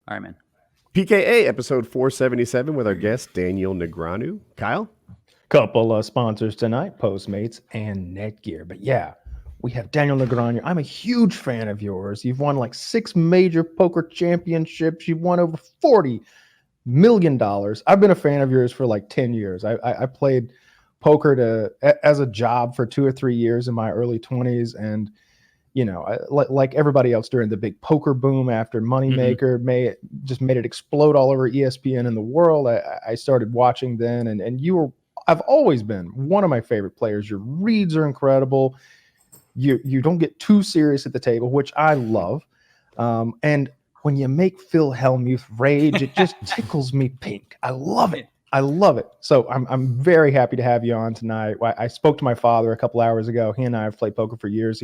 All right, man. PKA episode 477 with our guest, Daniel Negreanu. Kyle? Couple of sponsors tonight, Postmates and Netgear. But yeah, we have Daniel Negreanu. I'm a huge fan of yours. You've won like 6 major poker championships. You've won over $40 million. I've been a fan of yours for like 10 years. I played poker as a job for 2 or 3 years in my early 20s. And, you know, like everybody else during the big poker boom after Moneymaker made it explode all over ESPN in the world. I started watching then, and I've always been one of my favorite players. Your reads are incredible. You don't get too serious at the table, which I love. And when you make Phil Hellmuth rage, it just tickles me pink. I love it. I love it. So I'm very happy to have you on tonight. I spoke to my father a couple hours ago. He and I have played poker for years.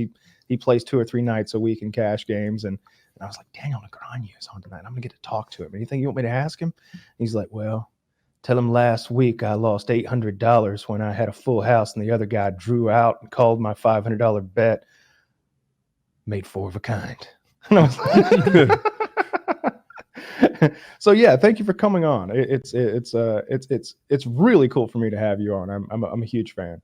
He plays 2 or 3 nights a week in cash games. And I was like, Daniel Negreanu is on tonight. I'm going to get to talk to him. Anything you want me to ask him? He's like, well, tell him last week I lost $800 when I had a full house and the other guy drew out and called my $500 bet. Made 4 of a kind. And I was like, so yeah, thank you for coming on. It's really cool for me to have you on. I'm a huge fan.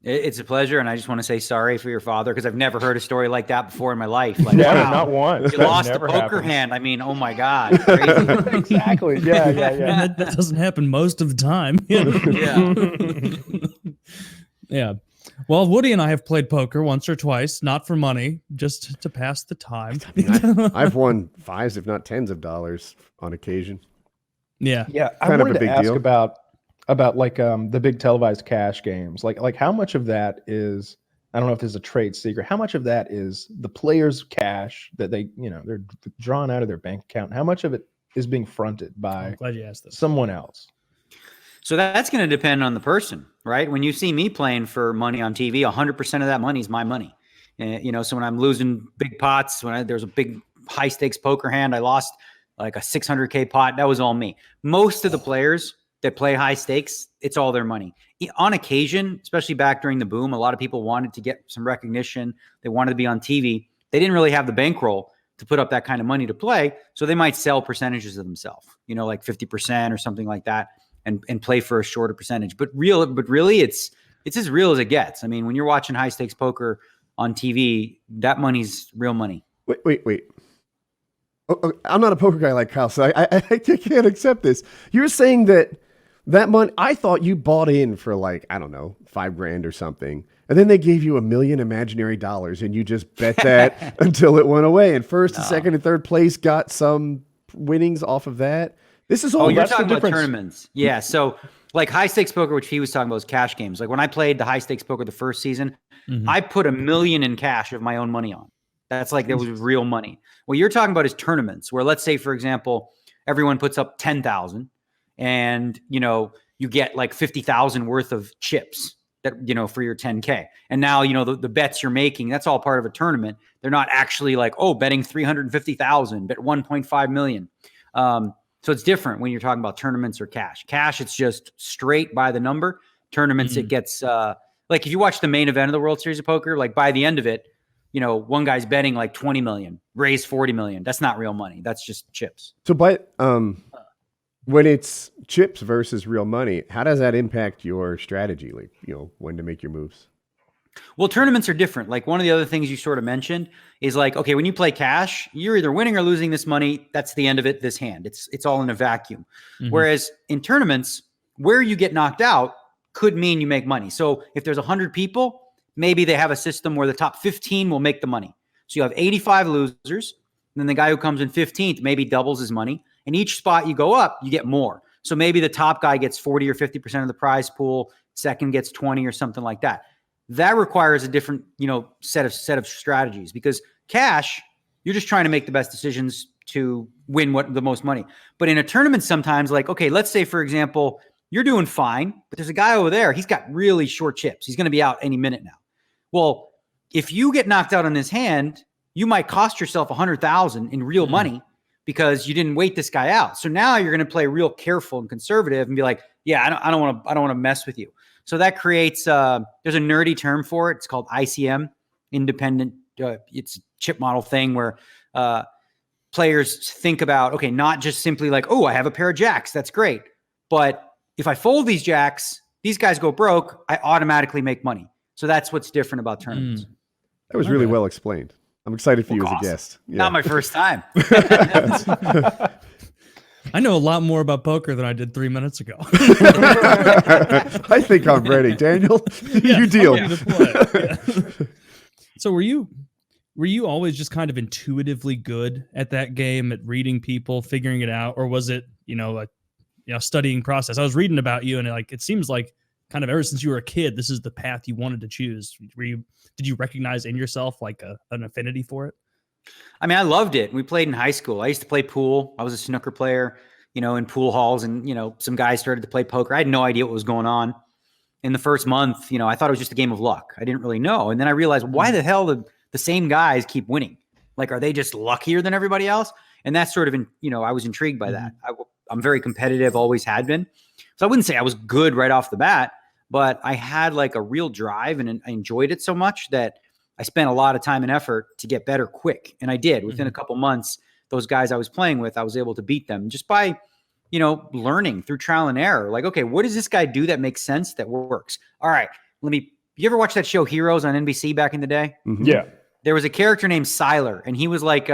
It's a pleasure, and I just want to say sorry for your father because I've never heard a story like that before in my life. Like, never, wow, not once. you lost a poker hand. I mean, oh my God, crazy. Exactly. Yeah. That doesn't happen most of the time. Yeah. Well, Woody and I have played poker once or twice, not for money, just to pass the time. I mean, I've won 5s, if not 10s of dollars on occasion. Yeah. I wanted to ask about like the big televised cash games. Like how much of that is, I don't know if there's a trade secret, how much of that is the players' cash that they're drawn out of their bank account? How much of it is being fronted by I'm glad you asked this. someone else? So that's going to depend on the person, right? When you see me playing for money on TV, 100% of that money is my money. So when I'm losing big pots, there's a big high stakes poker hand, I lost like a 600K pot. That was all me. Most of the players that play high stakes, it's all their money. On occasion, especially back during the boom, a lot of people wanted to get some recognition. They wanted to be on TV. They didn't really have the bankroll to put up that kind of money to play. So they might sell percentages of themselves, like 50% or something like that, and play for a shorter percentage. But really, it's as real as it gets. I mean, when you're watching high stakes poker on TV, that money's real money. Wait. Oh, I'm not a poker guy like Kyle, so I can't accept this. You're saying that money, I thought you bought in for like, I don't know, $5,000 or something. And then they gave you $1 million imaginary dollars and you just bet that until it went away. And first, second, and third place got some winnings off of that. This is all. Oh, you're talking about tournaments. Yeah. So like high stakes poker, which he was talking about, was cash games. Like when I played the high stakes poker the first season, I put $1 million in cash of my own money on. That's like, that was real money. What you're talking about is tournaments where, let's say, for example, everyone puts up 10,000 and, you get like 50,000 worth of chips that, for your 10K. And now, the bets you're making, that's all part of a tournament. They're not actually like, betting 350,000, bet 1.5 million. So it's different when you're talking about tournaments or cash. Cash, it's just straight by the number. Tournaments, it gets, like if you watch the main event of the World Series of Poker, like by the end of it, one guy's betting like 20 million, raise 40 million. That's not real money. That's just chips. So, when it's chips versus real money, how does that impact your strategy? Like, when to make your moves? Well, tournaments are different. Like one of the other things you sort of mentioned is like, okay, when you play cash, you're either winning or losing this money. That's the end of it. This hand, it's all in a vacuum. Whereas in tournaments, where you get knocked out could mean you make money. So if there's 100 people, maybe they have a system where the top 15 will make the money. So you have 85 losers. And then the guy who comes in 15th maybe doubles his money. And each spot you go up, you get more. So maybe the top guy gets 40 or 50% of the prize pool. Second gets 20 or something like that. That requires a different, set of strategies, because cash, you're just trying to make the best decisions to win the most money. But in a tournament, sometimes like, okay, let's say, for example, you're doing fine, but there's a guy over there. He's got really short chips. He's going to be out any minute now. Well, if you get knocked out on his hand, you might cost yourself 100,000 in real money because you didn't wait this guy out. So now you're going to play real careful and conservative and be like, yeah, I don't want to mess with you. So that creates, there's a nerdy term for it. It's called ICM, independent. It's a chip model thing where players think about, okay, not just simply like, oh, I have a pair of jacks. That's great. But if I fold these jacks, these guys go broke, I automatically make money. So that's what's different about tournaments. That was really well explained. I'm excited for you as a guest. Yeah. Not my first time. I know a lot more about poker than I did 3 minutes ago. I think I'm ready. Daniel, you deal. So were you always just kind of intuitively good at that game, at reading people, figuring it out, or was it, a studying process? I was reading about you, and it seems like kind of ever since you were a kid, this is the path you wanted to choose. Did you recognize in yourself like an affinity for it? I mean, I loved it. We played in high school. I used to play pool. I was a snooker player, in pool halls, and, some guys started to play poker. I had no idea what was going on. In the first month, I thought it was just a game of luck. I didn't really know. And then I realized, why the hell the same guys keep winning? Like, are they just luckier than everybody else? And that's sort of, I was intrigued by that. I'm very competitive, always had been. So I wouldn't say I was good right off the bat, but I had like a real drive, and I enjoyed it so much that I spent a lot of time and effort to get better quick. And I did. Within a couple months, those guys I was playing with, I was able to beat them just by, learning through trial and error. Like, okay, what does this guy do that makes sense, that works? All right, you ever watch that show Heroes on NBC back in the day? Mm-hmm. Yeah. There was a character named Siler, and he was like,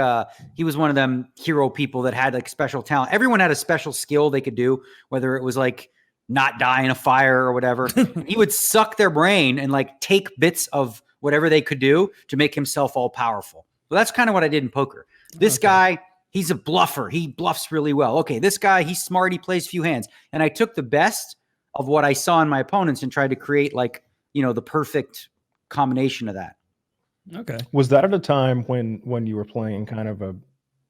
he was one of them hero people that had like special talent. Everyone had a special skill they could do, whether it was like not die in a fire or whatever. He would suck their brain and like take bits of whatever they could do to make himself all powerful. Well, that's kind of what I did in poker. This guy, he's a bluffer. He bluffs really well. Okay, this guy, he's smart. He plays few hands. And I took the best of what I saw in my opponents and tried to create like, the perfect combination of that. Okay. Was that at a time when you were playing kind of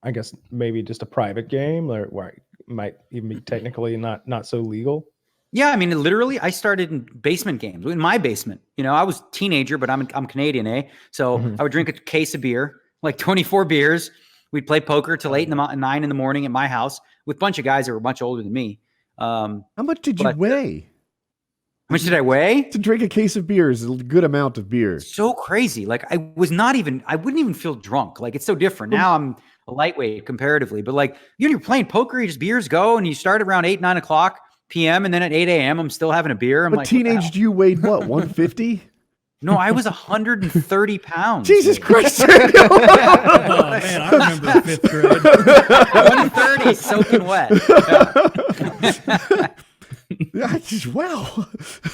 I guess maybe just a private game, or where it might even be technically not so legal? Yeah, I mean, literally, I started in basement games, in my basement. I was a teenager, but I'm Canadian, eh? So I would drink a case of beer, like 24 beers. We'd play poker till 9 in the morning at my house with a bunch of guys that were much older than me. How much did you weigh? How much did I weigh? To drink a case of beer is a good amount of beer. So crazy. Like, I wouldn't even feel drunk. Like, it's so different. Now I'm a lightweight comparatively, but like, you're playing poker, you just beers go, and you start around 8, 9 o'clock p.m. and then at 8 a.m. I'm still having a beer. I'm but like, teenage you weighed what, 150? No, I was 130 pounds. Jesus Christ. Oh man, I remember 5th grade. 130 soaking wet. Yeah, wow.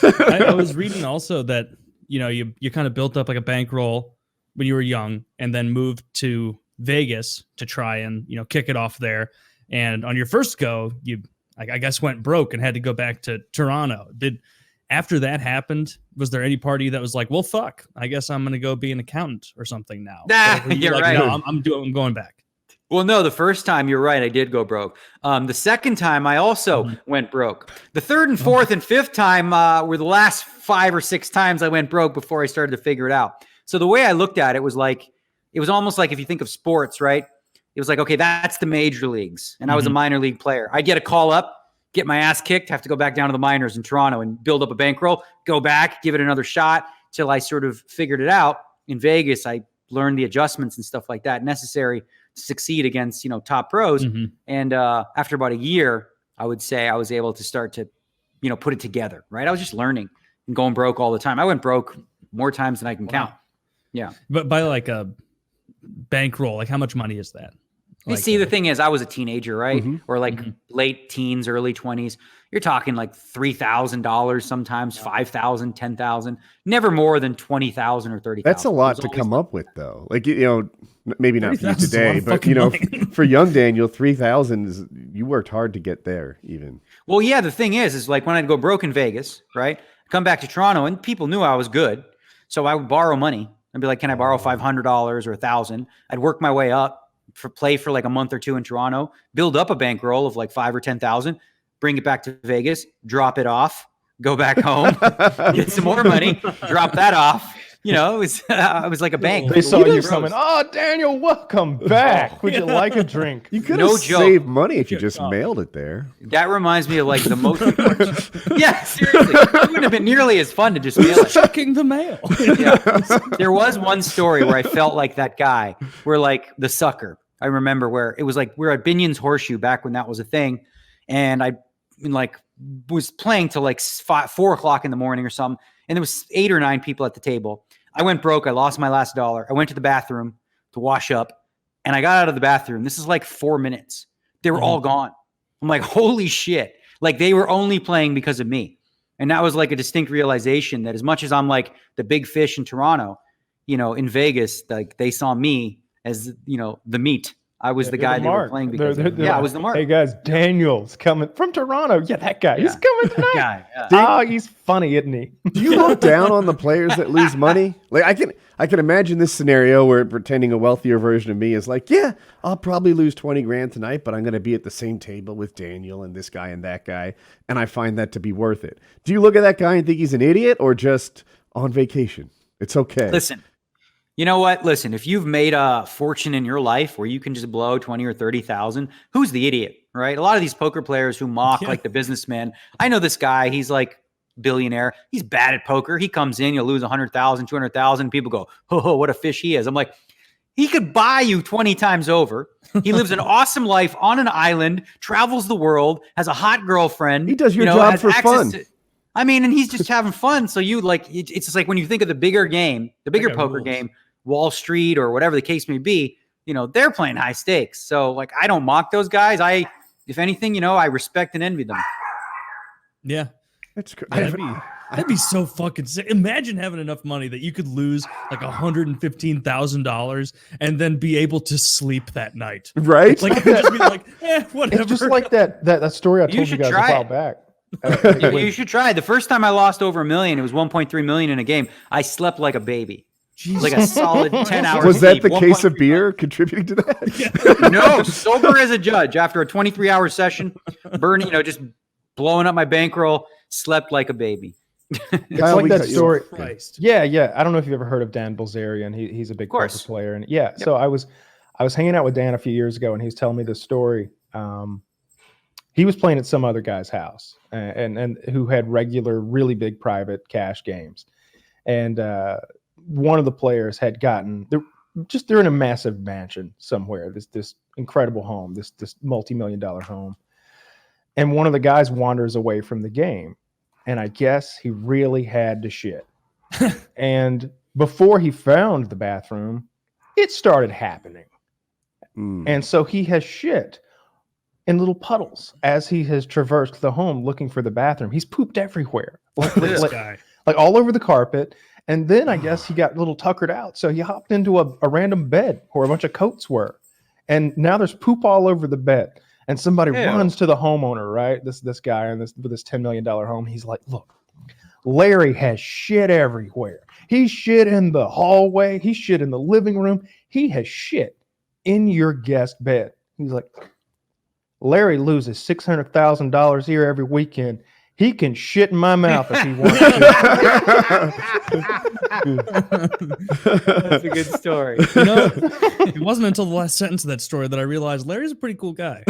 I was reading also that, you kind of built up like a bankroll when you were young and then moved to Vegas to try and, kick it off there. And on your first go, you, I guess, went broke and had to go back to Toronto. After that happened, was there any party that was like, well, fuck, I guess I'm going to go be an accountant or something now? You're like, right. No, I'm going back. Well, no, the first time, you're right, I did go broke. The second time, I also went broke. The third and fourth and fifth time were the last 5 or 6 times I went broke before I started to figure it out. So the way I looked at it was like, it was almost like if you think of sports, right? It was like, okay, that's the major leagues. And I was a minor league player. I'd get a call up, get my ass kicked, have to go back down to the minors in Toronto and build up a bankroll, go back, give it another shot till I sort of figured it out. In Vegas, I learned the adjustments and stuff like that necessary to succeed against, top pros. And after about a year, I would say I was able to start to, put it together, right? I was just learning and going broke all the time. I went broke more times than I can count. Yeah. But by like a bankroll, like how much money is that? You see, the thing is, I was a teenager, right? Or like late teens, early 20s. You're talking like $3,000 sometimes, $5,000, $10,000, never more than $20,000 or $30,000. That's a lot to come up with, though. Like, maybe not for you 30,000 is a today, lot of but fucking money. for young Daniel, 3,000 is, you worked hard to get there even. Well, yeah, the thing is like when I'd go broke in Vegas, right? Come back to Toronto and people knew I was good. So I would borrow money. I'd be like, can I borrow $500 or $1,000? I'd work my way up. Play for like a month or two in Toronto, build up a bankroll of like 5 or 10,000, bring it back to Vegas, drop it off, go back home, get some more money, drop that off. It was like a bank. They saw you coming. Oh, Daniel, welcome back. Would you like a drink? You could have saved money if you just mailed it there. That reminds me of like the most important. Yeah, seriously. It wouldn't have been nearly as fun to just mail it. Checking the mail. Yeah. There was one story where I felt like that guy, where like the sucker. I remember where it was like we were at Binion's Horseshoe back when that was a thing, and I like was playing till like 4 o'clock in the morning or something, and there was 8 or 9 people at the table. I went broke. I lost my last $1. I went to the bathroom to wash up, and I got out of the bathroom. This is like 4 minutes. They were all gone. I'm like, holy shit. Like they were only playing because of me. And that was like a distinct realization that as much as I'm like the big fish in Toronto, you know, in Vegas, like they saw me as, you know, the meat. I was the guy they were playing because I was the mark. Hey guys, Daniel's coming from Toronto. Yeah, that guy. He's coming tonight. Guy, Oh, he's funny, isn't he? Do you look down on the players that lose money? Like I can imagine this scenario where pretending a wealthier version of me is like, yeah, I'll probably lose 20 grand tonight, but I'm going to be at the same table with Daniel and this guy and that guy, and I find that to be worth it. Do you look at that guy and think he's an idiot or just on vacation? It's okay. Listen, you know what? Listen, if you've made a fortune in your life where you can just blow 20 or 30,000, who's the idiot, right? A lot of these poker players who mock like the businessman. I know this guy, he's like billionaire. He's bad at poker. He comes in, you'll lose 100,000, 200,000. People go, oh, what a fish he is. I'm like, he could buy you 20 times over. He lives an awesome life on an island, travels the world, has a hot girlfriend. He does your job for fun. I mean, and he's just having fun. So you like, it's just like when you think of the bigger game, the bigger poker game, Wall Street or whatever the case may be, you know, they're playing high stakes. So like, I don't mock those guys. If anything, you know, I respect and envy them. Yeah. That's good. That'd be so fucking sick. Imagine having enough money that you could lose like $115,000 and then be able to sleep that night. Right? Like, just be like, whatever. It's just like that story I told you guys a while back. You should try. The first time I lost over $1 million, it was 1.3 million in a game. I slept like a baby. Jesus. Like a solid 10 hours. Was that the case of beer contributing to that? No, sober as a judge after a 23-hour session, burning, you know, just blowing up my bankroll, slept like a baby. It's like that story. Yeah. I don't know if you've ever heard of Dan Blizzerian. He's a big poker player. And so I was hanging out with Dan a few years ago, and he was telling me this story. He was playing at some other guy's house and who had regular, really big private cash games. And one of the players had gotten they're in a massive mansion somewhere, this incredible home, this multi-million-dollar home. And one of the guys wanders away from the game. And I guess he really had to shit. And before he found the bathroom, it started happening. And so he has shit in little puddles as he has traversed the home looking for the bathroom. He's pooped everywhere. Like all over the carpet. And then I guess he got a little tuckered out. So he hopped into a random bed where a bunch of coats were. And now there's poop all over the bed. And somebody runs to the homeowner, right? This guy with this $10 million home. He's like, look, Larry has shit everywhere. He shit in the hallway. He shit in the living room. He has shit in your guest bed. He's like, Larry loses $600,000 here every weekend. He can shit in my mouth if he wants to. That's a good story. You know, it wasn't until the last sentence of that story that I realized Larry's a pretty cool guy.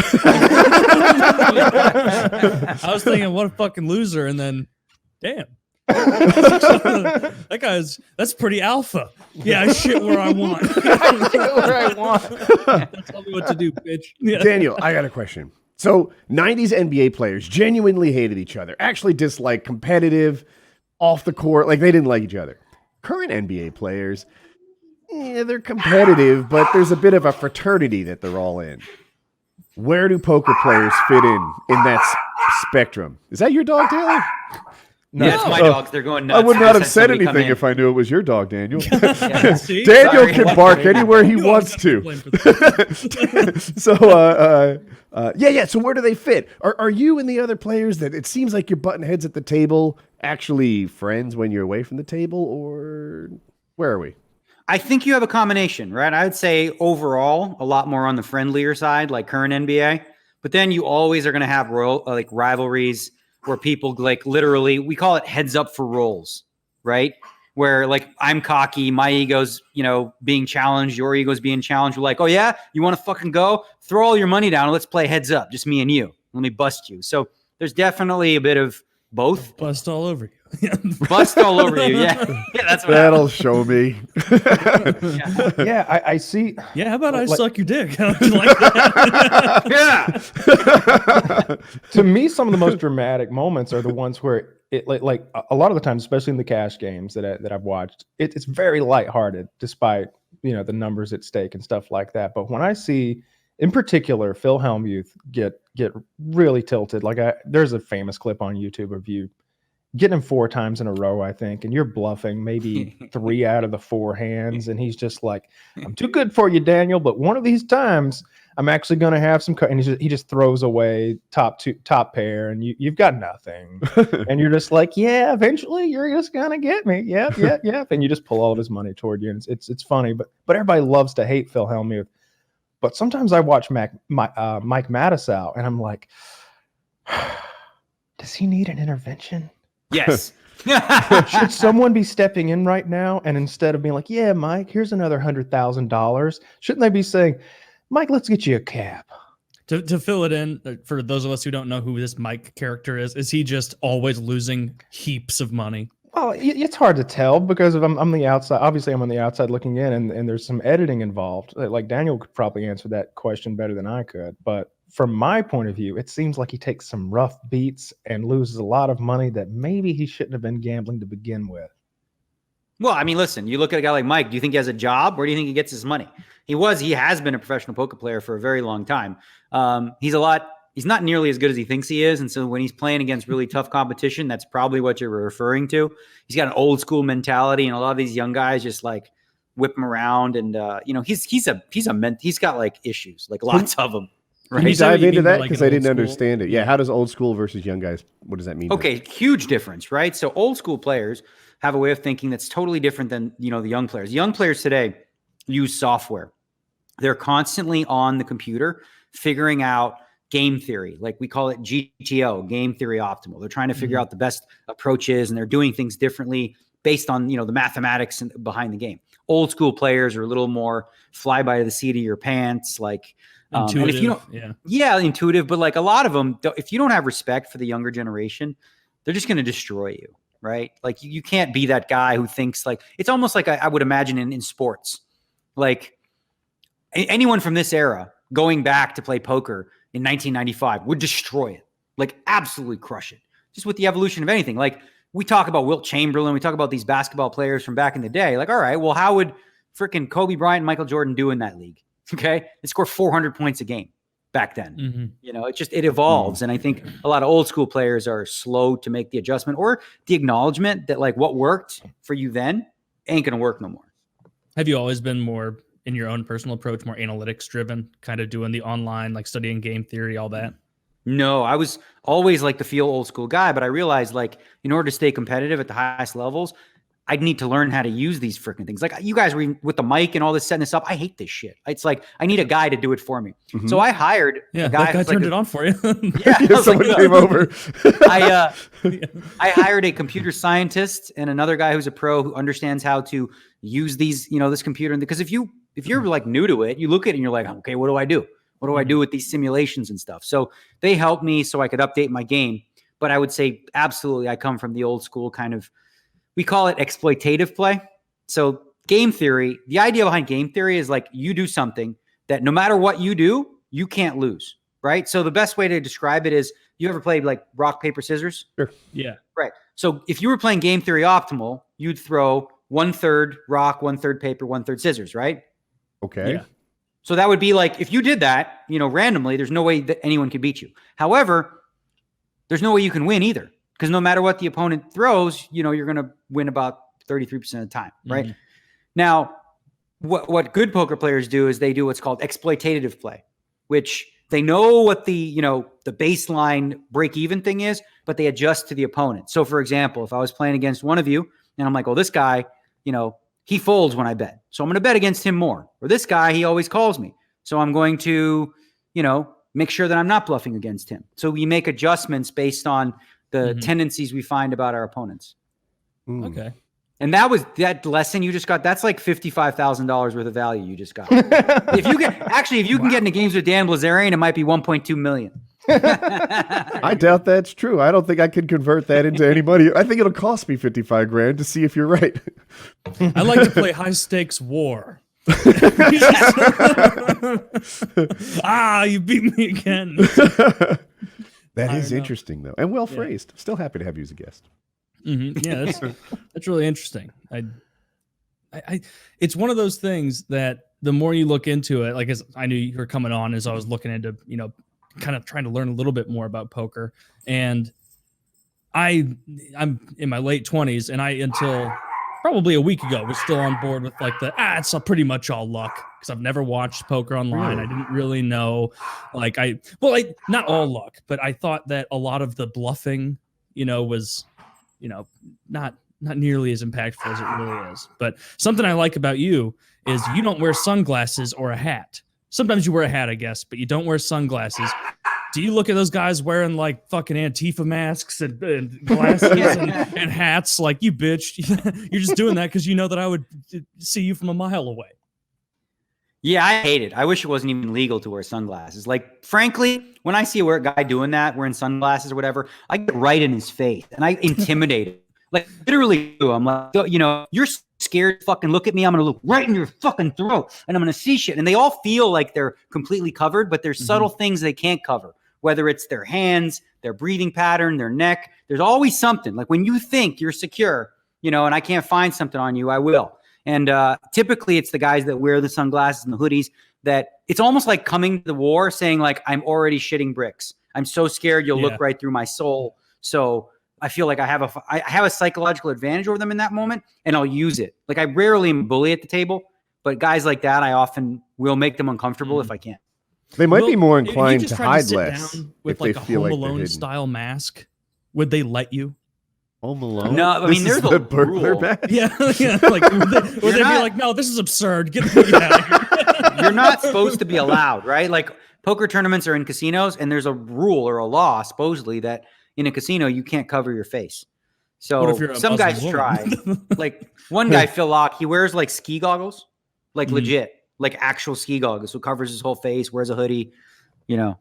I was thinking, what a fucking loser, and then, damn. That's pretty alpha. Yeah, I shit where I want. Tell me what to do, bitch. Yeah. Daniel, I got a question. So 90s NBA players genuinely hated each other, actually disliked competitive, off the court, like they didn't like each other. Current NBA players, they're competitive, but there's a bit of a fraternity that they're all in. Where do poker players fit in that spectrum? Is that your dog, Taylor? No, it's my dogs. They're going nuts. I would not have said anything if I knew it was your dog, Daniel. Daniel Sorry. can bark anywhere he wants to. So, So where do they fit? Are you and the other players that it seems like you're butting heads at the table actually friends when you're away from the table, or where are we? I think you have a combination, right? I would say overall a lot more on the friendlier side, like current NBA. But then you always are going to have rivalries where people like literally, we call it heads up for roles, right? Where like I'm cocky, my ego's, being challenged, your ego's being challenged. We're like, oh yeah, you want to fucking go? Throw all your money down and let's play heads up, just me and you. Let me bust you. So there's definitely a bit of, Both. Bust all over you. Bust all over you. Yeah. Yeah, that's what That'll happens. show me. Yeah. Yeah, I see. Yeah, how about I Like- suck your dick? I don't like that. Yeah. To me, some of the most dramatic moments are the ones where it like a lot of the times, especially in the cash games that I've watched, it's very lighthearted despite the numbers at stake and stuff like that. But when I see, in particular, Phil Hellmuth get really tilted, there's a famous clip on YouTube of you getting him 4 times in a row, I think, and you're bluffing maybe 3 out of the 4 hands, and he's just like, "I'm too good for you, Daniel, but one of these times I'm actually going to have some." And he just throws away top pair, and you've got nothing, and you're just like, "Yeah, eventually you're just gonna get me." Yep. And you just pull all of his money toward you, and it's funny, but everybody loves to hate Phil Hellmuth. But sometimes I watch Mike Mattisau, and I'm like, does he need an intervention? Yes. Should someone be stepping in right now? And instead of being like, "Yeah, Mike, here's another $100,000, shouldn't they be saying, "Mike, let's get you a cab"? To fill it in, for those of us who don't know who this Mike character is he just always losing heaps of money? Well, it's hard to tell because I'm the outside. Obviously, I'm on the outside looking in, and there's some editing involved. Like Daniel could probably answer that question better than I could. But from my point of view, it seems like he takes some rough beats and loses a lot of money that maybe he shouldn't have been gambling to begin with. Well, I mean, listen, you look at a guy like Mike, do you think he has a job? Where do you think he gets his money? He has been a professional poker player for a very long time. He's not nearly as good as he thinks he is. And so when he's playing against really tough competition, that's probably what you're referring to. He's got an old school mentality, and a lot of these young guys just like whip him around. And, he's got like issues, like lots of them. Can you You say what dive you into mean by, that? like, Because an I old didn't school? understand it. Yeah, how does old school versus young guys, what does that mean? Okay, huge difference, right? So old school players have a way of thinking that's totally different than, the young players. Young players today use software. They're constantly on the computer figuring out game theory. Like we call it GTO, game theory optimal. They're trying to figure out the best approaches, and they're doing things differently based on, the mathematics behind the game. Old school players are a little more fly by the seat of your pants, like Intuitive. and if you don't, intuitive, but like a lot of them, if you don't have respect for the younger generation, they're just going to destroy you, right? Like you can't be that guy who thinks like, it's almost like I would imagine in sports, like anyone from this era going back to play poker in 1995 would destroy it, like absolutely crush it, just with the evolution of anything. Like we talk about Wilt Chamberlain, we talk about these basketball players from back in the day. Like, all right, well, how would freaking Kobe Bryant and Michael Jordan do in that league? Okay. They score 400 points a game back then. It evolves. And I think a lot of old school players are slow to make the adjustment or the acknowledgement that like what worked for you then ain't going to work no more. Have you always been more, in your own personal approach, more analytics driven, kind of doing the online, like studying game theory, all that? No, I was always like the feel old school guy, but I realized like in order to stay competitive at the highest levels, I'd need to learn how to use these freaking things. Like you guys were with the mic and all this, setting this up. I hate this shit. It's like, I need a guy to do it for me. So I hired a guy. That guy turned it on for you. Someone came over. I hired a computer scientist and another guy who's a pro who understands how to use these, this computer. Because if you're like new to it, you look at it and you're like, okay, what do I do? What do I do with these simulations and stuff? So they helped me so I could update my game. But I would say absolutely, I come from the old school kind of, we call it exploitative play. So game theory, the idea behind game theory is like you do something that no matter what you do, you can't lose, right? So the best way to describe it is, you ever played like rock, paper, scissors? Sure. Yeah. Right. So if you were playing game theory optimal, you'd throw 1/3 rock, 1/3 paper, 1/3 scissors, right? Okay. Yeah. So that would be like, if you did that, randomly, there's no way that anyone could beat you. However, there's no way you can win either. Because no matter what the opponent throws, you're going to win about 33% of the time, right? Now, what good poker players do is they do what's called exploitative play, which they know what the baseline break-even thing is, but they adjust to the opponent. So, for example, if I was playing against one of you, and I'm like, well, this guy, he folds when I bet. So I'm going to bet against him more. Or this guy, he always calls me. So I'm going to, make sure that I'm not bluffing against him. So we make adjustments based on the tendencies we find about our opponents. Okay. And that lesson you just got, that's like $55,000 worth of value you just got. If you can get into games with Dan Blizzerian, it might be 1.2 million. I doubt that's true. I don't think I can convert that into any money. I think it'll cost me 55 grand to see if you're right. I like to play high stakes war. You beat me again. That is interesting, though, and well phrased. Still happy to have you as a guest. Mm-hmm. Yeah, that's really interesting. I it's one of those things that the more you look into it, like as I knew you were coming on, as I was looking into, kind of trying to learn a little bit more about poker, and I'm in my late 20s, and I until probably a week ago was still on board with like it's pretty much all luck, because I've never watched poker online. I didn't really know, not all luck, but I thought that a lot of the bluffing, was, not nearly as impactful as it really is. But something I like about you is you don't wear sunglasses or a hat. Sometimes you wear a hat, I guess, but you don't wear sunglasses. Do you look at those guys wearing like fucking Antifa masks and glasses and hats like, you bitch, you're just doing that because you know that I would see you from a mile away? Yeah, I hate it. I wish it wasn't even legal to wear sunglasses. Like, frankly, when I see a guy doing that, wearing sunglasses or whatever, I get right in his face and I intimidate him. Like, literally, I'm like, you're scared, fucking look at me. I'm going to look right in your fucking throat and I'm going to see shit. And they all feel like they're completely covered, but there's subtle things they can't cover, whether it's their hands, their breathing pattern, their neck. There's always something. Like when you think you're secure, and I can't find something on you, I will. And typically it's the guys that wear the sunglasses and the hoodies that it's almost like coming to the war saying like, I'm already shitting bricks. I'm so scared you'll look right through my soul. So I feel like I have a psychological advantage over them in that moment, and I'll use it. Like I rarely am a bully at the table, but guys like that, I often will make them uncomfortable if I can. They might be more inclined to hide less with if like they a feel Home like Alone style mask. Would they let you? Home Alone? No, I mean there's a burglar rule. mask. Yeah. Like would they be like, no, this is absurd. Get out of here. You're not supposed to be allowed, right? Like poker tournaments are in casinos, and there's a rule or a law supposedly that in a casino you can't cover your face. So some guys try. Like one guy, Phil Locke, he wears like ski goggles, like legit, like actual ski goggles, so covers his whole face, wears a hoodie,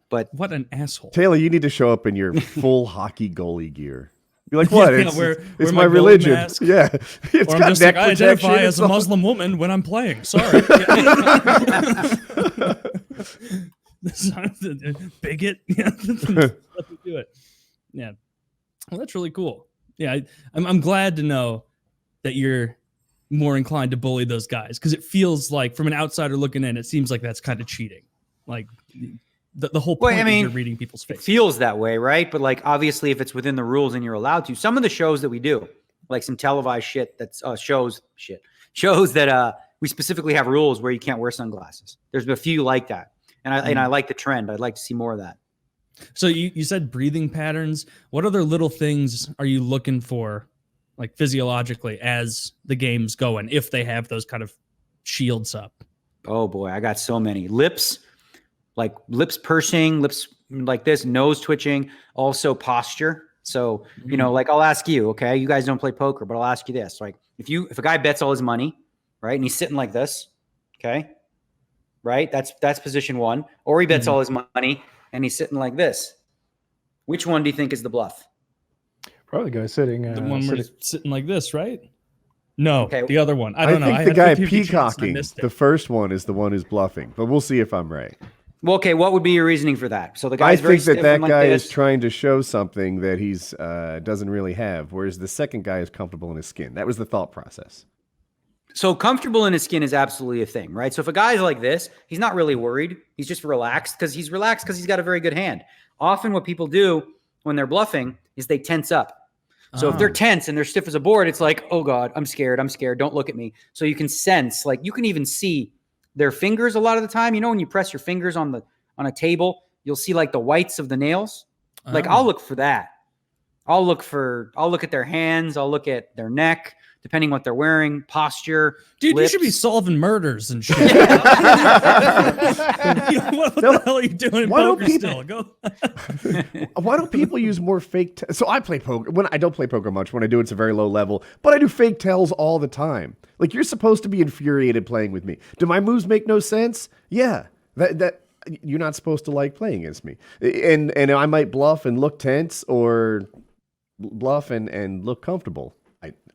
but what an asshole. Taylor, you need to show up in your full hockey goalie gear. You're like, what? It's my gold religion. Mask. Yeah. It's or got I'm just neck like, I protection. identify as a Muslim woman when I'm playing. Sorry. Bigot. Let me do it. Yeah. Well, that's really cool. Yeah. I'm glad to know that you're more inclined to bully those guys, because it feels like from an outsider looking in, it seems like that's kind of cheating. Like the whole point is you're reading people's face. It feels that way, right? But like obviously if it's within the rules and you're allowed to, some of the shows that we do, like some televised shit that's shows that we specifically have rules where you can't wear sunglasses. There's a few like that. And I like the trend. I'd like to see more of that. So you said breathing patterns. What other little things are you looking for, like physiologically, as the game's going, if they have those kind of shields up? Oh boy, I got so many. Lips pursing, lips like this, nose twitching, also posture. So, like I'll ask you, okay, you guys don't play poker, but I'll ask you this. Like if a guy bets all his money, right, and he's sitting like this, okay, right, that's position one. Or he bets all his money and he's sitting like this. Which one do you think is the bluff? Probably the guy sitting. The one where he's sitting like this, right? No, okay. The other one. I don't know. I think the guy peacocking, the first one, is the one who's bluffing. But we'll see if I'm right. Well, okay, what would be your reasoning for that? So the guy's I think that like guy this. is trying to show something that he's doesn't really have, whereas the second guy is comfortable in his skin. That was the thought process. So comfortable in his skin is absolutely a thing, right? So if a guy's like this, he's not really worried. He's just relaxed because he's got a very good hand. Often what people do when they're bluffing is they tense up. So if they're tense and they're stiff as a board, it's like, oh God, I'm scared. Don't look at me. So you can sense, like you can even see their fingers a lot of the time. When you press your fingers on a table, you'll see like the whites of the nails. Like I'll look for that. I'll look at their hands. I'll look at their neck, depending what they're wearing, posture. Dude, lips. You should be solving murders and shit. What the hell are you doing in poker still? Go. Why don't people use more fake? So I play poker. When I don't play poker much, when I do, it's a very low level. But I do fake tells all the time. Like you're supposed to be infuriated playing with me. Do my moves make no sense? Yeah. That you're not supposed to like playing against me. And I might bluff and look tense or bluff and look comfortable.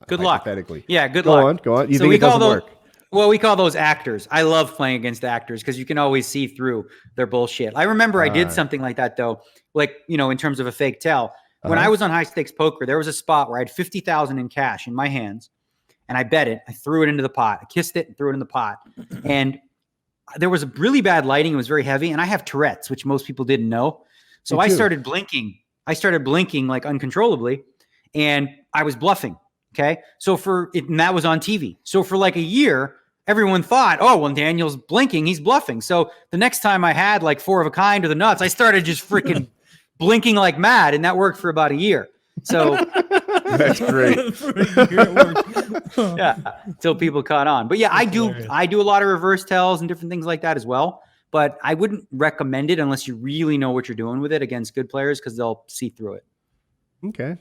Good luck. Hypothetically. Yeah, good luck. Go on. You think it doesn't work? Well, we call those actors. I love playing against actors because you can always see through their bullshit. I remember I did something like that, though, like, in terms of a fake tell. When I was on high stakes poker, there was a spot where I had 50,000 in cash in my hands, and I bet it. I threw it into the pot. I kissed it and threw it in the pot. And there was a really bad lighting. It was very heavy, and I have Tourette's, which most people didn't know. So I started blinking. Like uncontrollably, and I was bluffing. Okay. So and that was on TV. So for like a year, everyone thought, oh, well, Daniel's blinking, he's bluffing. So the next time I had like 4 of a kind or the nuts, I started just freaking blinking like mad, and that worked for about a year. So that's great. Yeah, until people caught on. But yeah, I do a lot of reverse tells and different things like that as well. But I wouldn't recommend it unless you really know what you're doing with it against good players, because they'll see through it. Okay.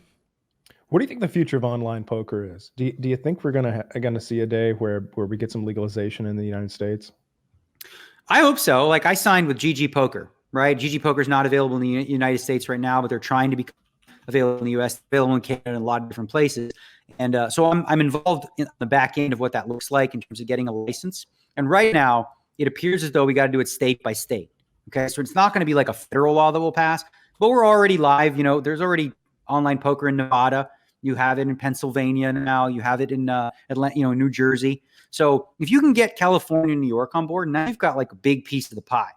What do you think the future of online poker is? Do you think we're gonna see a day where we get some legalization in the United States? I hope so. Like, I signed with GG Poker, right? GG Poker is not available in the United States right now, but they're trying to be available in the US, available in Canada, and a lot of different places. And so I'm involved in the back end of what that looks like in terms of getting a license. And right now, it appears as though we got to do it state by state. Okay, so it's not going to be like a federal law that will pass, but we're already live. There's already online poker in Nevada. You have it in Pennsylvania now. You have it in Atlanta, New Jersey. So if you can get California and New York on board, now you've got like a big piece of the pie.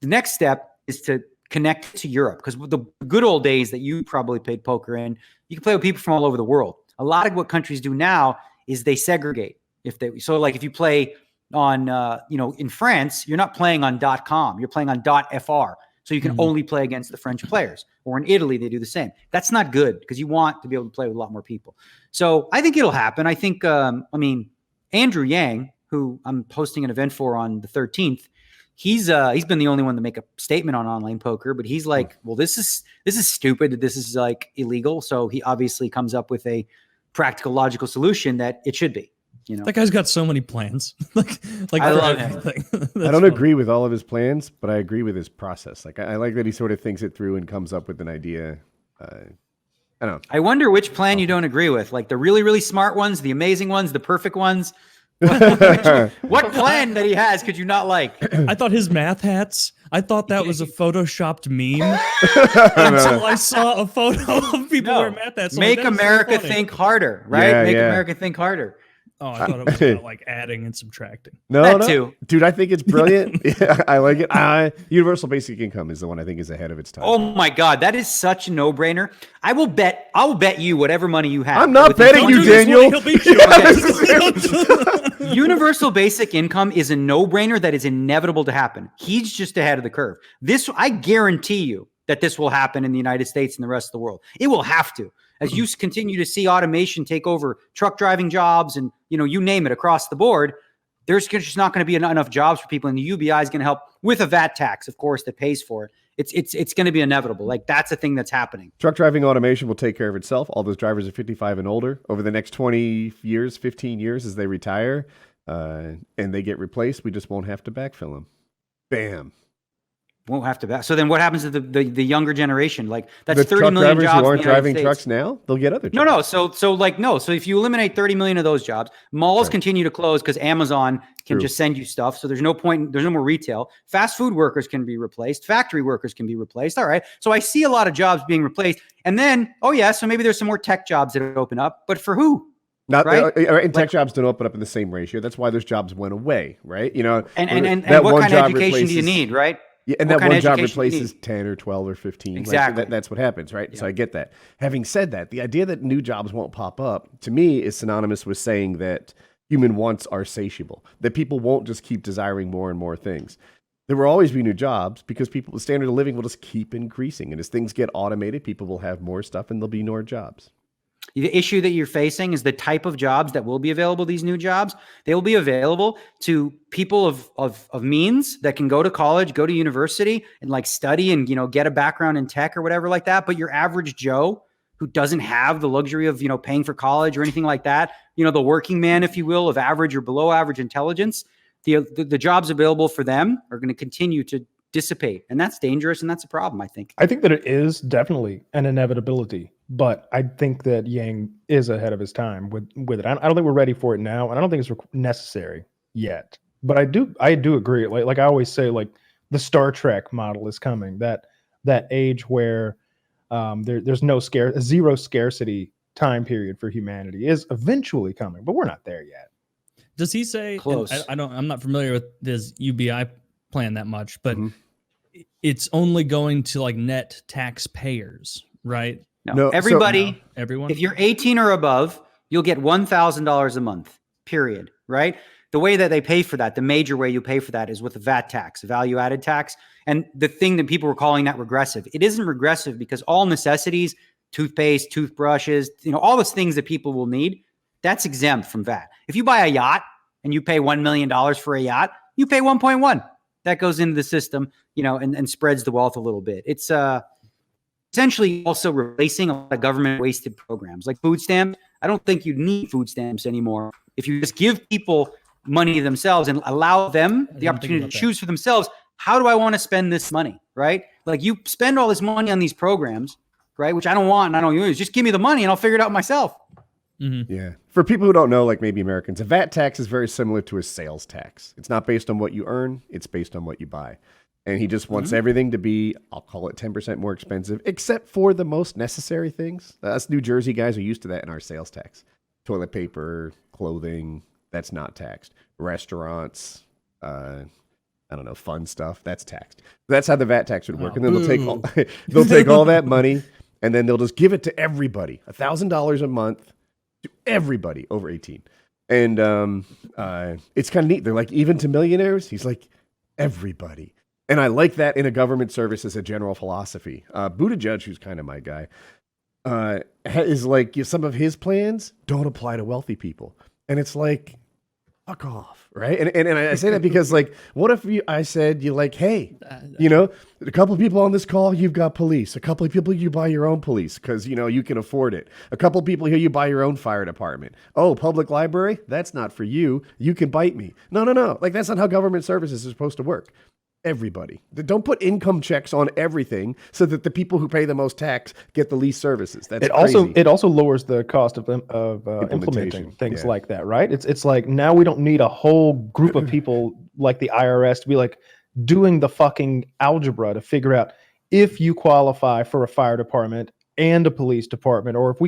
The next step is to connect to Europe, because the good old days that you probably played poker in, you can play with people from all over the world. A lot of what countries do now is they segregate. If you play on, in France, you're not playing on .com, you're playing on .fr. So you can only play against the French players. Or in Italy, they do the same. That's not good, because you want to be able to play with a lot more people. So I think it'll happen. I think, Andrew Yang, who I'm hosting an event for on the 13th, he's been the only one to make a statement on online poker, but he's like, well, this is stupid. This is like illegal. So he obviously comes up with a practical, logical solution that it should be. That guy's got so many plans. like I love him. I don't agree with all of his plans, but I agree with his process. Like, I like that he sort of thinks it through and comes up with an idea. I don't know. I wonder which plan you don't agree with, like the really, really smart ones, the amazing ones, the perfect ones. What plan that he has could you not like? I thought his math hats, I thought that was a photoshopped meme until I saw a photo of people wearing math hats. Make America think harder, right? Make America think harder. Oh, I thought it was about like adding and subtracting. No, too. Dude, I think it's brilliant. Yeah, I like it. Universal basic income is the one I think is ahead of its time. Oh my God, that is such a no-brainer. I will bet you whatever money you have. I'm not betting you, Daniel. Universal basic income is a no-brainer that is inevitable to happen. He's just ahead of the curve. I guarantee you that this will happen in the United States and the rest of the world. It will have to. As you continue to see automation take over truck driving jobs and, you name it across the board, there's just not going to be enough jobs for people. And the UBI is going to help with a VAT tax, of course, that pays for it. It's going to be inevitable. Like, that's a thing that's happening. Truck driving automation will take care of itself. All those drivers are 55 and older over the next 20 years, 15 years as they retire and they get replaced. We just won't have to backfill them. Bam. Won't have to back. So then what happens to the younger generation? Like, that's the 30 million jobs who aren't in the United driving States. trucks now, they'll get other jobs. No. So if you eliminate 30 million of those jobs, malls continue to close because Amazon can just send you stuff. So there's no point. There's no more retail. Fast food workers can be replaced. Factory workers can be replaced. All right. So I see a lot of jobs being replaced. And then, so maybe there's some more tech jobs that open up. But for who? Not right? And tech jobs don't open up in the same ratio. That's why those jobs went away, right? And what kind of education do you need, right? Yeah, and that one job replaces 10 or 12 or 15. Exactly. Like, that's what happens, right? Yeah. So I get that. Having said that, the idea that new jobs won't pop up, to me, is synonymous with saying that human wants are satiable, that people won't just keep desiring more and more things. There will always be new jobs because the standard of living will just keep increasing. And as things get automated, people will have more stuff and there'll be more jobs. The issue that you're facing is the type of jobs that will be available. These new jobs, they will be available to people of means that can go to college, go to university and like study and, get a background in tech or whatever like that. But your average Joe who doesn't have the luxury of, paying for college or anything like that, the working man, if you will, of average or below average intelligence, the jobs available for them are going to continue to dissipate, and that's dangerous, and that's a problem, I think. I think that it is definitely an inevitability, but I think that Yang is ahead of his time with it. I don't think we're ready for it now, and I don't think it's necessary yet. But I do agree. Like I always say, like the Star Trek model is coming. That age where there's no zero scarcity time period for humanity is eventually coming, but we're not there yet. Does he say? Close. I'm not familiar with his UBI plan that much, but it's only going to like net taxpayers, right? No, everybody, everyone. If you're 18 or above, you'll get $1,000 a month, period, right? The way that they pay for that, the major way you pay for that is with a VAT tax, a value added tax. And the thing that people were calling that regressive, it isn't regressive because all necessities, toothpaste, toothbrushes, all those things that people will need, that's exempt from VAT. If you buy a yacht and you pay $1 million for a yacht, you pay 1.1. That goes into the system, and spreads the wealth a little bit. It's essentially also replacing a lot of government wasted programs like food stamps. I don't think you need food stamps anymore. If you just give people money themselves and allow them the opportunity to choose for themselves, how do I want to spend this money, right? Like you spend all this money on these programs, right? Which I don't want and I don't use. Just give me the money and I'll figure it out myself. Mm-hmm. Yeah. For people who don't know, like maybe Americans, a VAT tax is very similar to a sales tax. It's not based on what you earn. It's based on what you buy. And he just wants everything to be, I'll call it 10% more expensive, except for the most necessary things. Us New Jersey guys are used to that in our sales tax. Toilet paper, clothing, that's not taxed. Restaurants, fun stuff, that's taxed. That's how the VAT tax would work. And then they'll take all that money and then they'll just give it to everybody, $1,000 a month to everybody over 18. And it's kind of neat. They're like, even to millionaires? He's like, everybody. And I like that in a government service as a general philosophy. Buttigieg, who's kind of my guy, is like, some of his plans don't apply to wealthy people. And it's like, fuck off, right? And I say that because, like, what if I said, you're like, hey, a couple of people on this call, you've got police. A couple of people, you buy your own police because, you can afford it. A couple of people here, you buy your own fire department. Oh, public library? That's not for you. You can bite me. No. Like, that's not how government services are supposed to work. Everybody. Don't put income checks on everything so that the people who pay the most tax get the least services. That's crazy. It also lowers the cost of implementing things like that, right? It's like now we don't need a whole group of people like the IRS to be like doing the fucking algebra to figure out if you qualify for a fire department and a police department, or if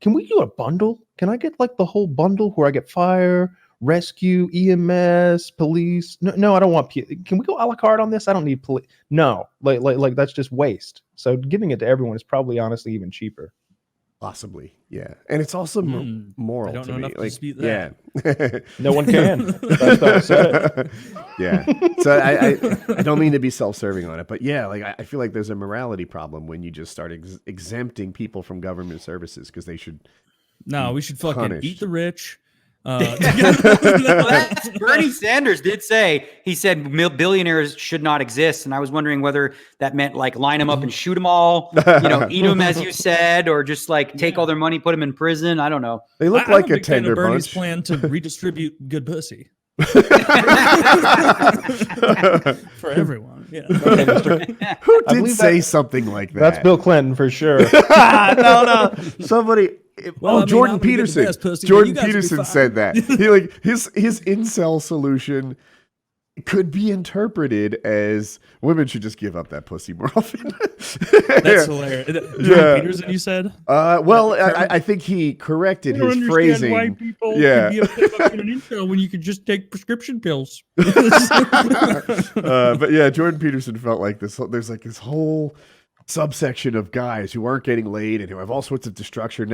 can we do a bundle? Can I get like the whole bundle where I get fire, rescue, EMS, police? No, I don't want. Can we go a la carte on this? I don't need police. No, like that's just waste. So giving it to everyone is probably honestly even cheaper. Possibly, yeah. And it's also moral. I don't to know me. enough to dispute that. Yeah, no one can. That's what I said. Yeah. So I don't mean to be self-serving on it, but yeah, like I feel like there's a morality problem when you just start exempting people from government services because they should. No, we should fucking punished. Eat the rich. Bernie Sanders did say, he said billionaires should not exist. And I was wondering whether that meant like line them up and shoot them all, eat them as you said, or just like take all their money, put them in prison. I don't know. They look like a tender Bernie's bunch. plan to redistribute good pussy. For everyone. Yeah. Who did say something like that? That's Bill Clinton for sure. No. Somebody. Well, Jordan Peterson. Jordan Peterson said that. He his incel solution could be interpreted as women should just give up that pussy more often. That's hilarious. Jordan Peterson, you said? Well, I think he corrected his phrasing. Why people Yeah. can be upset about being an incel when you could just take prescription pills. But yeah, Jordan Peterson felt like this. There's like this whole subsection of guys who aren't getting laid and who have all sorts of destructive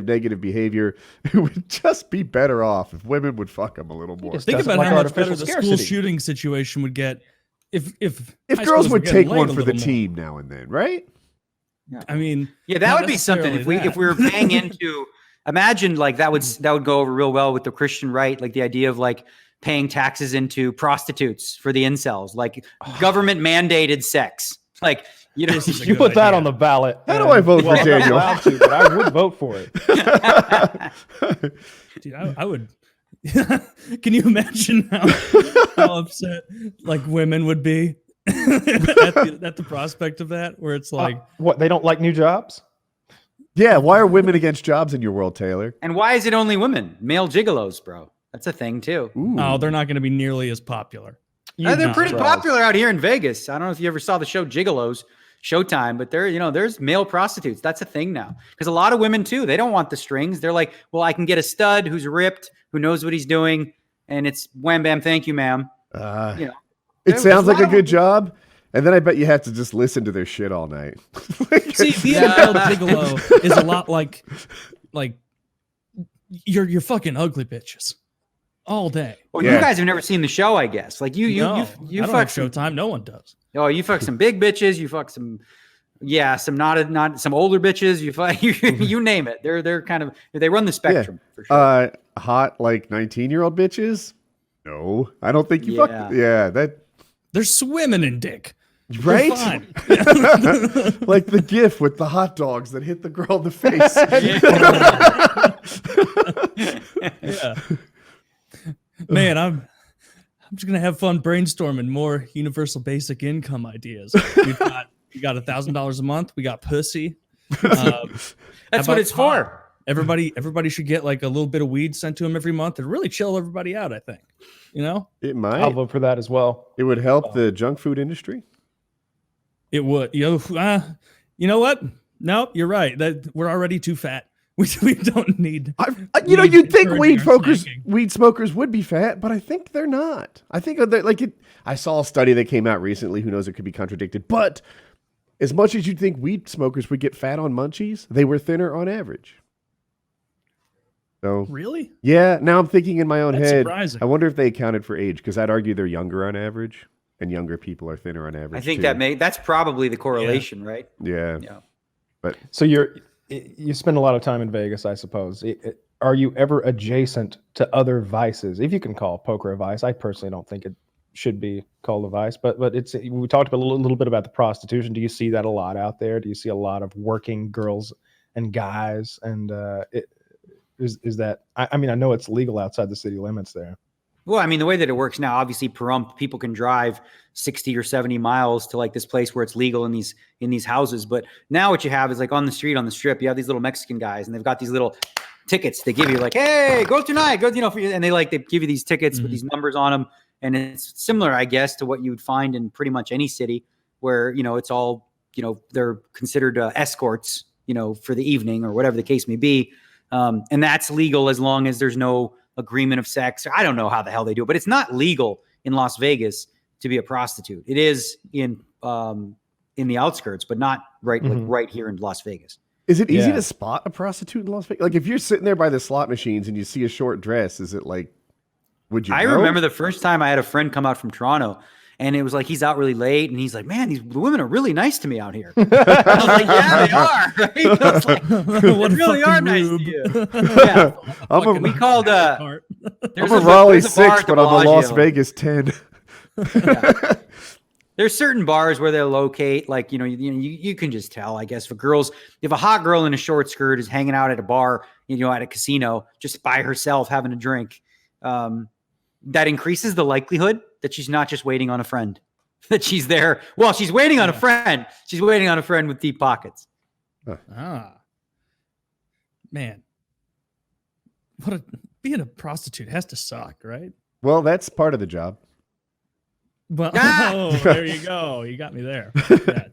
negative behavior who would just be better off if women would fuck them a little more. Think about how much better the school shooting situation would get if girls would take one for the team now and then, right? Yeah. I mean, yeah, that would be something if we were paying into. Imagine like that would go over real well with the Christian right, like the idea of like paying taxes into prostitutes for the incels, like government mandated sex, like. You put that on the ballot. How do I vote for Daniel? But I would vote for it. Dude, I would. Can you imagine how upset like women would be at the prospect of that, where it's like, what, they don't like new jobs? Yeah, why are women against jobs in your world, Taylor? And why is it only women? Male gigolos, bro. That's a thing too. Ooh. oh, they're not going to be nearly as popular. They're pretty popular out here in Vegas. I don't know if you ever saw the show Gigolos, Showtime, but there's male prostitutes. That's a thing now. Because a lot of women too, they don't want the strings. They're like, well, I can get a stud who's ripped, who knows what he's doing, and it's wham bam, thank you, ma'am. It sounds like a good job. And then I bet you have to just listen to their shit all night. See, being a male gigolo is a lot like you're fucking ugly bitches all day. Well, you guys have never seen the show, I guess. Like you I don't fuck have Showtime. No one does. Oh, you fuck some big bitches. You fuck some not some older bitches. You fuck you name it. They're kind of, they run the spectrum for sure. Hot like 19-year-old bitches? No, I don't think you fuck. Yeah, they're swimming in dick. Right? Like the gif with the hot dogs that hit the girl in the face. Yeah. Man, I'm just gonna have fun brainstorming more universal basic income ideas. We got $1,000 a month. We got pussy. That's what it's for. Everybody should get like a little bit of weed sent to them every month and really chill everybody out. I think, It might. I'll vote for that as well. It would help the junk food industry. It would. You know what? No, you're right. That we're already too fat. We don't need. You'd think encouraging weed smokers would be fat, but I think they're not. I think they're like it. I saw a study that came out recently. Who knows? It could be contradicted. But as much as you'd think weed smokers would get fat on munchies, they were thinner on average. So Really? yeah. Now I'm thinking in my own That's head. surprising. I wonder if they accounted for age, because I'd argue they're younger on average, and younger people are thinner on average. I think too. that's probably the correlation, right? Yeah. But So you spend a lot of time in Vegas, I suppose. Are you ever adjacent to other vices? If you can call poker a vice, I personally don't think it should be called a vice. But we talked about a little bit about the prostitution. Do you see that a lot out there? Do you see a lot of working girls and guys? And is that? I mean, I know it's legal outside the city limits there. Well, I mean, the way that it works now, obviously, Pahrump, people can drive 60 or 70 miles to like this place where it's legal in these houses. But now what you have is like on the street, on the strip, you have these little Mexican guys, and they've got these little tickets they give you, like, hey, go tonight, and they give you these tickets with these numbers on them. And it's similar, I guess, to what you would find in pretty much any city where, it's all, they're considered escorts, for the evening or whatever the case may be. And that's legal as long as there's no agreement of sex. I don't know how the hell they do it, but it's not legal in Las Vegas to be a prostitute. It is in the outskirts, but not right here in Las Vegas. is it easy to spot a prostitute in Las Vegas? Like if you're sitting there by the slot machines and you see a short dress, is it like, would you know? I remember the first time I had a friend come out from Toronto, and it was like he's out really late, and he's like, "Man, the women are really nice to me out here." I was like, "Yeah, they are." Right? I was like, What they really are nice rube. to you. Yeah, we called. I'm a Raleigh 6, but I'm a Las Vegas 10. Yeah. There's certain bars where they'll locate, like, you can just tell, I guess, if a hot girl in a short skirt is hanging out at a bar, at a casino, just by herself having a drink, that increases the likelihood that she's not just waiting on a friend, that she's there. Well, she's waiting on a friend. She's waiting on a friend with deep pockets. Man, being a prostitute has to suck, right? Well, that's part of the job. Well, there you go. You got me there. Yeah.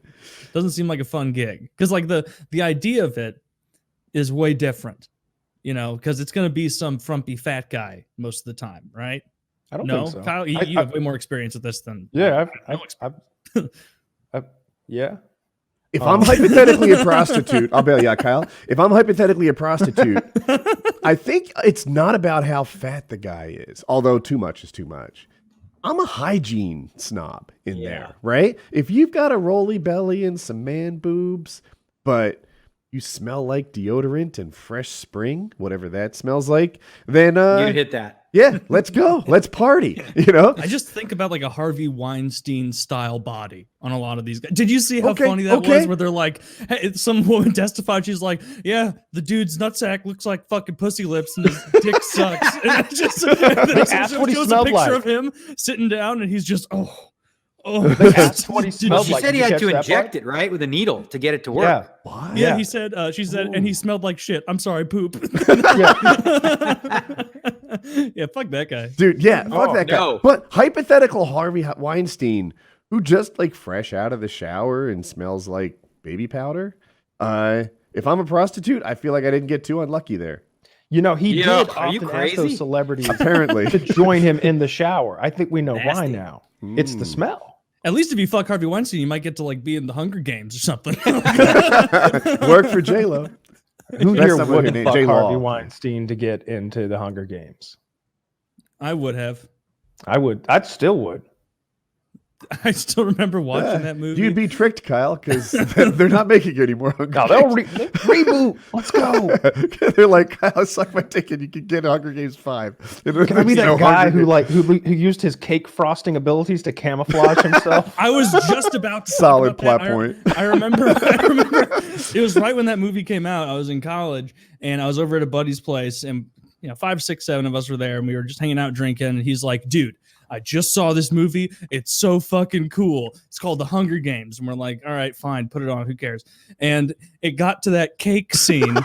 Doesn't seem like a fun gig, because like the idea of it is way different, because it's going to be some frumpy fat guy most of the time, right? I don't No, think so. Kyle, you have way more experience with this than Yeah, Yeah. If I'm hypothetically a prostitute, I'll bail you out, Kyle. If I'm hypothetically a prostitute, I think it's not about how fat the guy is, although too much is too much. I'm a hygiene snob in there, right? If you've got a rolly belly and some man boobs, but you smell like deodorant and fresh spring, whatever that smells like, then You'd hit that. Yeah, let's go. Let's party. I just think about like a Harvey Weinstein style body on a lot of these guys. Did you see how funny that was? Where they're like, hey, some woman testified. She's like, yeah, the dude's nutsack looks like fucking pussy lips and his dick sucks. And it just That's what he shows a smelled picture like. of him sitting down and he's just, Oh, They asked what he She smelled like. said Did he you had catch to that inject part? it, right? With a needle to get it to work. Yeah. What? yeah, Yeah. he said. She said, and he smelled like shit. I'm sorry, poop. Yeah. Yeah, fuck that guy. Dude, yeah, fuck that guy. no. But hypothetical Harvey Weinstein, who just like fresh out of the shower and smells like baby powder. If I'm a prostitute, I feel like I didn't get too unlucky there. You know, he Yo, did are you often ask crazy? those celebrities Apparently. to join him in the shower. I think we know why Nasty. now. It's the smell. At least if you fuck Harvey Weinstein, you might get to like be in the Hunger Games or something. Work for J-Lo. Who That's here someone who wouldn't named fuck J-Law. Harvey Weinstein to get into the Hunger Games? I would have. I would. I still would. I still remember watching that movie. You'd be tricked, Kyle, because they're not making any more. No, they'll reboot. Let's go. They're like, Kyle, suck my ticket. You can get Hunger Games 5. And Can I be there's no that guy Hunger who Games. who used his cake frosting abilities to camouflage himself? I was just about to Solid talk about plot that. point. I remember it was right when that movie came out. I was in college and I was over at a buddy's place, and 5, 6, 7 of us were there, and we were just hanging out drinking. And he's like, "Dude, I just saw this movie. It's so fucking cool. It's called The Hunger Games." And we're like, "All right, fine, put it on. Who cares?" And it got to that cake scene.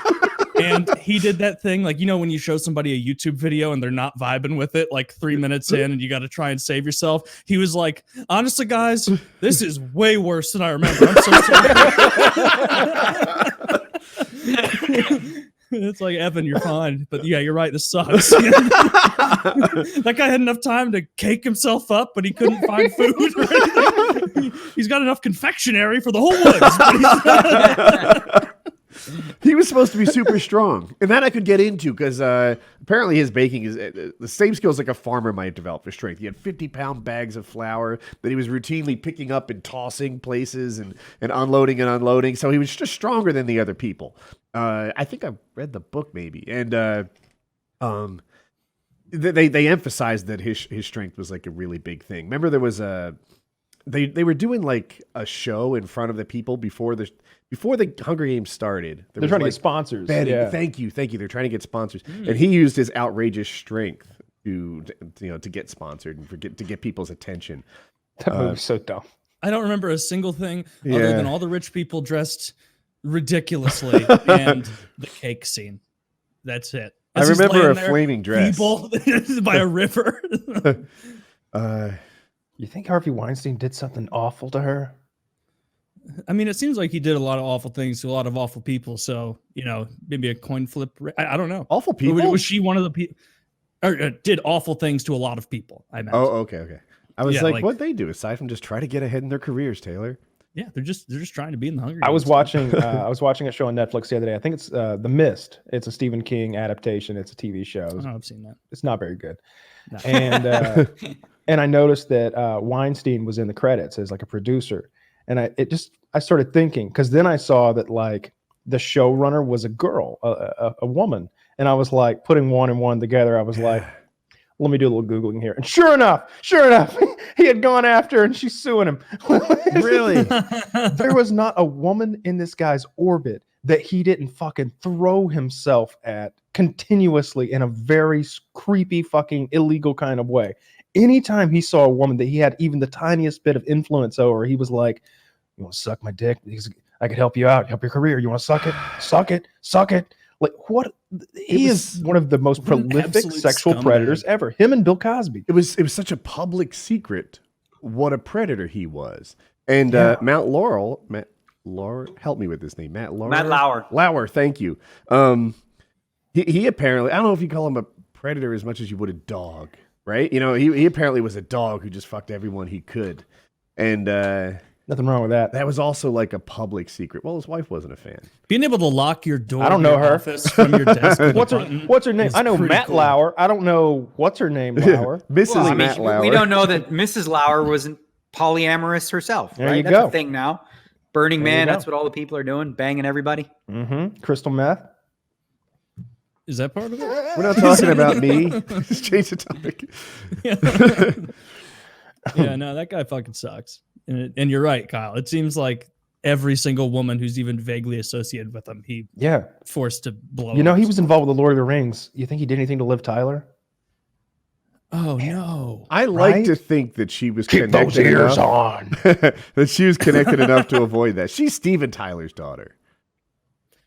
And he did that thing, like, when you show somebody a YouTube video and they're not vibing with it, like 3 minutes in, and you got to try and save yourself. He was like, "Honestly, guys, this is way worse than I remember. I'm so sorry." It's like, Evan, you're fine. But yeah, you're right. This sucks. That guy had enough time to cake himself up, but he couldn't find food or anything. He's got enough confectionery for the whole woods. But He was supposed to be super strong, and that I could get into because apparently his baking is the same skills like a farmer might develop for strength. He had 50-pound bags of flour that he was routinely picking up and tossing places and unloading and unloading. So he was just stronger than the other people. I think I read the book maybe, and they emphasized that his strength was like a really big thing. Remember, there was they were doing like a show in front of the people before the Hunger Games started. They're trying to get sponsors. Betting. Yeah. Thank you. They're trying to get sponsors, and he used his outrageous strength to get sponsored and to get people's attention. That movie's so dumb. I don't remember a single thing Yeah. other than all the rich people dressed ridiculously and the cake scene. That's it. I As he's remember laying a there, flaming dress. People by a river. You think Harvey Weinstein did something awful to her? I mean, it seems like he did a lot of awful things to a lot of awful people. So, maybe a coin flip. I don't know. Awful people. Was she one of the people? Or did awful things to a lot of people? I imagine. Oh, okay. I was Yeah, like, like- what'd they do aside from just try to get ahead in their careers, Taylor? Yeah, they're just trying to be in the Hunger Games. I was watching a show on Netflix the other day. I think it's The Mist. It's a Stephen King adaptation. It's a TV show. Oh, I've seen that. It's not very good. No. And and I noticed that Weinstein was in the credits as like a producer. And I started thinking, because then I saw that like the showrunner was a girl, a woman. And I was like putting one and one together. I was like, let me do a little Googling here. And sure enough, he had gone after her and she's suing him. Really? There was not a woman in this guy's orbit that he didn't fucking throw himself at continuously in a very creepy fucking illegal kind of way. Anytime he saw a woman that he had even the tiniest bit of influence over, he was like, "You want to suck my dick? I could help you out, help your career. You want to suck it? Suck it. Like what? He is one of the most What an prolific absolute sexual scumbag. predators ever. Him and Bill Cosby. It was such a public secret what a predator he was. And Matt Lauer, help me with this name. Matt Lauer. Lauer, thank you. He apparently, I don't know if you call him a predator as much as you would a dog, right? He apparently was a dog who just fucked everyone he could. And Nothing wrong with that. that was also like a public secret. Well, his wife wasn't a fan. Being able to lock your door. I don't to know your her. office from your desk. with a button What's her name? is I know pretty Matt cool. Lauer. I don't know what's her name. Lauer. Mrs. Well, I mean, Matt Lauer. we don't know that Mrs. Lauer wasn't polyamorous herself. There right? you That's go. a thing now. Burning There you Man, go. that's what all the people are doing, banging everybody. Mm-hmm. Crystal meth. Is that part of it? We're not talking about me. Just change the topic. Yeah, no, that guy fucking sucks. And you're right, Kyle. It seems like every single woman who's even vaguely associated with him, he Yeah. forced to blow. You know, up. he was involved with the Lord of the Rings. You think he did anything to Liv Tyler? Oh no! I like Right? to think that she was Keep those connected ears enough on. that she was connected enough to avoid that. She's Steven Tyler's daughter,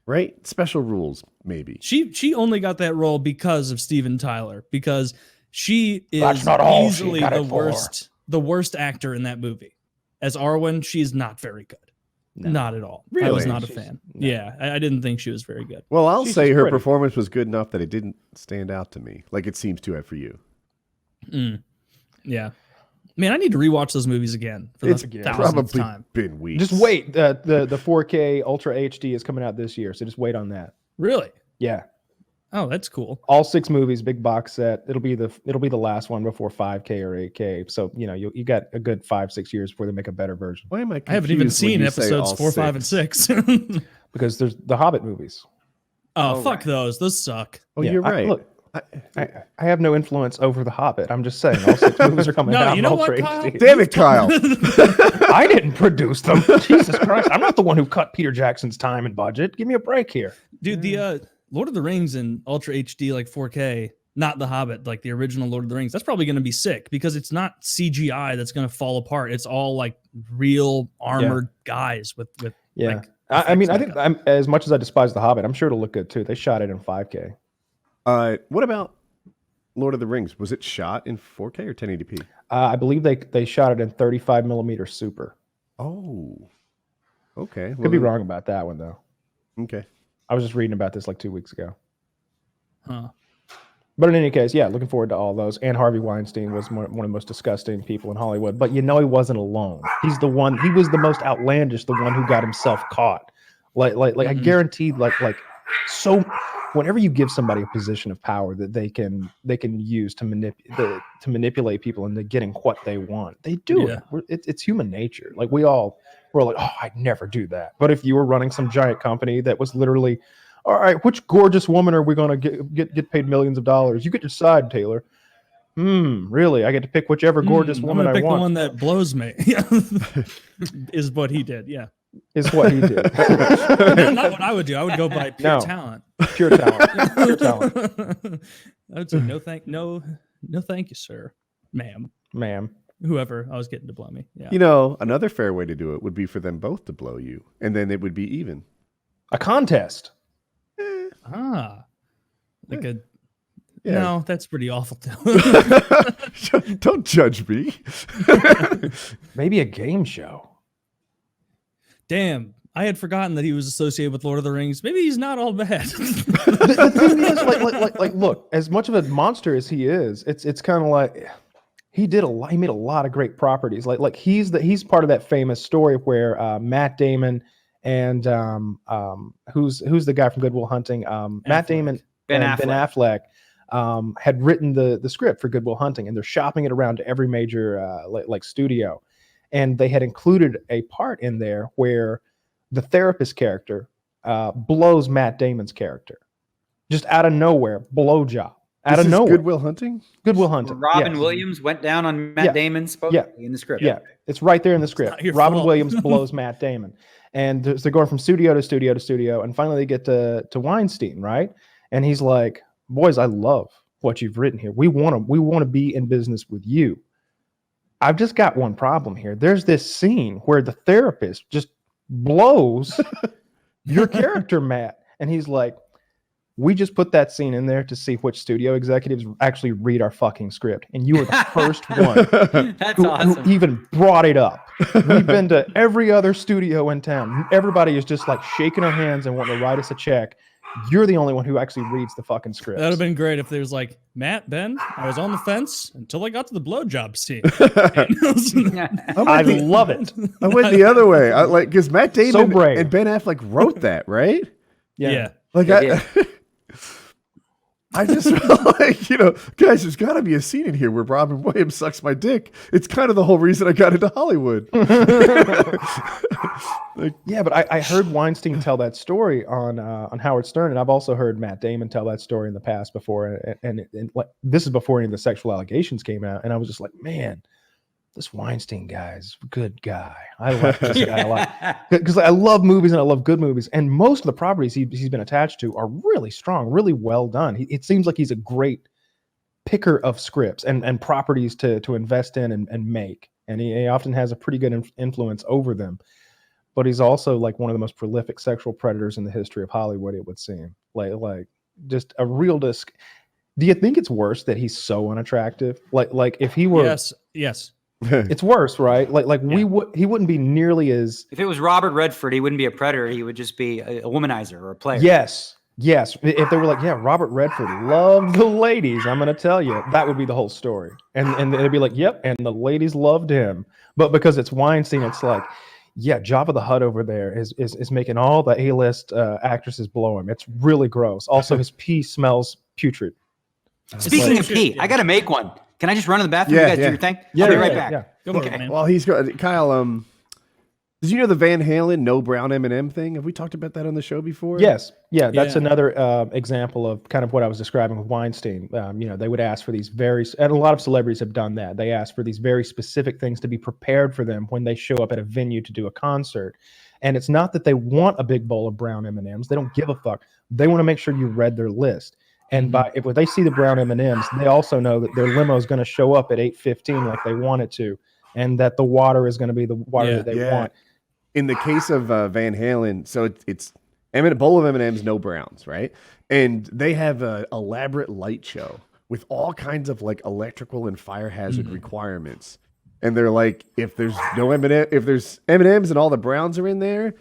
right? Special rules, maybe. She only got that role because of Steven Tyler, because she That's is not all she easily got the it for. worst actor in that movie. As Arwen, she's not very good. No. Not at all. I Really? was not a She's- fan. no. Yeah, I didn't think she was very good. Well, I'll She's say just her pretty. performance was good enough that it didn't stand out to me like it seems to have for you. Yeah, man, I need to rewatch those movies again for It's the thousandth probably time. been weeks. Just wait. The 4K Ultra HD is coming out this year, so just wait on that. Really? Yeah, Oh, that's cool. all 6 movies, big box set. It'll be the last one before 5K or 8K. So you got a good 5-6 years before they make a better version. Why am I? I haven't even confused when seen you say episodes all 4, 5, and 6. Because there's the Hobbit movies. Oh, fuck those. Those suck. Oh, Yeah, you're right. Look, I have no influence over the Hobbit. I'm just saying all 6 movies are coming No, out you in know Ultra what, Kyle? HD. Damn it, Kyle. I didn't produce them. Jesus Christ. I'm not the one who cut Peter Jackson's time and budget. Give me a break here. Dude, the Lord of the Rings in Ultra HD, like 4K, not the Hobbit, like the original Lord of the Rings, that's probably going to be sick because it's not CGI that's going to fall apart. It's all like real armored guys with Yeah. like, I mean, I effects think as much as I despise the Hobbit, I'm sure it'll look good too. They shot it in 5K. What about Lord of the Rings? Was it shot in 4K or 1080p? I believe they shot it in 35 millimeter super. Oh, okay. Could be wrong about that one though. Okay. I was just reading about this like 2 weeks ago. huh. But in any case, yeah, looking forward to all those. And Harvey Weinstein was one of the most disgusting people in Hollywood. But he wasn't alone. He was the most outlandish, the one who got himself caught. I guarantee, so whenever you give somebody a position of power that they can use to manipulate people into getting what they want, they do it. It's human nature. Like we're like, oh, I'd never do that. But if you were running some giant company that was literally, all right, which gorgeous woman are we going to get paid millions of dollars? You get to decide, Taylor. Really? I get to pick whichever gorgeous woman I'm I gonna pick want. the one that blows me. Is what he did. Yeah. Is what he did. Not what I would do. I would go by pure No. talent. Pure talent. Pure talent. I would say no thank you, sir, ma'am, Ma'am. whoever I was getting to blow me. Yeah. You know, another fair way to do it would be for them both to blow you, and then it would be even. A contest. Like a Yeah. no, that's pretty awful too. Don't judge me. Maybe a game show. Damn, I had forgotten that he was associated with Lord of the Rings. Maybe he's not all bad. The thing is, look, as much of a monster as he is, it's kind of like he made a lot of great properties. Like he's part of that famous story where Matt Damon and who's the guy from Good Will Hunting? Matt Damon Ben and Ben Affleck had written the script for Good Will Hunting, and they're shopping it around to every major studio. And they had included a part in there where the therapist character blows Matt Damon's character. Just out of nowhere, blowjob. Out of nowhere. Good Will Hunting? Good Will Hunting. Robin yes. Williams went down on Matt Yeah. Damon in the script. Yeah, it's right there in the script. not your Robin fault. Williams blows Matt Damon. And they're going from studio to studio to studio. And finally they get to Weinstein, right? And he's like, boys, I love what you've written here. We want to be in business with you. I've just got one problem here. There's this scene where the therapist just blows your character, Matt. And he's like, we just put that scene in there to see which studio executives actually read our fucking script. And you were the first one That's who awesome. even brought it up. We've been to every other studio in town. Everybody is just like shaking our hands and wanting to write us a check. You're the only one who actually reads the fucking script. That'd have been great if there was like, Matt, Ben, I was on the fence until I got to the blowjob scene. I love it. I went the other way. Because Matt Damon So brave. and Ben Affleck wrote that, right? Yeah. Like I just felt like, guys, there's got to be a scene in here where Robin Williams sucks my dick. It's kind of the whole reason I got into Hollywood. Yeah, but I heard Weinstein tell that story on Howard Stern, and I've also heard Matt Damon tell that story in the past before. And this is before any of the sexual allegations came out, and I was just like, man, this Weinstein guy is a good guy. I like this guy a lot because I love movies and I love good movies, and most of the properties he's been attached to are really strong, really well done. It seems like he's a great picker of scripts and properties to invest in and make. And he often has a pretty good influence over them. But he's also like one of the most prolific sexual predators in the history of Hollywood, it would seem. Like just a real disc. Do you think it's worse that he's so unattractive? Like if he were, yes, it's worse, right? He wouldn't be nearly as. If it was Robert Redford, he wouldn't be a predator. He would just be a womanizer or a player. Yes. If they were like, yeah, Robert Redford loved the ladies, I'm going to tell you, that would be the whole story. And they'd be like, yep, and the ladies loved him. But because it's Weinstein, it's like, yeah, Jabba the Hutt over there is making all the A-list actresses blow him. It's really gross. Also, his pee smells putrid. Speaking of pee, I got to make one. Can I just run to the bathroom? You guys do your thing? I'll be right back. Yeah. Go for it, man. Well, he's good. Kyle, did you know the Van Halen no brown M&M thing? Have we talked about that on the show before? Yes. Yeah, that's another example of kind of what I was describing with Weinstein. They would ask for these and a lot of celebrities have done that. They ask for these very specific things to be prepared for them when they show up at a venue to do a concert. And it's not that they want a big bowl of brown M&Ms. They don't give a fuck. They want to make sure you read their list. And if they see the brown M&Ms, they also know that their limo is going to show up at 8:15 like they want it to, and that the water is going to be the water that they want. In the case of Van Halen, so it's a bowl of M&Ms, no browns, right? And they have an elaborate light show with all kinds of like electrical and fire hazard requirements. And they're like, if there's M&Ms and all the browns are in there,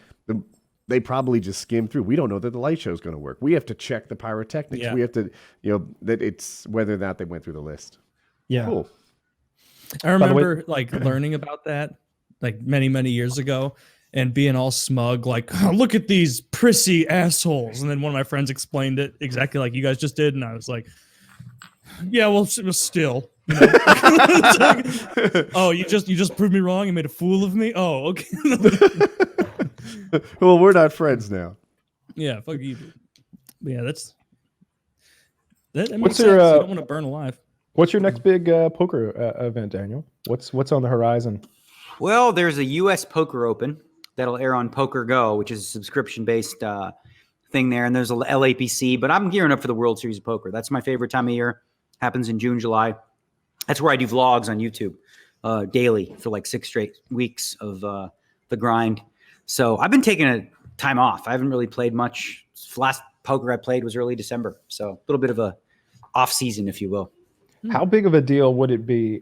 they probably just skim through. We don't know that the light show is going to work. We have to check the pyrotechnics. Yeah. We have to, that it's whether or not they went through the list. Yeah. Cool. I remember learning about that like many, many years ago and being all smug, like, oh, look at these prissy assholes. And then one of my friends explained it exactly like you guys just did. And I was like, yeah, well, still. Oh, you just proved me wrong and made a fool of me? Oh, okay. Well, we're not friends now. Yeah, fuck you. But yeah, that makes What's sense. your, You don't want to burn alive. What's your next big poker event, Daniel? What's on the horizon? Well, there's a U.S. Poker Open that'll air on Poker Go, which is a subscription-based thing there. And there's a LAPC, but I'm gearing up for the World Series of Poker. That's my favorite time of year. Happens in June, July. That's where I do vlogs on YouTube daily for like 6 straight weeks of the grind. So I've been taking a time off. I haven't really played much. Last poker I played was early December. So a little bit of a off season, if you will. How big of a deal would it be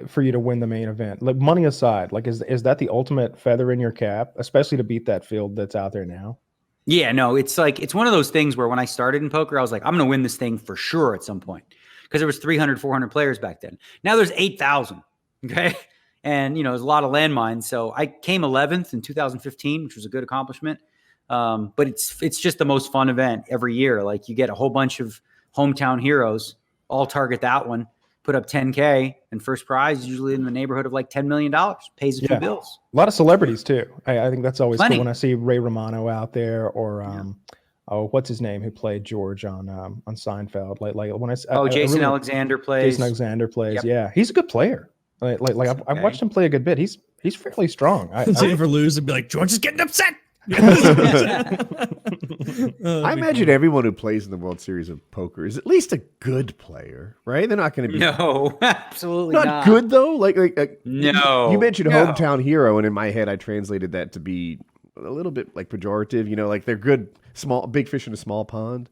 for you to win the main event? Like, money aside, like is that the ultimate feather in your cap, especially to beat that field that's out there now? Yeah, no, it's one of those things where when I started in poker, I was like, I'm going to win this thing for sure at some point, because there was 300, 400 players back then. Now there's 8,000. Okay. And, there's a lot of landmines. So I came 11th in 2015, which was a good accomplishment. But it's just the most fun event every year. Like, you get a whole bunch of hometown heroes, all target that one, put up 10K, and first prize is usually in the neighborhood of like $10 million, pays a few bills. A lot of celebrities too. I think that's always Plenty. cool when I see Ray Romano out there, or what's his name who played George on Seinfeld? Like when Jason Alexander plays. Jason Alexander plays. Yep. Yeah, he's a good player. I've watched him play a good bit. He's fairly strong. If you ever lose, and be like, George is getting upset. I imagine everyone who plays in the World Series of Poker is at least a good player, right? They're not going to be No, absolutely not good though. Like no. You mentioned hometown hero, and in my head, I translated that to be a little bit like pejorative. Like they're good, big fish in a small pond.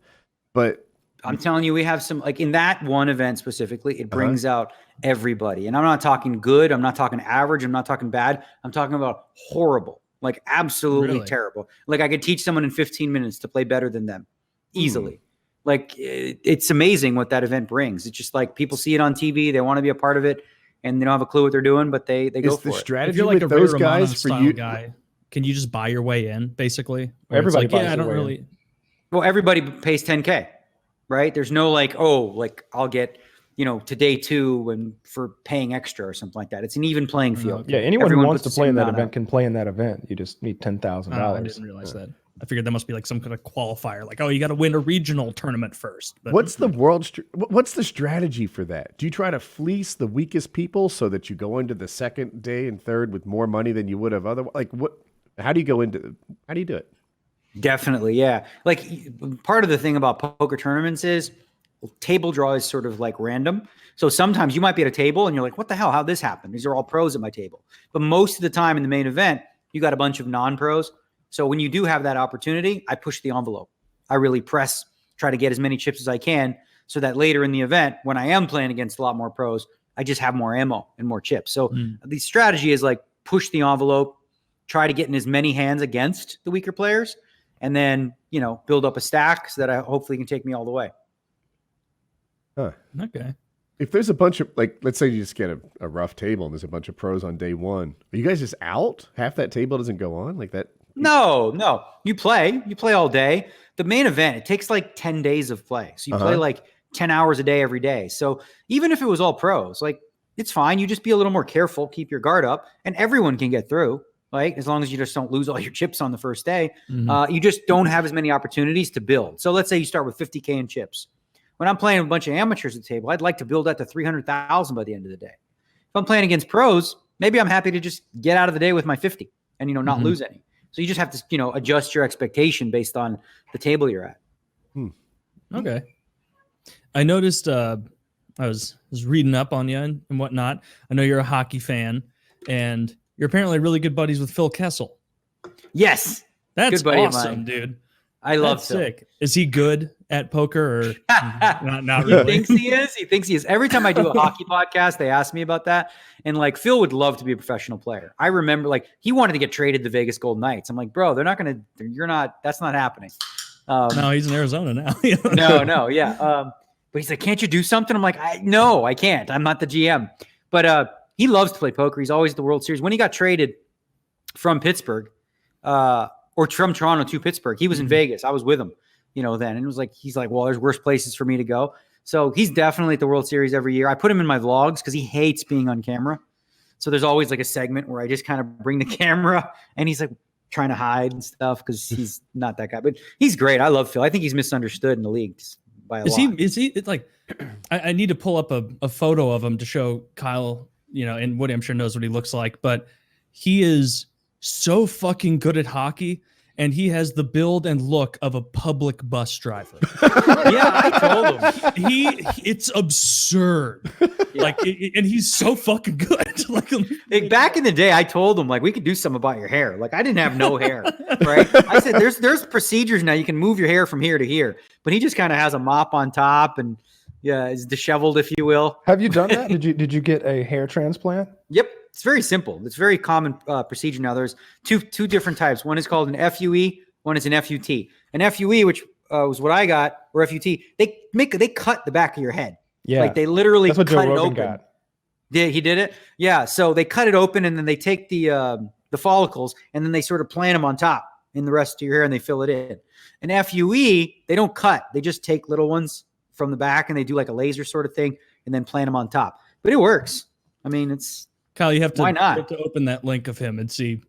But I'm telling you, we have some, like in that one event specifically, it brings out everybody. And I'm not talking good. I'm not talking average. I'm not talking bad. I'm talking about horrible. Like absolutely terrible. Like I could teach someone in 15 minutes to play better than them easily. Like it's amazing what that event brings. It's just like people see it on TV. They want to be a part of it, and they don't have a clue what they're doing, but they go for it. Strategy if you're like with a those Ray guys for you guy, can you just buy your way in basically? Everybody buys I their don't way really. in. Well, everybody pays 10K, right? There's no like, I'll get, to day 2 and for paying extra or something like that. It's an even playing field. Yeah, anyone Everyone who wants to puts play in the that same event amount can play in that event. You just need $10,000. I didn't realize that. I figured there must be like some kind of qualifier, like, you got to win a regional tournament first. But what's the strategy for that? Do you try to fleece the weakest people so that you go into the second day and third with more money than you would have otherwise? Like how do you do it? Definitely, yeah. Like part of the thing about poker tournaments is table draw is sort of like random. So sometimes you might be at a table and you're like, what the hell? How'd this happen? These are all pros at my table. But most of the time in the main event, you got a bunch of non-pros. So when you do have that opportunity, I push the envelope. I really press, try to get as many chips as I can so that later in the event, when I am playing against a lot more pros, I just have more ammo and more chips. So the strategy is like push the envelope, try to get in as many hands against the weaker players, and then, build up a stack so that I hopefully can take me all the way. Huh. Okay. If there's a bunch of, like, let's say you just get a rough table and there's a bunch of pros on day one, are you guys just out? Half that table doesn't go on like that? No. You play all day. The main event, it takes like 10 days of play. So you play like 10 hours a day every day. So even if it was all pros, like, it's fine. You just be a little more careful, keep your guard up, and everyone can get through. Like, as long as you just don't lose all your chips on the first day, you just don't have as many opportunities to build. So let's say you start with 50K in chips. When I'm playing a bunch of amateurs at the table, I'd like to build that to 300,000 by the end of the day. If I'm playing against pros, maybe I'm happy to just get out of the day with my 50 and, not lose any. So you just have to, adjust your expectation based on the table you're at. Okay. I noticed, I was reading up on you and whatnot. I know you're a hockey fan, and you're apparently really good buddies with Phil Kessel. Yes. That's good buddy awesome, dude. I love That's Phil. sick. Is he good at poker or not really? He thinks he is. Every time I do a hockey podcast, they ask me about that. And like, Phil would love to be a professional player. I remember like he wanted to get traded to Vegas Golden Knights. I'm like, bro, that's not happening. No, he's in Arizona now. No. Yeah. But he's like, can't you do something? I'm like, no, I can't. I'm not the GM. But he loves to play poker. He's always at the World Series. When he got traded from Pittsburgh, or from Toronto to Pittsburgh, he was in Vegas. I was with him, then. And it was like, he's like, well, there's worse places for me to go. So he's definitely at the World Series every year. I put him in my vlogs because he hates being on camera. So there's always like a segment where I just kind of bring the camera and he's like trying to hide and stuff because he's not that guy. But he's great. I love Phil. I think he's misunderstood in the league by a lot. Is he? It's like, I need to pull up a photo of him to show Kyle, and Woody I'm sure knows what he looks like, but he is so fucking good at hockey, and he has the build and look of a public bus driver. Yeah, I told him. It's absurd. Yeah. And he's so fucking good. Like back in the day, I told him like we could do something about your hair. Like I didn't have no hair, right? I said there's procedures now you can move your hair from here to here, but he just kind of has a mop on top and is disheveled, if you will. Have you done that? Did you get a hair transplant? Yep. It's very simple. It's very common procedure now. There's two different types. One is called an FUE. One is an FUT. An FUE, which was what I got, or FUT. They cut the back of your head. Yeah, like they literally that's what cut Joe it Rogan open. got. He did it. Yeah. So they cut it open and then they take the follicles and then they sort of plant them on top in the rest of your hair and they fill it in. An FUE, they don't cut. They just take little ones from the back and they do like a laser sort of thing and then plant them on top. But it works. I mean, it's. Kyle, you have to, why not? You have to open that link of him and see.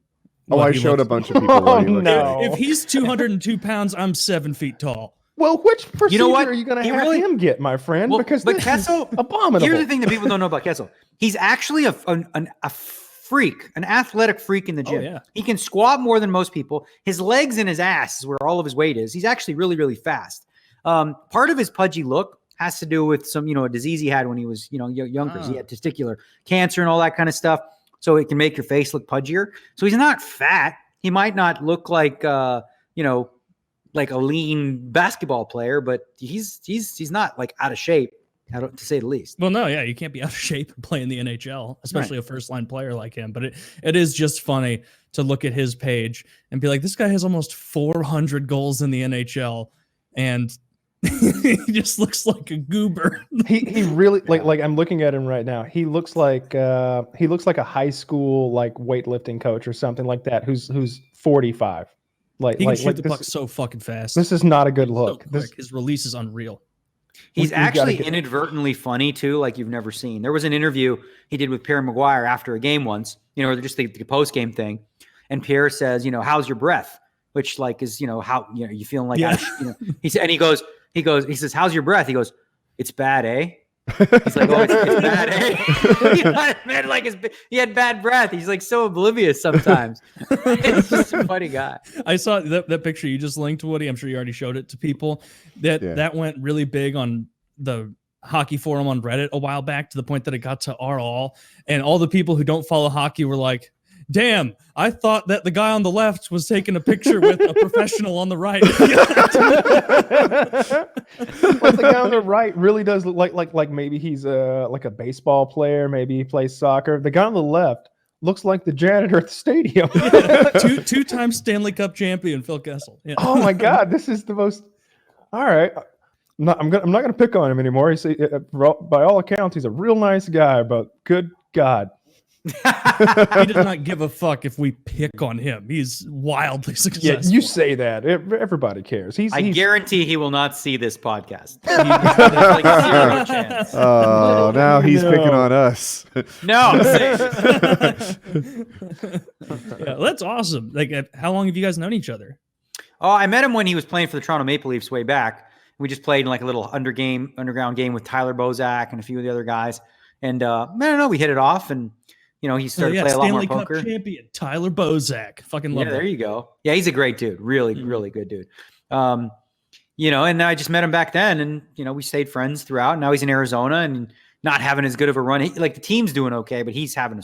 Oh, I showed a bunch of people. No. If he's 202 pounds, I'm 7 feet tall. Well, which procedure what? are you going to have him get, my friend? Well, because but this Kessel, is abominable. Here's the thing that people don't know about Kessel. He's actually a freak, an athletic freak in the gym. Oh, yeah. He can squat more than most people. His legs and his ass is where all of his weight is. He's actually really, really fast. Part of his pudgy look has to do with some, a disease he had when he was, younger. He had testicular cancer and all that kind of stuff. So it can make your face look pudgier. So he's not fat. He might not look like, like a lean basketball player, but he's not like out of shape, to say the least. Well, no, yeah, you can't be out of shape playing the NHL, especially a first line player like him. But it is just funny to look at his page and be like, this guy has almost 400 goals in the NHL, and he just looks like a goober. He really like I'm looking at him right now. He looks like a high school like weightlifting coach or something like that. Who's 45. He can shoot the puck so fucking fast. This is not a good look. So his release is unreal. He's actually inadvertently funny too, like you've never seen. There was an interview he did with Pierre Maguire after a game once, just the post game thing, and Pierre says, how's your breath? Which like is how you feeling like he said, and he says, how's your breath? He goes, it's bad, eh? He's like, oh, it's bad, eh? Man, like he had bad breath. He's like so oblivious sometimes. It's just a funny guy. I saw that picture you just linked, Woody. I'm sure you already showed it to people. That went really big on the hockey forum on Reddit a while back to the point that it got to our all, and all the people who don't follow hockey were like, damn, I thought that the guy on the left was taking a picture with a professional on the right. But the guy on the right really does look like maybe he's like a baseball player, maybe he plays soccer. The guy on the left looks like the janitor at the stadium. Two-time Stanley Cup champion Phil Kessel. Yeah. Oh my God, this is the most. All right, I'm not gonna pick on him anymore. He's by all accounts he's a real nice guy, but good God. He does not give a fuck if we pick on him. He's wildly successful. Yeah, you say that. Everybody cares. I guarantee he will not see this podcast. There's like 0 chance. Oh, now he's picking on us. No, I'm serious. Yeah, that's awesome. Like, how long have you guys known each other? Oh, I met him when he was playing for the Toronto Maple Leafs way back. We just played in like a little underground game with Tyler Bozak and a few of the other guys. And I don't know, we hit it off, and he started to play a lot more Stanley poker. Cup champion Tyler Bozak. Fucking love there you go. Yeah, he's a great dude. Really, really good dude. And I just met him back then, and we stayed friends throughout. Now he's in Arizona and not having as good of a run. The team's doing okay, but he's having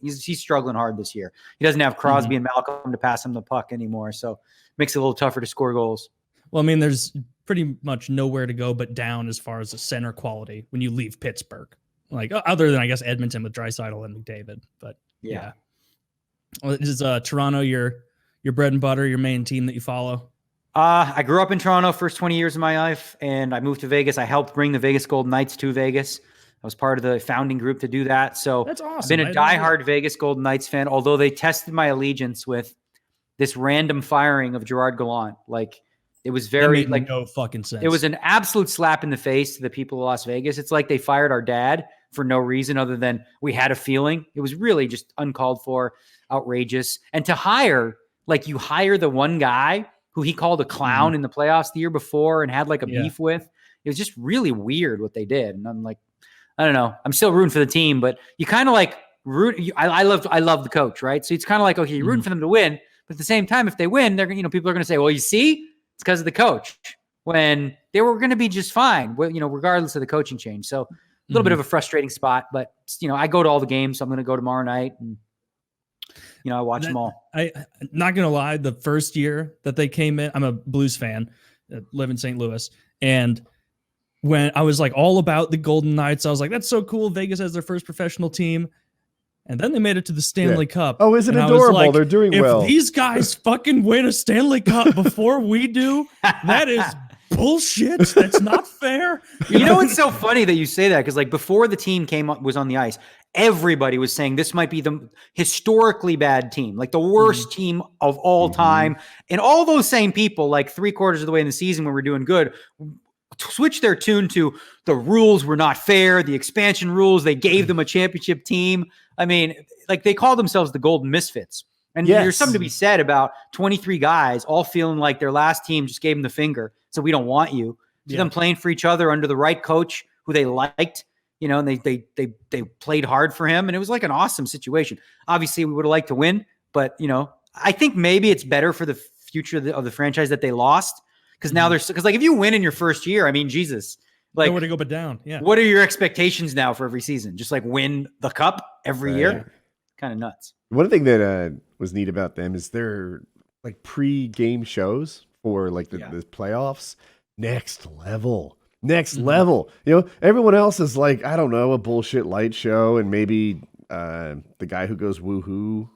he's struggling hard this year. He doesn't have Crosby and Malcolm to pass him the puck anymore, so it makes it a little tougher to score goals. Well, I mean, there's pretty much nowhere to go but down as far as the center quality when you leave Pittsburgh. Like, other than, I guess, Edmonton with Draisaitl and McDavid. But, yeah. Well, is Toronto your bread and butter, your main team that you follow? I grew up in Toronto first 20 years of my life, and I moved to Vegas. I helped bring the Vegas Golden Knights to Vegas. I was part of the founding group to do that. So that's awesome. I've been a diehard Vegas Golden Knights fan, although they tested my allegiance with this random firing of Gerard Gallant. Like, it was very no fucking sense. It was an absolute slap in the face to the people of Las Vegas. It's like they fired our dad for no reason other than we had a feeling. It was really just uncalled for, outrageous. And to hire the one guy who he called a clown in the playoffs the year before and had like a beef with, it was just really weird what they did. And I'm like, I don't know. I'm still rooting for the team, but you kind of like I love the coach, right? So it's kind of like, okay, you're rooting for them to win, but at the same time, if they win, they're people are going to say, well, you see, it's because of the coach, when they were going to be just fine, regardless of the coaching change. So a little bit of a frustrating spot, but I go to all the games, so I'm going to go tomorrow night, and I watch them all. I'm not going to lie, the first year that they came in, I'm a Blues fan, live in St. Louis, and when I was like all about the Golden Knights, I was like, that's so cool. Vegas has their first professional team. And then they made it to the Stanley Cup. Oh, isn't it adorable? Like, they're doing well. If these guys fucking win a Stanley Cup before we do, that is bullshit. That's not fair. It's so funny that you say that, because like before the team was on the ice, everybody was saying this might be the historically bad team, like the worst team of all time. And all those same people, like 3/4 of the way in the season when we're doing good, switch their tune to the rules were not fair, the expansion rules, they gave them a championship team. I mean, like they call themselves the Golden Misfits. And there's something to be said about 23 guys all feeling like their last team just gave them the finger, so we don't want you. To them playing for each other under the right coach who they liked, and they played hard for him, and it was like an awesome situation. Obviously, we would have liked to win, but I think maybe it's better for the future of the franchise that they lost, because now because like if you win in your first year, I mean, Jesus. Like, nowhere to go but down. Yeah. What are your expectations now for every season? Just like win the cup every year? Kind of nuts. One thing that was neat about them is their like pre-game shows for like the playoffs. Next level. Everyone else is like, I don't know, a bullshit light show, and maybe the guy who goes woohoo,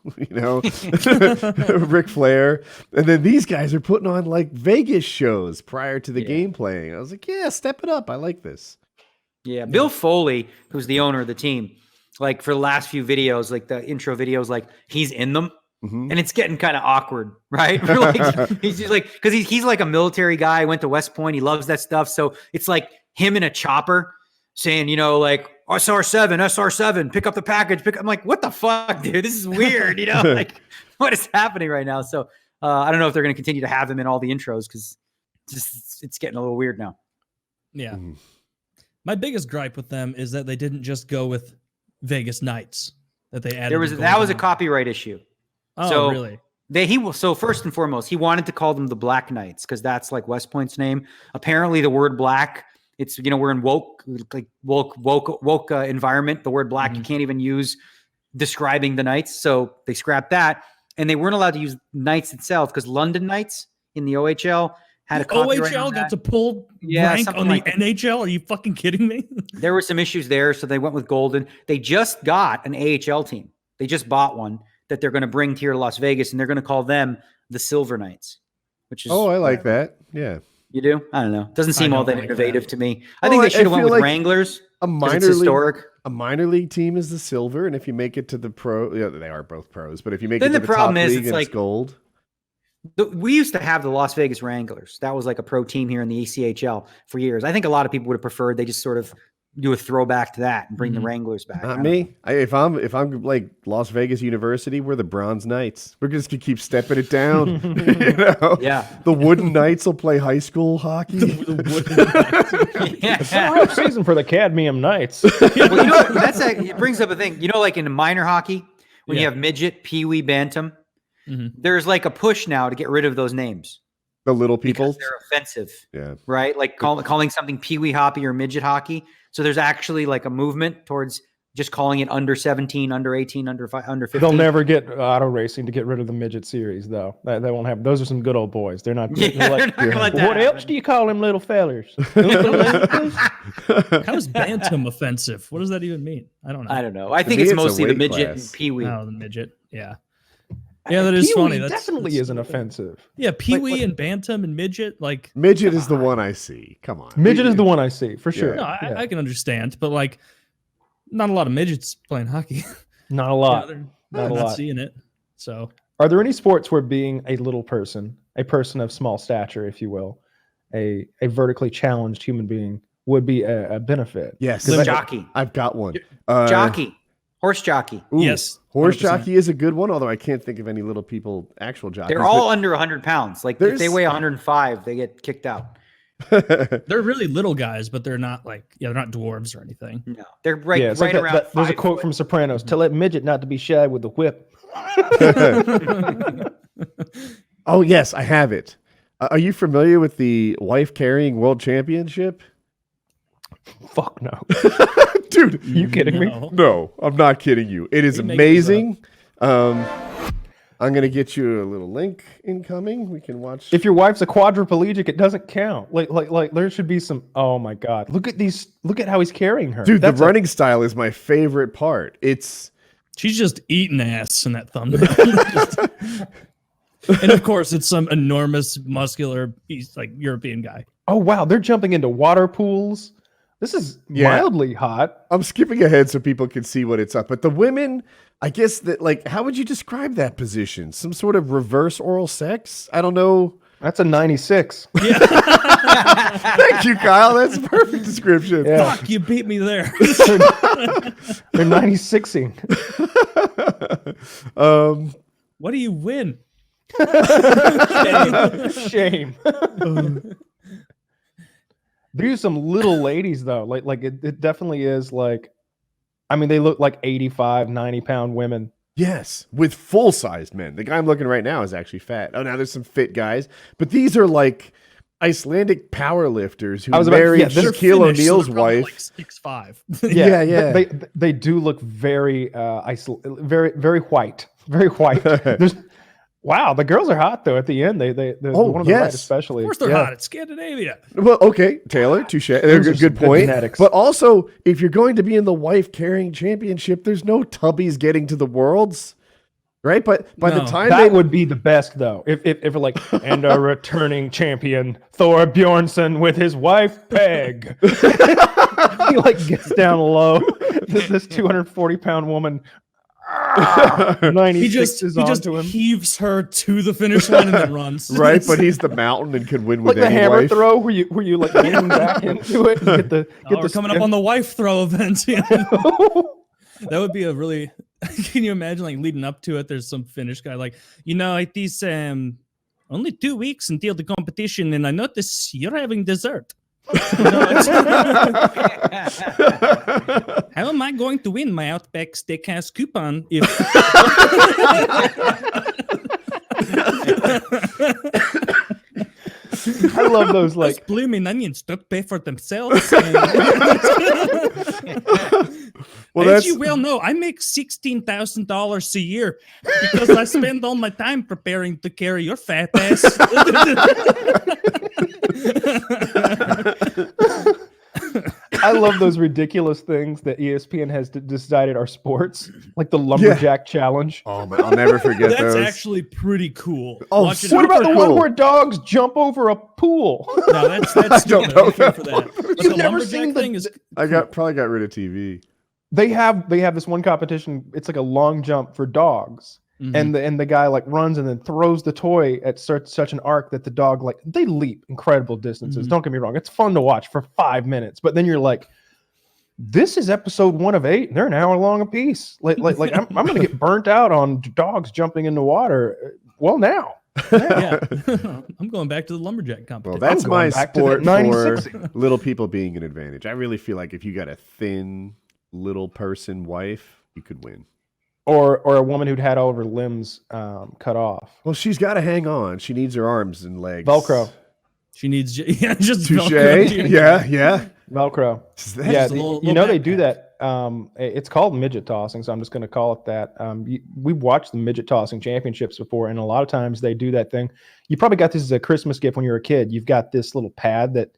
Ric Flair. And then these guys are putting on like Vegas shows prior to the game playing. I was like, yeah, step it up. I like this. Yeah. Bill Foley, who's the owner of the team, like for the last few videos, like the intro videos, like he's in them. And it's getting kind of awkward, right? He's just like, because he's like a military guy, went to West Point. He loves that stuff. So it's like him in a chopper saying, like, SR7, pick up the package. I'm like, what the fuck, dude? This is weird, like what is happening right now? So I don't know if they're going to continue to have him in all the intros, because it's getting a little weird now. Yeah. My biggest gripe with them is that they didn't just go with Vegas Knights, that they added. That was a copyright issue. Oh, so really? So first and foremost, he wanted to call them the Black Knights, because that's like West Point's name. Apparently the word black It's, we're in woke environment. The word black you can't even use describing the Knights. So they scrapped that, and they weren't allowed to use Knights itself because London Knights in the OHL had a copyright on OHL got that. to pull rank on the NHL. Are you fucking kidding me? There were some issues there, so they went with Golden. They just got an AHL team. They just bought one that they're going to bring here to Las Vegas, and they're going to call them the Silver Knights, which is I like that. Yeah. You do? I don't know. Doesn't seem all that innovative to me. I Oh, think they should have I went feel with like Wranglers. A 'cause minor it's league, historic. a minor league team is the silver, and if you make it to the pro, they are both pros. But if you make Then it to the the problem top is league, it's and like- it's gold. We used to have the Las Vegas Wranglers. That was like a pro team here in the ECHL for years. I think a lot of people would have preferred they just sort of do a throwback to that and bring the Wranglers back. Not me. If I'm like Las Vegas University, we're the Bronze Knights. We're just gonna keep stepping it down. Yeah. The Wooden Knights will play high school hockey. It's a rough season for the Cadmium Knights. Well, it brings up a thing. Like in minor hockey, when you have midget, peewee, bantam, there's like a push now to get rid of those names. The little people. Because they're offensive. Yeah. Right? Like calling something peewee hockey or midget hockey. So there's actually like a movement towards just calling it under 17, under 18, under 15. They'll never get auto racing to get rid of the midget series, though. That won't happen. Those are some good old boys. They're not. They're like, they're not gonna let that what else happen. do you call them little fellers? How is bantam offensive? What does that even mean? I don't know. I don't know. I think me, it's it's a mostly the weight midget class. and peewee. Oh, the midget. Yeah. Yeah, that is funny. Peewee That's definitely that's- isn't offensive. Yeah, peewee and bantam and midget. Like, Midget is the one I see. Come on. Midget is the one I see for sure. no, I can understand, but like, not a lot of midgets playing hockey. Not a lot. They're Not a not lot. seeing it. So Are there any sports where being a little person, a person of small stature, if you will, a vertically challenged human being would be a benefit? Yes. Jockey. I've got one. Jockey. Horse jockey. Ooh, Yes, Horse 100%. jockey is a good one, although I can't think of any little people, actual jockeys. They're all under 100 pounds. Like if they There's- weigh 105, they get kicked out. they're really little guys, but they're not like, they're not dwarves or anything. No, they're right, Yeah, it's right like around. there's a 5 quote foot. from Sopranos: "Tell that midget not to be shy with the whip." Oh, yes, I have it. Are you familiar with the wife carrying world championship? Fuck no. Dude, You kidding me? No. no, I'm not kidding you. It is You make this amazing. I'm going to get you a little link incoming. We can watch. If your wife's a quadriplegic, it doesn't count. Like there should be some. Oh my god! Look at how he's carrying her. Dude, That's the running style is my favorite part. It's She's just eating ass in that thumbnail. And of course, it's some enormous, muscular, like European guy. Oh wow, they're jumping into water pools. This is Yeah. mildly hot. I'm skipping ahead so people can see what it's up. But the women, I guess that how would you describe that position? Some sort of reverse oral sex? I don't know. That's a 96. Thank you, Kyle. That's a perfect description. Yeah. Fuck, you beat me there. They're 96ing. What do you win? Shame. These are some little ladies though. Like it definitely is like, I mean, they look like 85, 90-pound women. Yes, with full-sized men. The guy I'm looking right now is actually fat. Oh, now there's some fit guys. But these are like Icelandic powerlifters who I was about to- married yeah, they're Shaquille Finnish, so O'Neal's they're probably wife. like 6'5". Yeah. They do look very very white. Very white. Wow, the girls are hot though at the end. They're one of the right yes. especially. Of course they're Yeah. hot. It's Scandinavia. Well, okay, Taylor, touche. They're Those are some good good point. genetics. But also, if you're going to be in the wife carrying championship, there's no tubbies getting to the worlds, right? But by the No. time That they would be the best though. If like and a returning champion Thor Bjornsson with his wife Peg. He like gets down low. This 240-pound woman. 96 He just onto him. heaves her to the finish line and then runs. right, but he's the mountain and can win with Like the any hammer wife. throw where you like lean back into it and get the We're coming up on the wife throw event. That would be a really. Can you imagine like leading up to it? There's some Finnish guy like, it is only 2 weeks until the competition, and I notice you're having dessert. How am I going to win my Outback Steakhouse coupon if? I love those Those like blooming onions don't pay for themselves. Well, As that's you well know, I make $16,000 a year because I spend all my time preparing to carry your fat ass. I love those ridiculous things that ESPN has decided are sports, like the lumberjack challenge. oh man, I'll never forget That's those. actually pretty cool. Oh, Watching super What about the cool. one where dogs jump over a pool? No, that's stupid. know I can't for that that. But You've the never lumberjack seen the- thing is I probably got rid of TV. They have this one competition. It's like a long jump for dogs, and the guy like runs and then throws the toy at such an arc that the dog like they leap incredible distances. Don't get me wrong, it's fun to watch for 5 minutes, but then you're like, this is episode 1 of 8, and they're an hour long a piece. Like I'm gonna get burnt out on dogs jumping in the water. Well, now. yeah. I'm going back to the lumberjack Well, competition. that's I'm my going back to sport that for 960. little people being an advantage. I really feel like if you got a thin little person wife, you could win. Or a woman who'd had all of her limbs cut off. Well, she's got to hang on. She needs her arms and legs. Velcro. She needs just Touche. Velcro. Yeah. Velcro. That's- Yeah, a little they do backpack. that. It's called midget tossing, so I'm just going to call it that. We've watched the midget tossing championships before, and a lot of times they do that thing. You probably got this as a Christmas gift when you were a kid. You've got this little pad that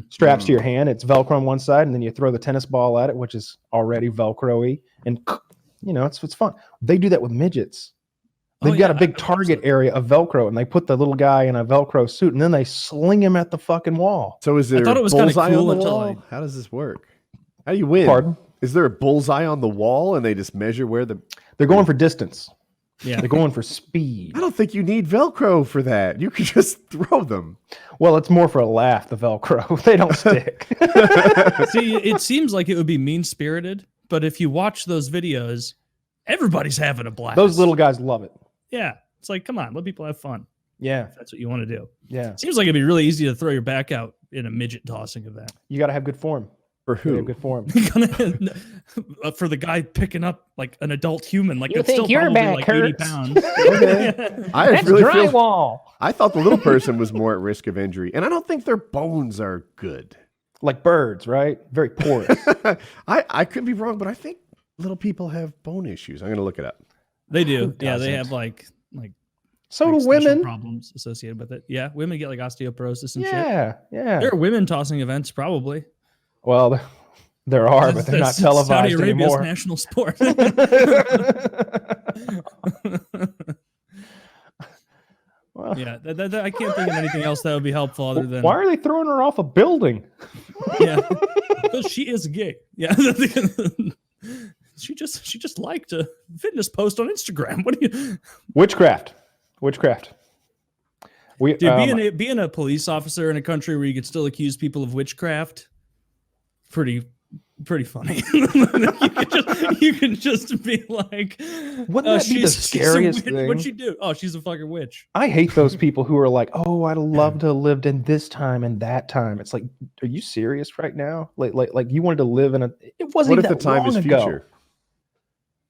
straps to your hand. It's Velcro on one side, and then you throw the tennis ball at it, which is already Velcro-y, and it's fun. They do that with midgets. They've got a big target area of Velcro, and they put the little guy in a Velcro suit, and then they sling him at the fucking wall. So is there thought it was kinda bullseye cool on the until wall? How does this work? How do you win? Pardon? Is there a bullseye on the wall and they just measure where the... They're going for distance. Yeah. They're going for speed. I don't think you need Velcro for that. You could just throw them. Well, it's more for a laugh, the Velcro. They don't stick. See, it seems like it would be mean-spirited, but if you watch those videos, everybody's having a blast. Those little guys love it. Yeah. It's like, come on, let people have fun. Yeah. If that's what you want to do. Yeah. Seems like it'd be really easy to throw your back out in a midget tossing event. You got to have good form. For You gotta who? have good form. For the guy picking up like an adult human, like You that's think still your probably back like 80 hurts? pounds. Okay. I That's really feel... drywall. I thought the little person was more at risk of injury, and I don't think their bones are good. Like birds, right? Very porous. I could be wrong, but I think little people have bone issues. I'm going to look it up. They do. Who Yeah, they doesn't? have like So like do special women. problems associated with it. Yeah, women get like osteoporosis and shit. Yeah. Yeah. There are women tossing events, probably. Well, there are, but they're not That's televised Saudi Arabia's anymore. national sport. Well, Yeah, I can't think of anything else that would be helpful other than why are they throwing her off a building? yeah, because she is gay. Yeah, she just liked a fitness post on Instagram. What do you, Witchcraft. We dude? Being a police officer in a country where you could still accuse people of witchcraft, pretty funny. you can just be like, Wouldn't that be the scariest thing? What'd she do? Oh, she's a fucking witch. I hate those people who are like, "Oh, I'd love to have lived in this time and that time." It's like, are you serious right now? Like you wanted to live in a. It wasn't What even if the that time long is ago. future?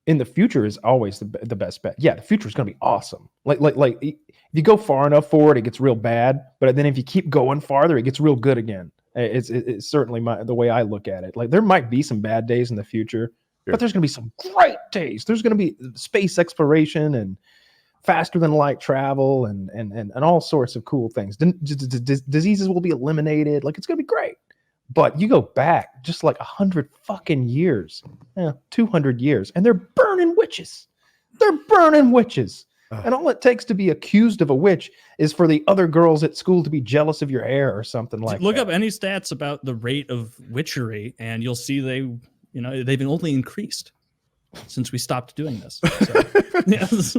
In the future is always the best bet. Yeah, the future is going to be awesome. Like if you go far enough forward, it gets real bad. But then if you keep going farther, it gets real good again. It's certainly the way I look at it. Like there might be some bad days in the future, Sure. but there's going to be some great days. There's going to be space exploration and faster than light travel and all sorts of cool things. Diseases will be eliminated. Like it's going to be great. But you go back just like 100 fucking years, 200 years, and they're burning witches. And all it takes to be accused of a witch is for the other girls at school to be jealous of your hair or something like Look that. up any stats about the rate of witchery, and you'll see they've only increased since we stopped doing this. So, yes.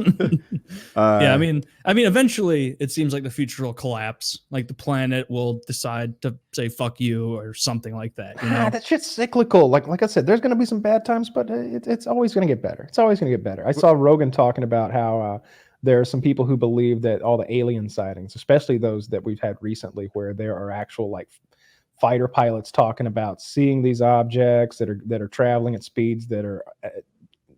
Yeah, I mean, eventually it seems like the future will collapse. Like the planet will decide to say "fuck you" or something like that. You know? That shit's cyclical. Like I said, there's going to be some bad times, but it's always going to get better. It's always going to get better. I saw Rogan talking about how there are some people who believe that all the alien sightings, especially those that we've had recently, where there are actual like fighter pilots talking about seeing these objects that are traveling at speeds that are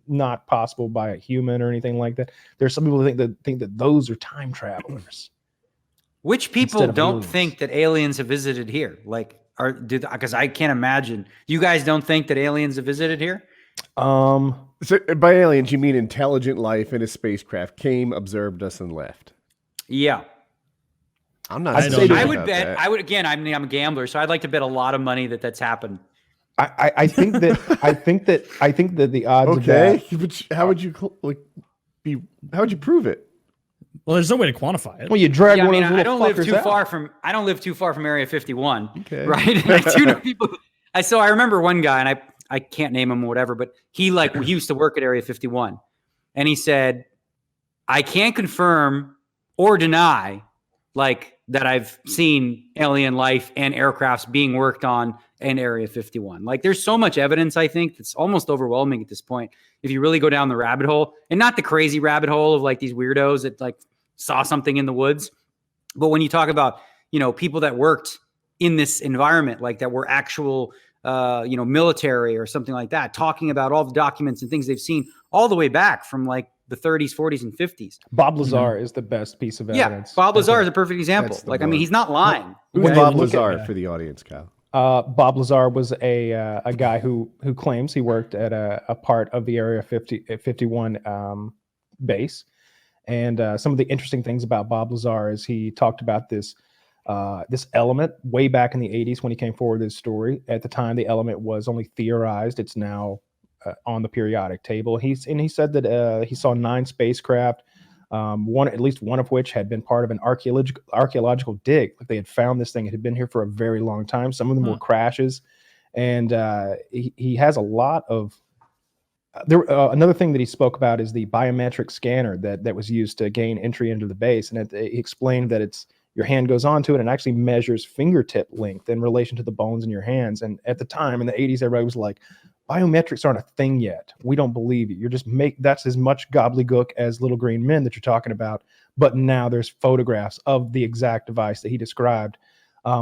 not possible by a human or anything like that. There's some people who think that those are time travelers. Which people Instead of don't aliens. think that aliens have visited here? Like, because I can't imagine. You guys don't think that aliens have visited here? So by aliens, you mean intelligent life in a spacecraft came, observed us, and left. Yeah. I'm not. I'd so say sure I would about bet. that. I would again. I'm a gambler, so I'd like to bet a lot of money that that's happened. I think that the odds of Okay, that. but how would you How would you prove it? Well, there's no way to quantify it. Well, you drag Yeah, I one mean, of those I don't little live fuckers too out. far from. I don't live too far from Area 51. Okay. Right. And I do know people. So I remember one guy, and I can't name him or whatever, but he used to work at Area 51, and he said, "I can't confirm or deny that I've seen alien life and aircrafts being worked on in Area 51. Like, there's so much evidence, I think, that's almost overwhelming at this point. If you really go down the rabbit hole, and not the crazy rabbit hole of like these weirdos that like saw something in the woods, but when you talk about, people that worked in this environment, like that were actual, military or something like that, talking about all the documents and things they've seen all the way back from like the 30s, 40s, and 50s. Bob Lazar is the best piece of evidence. Yeah, Bob Lazar is a perfect example. That's the Like, I mean, one. he's not lying. Who's When you Bob look at Lazar that- for the audience, Kyle? Bob Lazar was a guy who claims he worked at a part of the Area 51 base. And some of the interesting things about Bob Lazar is he talked about this element way back in the 80s when he came forward with his story. At the time, the element was only theorized. It's now on the periodic table. He said that he saw 9 spacecraft, at least one of which had been part of an archaeological dig. Like, they had found this thing. It had been here for a very long time. Some of them were crashes, and he has a lot of. Another thing that he spoke about is the biometric scanner that was used to gain entry into the base, and he explained that your hand goes onto it and actually measures fingertip length in relation to the bones in your hands. And at the time in the 80s, everybody was like, biometrics aren't a thing yet. We don't believe you. That's as much gobbledygook as little green men that you're talking about. But now there's photographs of the exact device that he described.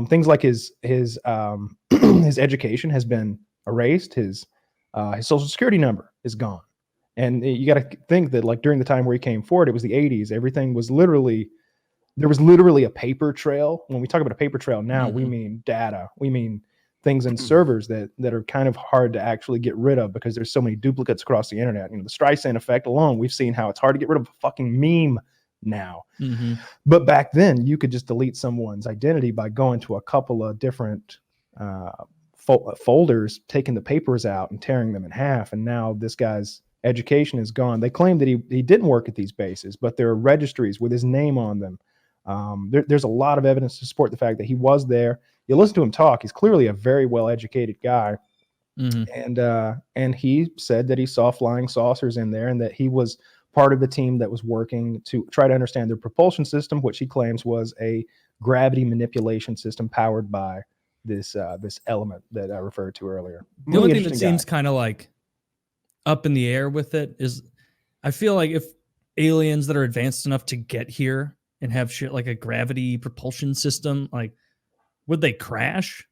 Things like his his education has been erased. His social security number is gone. And you got to think that, like, during the time where he came forward, it was the 80s. Everything was there was literally a paper trail. When we talk about a paper trail now, we mean data. We mean things in servers that are kind of hard to actually get rid of because there's so many duplicates across the internet. The Streisand effect alone, we've seen how it's hard to get rid of a fucking meme now. But back then, you could just delete someone's identity by going to a couple of different folders, taking the papers out and tearing them in half. And now this guy's education is gone. They claim that he didn't work at these bases, but there are registries with his name on them. There's a lot of evidence to support the fact that he was there. You listen to him talk, he's clearly a very well-educated guy. And he said that he saw flying saucers in there and that he was part of the team that was working to try to understand their propulsion system, which he claims was a gravity manipulation system powered by this element that I referred to earlier. The only thing that seems kind of like up in the air with it is I feel like if aliens that are advanced enough to get here and have shit like a gravity propulsion system, like, would they crash?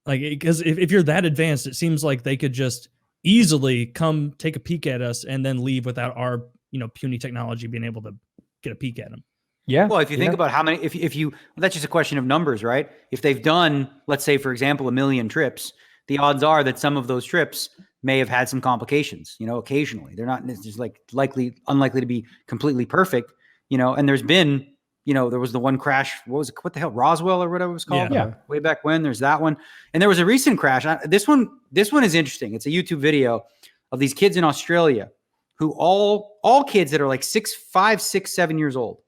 Like, because if you're that advanced, it seems like they could just easily come take a peek at us and then leave without our, puny technology being able to get a peek at them. Yeah. Well, if you think about how many, if you, that's just a question of numbers, right? If they've done, let's say, for example, 1 million trips, the odds are that some of those trips may have had some complications, occasionally. They're not just like unlikely to be completely perfect, and there's been, there was the one crash. What the hell? Roswell or whatever it was called. Yeah. Way back when. There's that one. And there was a recent crash. This one is interesting. It's a YouTube video of these kids in Australia who all kids that are like 5, 6, 7 years old,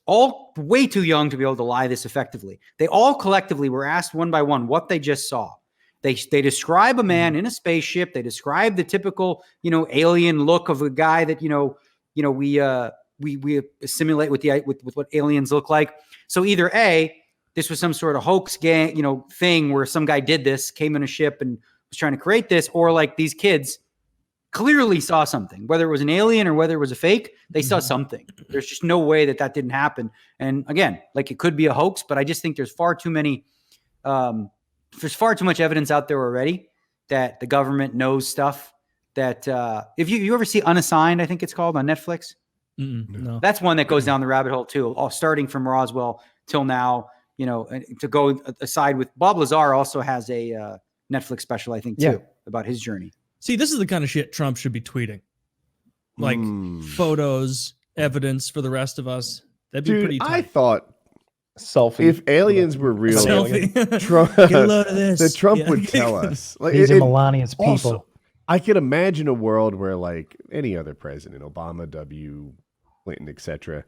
all way too young to be able to lie this effectively. They all collectively were asked one by one what they just saw. They describe a man in a spaceship. They describe the typical, alien look of a guy that, we assimilate with what aliens look like. So either A, this was some sort of hoax gang, thing where some guy did this, came in a ship and was trying to create this, or like these kids clearly saw something, whether it was an alien or whether it was a fake, they saw something. There's just no way that didn't happen. And again, like, it could be a hoax, but I just think there's far too many, there's far too much evidence out there already that the government knows stuff that, if you ever see Unassigned, I think it's called, on Netflix. No. That's one that goes down the rabbit hole too, all starting from Roswell till now. To go aside with Bob Lazar also has a Netflix special, I think, too, about his journey. See, this is the kind of shit Trump should be tweeting. Like photos, evidence for the rest of us. That'd be pretty tight. I thought selfie. If aliens were real, Trump, Get a load of this. that Trump would tell us. Like, These are Melania's people. Also, I could imagine a world where, like any other president, Obama, W, Clinton, etc.,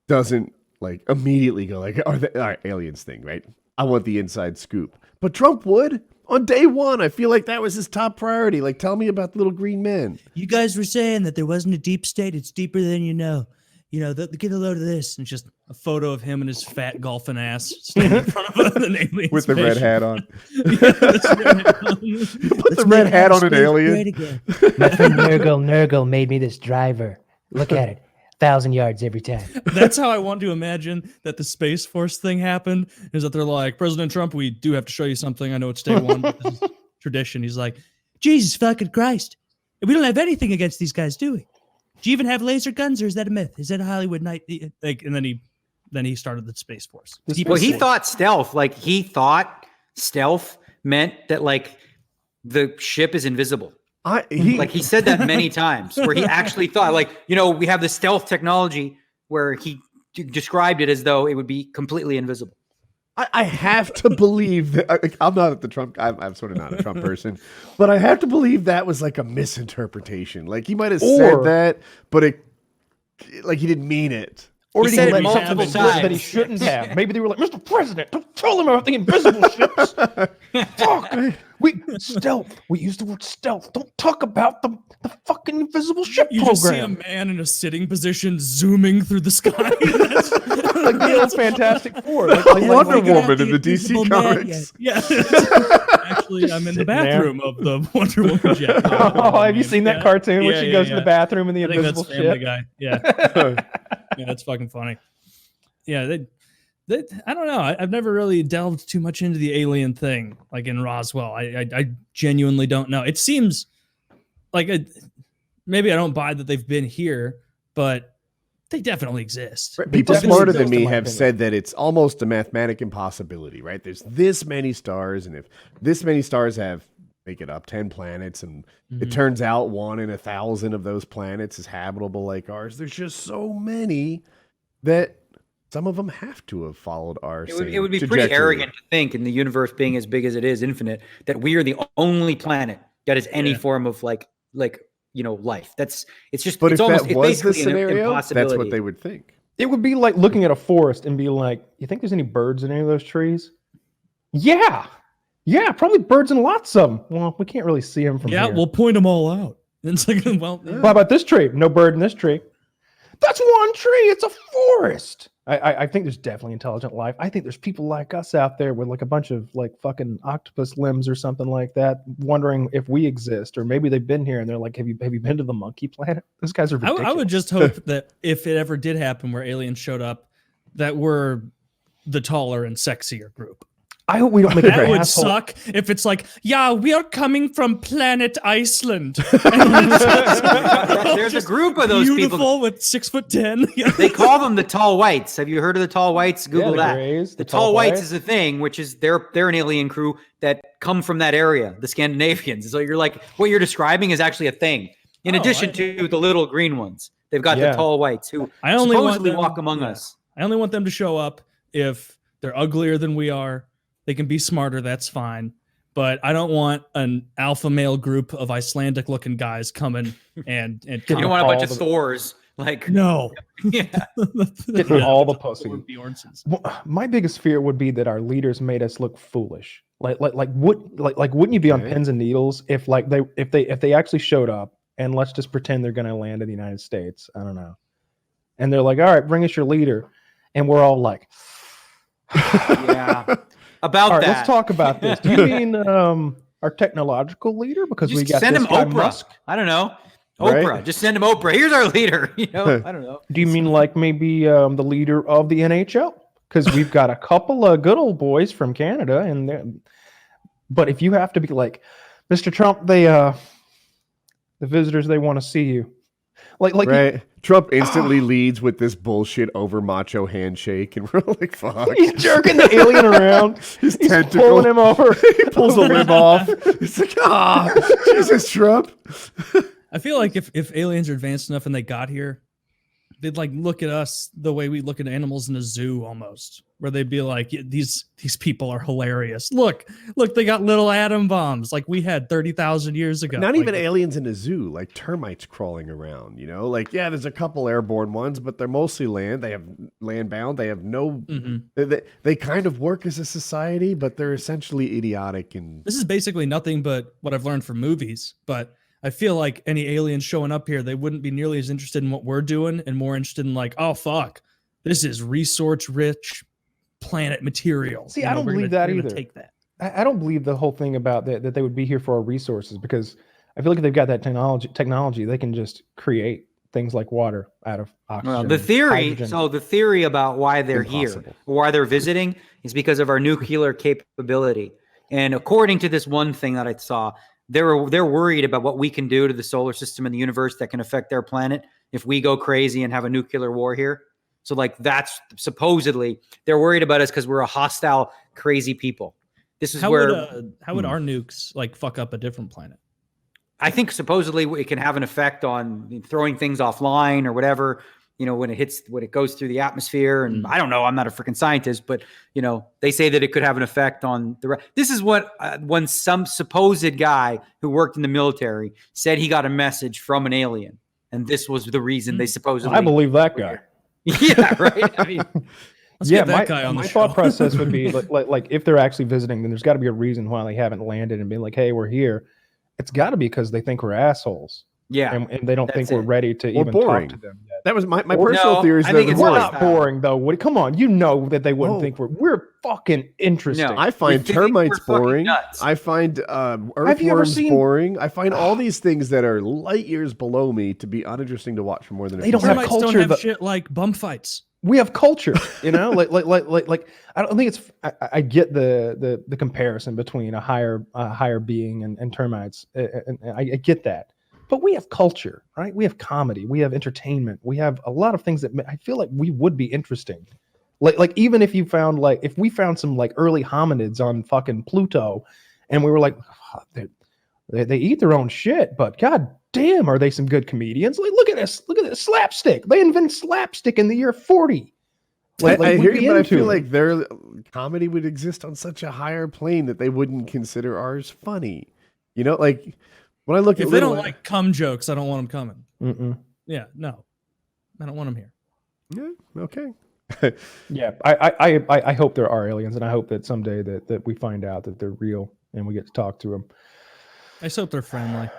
doesn't like immediately go like, all right, aliens thing, right? I want the inside scoop. But Trump would. On day one, I feel like that was his top priority. Like, tell me about the little green men. You guys were saying that there wasn't a deep state. It's deeper than you know. Get a load of this. And it's just a photo of him and his fat golfing ass standing in front of an alien With the red hat on. Put Put the red hat on an alien. My friend Nurgle made me this driver. Look at it. 1,000 yards every time. That's how I want to imagine that the Space Force thing happened, is that they're like, President Trump, we do have to show you something. I know it's day one, but this is tradition. He's like, Jesus fucking Christ. We don't have anything against these guys, do we? Do you even have laser guns, or is that a myth? Is that a Hollywood night? like, and then he started the Space Force. He thought stealth. Like, he thought stealth meant that, like, the ship is invisible. He said that many times, where he actually thought, like, we have the stealth technology, where he described it as though it would be completely invisible. I have to believe that. I'm not the Trump. I'm sort of not a Trump person, but I have to believe that was like a misinterpretation. Like, he might have said that, but he didn't mean it. Or He did said he it let something multiple slip that he times. shouldn't have? Maybe they were like, Mr. President, don't tell him about the invisible ships. Fuck. Stealth. We use the word stealth. Don't talk about the fucking invisible ship You program. just see a man in a sitting position zooming through the sky. That's, like the old Fantastic Four. Like Wonder Woman Woman in the DC Invisible Man comics. yeah. Actually, I'm in the Sitting there. bathroom of the Wonder Woman jet. Oh, have you seen that cartoon where she goes to the bathroom in the I think invisible that's Family ship? Guy. Yeah. Yeah, that's fucking funny. Yeah, I don't know. I've never really delved too much into the alien thing, like in Roswell. I genuinely don't know. It seems like maybe I don't buy that they've been here, but they definitely exist. People definitely smarter than exist, me in my have opinion. said that it's almost a mathematic impossibility, right? There's this many stars, and if this many stars make it up 10 planets, and it turns out 1 in 1,000 of those planets is habitable like ours, there's just so many that some of them have to have followed our It would be trajectory. pretty arrogant to think, in the universe being as big as it is, infinite, that we are the only planet that has any form of life. It's just, But it's if almost, that it's was the basically an scenario, impossibility. that's what they would think. It would be like looking at a forest and be like, you think there's any birds in any of those trees? Yeah. Yeah, probably birds in lots of them. Well, we can't really see them from here. We'll point them all out. And it's like, well, What about this tree? No bird in this tree. That's one tree. It's a forest. I think there's definitely intelligent life. I think there's people like us out there with like a bunch of like fucking octopus limbs or something like that, wondering if we exist, or maybe they've been here and they're like, have you been to the monkey planet? Those guys are ridiculous. I would just hope that if it ever did happen where aliens showed up, that we're the taller and sexier group. I hope we don't make That an would asshole. suck if it's like, yeah, we are coming from planet Iceland. There's a group of those beautiful people. with 6'10". They call them the tall whites. Have you heard of the tall whites? Google the that. Greys, the tall whites is a thing, which is they're an alien crew that come from that area, the Scandinavians. So you're like, what you're describing is actually a thing. In addition to the little green ones, they've got the tall whites who I only want supposedly them- walk among us. I only want them to show up if they're uglier than we are. They can be smarter. That's fine. But I don't want an alpha male group of Icelandic looking guys coming and You don't want a bunch of Thors. Like, no. yeah. Getting all the pussy. Bjornsons. Well, my biggest fear would be that our leaders made us look foolish. Wouldn't you be on pins and needles if they actually showed up, and let's just pretend they're going to land in the United States? I don't know. And they're like, all right, bring us your leader. And we're all like, Yeah. About all right, that. let's talk about this. Do you mean our technological leader? Because we Just got send this him guy Oprah. Musk. I don't know. Right? Oprah. Just send him Oprah. Here's our leader. I don't know. Do you mean like maybe the leader of the NHL? Because we've got a couple of good old boys from Canada, but if you have to be like, Mr. Trump, the visitors, they want to see you. Like right. Trump instantly leads with this bullshit over macho handshake, and we're like, fuck. he's jerking the alien around. His He's tentacle. pulling him over. He pulls the lip off. It's like, Jesus, Trump. I feel like if aliens are advanced enough and they got here, they'd like look at us the way we look at animals in a zoo almost, where they'd be like, these people are hilarious. Look, they got little atom bombs like we had 30,000 years ago. Not like, even aliens in a zoo, like termites crawling around, like, yeah, there's a couple airborne ones, but they're mostly land. They have land bound. They have no, they kind of work as a society, but they're essentially idiotic. And this is basically nothing but what I've learned from movies, but I feel like any aliens showing up here, they wouldn't be nearly as interested in what we're doing and more interested in like, oh, fuck, this is resource-rich planet material. See, I don't believe that either. Take that. I don't believe the whole thing about that they would be here for our resources, because I feel like if they've got that technology, they can just create things like water out of oxygen. Well, the theory about why they're Impossible. here, why they're visiting, is because of our nuclear capability. And according to this one thing that I saw, they're worried about what we can do to the solar system and the universe that can affect their planet if we go crazy and have a nuclear war here. So like that's supposedly they're worried about us because we're a hostile, crazy people. This is how would our nukes like fuck up a different planet? I think supposedly it can have an effect on throwing things offline or whatever, when it goes through the atmosphere. And I don't know, I'm not a freaking scientist, but they say that it could have an effect on this is what when some supposed guy who worked in the military said he got a message from an alien. And this was the reason they supposedly. I believe that guy. Yeah, right. I mean, let's get that guy on the my show. thought process would be like if they're actually visiting, then there's got to be a reason why they haven't landed and been like, hey, we're here. It's got to be because they think we're assholes. yeah. And they don't think we're ready to even boring. talk to them yet. that was my personal theory. I think it's We're boring. not boring though. Come on, you know that they wouldn't think we're fucking interesting. No. I find think termites we're fucking boring. nuts. I find you ever earthworms seen- boring. I find all these things that are light years below me to be uninteresting to watch for more than a They few don't have Termites culture don't have that- shit like bum fights. We have culture, like I don't think it's. I get the comparison between a higher being and termites, and I get that. But we have culture, right? We have comedy, we have entertainment, we have a lot of things that I feel like we would be interesting. Like even if we found some like early hominids on fucking Pluto, and we were like, they eat their own shit, but god damn, are they some good comedians? Like look at this slapstick. They invented slapstick in the year 40. I hear we'd be you, but I into feel it. like their comedy would exist on such a higher plane that they wouldn't consider ours funny. Like when I look at If they don't like cum jokes, I don't want them coming. Mm-mm. Yeah, no, I don't want them here. Yeah, okay. Yeah, I hope there are aliens, and I hope that someday that we find out that they're real and we get to talk to them. I just hope they're friendly.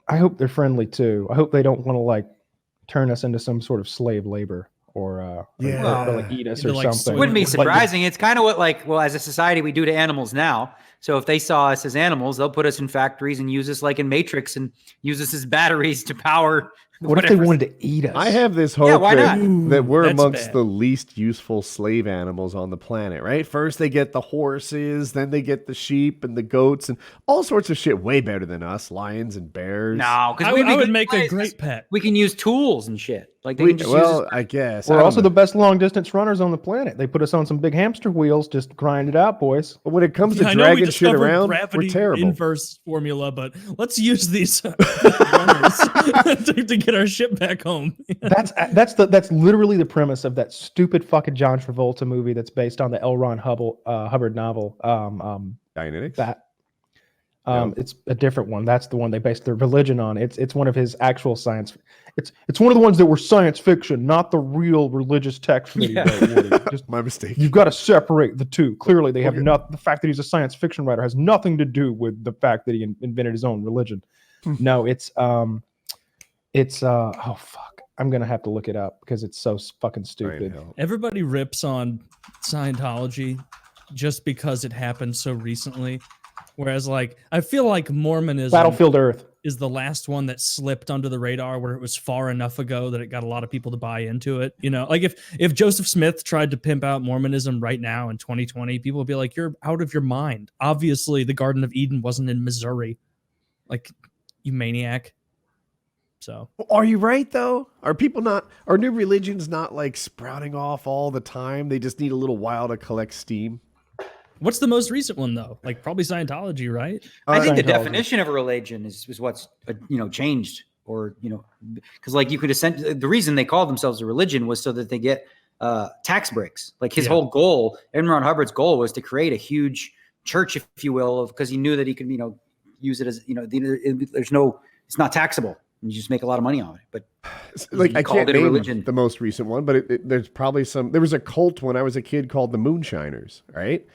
I hope they're friendly too. I hope they don't want to like turn us into some sort of slave labor or like eat us Either, or like, something. Wouldn't be Like, surprising. It's kind of what as a society we do to animals now. So if they saw us as animals, they'll put us in factories and use us like in Matrix and use us as batteries to power. what if they wanted to eat us? I have this hope why that, not? that we're That's amongst bad. the least useful slave animals on the planet, right? First they get the horses, then they get the sheep and the goats and all sorts of shit way better than us, lions and bears. No, because I would make a great pet. We can use tools and shit. Like they can just use us. I guess. We're I also don't the know. best long distance runners on the planet. They put us on some big hamster wheels, just grind it out, boys. But when it comes to I know we dragging shit discovered around, we're gravity terrible. inverse formula, but let's use these runners to get our ship back home. That's literally the premise of that stupid fucking John Travolta movie that's based on the L. Ron Hubbard novel. Dianetics? It's a different one. That's the one they based their religion on. It's one of his actual science. It's one of the ones that were science fiction, not the real religious text that he wrote, Woody. Just My mistake. you've got to separate the two. Clearly, they have not. The fact that he's a science fiction writer has nothing to do with the fact that he invented his own religion. No, it's oh fuck. I'm gonna have to look it up because it's so fucking stupid. Everybody rips on Scientology just because it happened so recently. Whereas, like, I feel like Mormonism Battlefield Earth. is the last one that slipped under the radar where it was far enough ago that it got a lot of people to buy into it. Like if Joseph Smith tried to pimp out Mormonism right now in 2020, people would be like, you're out of your mind. Obviously, the Garden of Eden wasn't in Missouri. Like, you maniac. So Are you right though? Are new religions not like sprouting off all the time? They just need a little while to collect steam. what's the most recent one though? Like probably Scientology, right? I think the Scientology. definition of a religion is what's changed, or because like you could the reason they called themselves a religion was so that they get tax breaks. Like his whole goal, Edmund Hubbard's goal, was to create a huge church, if you will, because he knew that he could use it as it's not taxable. And you just make a lot of money on it. But Like I called can't it a name religion. the most recent one, but there's probably there was a cult when I was a kid called the Moonshiners, right?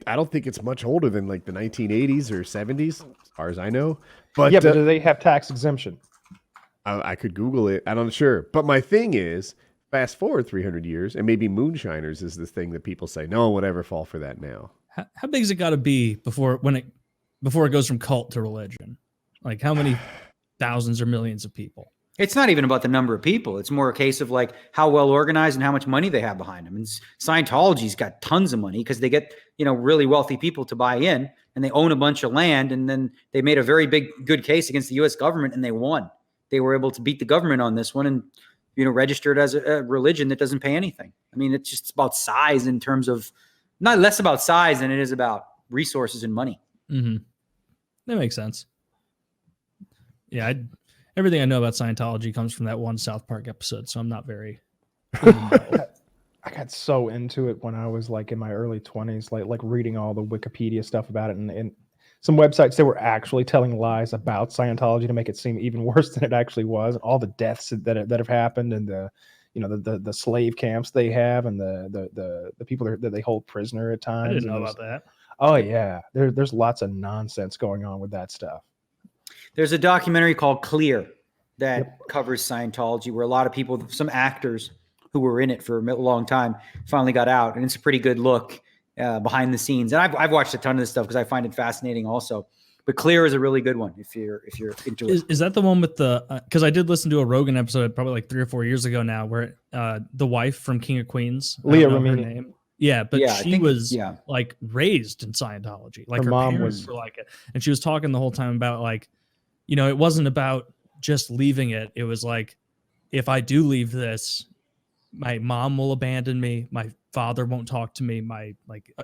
I don't think it's much older than like the 1980s or 70s, as far as I know. But yeah, but do they have tax exemption? I could Google it. I'm not sure. But my thing is, fast forward 300 years, and maybe Moonshiners is this thing that people say, no one would ever fall for that now. How big has it got to be before it goes from cult to religion? Like how many thousands or millions of people? It's not even about the number of people. It's more a case of like how well organized and how much money they have behind them. And Scientology's got tons of money because they get, really wealthy people to buy in, and they own a bunch of land. And then they made a very good case against the U.S. government, and they won. They were able to beat the government on this one and, registered as a religion that doesn't pay anything. I mean, it's just about size in terms of not less about size than it is about resources and money. Mm-hmm. That makes sense. Yeah. Everything I know about Scientology comes from that one South Park episode, so I'm not very. I got so into it when I was like in my early 20s, like reading all the Wikipedia stuff about it, and some websites that were actually telling lies about Scientology to make it seem even worse than it actually was. All the deaths that have happened, and the slave camps they have, and the people that they hold prisoner at times. I didn't know about that. Oh yeah, there's lots of nonsense going on with that stuff. There's a documentary called Clear that covers Scientology, where a lot of people, some actors who were in it for a long time, finally got out, and it's a pretty good look behind the scenes. And I've watched a ton of this stuff because I find it fascinating also. But Clear is a really good one if you're into it. Is that the one with the? Because I did listen to a Rogan episode probably like 3 or 4 years ago now, where the wife from King of Queens, Leah her Remini. name. Yeah, but Yeah, she was like raised in Scientology. Like her mom parents were like it, and she was talking the whole time about like, it wasn't about just leaving it. It was like, if I do leave this, my mom will abandon me. My father won't talk to me.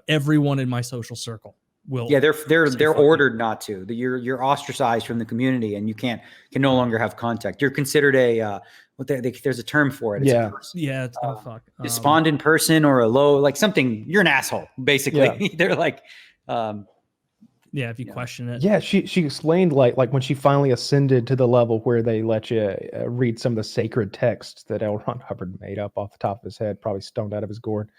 Everyone in my social circle will. Yeah, they're ordered not to. You're ostracized from the community, and you can no longer have contact. You're considered a there's a term for it. It's a person. Yeah. Fuck. Despondent person, or a low, like something. You're an asshole, basically. Yeah. They're like, yeah, if you question it. Yeah, she explained like when she finally ascended to the level where they let you read some of the sacred texts that L. Ron Hubbard made up off the top of his head, probably stoned out of his gourd.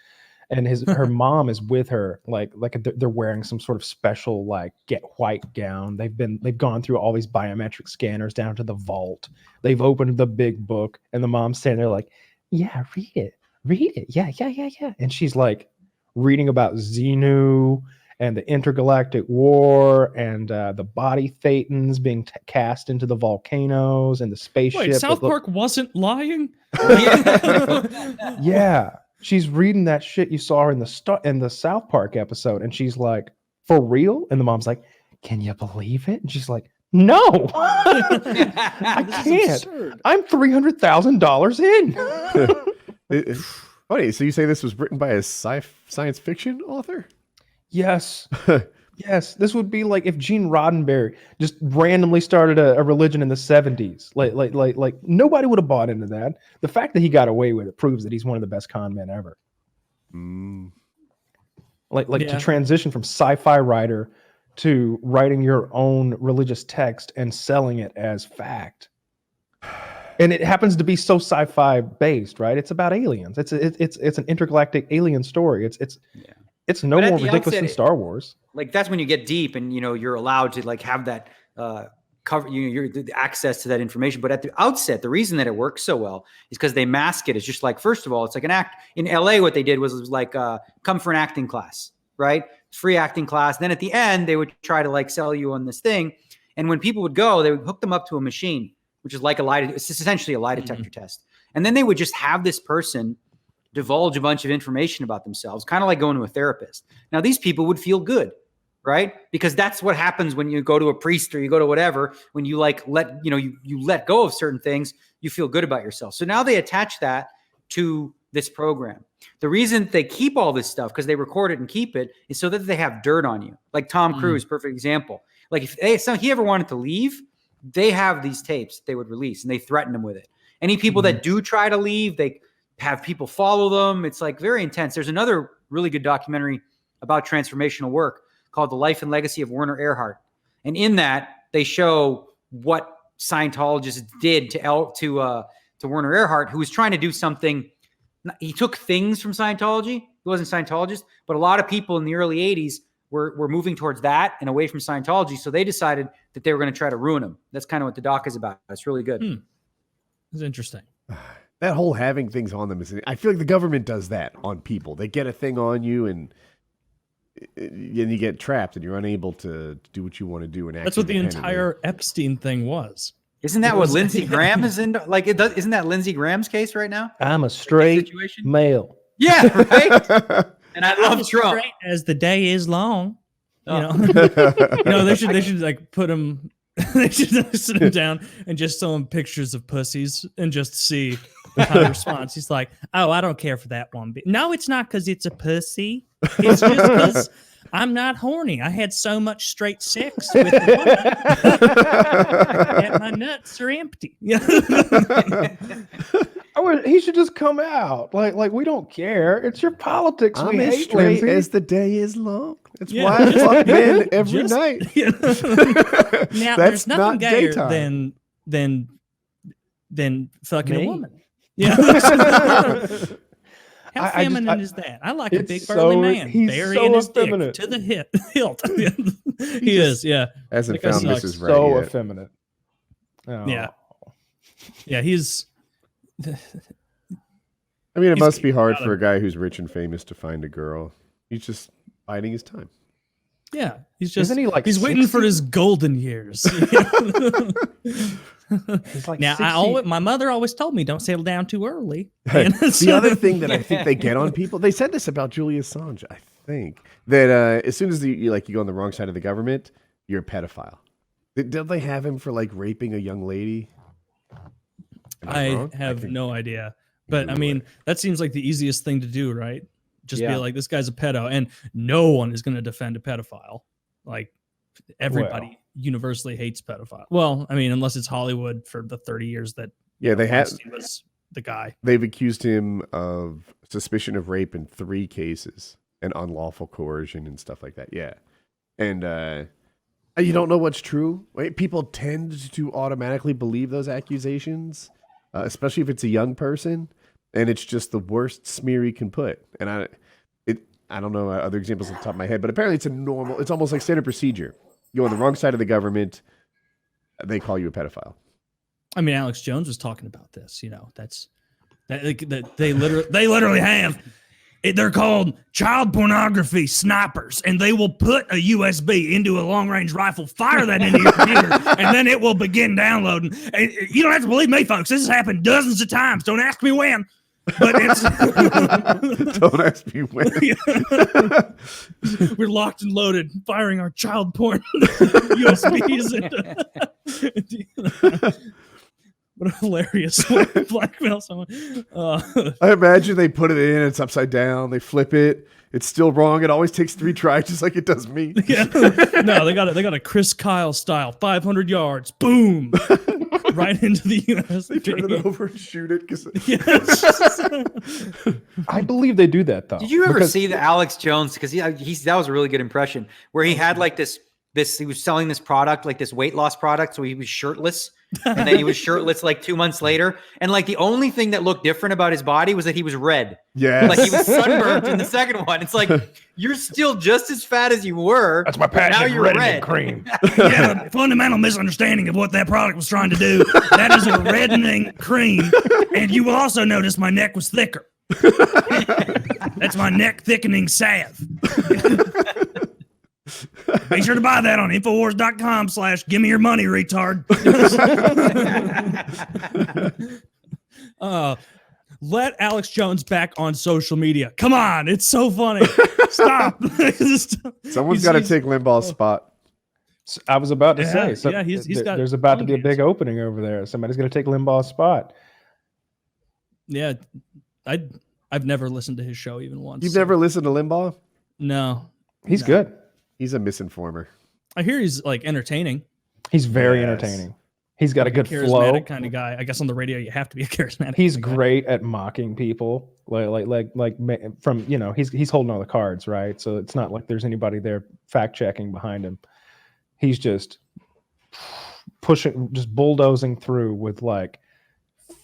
And her mom is with her, like they're wearing some sort of special like get white gown. They've gone through all these biometric scanners down to the vault. They've opened the big book, and the mom's standing there like, yeah, read it, yeah. And she's like reading about Xenu and the intergalactic war, and the body thetans being cast into the volcanoes, and the spaceship. Wait, South Park wasn't lying? Yeah, she's reading that shit you saw her in the South Park episode, and she's like, for real? And the mom's like, can you believe it? And she's like, no, I can't. I'm $300,000 in. Funny. So you say this was written by a science fiction author? Yes. Yes. This would be like if Gene Roddenberry just randomly started a religion in the 70s. Like nobody would have bought into that. The fact that he got away with it proves that he's one of the best con men ever. To transition from sci-fi writer to writing your own religious text and selling it as fact. And it happens to be so sci-fi based, right? It's about aliens. It's an intergalactic alien story. It's no more ridiculous than Star Wars. Like that's when you get deep, and you're allowed to like have that cover, you're the access to that information. But at the outset, the reason that it works so well is because they mask it. It's just like, first of all, it's like an act in LA. What they did was like come for an acting class, right? Free acting class. Then at the end, they would try to like sell you on this thing, and when people would go, they would hook them up to a machine, which is like it's essentially a lie detector test, and then they would just have this person divulge a bunch of information about themselves, kind of like going to a therapist. Now, these people would feel good, right? Because that's what happens when you go to a priest or you go to whatever, when you like you let go of certain things, you feel good about yourself. So now they attach that to this program. The reason they keep all this stuff, because they record it and keep it, is so that they have dirt on you. Like Tom Cruise, if example. Like if he ever wanted to leave, they have these tapes they would release and they threaten him with it. Any people that do try to leave, they have people follow them. It's like very intense. There's another really good documentary about transformational work called The Life and Legacy of Werner Erhard. And in that, they show what Scientologists did to Werner Erhard, who was trying to do something. He took things from Scientology. He wasn't a Scientologist, but a lot of people in the early 80s were moving towards that and away from Scientology. So they decided that they were going to try to ruin him. That's kind of what the doc is about. It's really good. It's interesting. That whole having things on them I feel like the government does that on people. They get a thing on you and you get trapped and you're unable to do what you want to do. And that's what the entire Epstein thing was. Isn't that what Lindsay Graham is in? Like isn't that Lindsay Graham's case right now? I'm a straight male. Yeah, right. And I love Trump. Straight as the day is long. You know, they should like put him. They should sit him down and just show him pictures of pussies and just see how he responds. He's like, "Oh, I don't care for that one." No, it's not because it's a pussy. It's just because I'm not horny. I had so much straight sex with the woman that my nuts are empty. He should just come out. Like we don't care. It's your politics. I'm we as hate, straight Lindsay. as the day is long. That's why I fuck men every night. Now, That's there's nothing not gayer daytime. than fucking Me? a woman. Yeah. How feminine is that? I like a big burly man burying his dick to the hilt. He is, yeah. Hasn't That guy found sucks. Mrs. Right So yet. effeminate. Oh. Yeah, he's. I mean, it He's must be hard got for it. a guy who's rich and famous to find a girl. He's just biding his time. Yeah, he's just. Isn't he like he's waiting for 60? his golden years. He's like Now, 60. my mother always told me don't settle down too early. The other thing that I think they get on people, they said this about Julian Assange, I think, that as soon as you go on the wrong side of the government, you're a pedophile. Did they have him for like raping a young lady? Am I wrong? have think- no idea, but I mean that seems like the easiest thing to do, right? Just be like, this guy's a pedo, and no one is going to defend a pedophile. Like everybody universally hates pedophile. Well, I mean, unless it's Hollywood for the 30 years that they had. Weinstein was the guy. They've accused him of suspicion of rape in 3 cases and unlawful coercion and stuff like that. Yeah, and you don't know what's true. Right? People tend to automatically believe those accusations, especially if it's a young person, and it's just the worst smear you can put. And I don't know other examples off the top of my head, but apparently it's almost like standard procedure. You go on the wrong side of the government, they call you a pedophile. I mean, Alex Jones was talking about this. You know, they literally have. They're called child pornography snipers, and they will put a USB into a long-range rifle, fire that into your computer, and then it will begin downloading. And you don't have to believe me, folks. This has happened dozens of times. Don't ask me when. But it's Don't ask me when. we're locked and loaded, firing our child porn USBs. What a hilarious way to blackmail someone. I imagine they put it in, it's upside down, they flip it, it's still wrong. It always takes 3 tries, just like it does me. Yeah. No, they got a Chris Kyle style, 500 yards, boom, right into the USB. They turn it over and shoot it. I believe they do that though. Did you ever because- see the Alex Jones? Because that was a really good impression where he had like this. He was selling this product, like this weight loss product. So he was shirtless, and then he was shirtless like 2 months later. And like the only thing that looked different about his body was that he was red. Yeah, Like he was sunburned in the second one. It's like you're still just as fat as you were. That's my passion. Now you're red. Cream. Yeah, fundamental misunderstanding of what that product was trying to do. That is a reddening cream, and you will also notice my neck was thicker. That's my neck thickening salve. Be sure to buy that on Infowars.com/give me your money, retard. let Alex Jones back on social media. Come on, it's so funny. Stop. Someone's got to take Limbaugh's spot. I was about to say, there's about to be a big opening over there. Somebody's going to take Limbaugh's spot. Yeah, I've never listened to his show even once. You've never listened to Limbaugh? No. He's good. He's a misinformer. I hear he's like entertaining. He's very entertaining. He's got a good flow. Kind of guy. I guess on the radio you have to be a charismatic. He's great at mocking people. Like from, you know, he's holding all the cards, right? So it's not like there's anybody there fact checking behind him. He's just pushing, just bulldozing through with like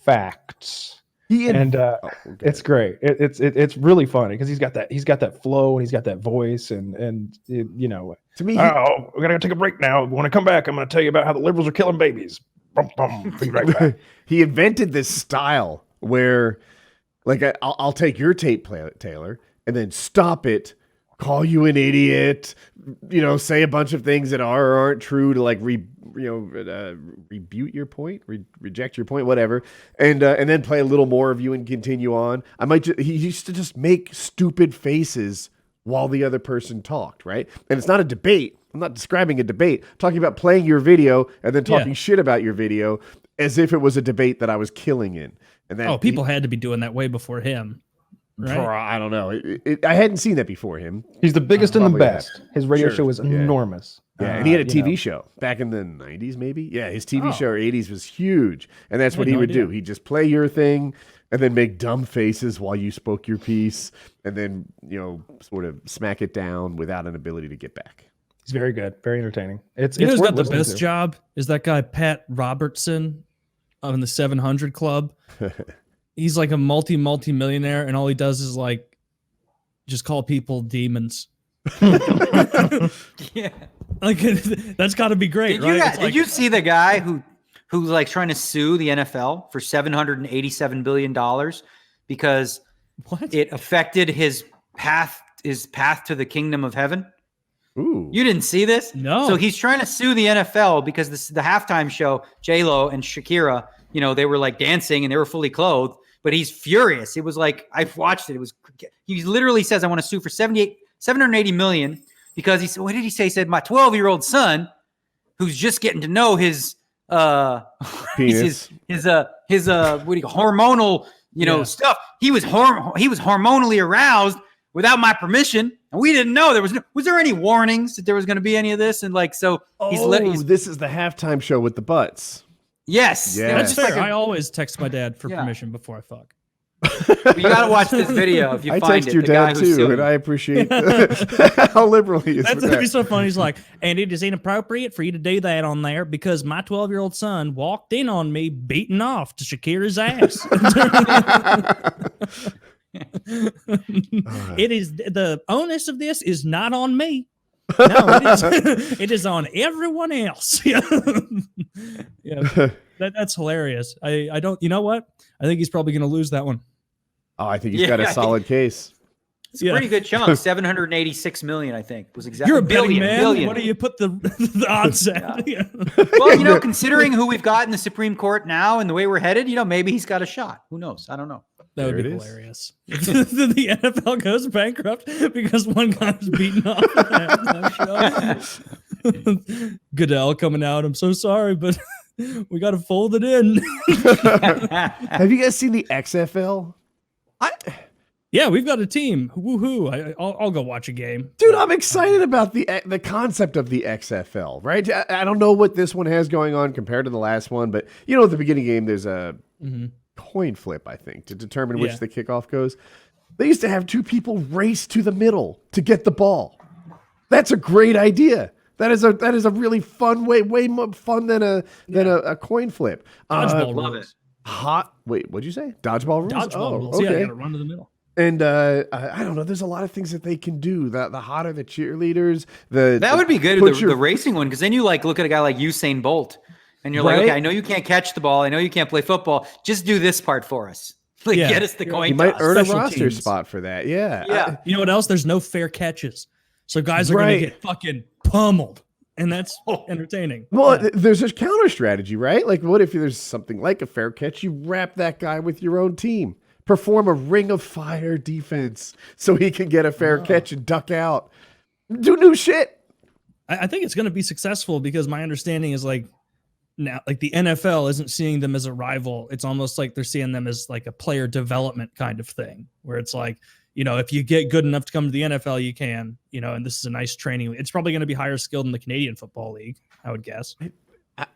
facts. It's great. It's really funny because he's got that flow and he's got that voice and you know. To me, we're gonna take a break now. When I come back, I'm gonna tell you about how the liberals are killing babies. Be right back. He invented this style where, like, I'll take your tape, Taylor, and then stop it, call you an idiot, you know, say a bunch of things that are or aren't true to like rebut your point, reject your point, whatever, and then play a little more of you and continue on. He used to just make stupid faces while the other person talked, right? And it's not a debate. I'm not describing a debate. I'm talking about playing your video and then talking shit about your video as if it was a debate that I was killing in. And then people had to be doing that way before him. Right? I don't know. I hadn't seen that before him. He's the biggest and the best. His radio show was enormous. Yeah, and he had a TV show back in the 90s, maybe. Yeah, his TV show or 80s was huge. And that's what he would do. He'd just play your thing and then make dumb faces while you spoke your piece and then, you know, sort of smack it down without an ability to get back. He's very good. Very entertaining. Who's got the best job is that guy, Pat Robertson in the 700 Club. He's like a multi-millionaire, and all he does is like just call people demons. Yeah, like that's got to be great, right? Did you see the guy who's like trying to sue the NFL for $787 billion because it affected his path to the kingdom of heaven? Ooh. You didn't see this? No. So he's trying to sue the NFL because the halftime show, J-Lo and Shakira, you know, they were like dancing and they were fully clothed, but he's furious. It was like, I've watched it. He literally says, I want to sue for $780 million because he said, what did he say? He said, my 12-year-old son, who's just getting to know his, penis. his hormonal, stuff. He was hormonally aroused without my permission. And we didn't know was there any warnings that there was going to be any of this? And like, so this is the halftime show with the butts. Yes. That's fair. I always text my dad for permission before I fuck. You got to watch this video if you find it. I text your dad too, and I appreciate how liberal he is. That's be so funny. He's like, and it is inappropriate for you to do that on there because my 12-year-old son walked in on me beating off to Shakira's ass. It is the onus of this is not on me. No, it is on everyone else. That's hilarious. I don't. You know what? I think he's probably going to lose that one. Oh, I think he's got a solid case. It's a pretty good chunk. 786 million, I think, was exactly. You're a betting man. What do you put the odds at? Yeah. Well, considering who we've got in the Supreme Court now and the way we're headed, maybe he's got a shot. Who knows? I don't know. That would be hilarious. The NFL goes bankrupt because one guy was beaten off that show. Goodell coming out. I'm so sorry, but we got to fold it in. Have you guys seen the XFL? Yeah, we've got a team. Woohoo! I'll go watch a game. Dude, I'm excited about the concept of the XFL, right? I don't know what this one has going on compared to the last one, but at the beginning game, there's a coin flip, I think, to determine which the kickoff goes. They used to have two people race to the middle to get the ball. That's a great idea. That is a really fun way more fun than a coin flip. Dodgeball love it. Wait, what'd you say? Dodgeball rules? Dodgeball rules. Okay. Yeah, you gotta run to the middle. And I don't know. There's a lot of things that they can do. The hotter the cheerleaders, that would be good. The racing one, because then you look at a guy like Usain Bolt, and you're like, okay, I know you can't catch the ball. I know you can't play football. Just do this part for us. Get us the coin. You might earn a roster spot for that. Yeah. You know what else? There's no fair catches, so guys are gonna get fucking pummeled. And that's entertaining. Well, there's a counter strategy, right? Like, what if there's something like a fair catch? You wrap that guy with your own team. perform a ring of fire defense so he can get a fair catch and duck out. Do new shit. I think it's going to be successful because my understanding is like now, like the NFL isn't seeing them as a rival. It's almost like they're seeing them as like a player development kind of thing, where it's like, you know, if you get good enough to come to the NFL, you can, you know, and this is a nice training. It's probably going to be higher skilled than the Canadian Football League, I would guess.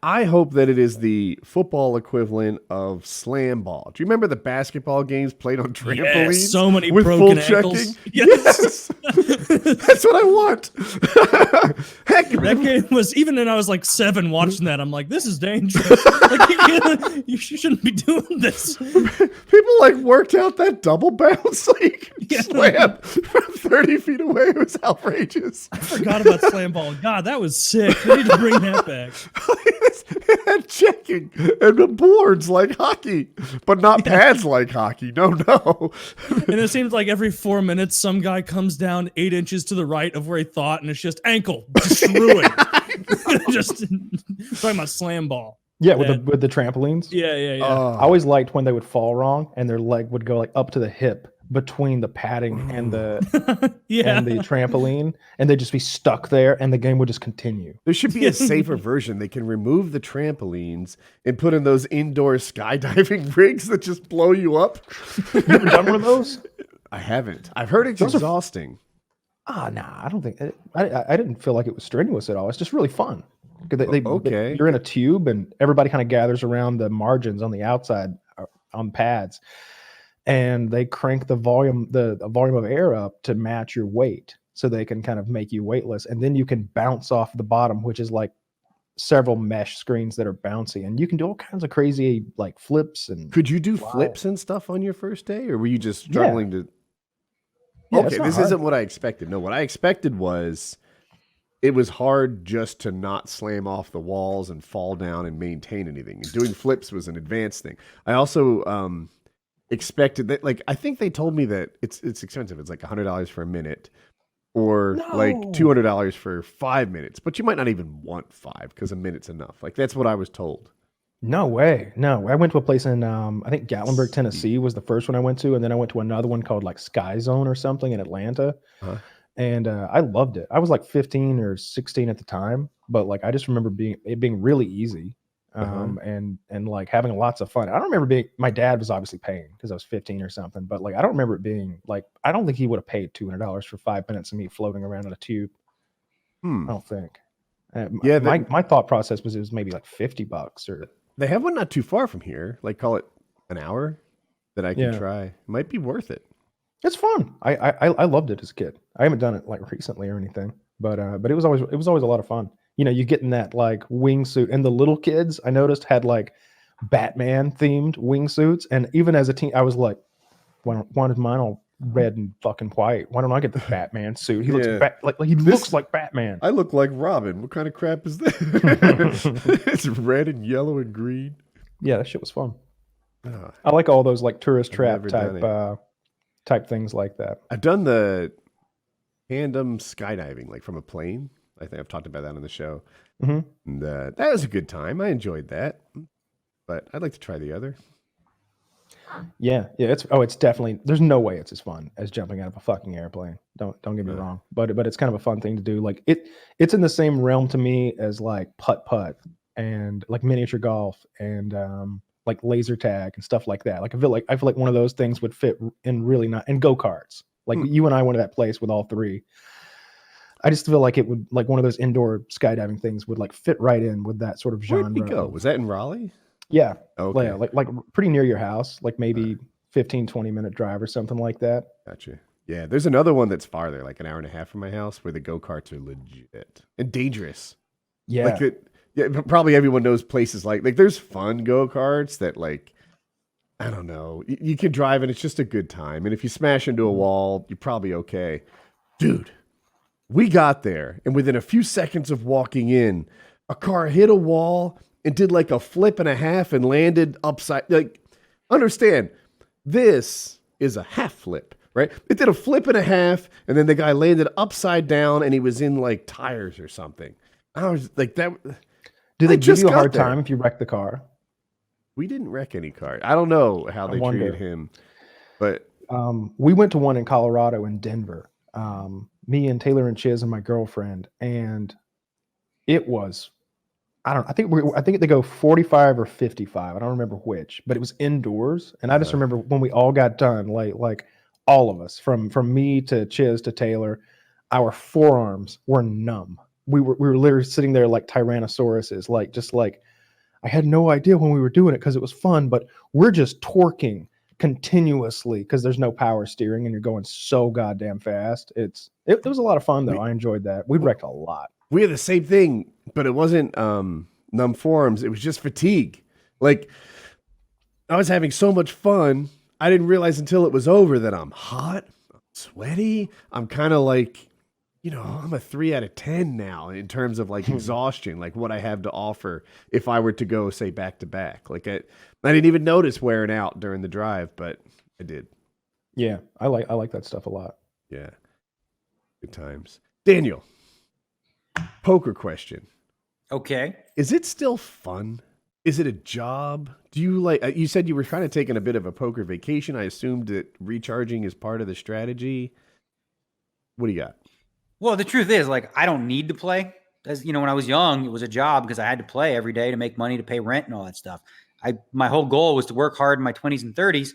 I hope that it is the football equivalent of slam ball. Do you remember the basketball games played on trampolines? Yes, so many with broken full ankles. checking? Yes. That's what I want. Heck, That game was, even when I was like 7 watching that, I'm like, this is dangerous. Like, you shouldn't be doing this. people like worked out that double bounce like slam from 30 feet away. It was outrageous. I forgot about slam ball. God, that was sick. They need to bring that back. It had checking and the boards like hockey, but not pads like hockey. No. And it seems like every 4 minutes, some guy comes down 8 inches to the right of where he thought, and it's just ankle destroyed. Just talking about slam ball. Yeah, with the trampolines. Yeah. I always liked when they would fall wrong and their leg would go like up to the hip between the padding and the and the trampoline, and they'd just be stuck there, and the game would just continue. There should be a safer version. They can remove the trampolines and put in those indoor skydiving rigs that just blow you up. You ever done one of those? I haven't. I've heard it's exhausting. Nah, I don't think I didn't feel like it was strenuous at all. It's just really fun. Okay. You're in a tube, and everybody kind of gathers around the margins on the outside on pads, and they crank the volume of air up to match your weight, so they can kind of make you weightless, and then you can bounce off the bottom, which is like several mesh screens that are bouncy, and you can do all kinds of crazy like flips. And could you do flips and stuff on your first day, or were you just struggling to? Yeah, okay, this isn't what I expected. No, what I expected was it was hard just to not slam off the walls and fall down and maintain anything. And doing flips was an advanced thing. I also expected that, like, I think they told me that it's expensive. It's like $100 for a minute, or like $200 for 5 minutes. But you might not even want 5 because a minute's enough. Like, that's what I was told. No way. No, I went to a place in, I think Gatlinburg, Tennessee was the first one I went to. And then I went to another one called like Sky Zone or something in Atlanta. Uh-huh. And I loved it. I was like 15 or 16 at the time, but like, I just remember it being really easy. And like having lots of fun. I don't remember my dad was obviously paying because I was 15 or something, but like, I don't remember it being like, I don't think he would have paid $200 for 5 minutes of me floating around in a tube. I don't think. My thought process was it was maybe like $50 or. They have one not too far from here. Like, call it an hour that I can try. It might be worth it. It's fun. I loved it as a kid. I haven't done it like recently or anything, but it was always a lot of fun. You know, you get in that like wingsuit, and the little kids I noticed had like Batman themed wingsuits, and even as a teen, I was like, wanted mine all red and fucking white. Why don't I get the Batman suit? He looks looks like Batman. I look like Robin. What kind of crap is that? It's red and yellow and green. Yeah, that shit was fun. I like all those like tourist trap type things like that. I've done the fandom skydiving, like from a plane. I think I've talked about that on the show. And that was a good time. I enjoyed that, but I'd like to try the other. Yeah. It's definitely, there's no way it's as fun as jumping out of a fucking airplane. Don't get me wrong, but it's kind of a fun thing to do. Like it's in the same realm to me as like putt and like miniature golf and like laser tag and stuff like that. Like I feel like one of those things would fit in really not, and go-karts. Like you and I went to that place with all three. I just feel like it would, like one of those indoor skydiving things would like fit right in with that sort of genre. Where'd we go? Was that in Raleigh? Yeah. Okay. Yeah, like pretty near your house, like maybe 15-20 minute drive or something like that. Gotcha. Yeah, there's another one that's farther, like an hour and a half from my house, where the go-karts are legit and dangerous. Yeah. Probably everyone knows places like there's fun go-karts that, like, I don't know, you can drive and it's just a good time. And if you smash into a wall, you're probably okay. Dude, we got there, and within a few seconds of walking in, a car hit a wall and did like a flip and a half and landed upside. Like, understand, this is a half flip, right? It did a flip and a half, and then the guy landed upside down, and he was in like tires or something. I was like, that. Do they give you a hard time if you wreck the car? We didn't wreck any car. I don't know how they treated him. But We went to one in Colorado in Denver. Me and Taylor and Chiz and my girlfriend, and it was, I think they go 45 or 55. I don't remember which, but it was indoors. And I just remember when we all got done, like all of us, from me to Chiz to Taylor, our forearms were numb. We were literally sitting there like Tyrannosauruses, like I had no idea when we were doing it because it was fun, but we're just torquing continuously because there's no power steering and you're going so goddamn fast. It was a lot of fun though. I enjoyed that. We wrecked a lot. we had the same thing, but it wasn't numb forearms. It was just fatigue. Like, I was having so much fun. I didn't realize until it was over that I'm hot, I'm sweaty. I'm kind of like, I'm a 3 out of 10 now in terms of like exhaustion, like what I have to offer if I were to go, say, back to back. Like I didn't even notice wearing out during the drive, but I did. Yeah, I like that stuff a lot. Yeah. Good times. Daniel, poker question. Okay. Is it still fun? Is it a job? Do you like, you said you were kind of taking a bit of a poker vacation. I assumed that recharging is part of the strategy. What do you got? Well, the truth is, like, I don't need to play. As when I was young, it was a job because I had to play every day to make money to pay rent and all that stuff. My whole goal was to work hard in my 20s and 30s,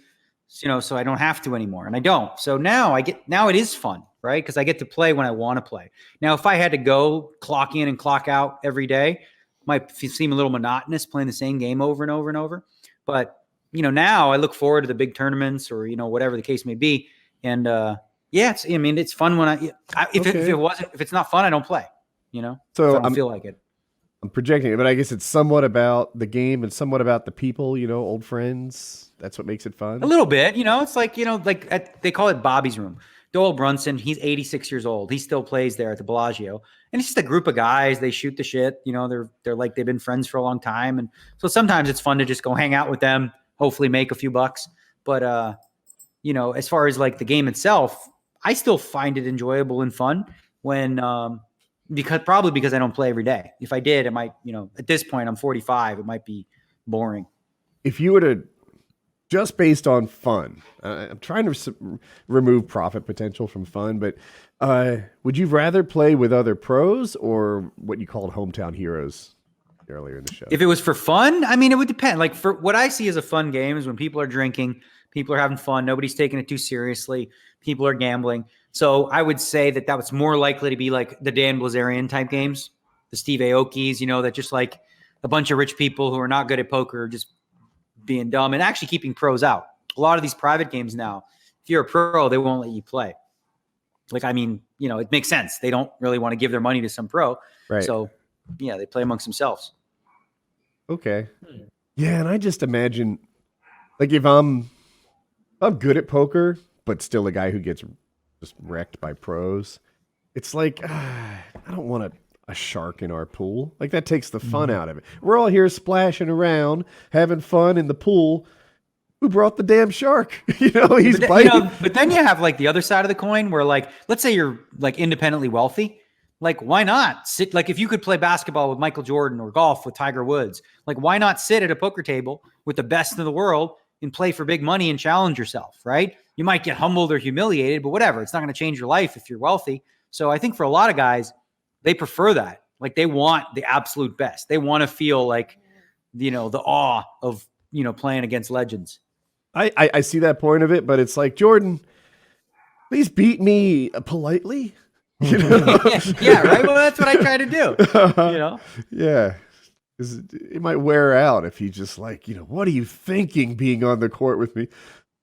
so I don't have to anymore. And I don't. So now it is fun, right? Because I get to play when I want to play. Now, if I had to go clock in and clock out every day, it might seem a little monotonous playing the same game over and over and over. But, now I look forward to the big tournaments or, whatever the case may be. And, yeah, it's fun when if it's not fun, I don't play, So I don't feel like it. I'm projecting it, but I guess it's somewhat about the game and somewhat about the people, old friends. That's what makes it fun. A little bit, it's like, they call it Bobby's room. Doyle Brunson, he's 86 years old. He still plays there at the Bellagio. And it's just a group of guys. They shoot the shit. They're like, they've been friends for a long time. And so sometimes it's fun to just go hang out with them, hopefully make a few bucks. But, as far as like the game itself, I still find it enjoyable and fun when, because I don't play every day. If I did, it might, at this point I'm 45, it might be boring. If you were to, just based on fun, I'm trying to remove profit potential from fun, but would you rather play with other pros or what you called hometown heroes earlier in the show? If it was for fun, it would depend. Like, for what I see as a fun game is when people are drinking, people are having fun, nobody's taking it too seriously, people are gambling. So I would say that was more likely to be like the Dan Blizzerian type games, the Steve Aoki's, that just like a bunch of rich people who are not good at poker, just being dumb and actually keeping pros out. A lot of these private games now, if you're a pro, they won't let you play. Like, it makes sense. They don't really want to give their money to some pro. Right. So yeah, they play amongst themselves. Okay. Yeah. And I just imagine like if I'm good at poker, but still a guy who gets just wrecked by pros. It's like, I don't want a shark in our pool. Like that takes the fun out of it. We're all here splashing around, having fun in the pool. Who brought the damn shark? He's biting. But then you have like the other side of the coin where like, let's say you're like independently wealthy. Like, why not sit? Like if you could play basketball with Michael Jordan or golf with Tiger Woods, like why not sit at a poker table with the best in the world and play for big money and challenge yourself, right? You might get humbled or humiliated, but whatever. It's not going to change your life if you're wealthy. So I think for a lot of guys, they prefer that. Like they want the absolute best. They want to feel like, the awe of, playing against legends. I see that point of it, but it's like, Jordan, please beat me politely. Yeah, right. Well, that's what I try to do. Yeah. It might wear out if he's just like, what are you thinking being on the court with me?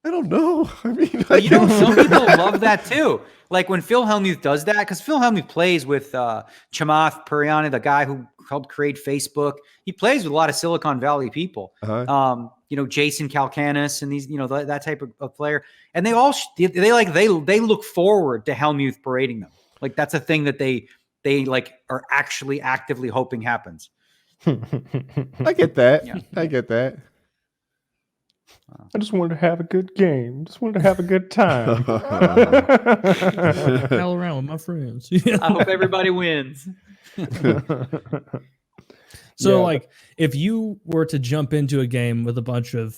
I don't know. Some people love that too. Like when Phil Hellmuth does that, because Phil Hellmuth plays with Chamath Puriani, the guy who helped create Facebook. He plays with a lot of Silicon Valley people. Uh-huh. Jason Kalkanis and these, that type of player. And they all they look forward to Hellmuth parading them. Like that's a thing that they like are actually actively hoping happens. I get that. Yeah. I get that. I just wanted to have a good game. Just wanted to have a good time. Pal around with my friends. I hope everybody wins. So, like, if you were to jump into a game with a bunch of,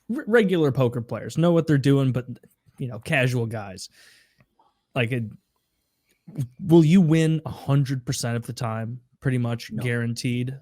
regular poker players know what they're doing, but casual guys, like, will you win 100% of the time? Pretty much guaranteed.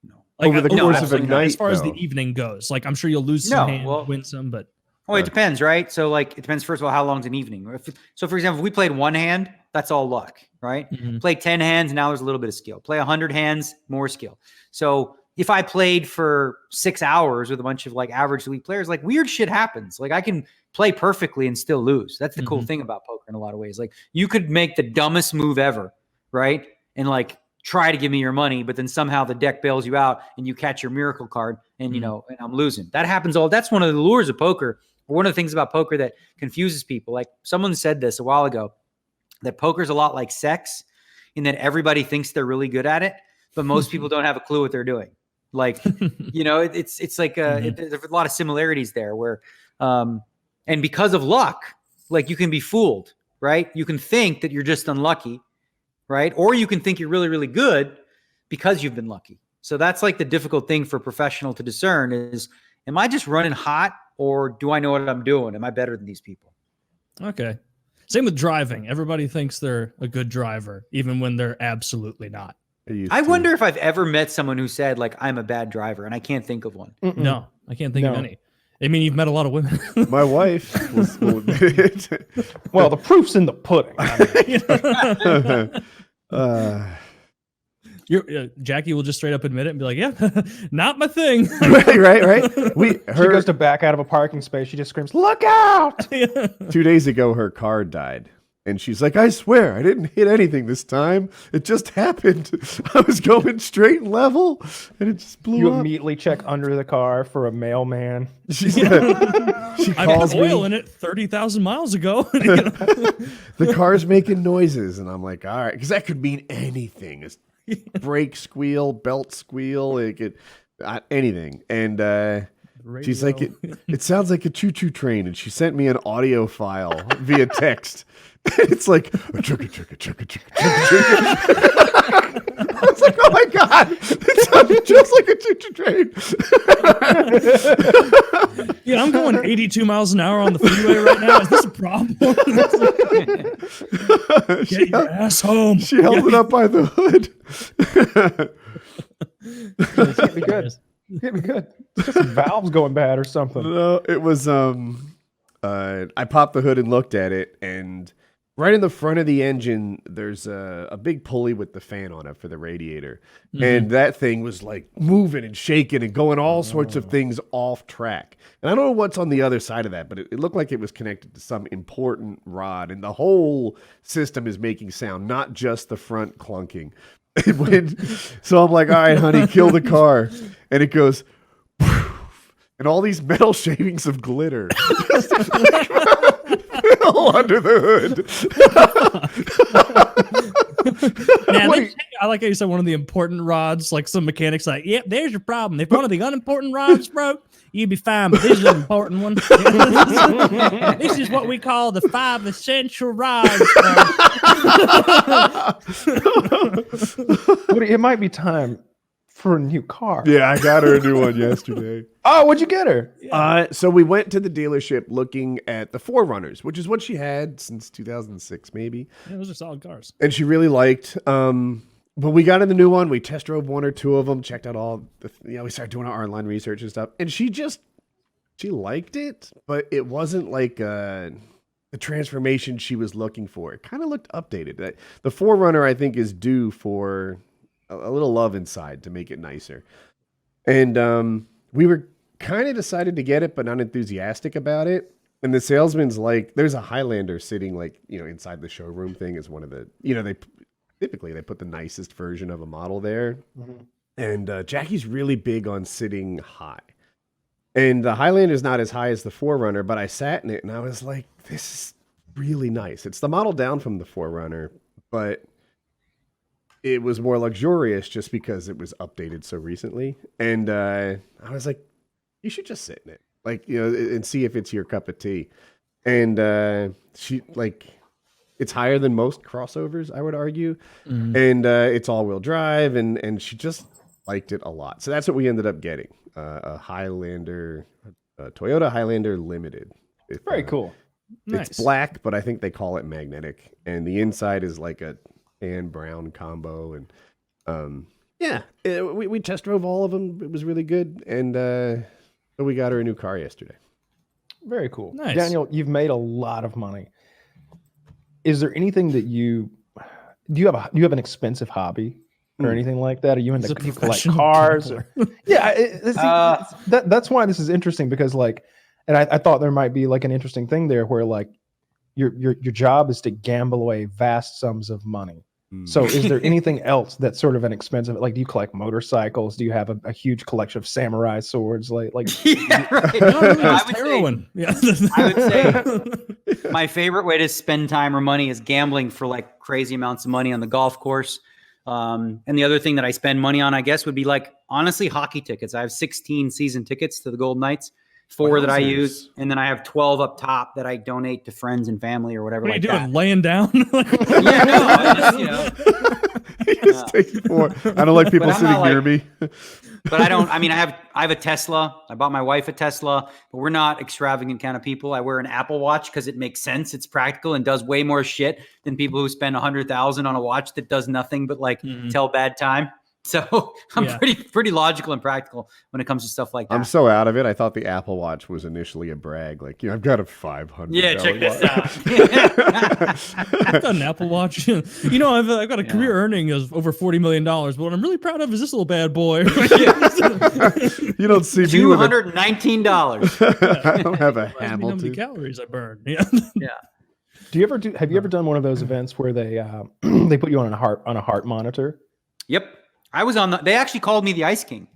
No. Like, over the course of a night, as far as though. the evening goes, like, I'm sure you'll lose some hands, win some, but. Well, it depends, right? So, like, it depends, first of all, how long's an evening. So, for example, if we played one hand, that's all luck, right? Play 10 hands, now there's a little bit of skill. Play 100 hands, more skill. So, if I played for 6 hours with a bunch of, like, average elite players, like, weird shit happens. Like, I can play perfectly and still lose. That's the cool thing about poker in a lot of ways. Like, you could make the dumbest move ever, right? And, like, try to give me your money, but then somehow the deck bails you out and you catch your miracle card and, and I'm losing. That happens that's one of the lures of poker. One of the things about poker that confuses people, like someone said this a while ago, that poker's a lot like sex in that everybody thinks they're really good at it, but most people don't have a clue what they're doing. Like, it's like, there's a lot of similarities there where, and because of luck, like you can be fooled, right? You can think that you're just unlucky, right? Or you can think you're really, really good because you've been lucky. So that's like the difficult thing for a professional to discern is, am I just running hot or do I know what I'm doing? Am I better than these people? Okay. Same with driving. Everybody thinks they're a good driver, even when they're absolutely not. I wonder if I've ever met someone who said, like, I'm a bad driver, and I can't think of one. No, I can't think of any. I mean, you've met a lot of women. My wife will admit it. Well, the proof's in the pudding. Jackie will just straight up admit it and be like, yeah, not my thing. right. She goes to back out of a parking space. She just screams, "Look out!" 2 days ago, her car died. And she's like, I swear, I didn't hit anything this time. It just happened. I was going straight and level, and it just blew You up. immediately check under the car for a mailman. She I calls put oil me. in it 30,000 miles ago. The car's making noises, and I'm like, all right, because that could mean anything. It's brake squeal, belt squeal, it could, anything. And she's like, it sounds like a choo-choo train, and she sent me an audio file via text. It's like chugga chugga chugga chugga chugga. I was like, oh my god, it sounded just like a choo-choo train. Yeah, I'm going 82 miles an hour on the freeway right now. Is this a problem? Get your ass home. She held it up by the hood. Hit me good. Hit me good. It's just valves going bad or something. No, it was I popped the hood and looked at it, and right in the front of the engine, there's a big pulley with the fan on it for the radiator. And that thing was like moving and shaking and going all sorts of things off track. And I don't know what's on the other side of that, but it looked like it was connected to some important rod. And the whole system is making sound, not just the front clunking. So I'm like, all right, honey, kill the car. And it goes, poof, and all these metal shavings of glitter fell under the hood. Man, I like how you said one of the important rods, like some mechanics like, yep, there's your problem. If one of the unimportant rods broke, you'd be fine, but this is an important one. This is what we call the 5 essential rods. It might be time for a new car. Yeah, I got her a new one yesterday. Oh, what'd you get her? So we went to the dealership looking at the 4Runners, which is what she had since 2006, maybe. Yeah, those are solid cars. And she really liked. But we got in the new one. We test drove 1 or 2 of them, checked out all the, we started doing our online research and stuff. And she liked it, but it wasn't like the transformation she was looking for. It kind of looked updated. The 4Runner, I think, is due for a little love inside to make it nicer. And we were kind of decided to get it, but not enthusiastic about it. And the salesman's like, there's a Highlander sitting like, inside the showroom thing is one of the, typically they put the nicest version of a model there. Mm-hmm. And Jackie's really big on sitting high. And the Highlander is not as high as the 4Runner, but I sat in it and I was like, this is really nice. It's the model down from the 4Runner, but it was more luxurious just because it was updated so recently. And I was like, you should just sit in it, and see if it's your cup of tea. And she it's higher than most crossovers, I would argue. Mm-hmm. And it's all-wheel drive, and she just liked it a lot. So that's what we ended up getting, a Highlander, Toyota Highlander Limited. Very cool. Nice. It's black, but I think they call it magnetic, and the inside is like a tan brown combo. And we test drove all of them. It was really good, and we got her a new car yesterday. Very cool. Nice. Daniel, you've made a lot of money. Is there anything that do you have an expensive hobby or anything like that? Are you into He's a you collect professional cars? gambler. That's why this is interesting, because like, and I thought there might be like an interesting thing there where like your job is to gamble away vast sums of money. So is there anything else that's sort of an expensive, like, do you collect motorcycles? Do you have a huge collection of samurai swords? Like Yeah, right. No, I it's would say- heroin. Yeah. I would say my favorite way to spend time or money is gambling for like crazy amounts of money on the golf course. And the other thing that I spend money on, I guess, would be like, honestly, hockey tickets. I have 16 season tickets to the Golden Knights, 4 that I use, and then I have 12 up top that I donate to friends and family or whatever. What are you like doing? that. Laying down? Yeah, no, I just, you know. He just takes it for. I don't like people But I'm sitting not near like- me. But I don't. I mean, I have a Tesla. I bought my wife a Tesla, but we're not extravagant kind of people. I wear an Apple Watch because it makes sense. It's practical and does way more shit than people who spend $100,000 on a watch that does nothing but like tell bad time. So I'm Yeah. pretty logical and practical when it comes to stuff like that. I'm so out of it. I thought the Apple Watch was initially a brag. Like, I've got a $500. Yeah, check this watch. out. I've got an Apple Watch. You know, I've got a career earning of over $40 million. But what I'm really proud of is this little bad boy. You don't see me with a, $219. I don't have a Reminds me how many Hamilton. calories I burn. Yeah. have you ever done one of those events where they they put you on a heart monitor? Yep. I was on they actually called me the Ice King.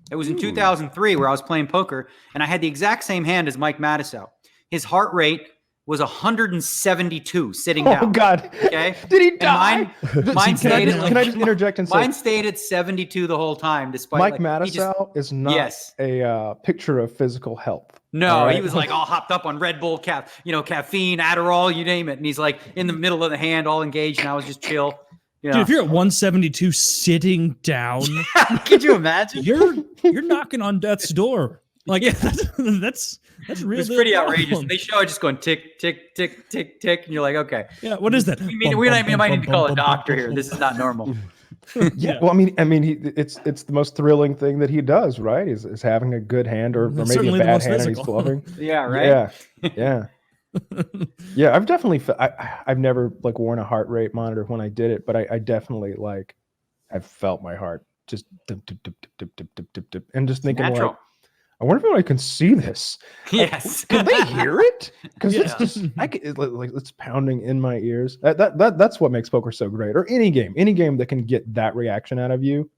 It was in 2003 where I was playing poker and I had the exact same hand as Mike Matisow. His heart rate was 172 sitting down. Oh God! Okay. Did he And die? mine stayed at, Can I just interject and say mine stayed at 72 the whole time despite Mike like, he just- Matisow is not Yes. a picture of physical health. No, All he right? was like all hopped up on Red Bull, caffeine, Adderall, you name it. And he's like in the middle of the hand, all engaged, and I was just chill. You know? Dude, if you're at 172 sitting down, Could you imagine? you're knocking on death's door. Like, yeah, that's It real. was pretty outrageous. And they show it just going tick, tick, tick, tick, tick. And you're like, okay. Yeah, what is that? We might need to call a doctor here. This is not normal. Yeah. Well, I mean, it's the most thrilling thing that he does, right? Is having a good hand or maybe Certainly a the bad most hand and he's physical. bluffing. Yeah, right? Yeah. Yeah. I've definitely I've never like worn a heart rate monitor when I did it, but I definitely like I've felt my heart just dip, dip, dip, dip, dip, dip, dip, dip, and just thinking Natural. like, I wonder if anyone can see this. Yes. Can they hear it? Because it's Yeah. just it's pounding in my ears. That's what makes poker so great, or any game that can get that reaction out of you.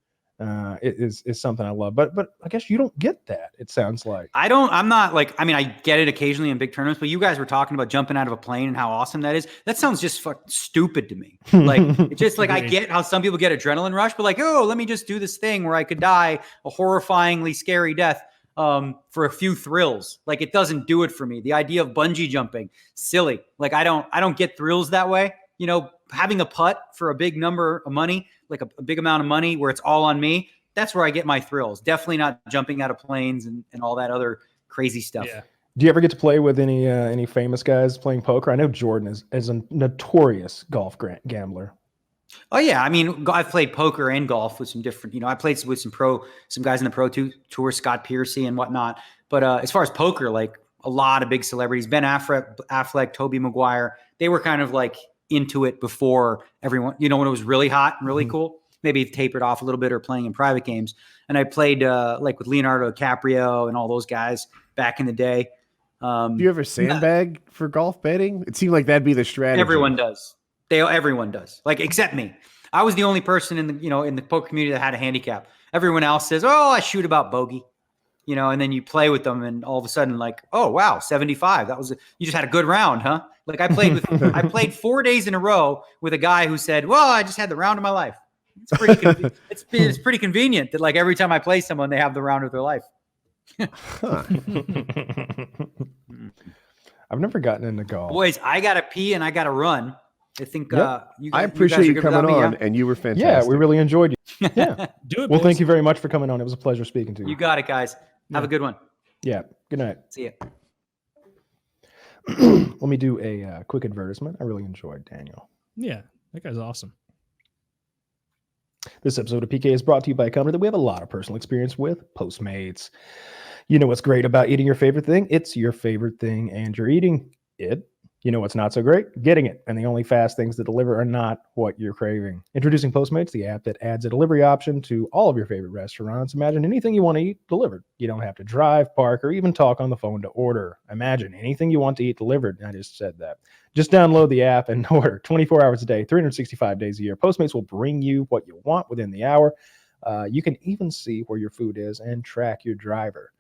Is something I love, but I guess you don't get that. It sounds like I'm not like, I mean, I get it occasionally in big tournaments, but you guys were talking about jumping out of a plane and how awesome that is. That sounds just fucking stupid to me. Like, it's just like, I get how some people get adrenaline rush, but like, oh, let me just do this thing where I could die a horrifyingly scary death for a few thrills. Like, it doesn't do it for me. The idea of bungee jumping, silly. Like, I don't get thrills that way. You know, having a putt for a big number of money, like a big amount of money where it's all on me, that's where I get my thrills. Definitely not jumping out of planes and all that other crazy stuff. Yeah. Do you ever get to play with any famous guys playing poker? I know Jordan is a notorious golf gambler. Oh yeah, I mean, I've played poker and golf with some different. You know, I played with some guys in the pro tour, Scott Piercy and whatnot. But as far as poker, like a lot of big celebrities, Ben Affleck, Tobey Maguire, they were kind of like into it before everyone. You know, when it was really hot and really cool. Maybe tapered off a little bit or playing in private games. And I played like with Leonardo DiCaprio and all those guys back in the day. Do you ever sandbag for golf betting? It seemed like that'd be the strategy. Everyone does. Everyone does. Like, except me. I was the only person in the poker community that had a handicap. Everyone else says, "Oh, I shoot about bogey," you know, and then you play with them, and all of a sudden, like, "Oh, wow, 75. You just had a good round, huh?" Like, I played 4 days in a row with a guy who said, "Well, I just had the round of my life." It's pretty. It's pretty convenient that like every time I play someone, they have the round of their life. Huh. I've never gotten into golf. Boys, I gotta pee and I gotta run. I think Yep. I appreciate you coming on, and you were fantastic. Yeah, we really enjoyed you. Yeah. Do it. Well, boys. thank you very much for coming on. It was a pleasure speaking to you. You got it, guys. Have a good one. Yeah. Good night. See ya. Let me do a quick advertisement. I really enjoyed Daniel. Yeah, that guy's awesome. This episode of PK is brought to you by a company that we have a lot of personal experience with, Postmates. You know what's great about eating your favorite thing? It's your favorite thing, and you're eating it. You know what's not so great? Getting it. And the only fast things that deliver are not what you're craving. Introducing Postmates, the app that adds a delivery option to all of your favorite restaurants. Imagine anything you want to eat delivered. You don't have to drive, park, or even talk on the phone to order. Imagine anything you want to eat delivered. I just said that. Just download the app and order 24 hours a day, 365 days a year. Postmates will bring you what you want within the hour. You can even see where your food is and track your driver.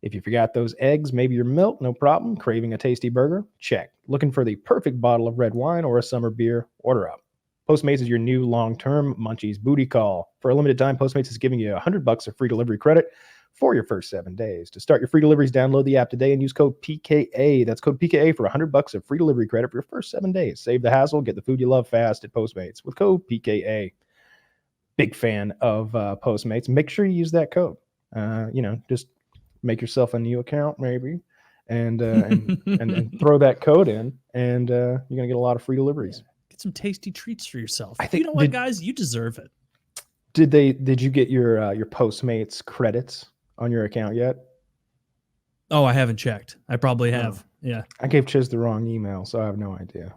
If you forgot those eggs, maybe your milk, no problem. Craving a tasty burger? Check. Looking for the perfect bottle of red wine or a summer beer? Order up. Postmates is your new long-term Munchies booty call. For a limited time, Postmates is giving you $100 of free delivery credit for your first 7 days. To start your free deliveries, download the app today and use code PKA. That's code PKA for $100 of free delivery credit for your first 7 days. Save the hassle. Get the food you love fast at Postmates with code PKA. Big fan of Postmates. Make sure you use that code. Just make yourself a new account maybe and throw that code in, and you're gonna get a lot of free deliveries. Get some tasty treats for yourself. I think- you know what, guys, you deserve it. Did you get your Postmates credits on your account yet? Oh, I haven't checked. I probably have. Yeah. I gave Chiz the wrong email, so I have no idea.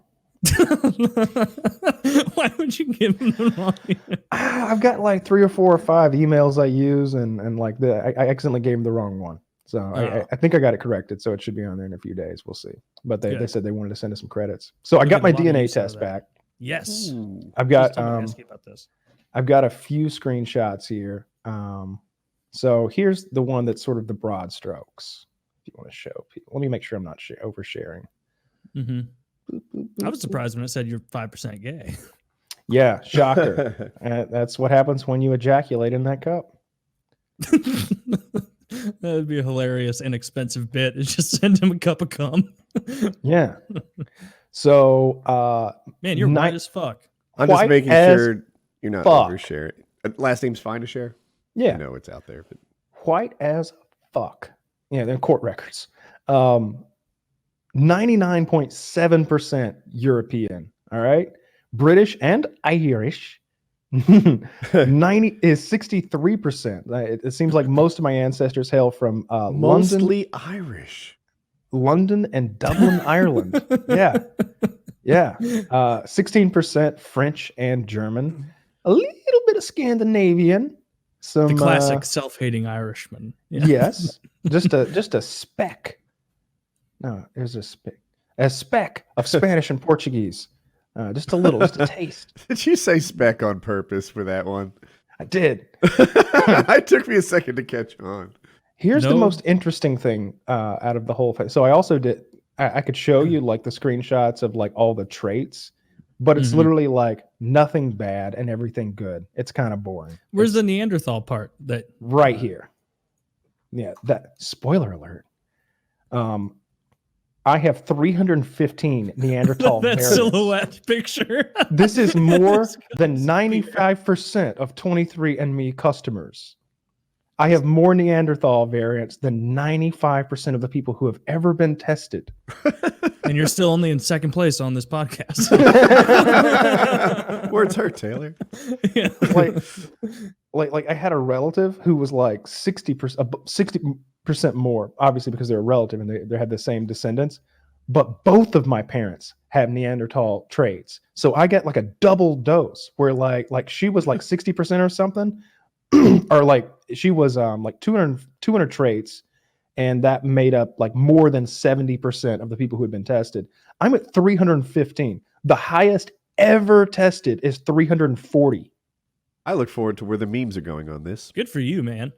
Why would you give him the wrong email? I've got like 3 or 4 or 5 emails I use, and like I accidentally gave him the wrong one. So I think I got it corrected, so it should be on there in a few days. We'll see. But they said they wanted to send us some credits. So I got my DNA test back. Yes. I've got Please tell me, ask you about this. I've got a few screenshots here. So here's the one that's sort of the broad strokes. If you want to show people, let me make sure I'm not oversharing. Mm-hmm. I was surprised when it said you're 5% gay. Yeah, shocker. That's what happens when you ejaculate in that cup. That would be a hilarious, inexpensive bit. It's just send him a cup of cum. Yeah. So, man, you're white as fuck. I'm just making sure you're not fuck. oversharing. Last name's fine to share. Yeah. I know it's out there, but White as fuck. Yeah, they're court records. 99.7% European. All right. British and Irish. 90 is 63%. It seems like most of my ancestors hail from mostly Irish. London and Dublin, Ireland. Yeah. 16% French and German. A little bit of Scandinavian. Some the classic self-hating Irishman. Yeah. Yes. Just a speck. No, there's a speck of Spanish and Portuguese. Just a little, just a taste. Did you say speck on purpose for that one? I did. It took me a second to catch on. Here's the most interesting thing out of the whole thing. So I also did. I could show you like the screenshots of like all the traits, but it's literally like nothing bad and everything good. It's kind of boring. Where's the Neanderthal part? That right here. Yeah. That spoiler alert. I have 315 Neanderthal that variants. silhouette picture. This is more than 95% of 23andMe customers. I have more Neanderthal variants than 95% of the people who have ever been tested. And you're still only in second place on this podcast. Words hurt, Taylor. Yeah. Like I had a relative who was like 60% more, obviously because they're a relative and they had the same descendants. But both of my parents have Neanderthal traits. So I get like a double dose where like she was like 60% or something. Or like she was like 200 traits, and that made up like more than 70% of the people who had been tested. I'm at 315. The highest ever tested is 340. I look forward to where the memes are going on this. Good for you, man.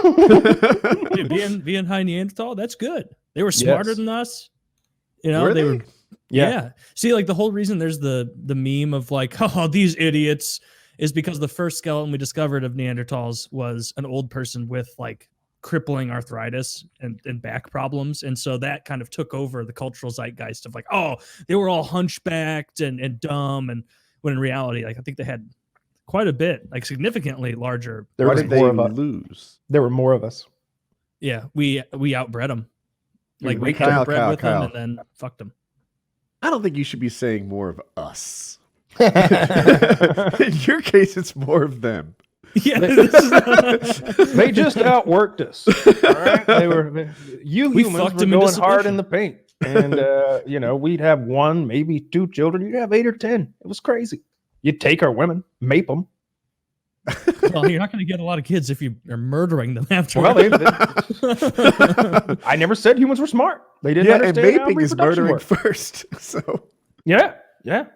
Dude, being high Neanderthal, that's good. They were smarter than us. You know, they were. Yeah. See, like the whole reason there's the meme of like, oh, these idiots, is because the first skeleton we discovered of Neanderthals was an old person with like crippling arthritis and back problems. And so that kind of took over the cultural zeitgeist of like, oh, they were all hunchbacked and dumb. And when in reality, like I think they had quite a bit, like significantly larger. Why did they lose? There were more of us. Yeah, we outbred them. Like we Kyle, bred Kyle, with Kyle. them and then fucked them. I don't think you should be saying more of us. In your case, it's more of them. Yeah, They just outworked us. All right, you We humans fucked were them into going hard submission. in the paint, and we'd have 1, maybe 2 children. You'd have 8 or 10. It was crazy. You'd take our women, mape them. well, you're not going to get a lot of kids if you are murdering them after. Well, I never said humans were smart. They didn't And understand how vaping is reproduction murdering worked. first. So Yeah, I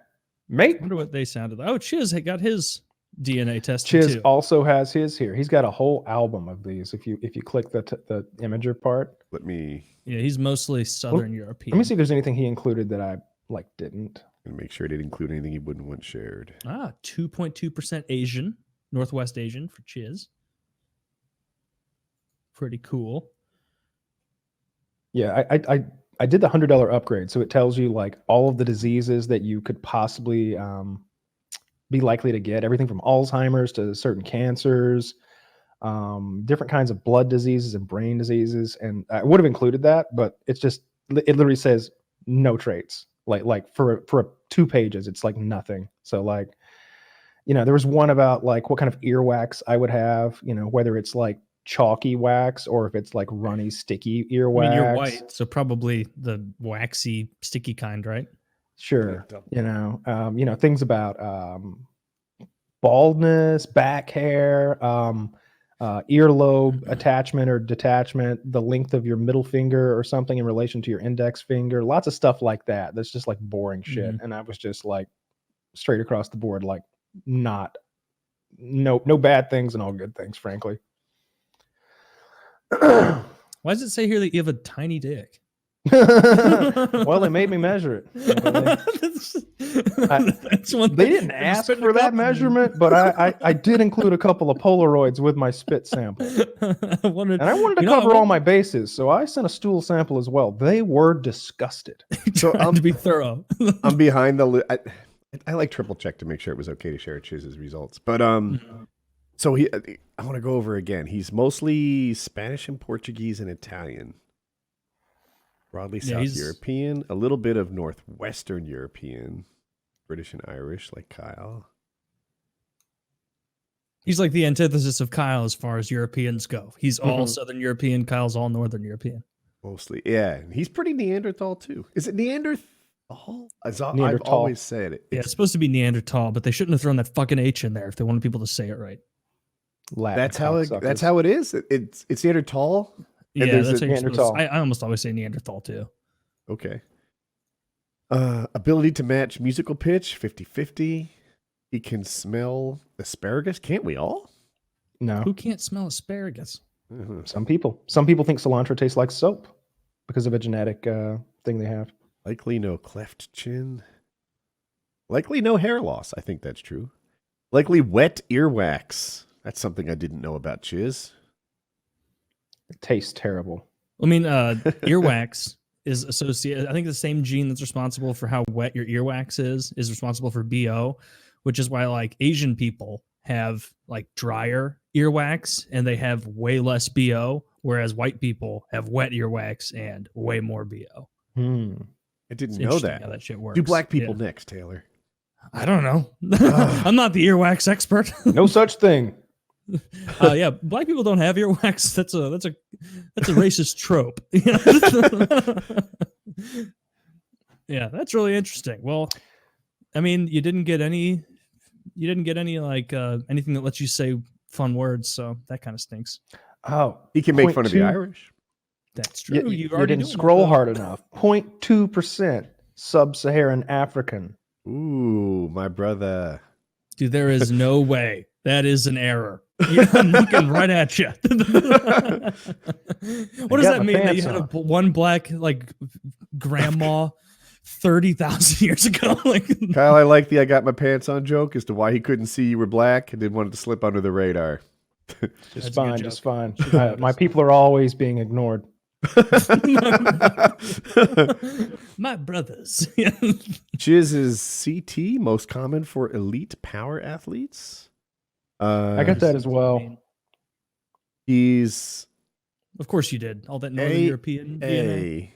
mate. wonder what they sounded like. Oh, Chiz had got his DNA tested Chiz too. also has his here. He's got a whole album of these. If you click the imager part, let me Yeah, he's mostly Southern European. let me see if there's anything he included that I didn't. make sure I didn't include anything he wouldn't want shared. 2.2% Asian, Northwest Asian for Chiz. Pretty cool. Yeah, I did the $100 upgrade, so it tells you like all of the diseases that you could possibly be likely to get, everything from Alzheimer's to certain cancers, different kinds of blood diseases and brain diseases. And I would have included that, but it literally says no traits. Like for 2 pages, it's like nothing. So like, there was one about like what kind of earwax I would have, whether it's like chalky wax or if it's like runny, sticky earwax. I mean, you're white, so probably the waxy, sticky kind, right? Sure. Things about baldness, back hair, earlobe attachment or detachment, the length of your middle finger or something in relation to your index finger, lots of stuff like that. That's just like boring shit. And I was just like straight across the board, like no bad things and all good things, frankly. Why does it say here that you have a tiny dick? Well, they made me measure it. That's one They thing. didn't They're ask spitting for a that compliment. measurement, but I did include a couple of Polaroids with my spit sample. I wanted, And I wanted to cover all my bases, so I sent a stool sample as well. They were disgusted. So to be thorough. I'm behind the. I like triple check to make sure it was okay to share Chiz's results, but so I want to go over again. He's mostly Spanish and Portuguese and Italian. Broadly South European, a little bit of Northwestern European, British and Irish, like Kyle. He's like the antithesis of Kyle as far as Europeans go. He's all Southern European. Kyle's all Northern European. Mostly, yeah. He's pretty Neanderthal too. Is it Neanderthal? I've Neanderthal. always said it. Yeah, it's supposed to be Neanderthal, but they shouldn't have thrown that fucking H in there if they wanted people to say it right. Latin That's how it. cocksuckers. That's how it is. It's Neanderthal. And Yeah, there's that's a how you're supposed Neanderthal. to, I almost always say Neanderthal too. Okay. Ability to match musical pitch, 50-50. He can smell asparagus. Can't we all? No, Who can't smell asparagus? some people. Some people think cilantro tastes like soap because of a genetic thing they have. Likely no cleft chin. Likely no hair loss. I think that's true. Likely wet earwax. That's something I didn't know about Chiz. It tastes terrible. I mean, earwax is associated. I think the same gene that's responsible for how wet your earwax is responsible for BO, which is why like Asian people have like drier earwax and they have way less BO, whereas white people have wet earwax and way more BO. I didn't It's know interesting that. how that shit works. Do black people Yeah. next, Taylor? I don't know. I'm not the earwax expert. No such thing. Yeah, black people don't have earwax. That's a racist trope. Yeah, that's really interesting. Well, I mean, you didn't get any like anything that lets you say fun words, so that kind of stinks. Oh, He can make 0.2 fun of the Irish. That's true. You already didn't doing scroll that, though. hard enough. 0.2% sub-Saharan African. Ooh, my brother. Dude, there is no way. That is an error. Yeah, I'm looking right at you. What does got that my mean? That you pants had on. one black like grandma 30,000 years ago? Like, Kyle, I like the I got my pants on joke as to why he couldn't see you were black and didn't want it to slip under the radar. That's a Just good fine, joke. just fine. My people are always being ignored. my brothers. Chiz is CT, most common for elite power athletes. I got that as well. He's Of course you did. All that Northern European DNA.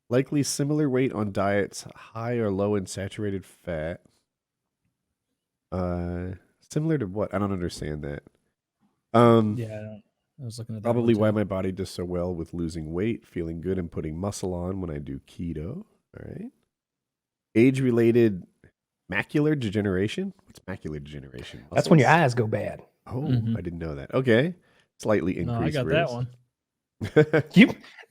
Likely similar weight on diets high or low in saturated fat. Similar to what? I don't understand that. Yeah, I was looking at that. Probably one why too. my body does so well with losing weight, feeling good and putting muscle on when I do keto. All right. Age-related macular degeneration. What's macular degeneration? That's when your Muscles? eyes go bad. Oh, Mhm. I didn't know that. Okay. Slightly increased No, I got risk. that one.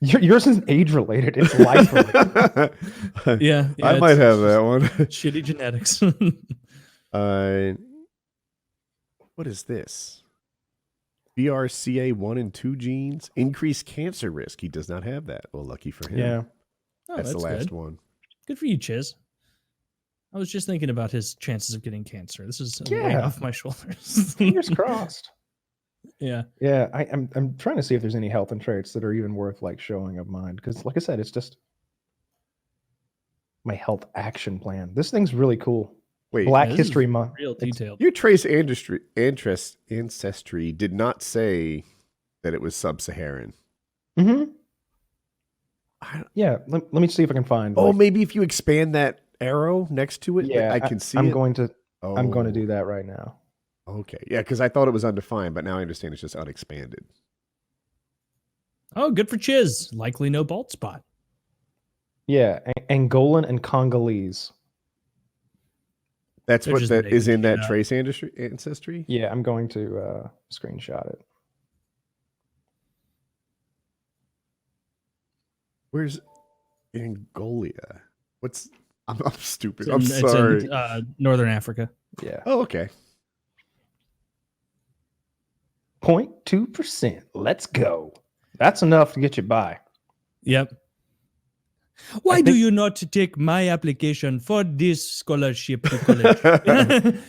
Yours isn't age related; it's life related. Yeah, I might it's have that one. Shitty genetics. What is this? BRCA1 and 2 genes increase cancer risk. He does not have that. Well, lucky for him. Yeah, Oh, that's the last good. one. Good for you, Chiz. I was just thinking about his chances of getting cancer. This is way Yeah. off my shoulders. fingers crossed. Yeah. Yeah, I'm trying to see if there's any health and traits that are even worth like showing of mine because, like I said, it's just my health action plan. This thing's really cool. Wait, Black this History is Month. Real detailed. your trace ancestry did not say that it was sub-Saharan. Mm-hmm. I- Yeah, let me see if I can find. Oh, like- maybe if you expand that arrow next to it, yeah, I can see I'm it. going to Oh, do that right now. Okay. Yeah, because I thought it was undefined, but now I understand it's just unexpanded. Oh, good for Chiz. Likely no bald spot. Yeah, Angolan and Congolese. That's They're what just that making is in shit that up. trace ancestry? Yeah, I'm going to screenshot it. Where's Angolia? What's I'm stupid. It's I'm in, sorry. It's in Northern Africa. Yeah, Oh, okay. 0.2%. Let's go. That's enough to get you by. Yep. Why do think- you not take my application for this scholarship to college?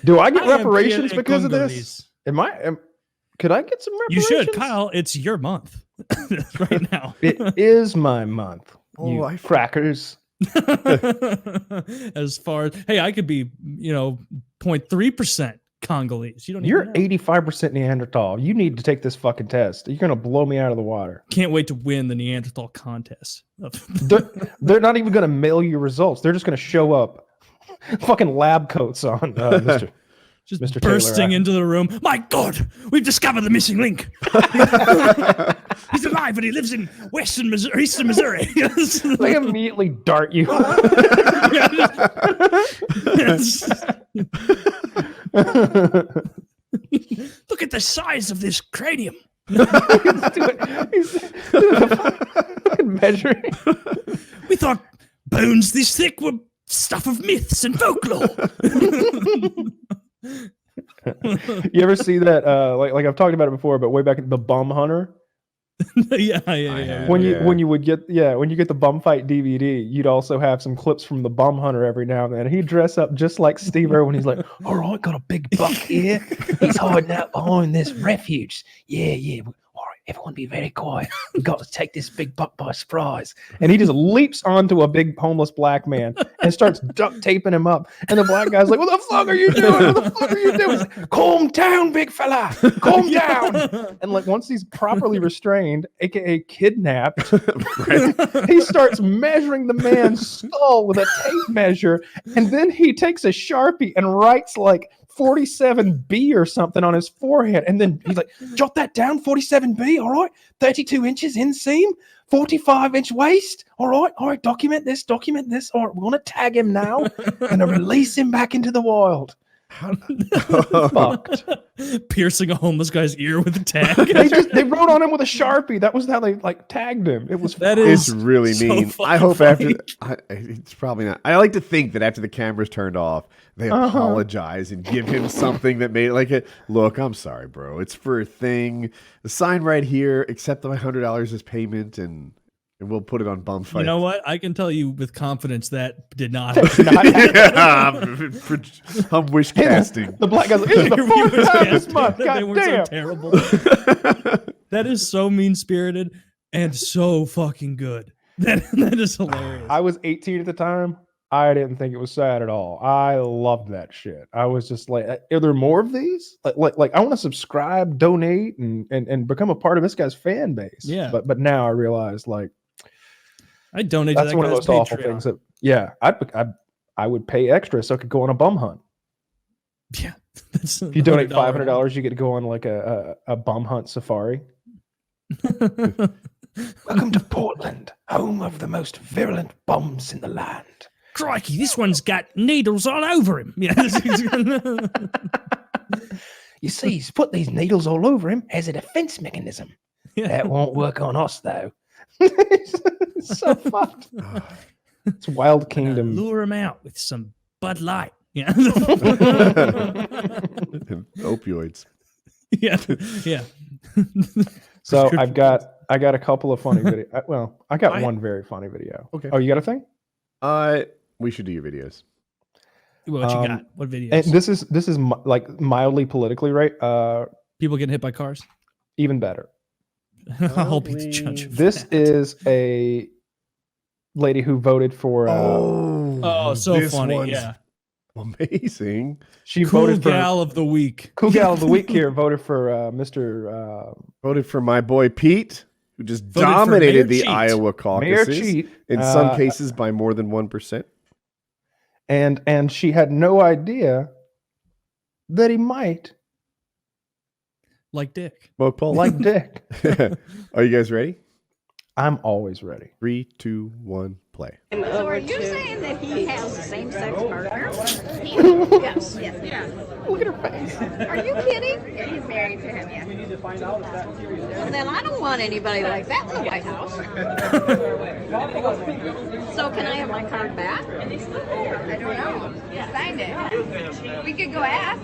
Do I get I am reparations PLA because of Congolese. this? Could I get some You reparations? should, Kyle. It's your month right now. It is my month. Oh, You I- crackers. As far as hey, I could be 0.3% Congolese. You don't. You're even know. 85% Neanderthal. You need to take this fucking test. You're gonna blow me out of the water. Can't wait to win the Neanderthal contest. They're not even gonna mail you results. They're just gonna show up, fucking lab coats on, Mister. Just Mr. bursting Taylor. into the room. My God, we've discovered the missing link. He's alive and he lives in Eastern Missouri. They immediately dart you. Look at the size of this cranium. He's fucking measuring. We thought bones this thick were stuff of myths and folklore. You ever see that? Like I've talked about it before, but way back in the Bum Hunter. yeah. have. When Yeah. you get the Bum Fight DVD, you'd also have some clips from the Bum Hunter every now and then. He'd dress up just like Steve Irwin. He's like, "All right, got a big buck here. He's hiding out behind this refuge. Yeah. All right, everyone be very quiet. We got to take this big buck by surprise." And he just leaps onto a big homeless black man and starts duct taping him up. And the black guy's like, "What the fuck are you doing? What the fuck are you doing?" He's like, "Calm down, big fella. Calm down." And like once he's properly restrained, aka kidnapped, he starts measuring the man's skull with a tape measure, and then he takes a Sharpie and writes like 47B or something on his forehead, and then he's like, "Jot that down, 47B, all right, 32 inches inseam, 45-inch waist, all right, document this, all right, we're gonna tag him now and release him back into the wild." Fucked. Piercing a homeless guy's ear with a tag. They wrote on him with a Sharpie. That was how they like tagged him. It was That It's is really so mean. I fucking hope funny. it's probably not. I like to think that after the cameras turned off, they apologize and give him something that made it like it. Look, I'm sorry, bro. It's for a thing. The sign right here. Accept my $100 as payment, and we'll put it on Bum Fight. You know what? I can tell you with confidence that did not. Yeah, I'm wish casting. The black guy's like, "This is the fourth time this month. They God were damn." so terrible. That is so mean spirited and so fucking good. That is hilarious. I was 18 at the time. I didn't think it was sad at all. I loved that shit. I was just like, are there more of these? Like I want to subscribe, donate, and become a part of this guy's fan base. Yeah. But now I realize, like, I donated that's to that one of guy's those awful Patreon. things that, yeah, I would pay extra so I could go on a bum hunt. Yeah. That's If you donate $100. $500, you get to go on like a bum hunt safari. Welcome to Portland, home of the most virulent bums in the land. Crikey, this one's got needles all over him. Yeah. You see, he's put these needles all over him as a defense mechanism. That won't work on us, though. It's so fucked. It's Wild Kingdom. Lure him out with some Bud Light. Yeah. Opioids. Yeah. Yeah. So I got a couple of funny video. Well, I got one very funny video. Okay. Oh, you got a thing? We should do your videos. What you got? What videos? And this is like mildly politically right. People getting hit by cars. Even better. I'll be the judge of This that. is a lady who voted for. Oh, so this funny. one's Yeah. amazing. She Cool voted for gal of the week. Cool Gal of the Week here. Voted for Mr. Voted for my boy Pete, who just Voted for dominated Mayor the Cheat. Iowa Mayor caucuses. Cheat. In some cases, by more than 1%. And she had no idea that he might Like Dick. Smoke Paul. like Dick. Are you guys ready? I'm always ready. 3, 2, 1, play. So are you saying that he has a same-sex partner? Yes. Yes. Yeah. Look at her face. Are you kidding? Yeah, he's married to him, yes. Well, then I don't want anybody like that in the White House. So can I have my card back? I don't know. He signed it. We could go ask.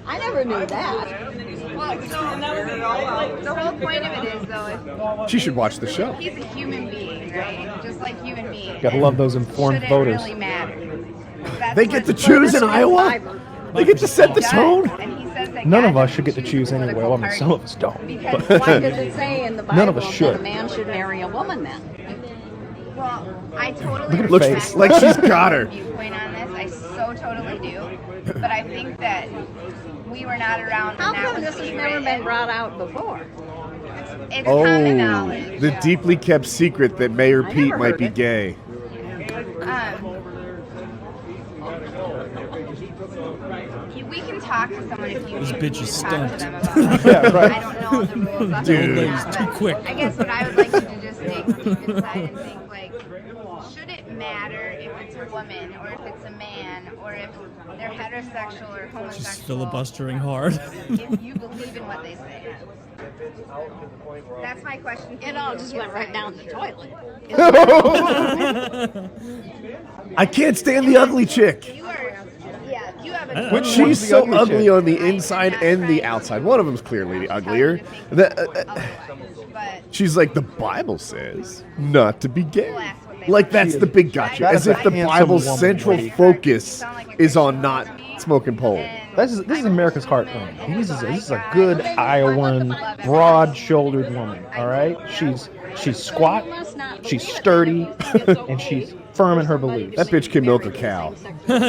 I never knew that. Well, so the whole point of it is, though, She should watch the show. if he's a human being, right? Just like you and me. Gotta love those informed Should it voters. really matter? That's They get what- to choose in that's what Iowa? Bible They get to set the does. tone. And he says that None God of us doesn't should get to choose anyway. political Well, I mean, some of parties. us don't. Because why does it say in the Bible None of us should. that a man should marry a woman then? Well, I totally her Looks face. like she's got her. viewpoint on this. I so totally do. But I think that we were not around. How come this has never been brought out before? It's common Oh, knowledge. the deeply kept secret that Mayor I Pete never might heard be it. gay. We can talk to someone if you This need bitch to is talk to stumped. them about it. Yeah, right. I don't know the rules. Of Dude. it, Lady's but too quick. I guess what I would like you to just take inside and think, like, should it matter if it's a woman or if it's a man or if they're heterosexual or homosexual? Just filibustering hard. If you believe in what they say. That's my question. It all just went right down the toilet. I can't stand the ugly chick. You are, yeah, you have a. But Who's she's the so ugly ugly chick? on the inside and the outside. One of them's clearly the uglier. But She's like, the Bible says not to be gay. We'll ask what they Like, want. that's the big gotcha. That As is a if the handsome Bible's woman, central lady. focus is on not smoking pole. This is America's heartland. This is a good Iowan, broad-shouldered woman. All right, she's squat, she's sturdy, and she's firm in her beliefs. That bitch can milk a cow.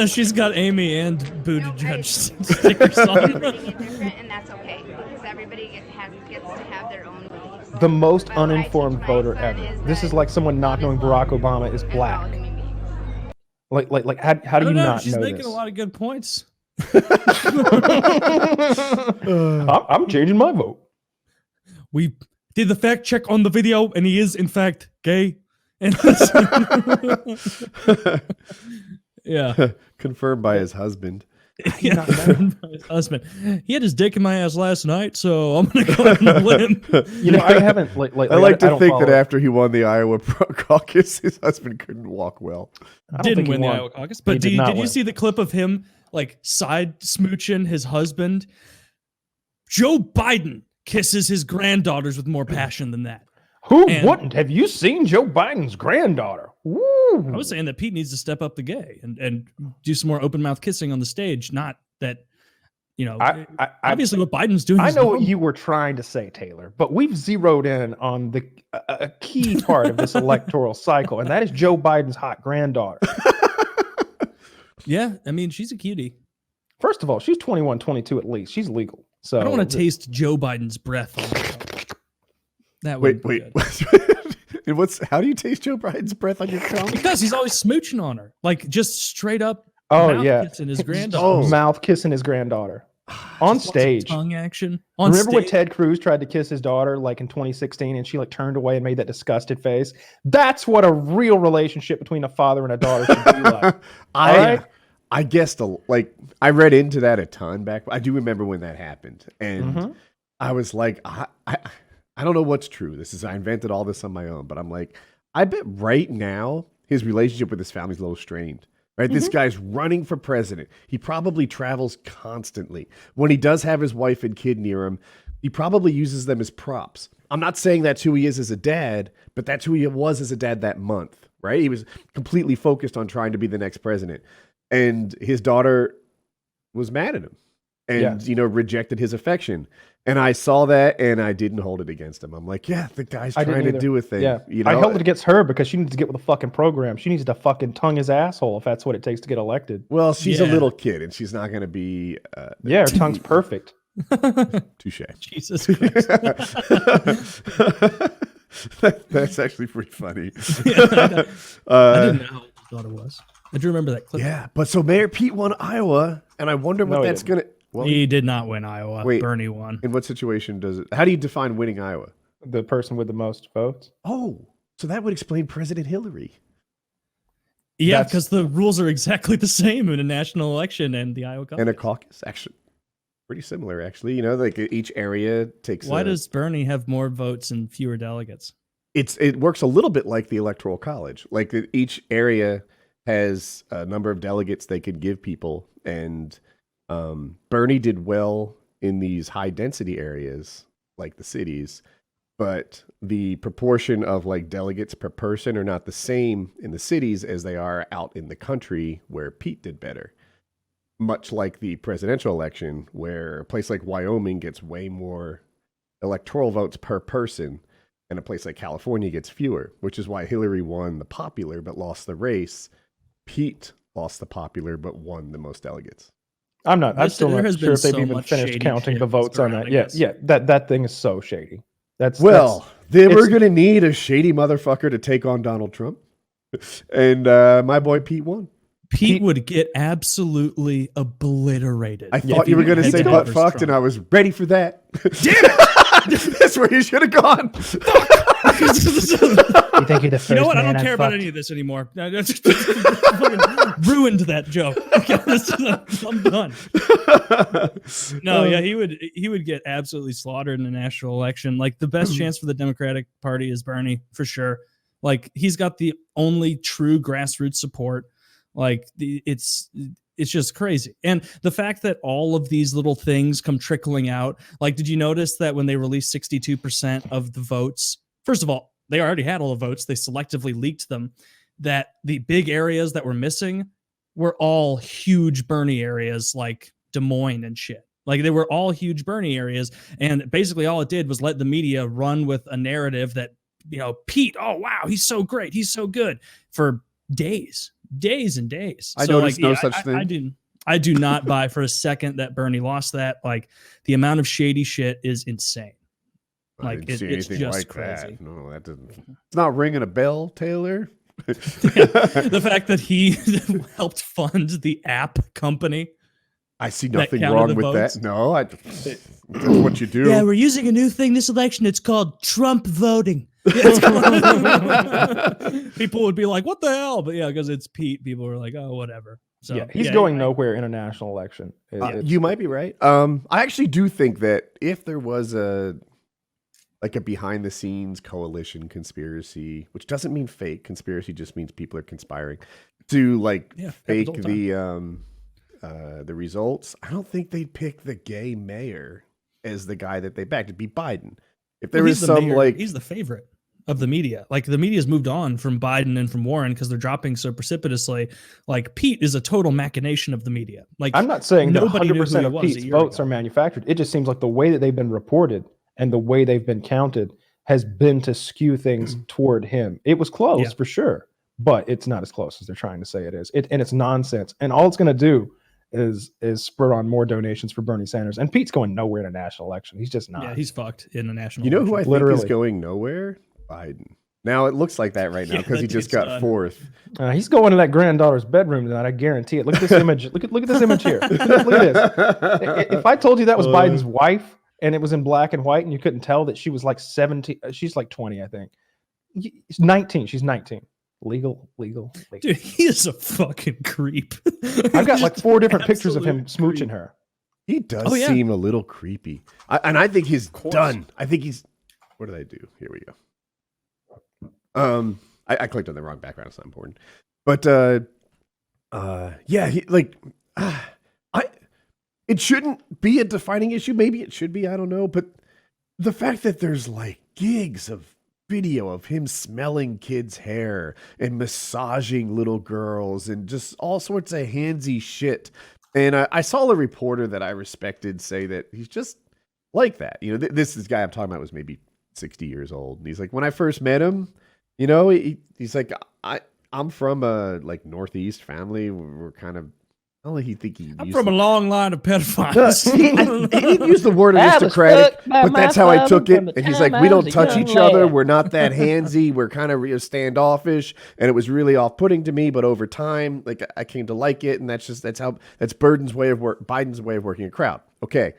She's got Amy and Buttigieg stickers on. And that's okay because everybody gets to have their own beliefs. The most But what I uninformed teach my voter son ever. This that is like someone not knowing Barack Obama is as all black. human beings. Like how I do don't you know. not She's know making this? a lot of good points. I'm changing my vote. We did the fact check on the video, and he is in fact gay. And yeah, Confirmed by his husband. yeah. His husband. He had his dick in my ass last night, so I'm gonna go out on a limb. You know, I haven't. I like to don't think that follow- after he won the Iowa caucus, his husband couldn't walk well. I don't Didn't think he win the won. Iowa caucus, He but did not did you win. see the clip of him like side smooching his husband? Joe Biden kisses his granddaughters with more passion than that. Who And- wouldn't? Have you seen Joe Biden's granddaughter? Woo! I was saying that Pete needs to step up the gay and do some more open mouth kissing on the stage. Not that obviously what Biden's doing. I is know what normal. you were trying to say, Taylor, but we've zeroed in on a key part of this electoral cycle, and that is Joe Biden's hot granddaughter. Yeah, I mean, she's a cutie. First of all, she's 21, 22 at least. She's legal. So I don't want to taste Joe Biden's breath on that. That would Wait. And how do you taste Joe Biden's breath on your tongue? Because he's always smooching on her, like just straight up. Oh, mouth yeah. kissing his granddaughter. Mouth kissing his granddaughter on stage. Tongue action. Remember when Ted Cruz tried to kiss his daughter like in 2016 and she like turned away and made that disgusted face? That's what a real relationship between a father and a daughter should be like. I guessed I read into that a ton back. I do remember when that happened, and I was like, I don't know what's true. I invented all this on my own, but I'm like, I bet right now his relationship with his family's a little strained. Right, this guy's running for president. He probably travels constantly. When he does have his wife and kid near him, he probably uses them as props. I'm not saying that's who he is as a dad, but that's who he was as a dad that month. Right, he was completely focused on trying to be the next president. And his daughter was mad at him and, rejected his affection. And I saw that and I didn't hold it against him. I'm like, yeah, the guy's trying to do a thing. Yeah. I held it against her because she needs to get with the fucking program. She needs to fucking tongue his asshole if that's what it takes to get elected. Well, she's a little kid and she's not going to be. Her tongue's perfect. Touche. Jesus Christ. That's actually pretty funny. I didn't know how old his daughter was. I do remember that clip. Yeah, but so Mayor Pete won Iowa, and I wonder what that's going to... Well, he did not win Iowa. Wait, Bernie won. In what situation does it... How do you define winning Iowa? The person with the most votes. Oh, so that would explain President Hillary. Yeah, because the rules are exactly the same in a national election and the Iowa caucus. And a caucus, actually. Pretty similar, actually. Like each area takes... Why does Bernie have more votes and fewer delegates? It works a little bit like the Electoral College. Like each area has a number of delegates they could give people. And Bernie did well in these high density areas, like the cities. But the proportion of like delegates per person are not the same in the cities as they are out in the country where Pete did better. Much like the presidential election, where a place like Wyoming gets way more electoral votes per person, and a place like California gets fewer, which is why Hillary won the popular but lost the race. Pete lost the popular but won the most delegates. I'm still not sure if they've even finished counting the votes on that. Yeah, that thing is so shady. They were going to need a shady motherfucker to take on Donald Trump, and my boy Pete won. Pete would get absolutely obliterated. I thought you were going to say butt fucked, and I was ready for that. Damn it! That's where you should have gone. You think you're the first You know what? I man don't care I've about fucked? any of this anymore. I just ruined that joke. I'm done. No, yeah, he would get absolutely slaughtered in a national election. Like the best chance for the Democratic Party is Bernie for sure. Like he's got the only true grassroots support. Like it's just crazy. And the fact that all of these little things come trickling out, like, did you notice that when they released 62% of the votes, first of all, they already had all the votes. They selectively leaked them, that the big areas that were missing were all huge Bernie areas like Des Moines and shit. Like they were all huge Bernie areas. And basically all it did was let the media run with a narrative that, Pete, oh, wow, he's so great. He's so good for days and days. I noticed no such thing. I do not buy for a second that Bernie lost that. Like the amount of shady shit is insane. Like it's just like crazy. That. No, that doesn't. It's not ringing a bell, Taylor. The fact that he helped fund the app company. I see nothing wrong with that. No, that's what you do. Yeah, we're using a new thing this election. It's called Trump voting. People would be like, what the hell? But yeah, because it's Pete, people were like, oh, whatever. So yeah, he's going nowhere in a national election. You might be right. I actually do think that if there was a behind the scenes coalition conspiracy, which doesn't mean fake, conspiracy just means people are conspiring to fake the results. I don't think they'd pick the gay mayor as the guy that they backed. It'd be Biden. If there was some mayor, he's the favorite. of the media. Like the media's moved on from Biden and from Warren because they're dropping so precipitously. Like Pete is a total machination of the media. Like I'm not saying that nobody knew who 100% he of was a Pete's year votes ago. are manufactured. It just seems like the way that they've been reported and the way they've been counted has been to skew things toward him. It was close for sure, but it's not as close as they're trying to say it is. And it's nonsense. And all it's going to do is spur on more donations for Bernie Sanders. And Pete's going nowhere in a national election. He's just not. Yeah, he's fucked in a national You know who I election. think is going nowhere? Biden. Now it looks like that right now because he just got fourth. He's going to that granddaughter's bedroom tonight. I guarantee it. Look at this image. Look at this image here. Look at this. If I told you that was Biden's wife and it was in black and white and you couldn't tell that she was like 17, she's like 20, I think. She's 19. She's 19. Legal. Dude, he is a fucking creep. I've got like 4 different pictures of him smooching her. He does seem a little creepy. And I think he's done. I think he's. What did I do? Here we go. I clicked on the wrong background. It's not important. But yeah, it shouldn't be a defining issue. Maybe it should be. I don't know. But the fact that there's like gigs of video of him smelling kids' hair and massaging little girls and just all sorts of handsy shit. And I saw a reporter that I respected say that he's just like that. You know, this guy I'm talking about was maybe 60 years old. And he's like, when I first met him, you know, he's like, I'm from a like Northeast family. We're kind of, I'm from a long line of pedophiles. He didn't use the word aristocratic, but that's how I took it. And he's like, we don't touch each other. We're not that handsy. We're kind of standoffish. And it was really off-putting to me. But over time, like I came to like it. And that's Biden's way of working a crowd. Okay.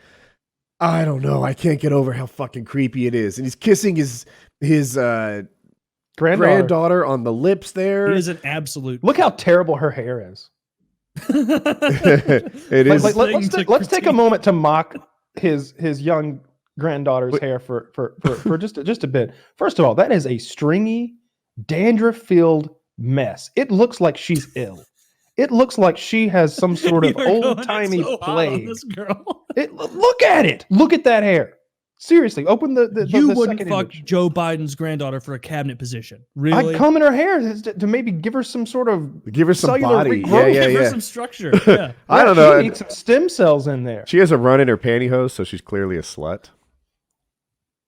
I don't know. I can't get over how fucking creepy it is. And he's kissing his granddaughter on the lips there. It is an absolute. Look how terrible her hair is. It is. Let's take a moment to mock his young granddaughter's hair for just a bit. First of all, that is a stringy, dandruff-filled mess. It looks like she's ill. It looks like she has some sort of old-timey plague. This girl. Look at it. Look at that hair. Seriously, open the You the wouldn't second fuck image. Joe Biden's granddaughter for a cabinet position. Really? I'd comb in her hair to maybe give her some sort of Give her some cellular body. regrowth. Yeah. Give her some structure. Yeah. I don't know. She needs some stem cells in there. She has a run in her pantyhose, so she's clearly a slut.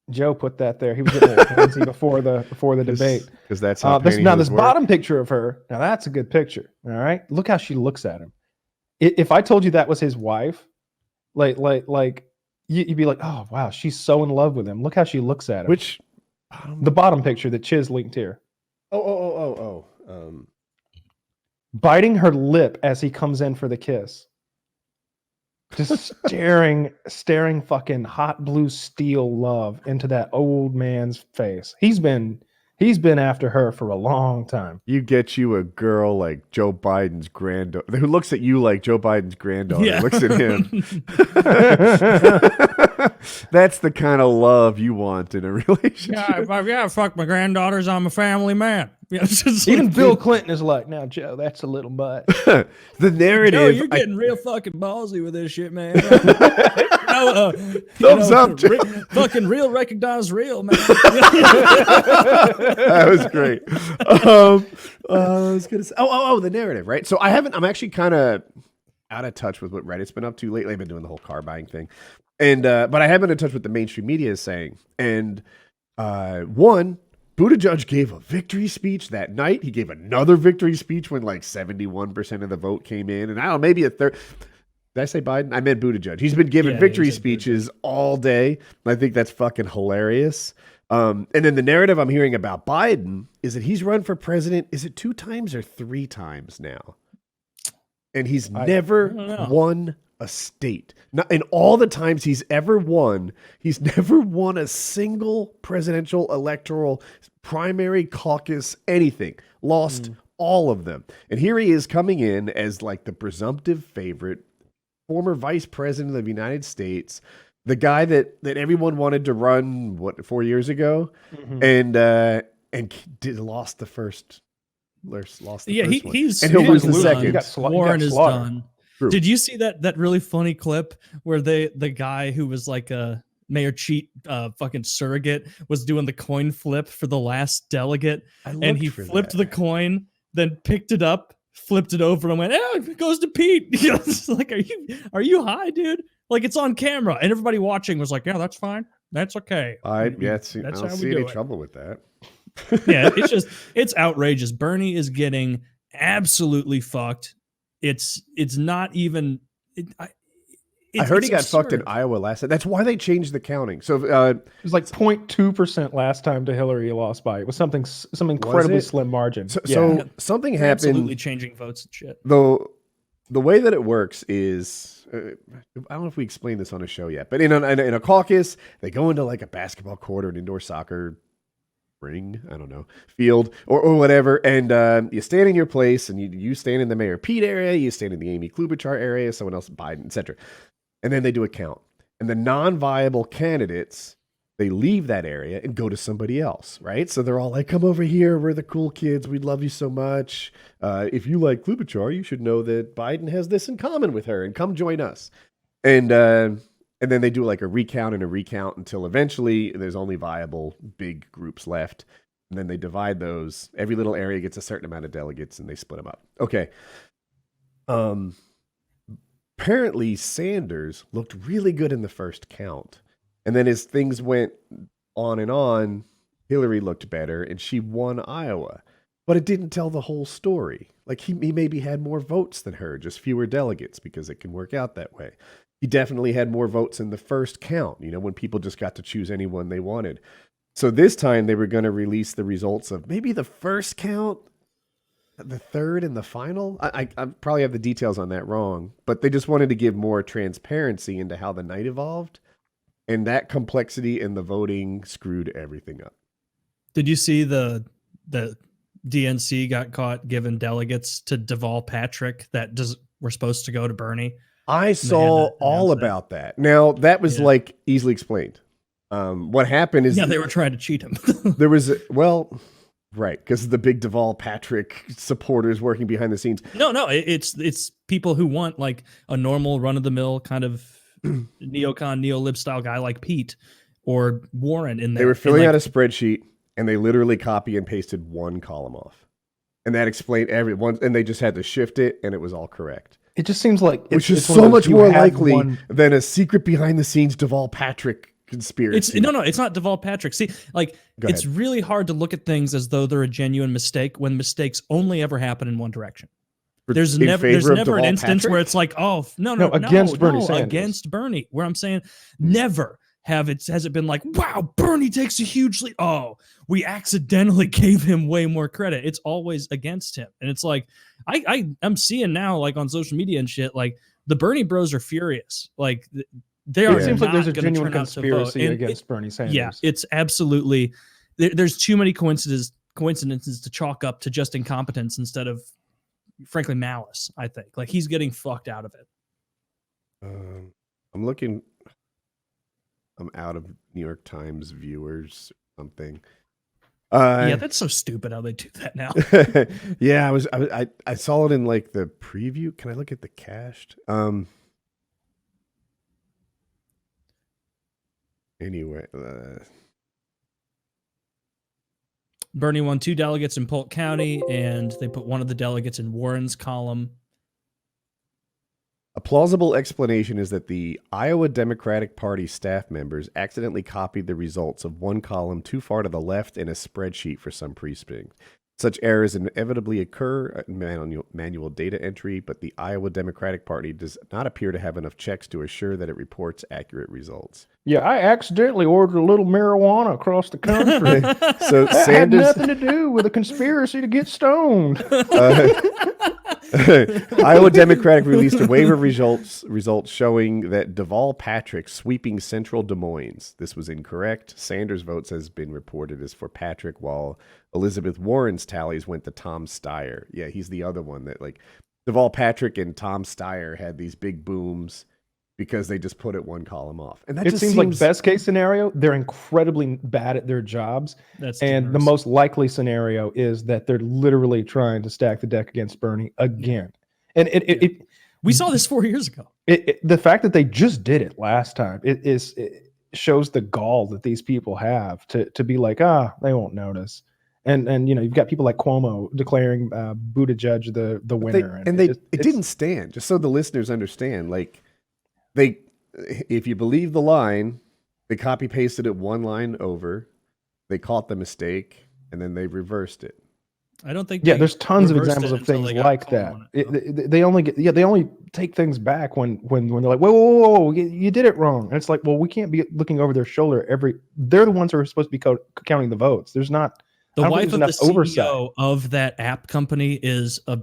Joe put that there. He was getting a little handsy before the debate. Because that's how this pantyhose work. bottom picture of her. Now that's a good picture. All right, look how she looks at him. If I told you that was his wife, like you'd be like, oh wow, she's so in love with him. Look how she looks at him. Which the bottom picture that Chiz linked here. Biting her lip as he comes in for the kiss. Just staring fucking hot blue steel love into that old man's face. He's been after her for a long time. You get you a girl like Joe Biden's granddaughter who looks at you like Joe Biden's granddaughter looks at him. That's the kind of love you want in a relationship. Yeah, fuck my granddaughters. I'm a family man. Yeah, it's just Even like, Bill Clinton is like, now Joe, that's a little much. The narrative. Joe, you're getting real fucking ballsy with this shit, man. Thumbs up, Joe. Fucking real recognize real, man. That was great. I was gonna say, the narrative, right? So I'm actually kind of out of touch with what Reddit's been up to lately. I've been doing the whole car buying thing, and but I have been in touch with the mainstream media is saying. And Buttigieg gave a victory speech that night. He gave another victory speech when like 71% of the vote came in, and I don't know, maybe a third. Did I say Biden? I meant Buttigieg. He's been giving victory speeches all day. I think that's fucking hilarious. And then the narrative I'm hearing about Biden is that he's run for president. Is it 2 times or 3 times now? And he's never won a state. Not, in all the times he's ever won, he's never won a single presidential electoral primary caucus, anything. Lost all of them. And here he is coming in as like the presumptive favorite, former vice president of the United States, the guy that everyone wanted to run 4 years ago, and lost the first. He's and he'll lose the done. second. Warren is done. True. Did you see that really funny clip where the guy who was like Mayor Cheat fucking surrogate was doing the coin flip for the last delegate, and he flipped the coin, then picked it up, flipped it over, and went, "Oh, it goes to Pete." You know, it's like, are you high, dude? Like, it's on camera, and everybody watching was like, "Yeah, that's fine, that's okay." I don't see any trouble with that. Yeah, it's outrageous. Bernie is getting absolutely fucked. It's not even. I heard he got fucked in Iowa last time. That's why they changed the counting. So it was like 0.2% last time to Hillary lost by. It was some incredibly slim margin. So something happened. Absolutely changing votes and shit. Though the way that it works is, I don't know if we explained this on a show yet, but in a caucus, they go into like a basketball court or an indoor soccer ring, I don't know, field or whatever, and you stand in your place, and you stand in the Mayor Pete area, you stand in the Amy Klobuchar area, someone else, Biden, etc. And then they do a count. And the non-viable candidates, they leave that area and go to somebody else, right? So they're all like, come over here. We're the cool kids. We love you so much. If you like Klobuchar, you should know that Biden has this in common with her, and come join us. And then they do like a recount until eventually there's only viable big groups left. And then they divide those. Every little area gets a certain amount of delegates, and they split them up. Okay. Apparently, Sanders looked really good in the first count. And then as things went on and on, Hillary looked better, and she won Iowa. But it didn't tell the whole story. Like, he maybe had more votes than her, just fewer delegates, because it can work out that way. He definitely had more votes in the first count, when people just got to choose anyone they wanted. So this time, they were going to release the results of maybe the first count, the third, and the final. I probably have the details on that wrong, but they just wanted to give more transparency into how the night evolved, and that complexity in the voting screwed everything up. Did you see the DNC got caught giving delegates to Deval Patrick that were supposed to go to Bernie? I saw all about that. Now, that was like easily explained. What happened is they were trying to cheat him. There was right, because the big Deval Patrick supporters working behind the scenes. No, it's people who want like a normal run-of-the-mill kind of neocon, neo-lib style guy like Pete or Warren in there. They were filling out a spreadsheet, and they literally copy and pasted one column off. And that explained everyone, and they just had to shift it, and it was all correct. It just seems like which is so much more likely than a secret behind-the-scenes Deval Patrick conspiracy. It's not Deval Patrick. See, like, it's really hard to look at things as though they're a genuine mistake when mistakes only ever happen in one direction. There's never an instance where it's like, oh, no, against Bernie, where I'm saying never has it been like, wow, Bernie takes a huge lead. Oh, we accidentally gave him way more credit. It's always against him. And it's like, I'm seeing now, like on social media and shit, like the Bernie bros are furious. Like, they are. It seems like there's a genuine conspiracy against Bernie Sanders. Yeah, it's absolutely. There's too many coincidences to chalk up to just incompetence instead of, frankly, malice. I think like he's getting fucked out of it. I'm looking. I'm out of New York Times viewers or something. Yeah, that's so stupid how they do that now. Yeah, I saw it in like the preview. Can I look at the cached? Anyway, Bernie won 2 delegates in Polk County, and they put one of the delegates in Warren's column. A plausible explanation is that the Iowa Democratic Party staff members accidentally copied the results of one column too far to the left in a spreadsheet for some precinct. Such errors inevitably occur in manual data entry, but the Iowa Democratic Party does not appear to have enough checks to assure that it reports accurate results. Yeah, I accidentally ordered a little marijuana across the country. So that Sanders had nothing to do with a conspiracy to get stoned. Iowa Democratic released a waiver results showing that Deval Patrick sweeping central Des Moines. This was incorrect. Sanders' votes has been reported as for Patrick, while Elizabeth Warren's tallies went to Tom Steyer. Yeah, he's the other one that like Deval Patrick and Tom Steyer had these big booms because they just put it one column off. And that it just seems like best case scenario, they're incredibly bad at their jobs. And the most likely scenario is that they're literally trying to stack the deck against Bernie again. And we saw this 4 years ago. The fact that they just did it last time, shows the gall that these people have to be like, they won't notice. And you've got people like Cuomo declaring Buttigieg the winner. It didn't stand, just so the listeners understand. Like, if you believe the line, they copy pasted it one line over, they caught the mistake, and then they reversed it. I don't think. Yeah, there's tons of examples of things like that. They only take things back when they're like, whoa, you did it wrong. And it's like, well, we can't be looking over their shoulder they're the ones who are supposed to be counting the votes. There's not. The wife of the CEO oversight of that app company is a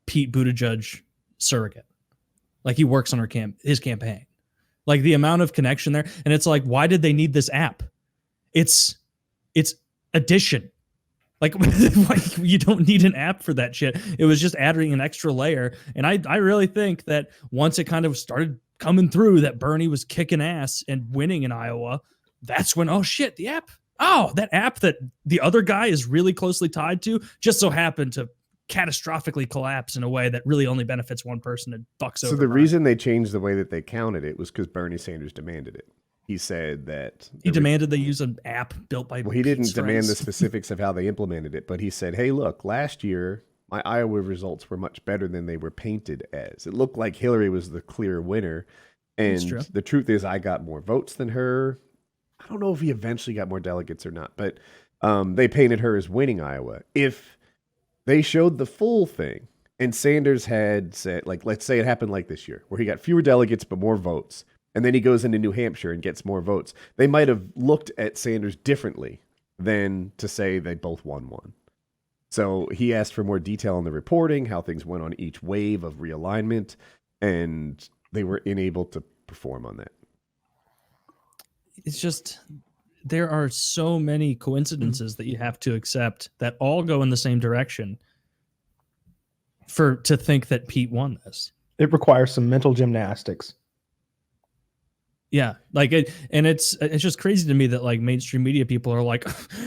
Pete Buttigieg surrogate. Like, he works on his campaign. Like, the amount of connection there. And it's like, why did they need this app? It's addition. Like, you don't need an app for that shit. It was just adding an extra layer. And I really think that once it kind of started coming through that Bernie was kicking ass and winning in Iowa, that's when, oh shit, the app. Oh, that app that the other guy is really closely tied to just so happened to catastrophically collapse in a way that really only benefits one person and fucks over. So the reason they changed the way that they counted it was because Bernie Sanders demanded it. He said that he demanded they use an app built by. Well, he didn't demand the specifics of how they implemented it, but he said, "Hey, look, last year my Iowa results were much better than they were painted as. It looked like Hillary was the clear winner, and the truth is, I got more votes than her. I don't know if he eventually got more delegates or not, but they painted her as winning Iowa. If they showed the full thing, and Sanders had said, like, let's say it happened like this year, where he got fewer delegates but more votes." And then he goes into New Hampshire and gets more votes. They might have looked at Sanders differently than to say they both won one. So he asked for more detail on the reporting, how things went on each wave of realignment, and they were unable to perform on that. It's just, there are so many coincidences that you have to accept that all go in the same direction to think that Pete won this. It requires some mental gymnastics. Yeah, like it's just crazy to me that like mainstream media people are like,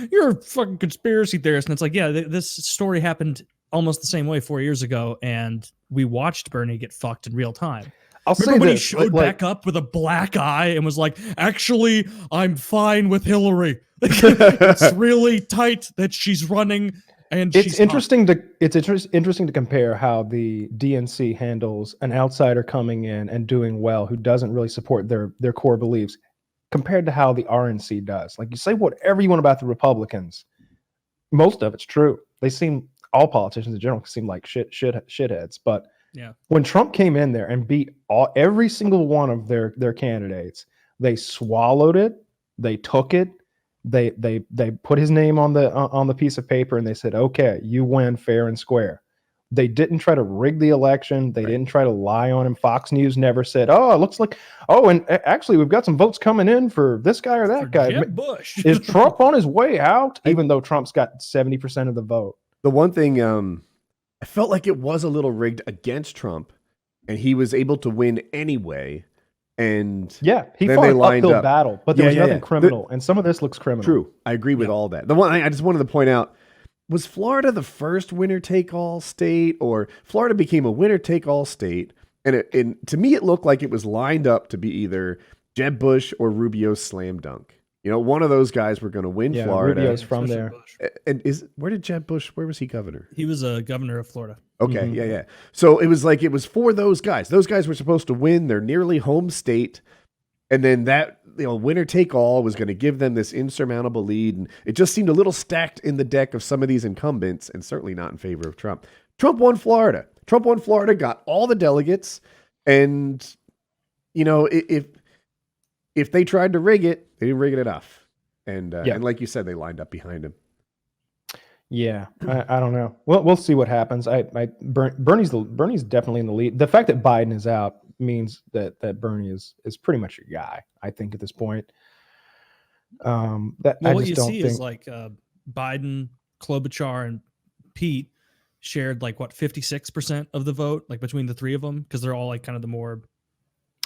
you're a fucking conspiracy theorist, and it's like, yeah, this story happened almost the same way 4 years ago, and we watched Bernie get fucked in real time. Remember when he showed back up with a black eye and was like, actually, I'm fine with Hillary. It's really tight that she's running. And it's interesting to compare how the DNC handles an outsider coming in and doing well who doesn't really support their core beliefs compared to how the RNC does. Like, you say whatever you want about the Republicans, most of it's true. All politicians in general seem like shitheads. But yeah, when Trump came in there and beat every single one of their candidates, they swallowed it, they took it. They put his name on the piece of paper and they said, okay, you win fair and square. They didn't try to rig the election. They didn't try to lie on him. Fox News never said, oh, it looks like, and actually we've got some votes coming in for this guy or that guy. Jeb Bush. Is Trump on his way out? Even though Trump's got 70% of the vote. The one thing, I felt like it was a little rigged against Trump, and he was able to win anyway. And yeah, he fought an uphill battle, but there was nothing criminal. And some of this looks criminal. True. I agree with all that. The one I just wanted to point out, was Florida the first winner-take-all state, or Florida became a winner-take-all state? And to me, it looked like it was lined up to be either Jeb Bush or Rubio's slam dunk. You know, one of those guys were going to win Florida. Rubio's from there. And where did Jeb Bush, where was he governor? He was a governor of Florida. Okay, yeah. So it was like, it was for those guys. Those guys were supposed to win their nearly home state. And then that, winner take all was going to give them this insurmountable lead. And it just seemed a little stacked in the deck of some of these incumbents, and certainly not in favor of Trump. Trump won Florida. Got all the delegates. And, if they tried to rig it, they didn't rig it enough. And like you said, they lined up behind him. Yeah, I don't know. Well, we'll see what happens. Bernie's definitely in the lead. The fact that Biden is out means that Bernie is pretty much your guy, I think, at this point. What you see is like Biden, Klobuchar, and Pete shared 56% of the vote, like between the three of them, because they're all like kind of the more.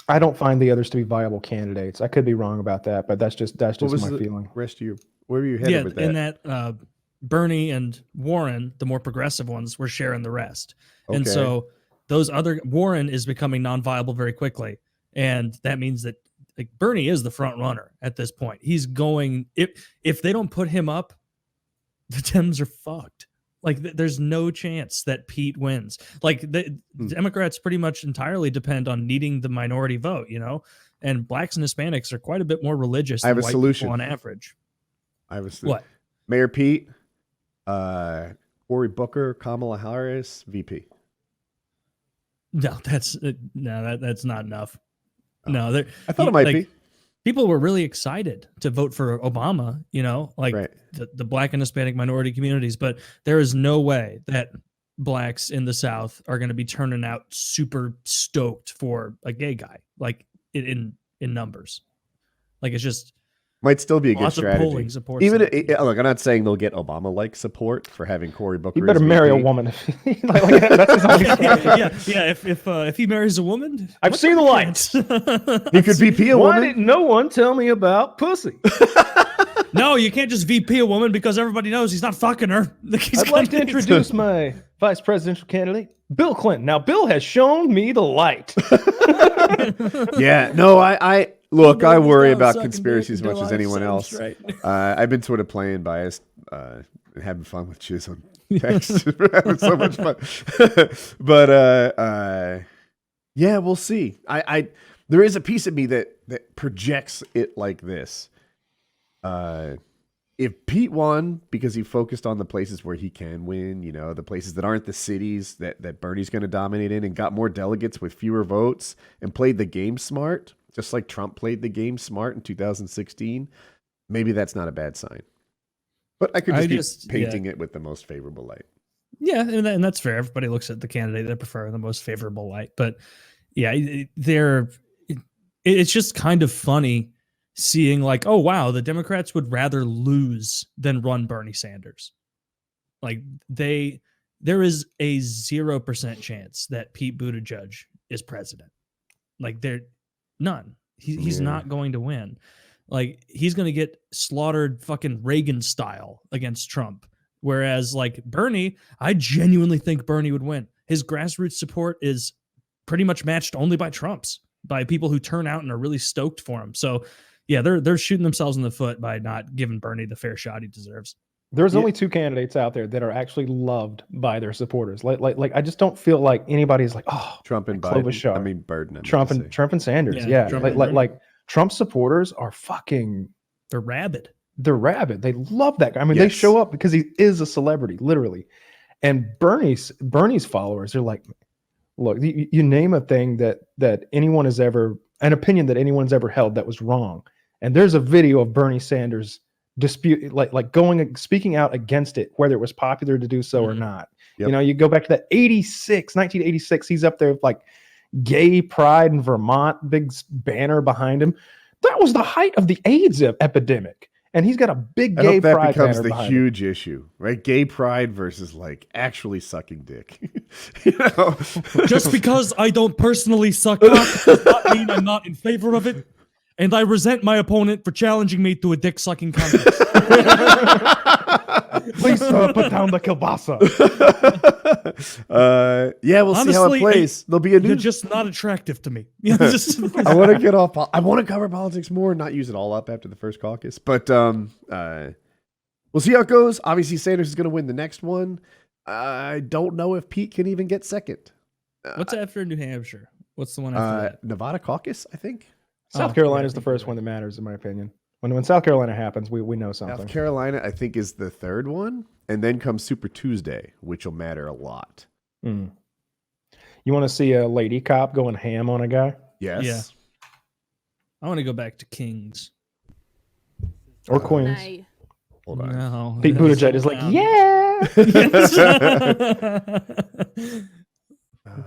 I don't find the others to be viable candidates. I could be wrong about that, but that's just my feeling. Rest of you, where were you headed with that? In that Bernie and Warren, the more progressive ones, were sharing the rest. Okay. And so those other, Warren is becoming non-viable very quickly. And that means that like Bernie is the front runner at this point. He's going, if they don't put him up, the Dems are fucked. Like there's no chance that Pete wins. Like the Democrats pretty much entirely depend on needing the minority vote, you know, and blacks and Hispanics are quite a bit more religious than white people on average. I have a solution. What? Mayor Pete, Cory Booker, Kamala Harris, VP. No, that's not enough. No, I thought it might be. People were really excited to vote for Obama, you know, like the black and Hispanic minority communities, but there is no way that blacks in the South are going to be turning out super stoked for a gay guy, like in numbers. Like it's just might still be a good lots strategy. Of polling support. Even look, I'm not saying they'll get Obama-like support for having Cory Booker. You better marry a woman. That's his only strategy. Yeah. If he marries a woman, I've seen the lights. He could VP a woman. Why didn't no one tell me about pussy? No, you can't just VP a woman because everybody knows he's not fucking her. I'd like to introduce my vice presidential candidate, Bill Clinton. Now, Bill has shown me the light. Yeah, no, I look, I worry about conspiracy as much as anyone else. Right. I've been sort of playing biased, having fun with Chiz on text. We're having so much fun. But yeah, we'll see. I there is a piece of me that projects it like this. If Pete won because he focused on the places where he can win, you know, the places that aren't the cities that Bernie's going to dominate in, and got more delegates with fewer votes and played the game smart, just like Trump played the game smart in 2016, maybe that's not a bad sign. But I could just be painting it with the most favorable light. Yeah, and that's fair. Everybody looks at the candidate they prefer in the most favorable light. But yeah, it's just kind of funny seeing like, oh, wow, the Democrats would rather lose than run Bernie Sanders. Like there is a 0% chance that Pete Buttigieg is president. Like none. He's not going to win. Like he's going to get slaughtered fucking Reagan style against Trump. Whereas like Bernie, I genuinely think Bernie would win. His grassroots support is pretty much matched only by Trump's, by people who turn out and are really stoked for him. So yeah, they're shooting themselves in the foot by not giving Bernie the fair shot he deserves. There's only two candidates out there that are actually loved by their supporters. Like I just don't feel like anybody's like, oh, Trump and Biden. I mean, Burden. Trump and Sanders. Yeah. Like Trump supporters are fucking. They're rabid. They're rabid. They love that guy. I mean, they show up because he is a celebrity, literally. And Bernie's followers are like, look, you name a thing that anyone has ever, an opinion that anyone's ever held that was wrong. And there's a video of Bernie Sanders dispute, speaking out against it, whether it was popular to do so or not. Yep. You know, you go back to that 1986, he's up there with like gay pride in Vermont, big banner behind him. That was the height of the AIDS epidemic. And he's got a big gay pride banner. That becomes the huge issue, right? Gay pride versus like actually sucking dick. You know? Just because I don't personally suck cock does not mean I'm not in favor of it. And I resent my opponent for challenging me to a dick-sucking contest. Please put down the kielbasa. Yeah, we'll see how it plays. There'll be a new. You're just not attractive to me. I want to get off. I want to cover politics more, not use it all up after the first caucus. But we'll see how it goes. Obviously, Sanders is going to win the next one. I don't know if Pete can even get second. What's after New Hampshire? What's the one after that? Nevada caucus, I think. South Carolina is the first one that matters, in my opinion. When South Carolina happens, we know something. South Carolina, I think, is the third one. And then comes Super Tuesday, which will matter a lot. Mm. You want to see a lady cop going ham on a guy? Yes. Yeah. I want to go back to Kings. Or Queens. Hold on. No, Pete Buttigieg is like, yeah!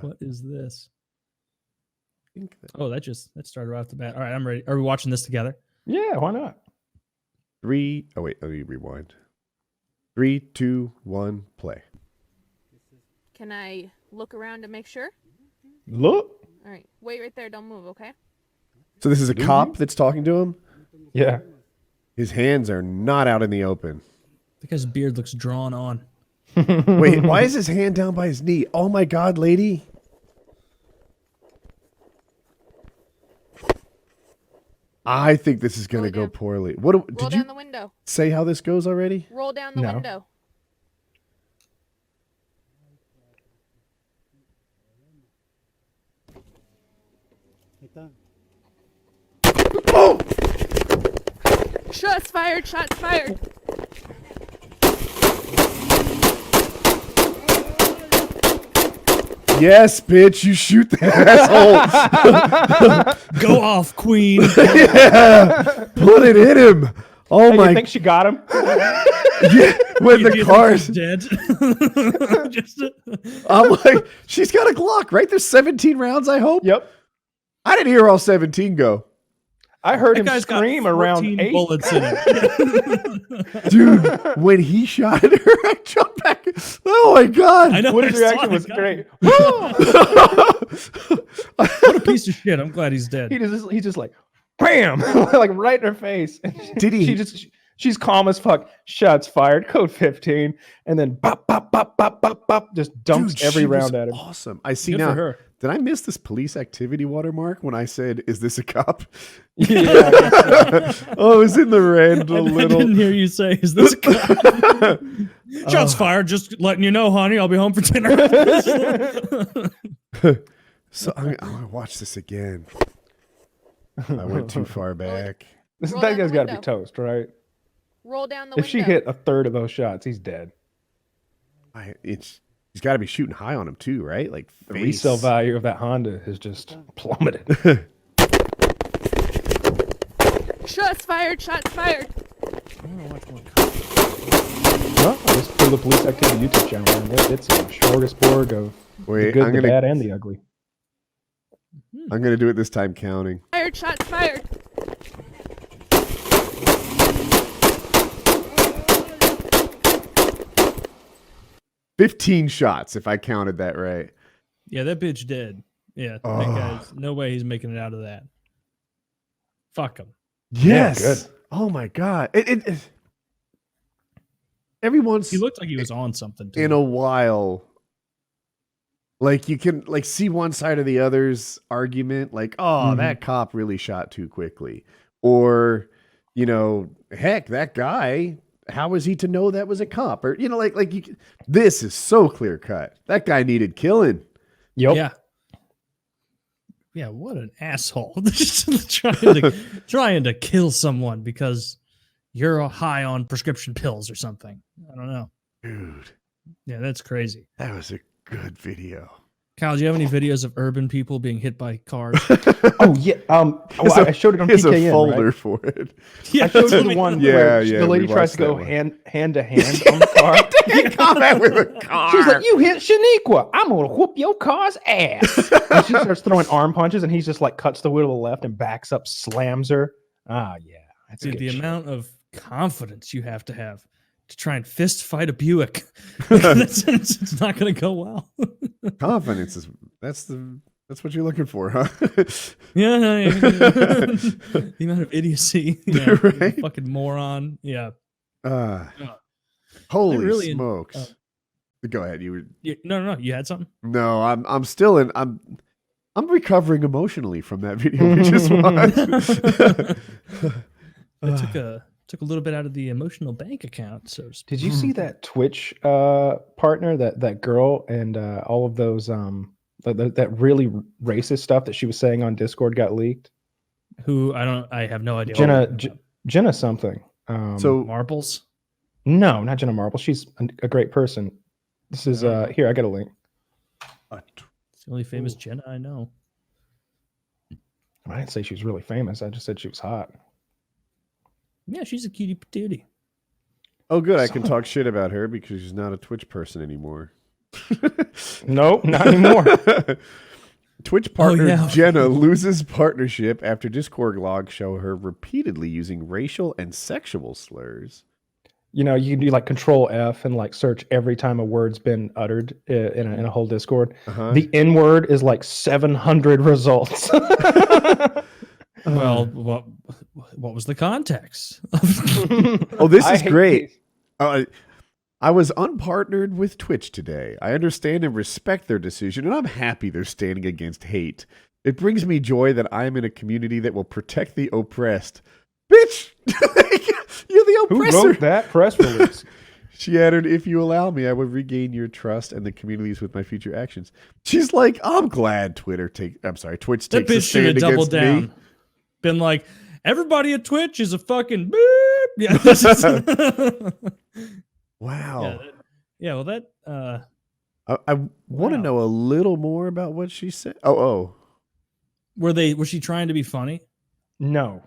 What is this? Oh, that started right off the bat. All right, I'm ready. Are we watching this together? Yeah, why not? 3. Oh, wait. Let me rewind. 3, 2, 1, play. Can I look around to make sure? Look. All right. Wait right there. Don't move, okay? So this is a cop that's talking to him? Yeah. His hands are not out in the open. The guy's beard looks drawn on. Wait, why is his hand down by his knee? Oh, my God, lady. I think this is going to go poorly. What Roll did down you the window. say how this goes already? Roll down the No. window. Oh! Shots fired. Shots fired. Yes, bitch, you shoot that asshole. Go off, queen. Yeah, put it in him. Oh Hey, my! you think she got him? Yeah, when Do the you think cars. he's dead. Just, I'm like, she's got a Glock, right? There's 17 rounds. I hope. Yep. I didn't hear all 17 go. I heard that him guy's got scream around 14 8. bullets in it. Dude, when he shot at her, I jumped back. Oh my god! I know. Woody's I saw reaction it, was God. great. What a piece of shit. I'm glad he's dead. He's just like, bam, like right in her face. Did he? She's calm as fuck. Shots fired. Code 15, and then bop bop bop bop bop bop. Just dumps Dude, every she was round at him. Awesome. I see Good now. for her. Did I miss this police activity watermark when I said, "Is this a cop?" Yeah. Oh, it was in the red a I little. didn't hear you say, is this a cop? Shots fired. Just letting you know, honey. I'll be home for dinner. So I'm gonna watch this again. I went too far back. Roll That down guy's the got to be window. toast, right? Roll down the If window. she hit a third of those shots, he's dead. He's got to be shooting high on him too, right? Like The face. resale value of that Honda has just plummeted. Shots fired. Shots fired. Well, just for the police activity YouTube channel, man. It's a smorgasbord of the Wait, good, I'm the gonna bad, and the ugly. do it this time, counting. Fired. Shots fired. $15 shots, if I counted that right. Yeah, that bitch dead. Yeah, Oh. that guy's no way he's making it out of that. Fuck him. Yes. good. Oh my god. Every once He looked like he was on something. Too. in a while, like you can like see one side or the other's argument, like, oh, that cop really shot too quickly, or heck, that guy. How was he to know that was a cop? Or this is so clear cut. That guy needed killing. Yep. Yeah. Yeah, what an asshole. Just trying to kill someone because you're high on prescription pills or something. I don't know. Dude, Yeah, that's crazy. that was a good video. Kyle, do you have any videos of urban people being hit by cars? Oh yeah. I showed it on Here's PKN. a folder Right? for it. I showed you the one Yeah, where yeah, the lady we tries to go watched that one. hand to hand on the car. Combat with a car. She's like, "You hit Shaniqua. I'm gonna whoop your car's ass." And she starts throwing arm punches, and he's just like cuts the wheel to the left and backs up, slams her. Ah, yeah, that's Dude, good the shit. amount of confidence you have to try and fist fight a Buick. It's not going to go well. Confidence is that's what you're looking for, huh? Yeah, the amount of idiocy, Right? fucking moron. Yeah. Holy really smokes! Go ahead. You were No. You had something? no. I'm still in. I'm recovering emotionally from that video we just watched. It took a little bit out of the emotional bank account. So to speak. Did you see that Twitch partner, that girl, and all of those that really racist stuff that she was saying on Discord got leaked? Who I have no idea. Jenna something. So Marbles. No, not Jenna Marble. She's a great person. This is here. I got a link. It's the only famous Jenna I know. I didn't say she was really famous. I just said she was hot. Yeah, she's a cutie patootie. oh, good. I can talk shit about her because she's not a Twitch person anymore. No, not anymore. Twitch partner yeah. Jenna loses partnership after Discord logs show her repeatedly using racial and sexual slurs. You know, you can do like Control F and like search every time a word's been uttered in a whole Discord. Uh-huh. The N word is like 700 results. Well, what was the context? Oh, this I is hate great. these. I was unpartnered with Twitch today. I understand and respect their decision, and I'm happy they're standing against hate. It brings me joy that I'm in a community that will protect the oppressed. Bitch, you're the Who oppressor. wrote that press release? She added, if you allow me, I will regain your trust and the communities with my future actions. She's like, I'm glad Twitch takes That a bitch should have stand doubled against me. down. Been like, everybody at Twitch is a fucking beep. Yeah, this is- Wow. well, that I want to know a little more about what she said. Oh. was she trying to be funny? No,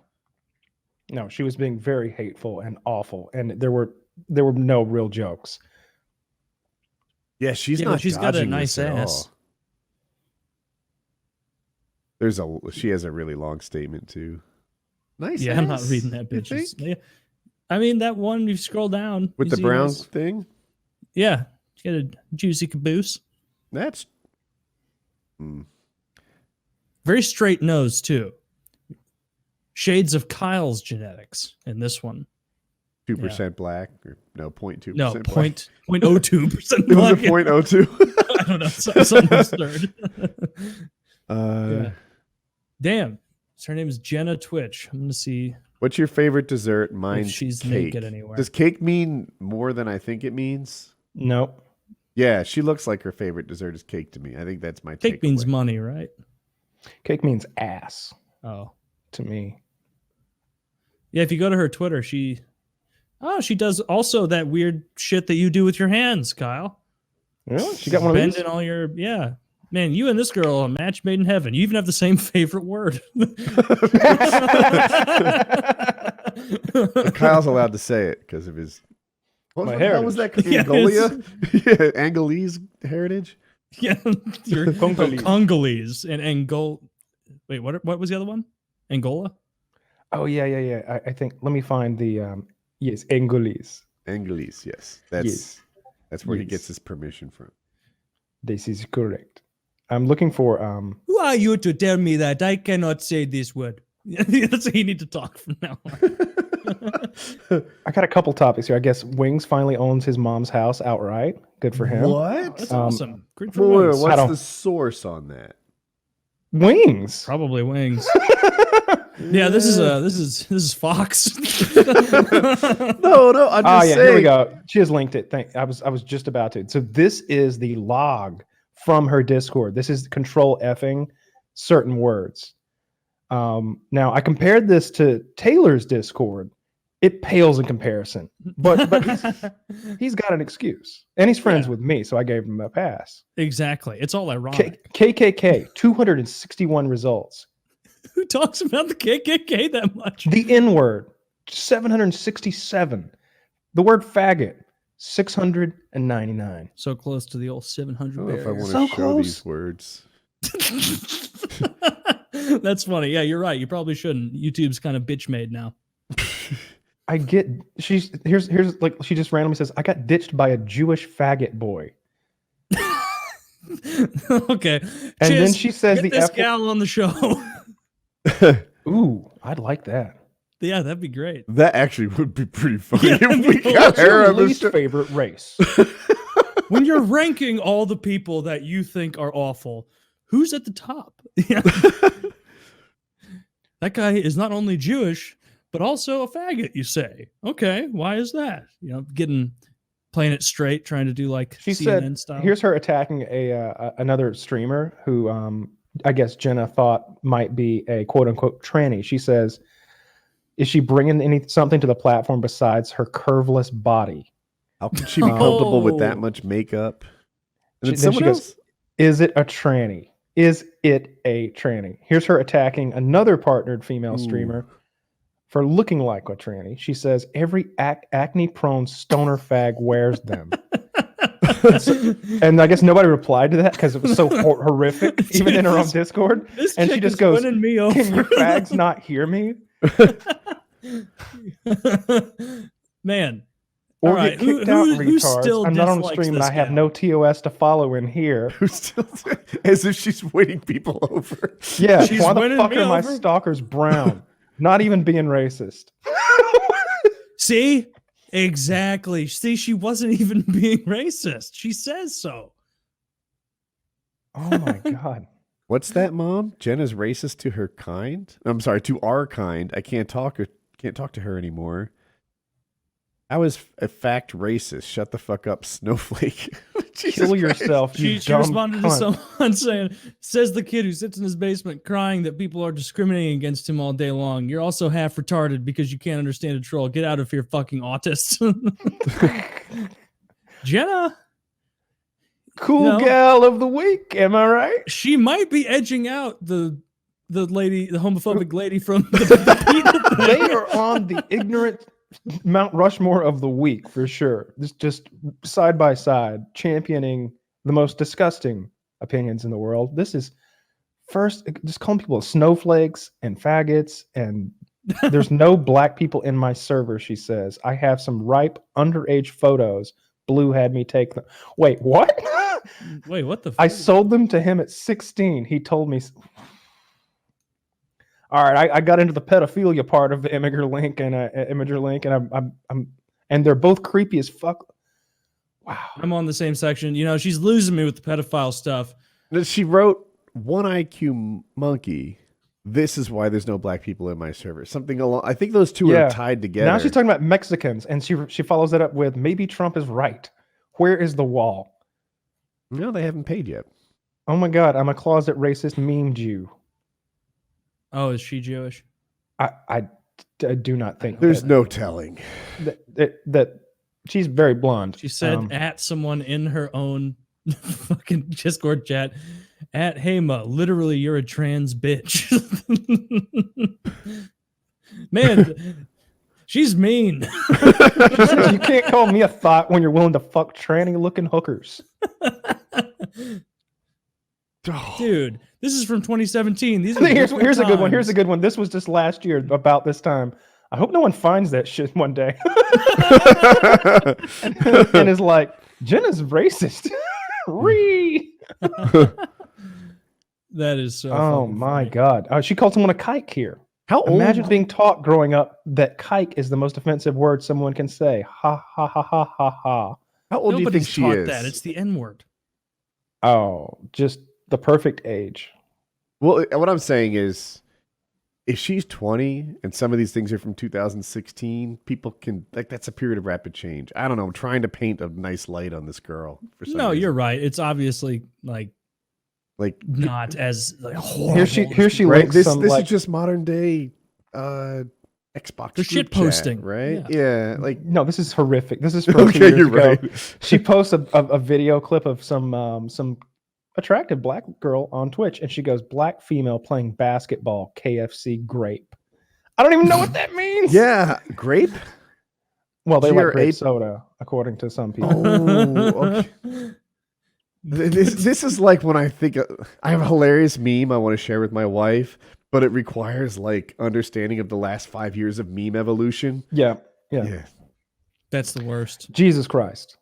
she was being very hateful and awful, and there were no real jokes. Yeah, she's Yeah, not. but she's got a dodging nice this at ass. all. She has a really long statement too. Nice. Yeah, I'm not ass, reading that you bitch. think? I mean, that one you scroll down With you the see brown this- thing. Yeah, she got a juicy caboose. That's. Very straight nose too. Shades of Kyle's genetics in this one. 2% black, or no, 0.2%. No, black. 0.02% It was a black. 0.02. I don't know, something absurd. Yeah. Damn. So her name is Jenna Twitch. I'm gonna see What's your favorite dessert? Mine's she's cake. naked anywhere. Does cake mean more than I think it means? Nope. Yeah, she looks like her favorite dessert is cake to me. I think that's my cake means takeaway. money, right? Cake means ass Oh. to me. Yeah, if you go to her Twitter, she does also that weird shit that you do with your hands, Kyle. Really? She got one of these? Bending all your Man, you and this girl are a match made in heaven. You even have the same favorite word. Kyle's allowed to say it because of his. What My the hell was that? Yeah, Angolia? Yeah, Angolese heritage? Yeah, you're Congolese. Congolese and Angola. Wait, what was the other one? Angola? Oh yeah. I think. Let me find the yes, Angolese. Angolese, yes. Yes. That's where he Yes. gets his permission from. This is correct. I'm looking for Who are you to tell me that I cannot say this word? That's how you need to talk from now on. I got a couple topics here. I guess Wings finally owns his mom's house outright. Good for him. What? That's awesome. Great for Wait, Wings. I what's don't- the source on that? Wings. Probably Wings. Yeah, this is Fox. No, I'm just saying. Here we go. She has linked it. I was just about to. So this is the log from her Discord. This is control effing certain words. Now I compared this to Taylor's Discord. It pales in comparison, but he's got an excuse, and he's friends with me, so I gave him a pass. Exactly. It's all ironic. KKK 261 results. Who talks about the KKK that much? The N word 767. The word faggot 699. So close to the old 700 I don't know if I want to So show close. these words. That's funny. Yeah, you're right. You probably shouldn't. YouTube's kind of bitch made now. I get here's like she just randomly says I got ditched by a Jewish faggot boy. Okay. And then Chiz, she says get the this F- gal on the show. Ooh, I'd like that. Yeah, that'd be great. That actually would be pretty funny Yeah, if we got What's her your on the least show. favorite race? When you're ranking all the people that you think are awful, who's at the top? Yeah. That guy is not only Jewish, but also a faggot, you say. Okay, why is that? You know, playing it straight, trying to do like She CNN said, style. here's her attacking another streamer who I guess Jenna thought might be a quote unquote tranny. She says, is she bringing something to the platform besides her curveless body? How can she be comfortable with Oh. that much makeup? And then Then she someone goes, else. is it a tranny? Is it a tranny? Here's her attacking another partnered female streamer for looking like a tranny. She says, every acne-prone stoner fag wears them. And I guess nobody replied to that because it was so horrific, even in her own Discord. This And she chick just is goes, winning me over. can you fags not hear me? Man. Or All right, get kicked out, who retards. still I'm not on dislikes stream and this I have gal? no TOS to follow in here. Who's still as if she's winning people over. Yeah, She's why the winning fuck me are my over. stalkers brown? Not even being racist. See? Exactly. See, she wasn't even being racist. She says so. Oh my god. What's that, Mom? Jenna's racist to her kind. I'm sorry, to our kind. I can't talk to her anymore. I was a fact racist. Shut the fuck up, snowflake. Kill yourself. She responded to someone saying, says the kid who sits in his basement crying that people are discriminating against him all day long. You're also half retarded because you can't understand a troll. Get out of here, fucking autist. Jenna. Cool gal of the week. Am I right? She might be edging out the lady, the homophobic lady from the They are on the ignorant Mount Rushmore of the week for sure. This just side by side, championing the most disgusting opinions in the world. This is first just calling people snowflakes and faggots, and there's no black people in my server, she says. I have some ripe underage photos. Blue had me take them. Wait, what? Wait, what the fuck? I sold them to him at 16. He told me. All right, I got into the pedophilia part of the Imager Link, and and they're both creepy as fuck. Wow, I'm on the same section. You know, she's losing me with the pedophile stuff. She wrote one IQ monkey. This is why there's no black people in my server. Something along. I think those two are tied together. Now she's talking about Mexicans, and she follows that up with maybe Trump is right. Where is the wall? No, they haven't paid yet. Oh my God, I'm a closet racist meme Jew. Oh, is she Jewish? I do not think there's no telling that she's very blonde. She said at someone in her own fucking Discord chat, at Hema, literally you're a trans bitch. Man, she's mean. She says, you can't call me a thought when you're willing to fuck tranny looking hookers. Dude, this is from 2017. Here's a good one. Here's a good one. This was just last year about this time. I hope no one finds that shit one day. and is like, Jenna's racist. That is so oh my funny. God. She called someone a kike here. How old? Imagine being taught growing up that kike is the most offensive word someone can say. Ha ha ha ha ha ha. How old do you think she is? That. It's the N-word. Oh, just the perfect age. Well, what I'm saying is, if she's 20 and some of these things are from 2016, people can, like, that's a period of rapid change. I don't know. I'm trying to paint a nice light on this girl. For some reason. You're right. It's obviously like not as like, horrible. Here she right? links this like, is just modern day Xbox. The shit posting, chat, right? Yeah. Like, no, this is horrific. This is from okay. You're right. She posts a video clip of some attractive black girl on Twitch, and she goes, black female playing basketball, KFC grape. I don't even know what that means. Yeah, grape. Well, they like grape soda, according to some people. Oh, okay. This is like when I think I have a hilarious meme I want to share with my wife, but it requires like understanding of the last 5 years of meme evolution. Yeah. That's the worst. Jesus Christ.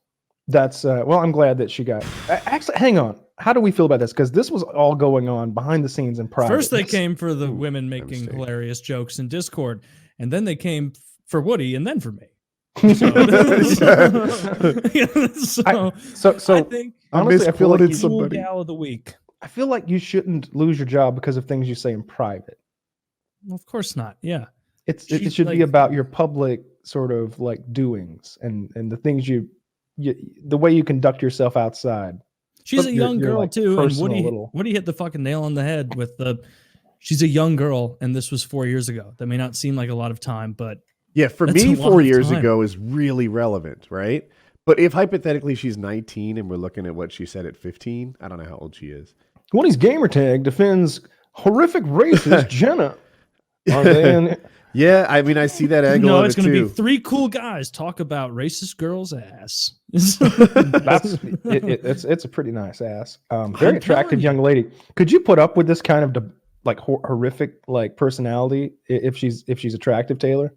That's well, I'm glad that she got. Actually, hang on. How do we feel about this? Because this was all going on behind the scenes in private. First, they came for the women making hilarious jokes in Discord, and then they came for Woody, and then for me. So I think honestly, I feel like you're gal of the week. I feel like you shouldn't lose your job because of things you say in private. Well, of course not. Yeah, it should be about your public sort of like doings and the things you the way you conduct yourself outside. She's a young girl like too, and Woody hit the fucking nail on the head with the. She's a young girl, and this was 4 years ago. That may not seem like a lot of time, but yeah, for me, 4 years ago is really relevant, right? But if hypothetically she's 19 and we're looking at what she said at 15, I don't know how old she is. Woody's gamer tag defends horrific racist Jenna. Are they in? Yeah, I mean, I see that angle. No, it's going to be 3 cool guys talk about racist girls' ass. It's a pretty nice ass. Very attractive young lady. Could you put up with this kind of like horrific like personality if she's attractive, Taylor?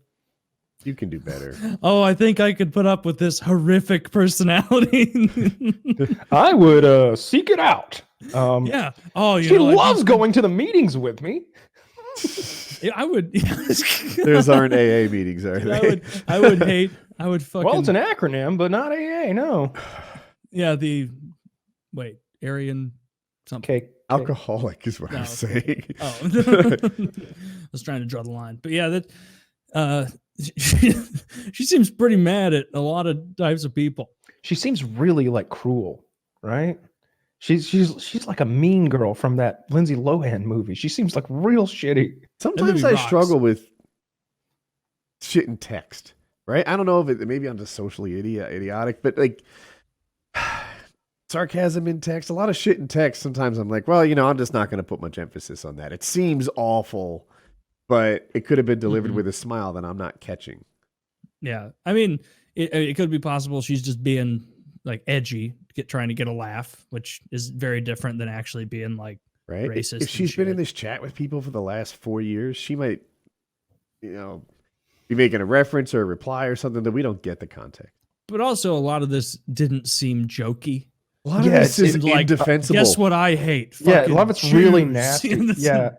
You can do better. Oh, I think I could put up with this horrific personality. I would seek it out. Yeah. Oh, she loves going to the meetings with me. Yeah, I would. Those aren't AA meetings, are they? I would hate. I would fucking. Well, it's an acronym, but not AA. No. Yeah. Aryan something. Alcoholic is what I was saying. Oh, I was trying to draw the line, but yeah, that she seems pretty mad at a lot of types of people. She seems really like cruel, right? She's like a mean girl from that Lindsay Lohan movie. She seems like real shitty. Sometimes I struggle with shit in text, right? I don't know if maybe I'm just socially idiotic, but like sarcasm in text, a lot of shit in text. Sometimes I'm like, well, I'm just not going to put much emphasis on that. It seems awful, but it could have been delivered with a smile that I'm not catching. Yeah, I mean, it could be possible she's just being like edgy, trying to get a laugh, which is very different than actually being like racist. If she's been in this chat with people for the last 4 years, she might, be making a reference or a reply or something that we don't get the context. But also, a lot of this didn't seem jokey. A lot of this is like, indefensible. Guess what I hate? Yeah, a lot of it's really nasty. Yeah.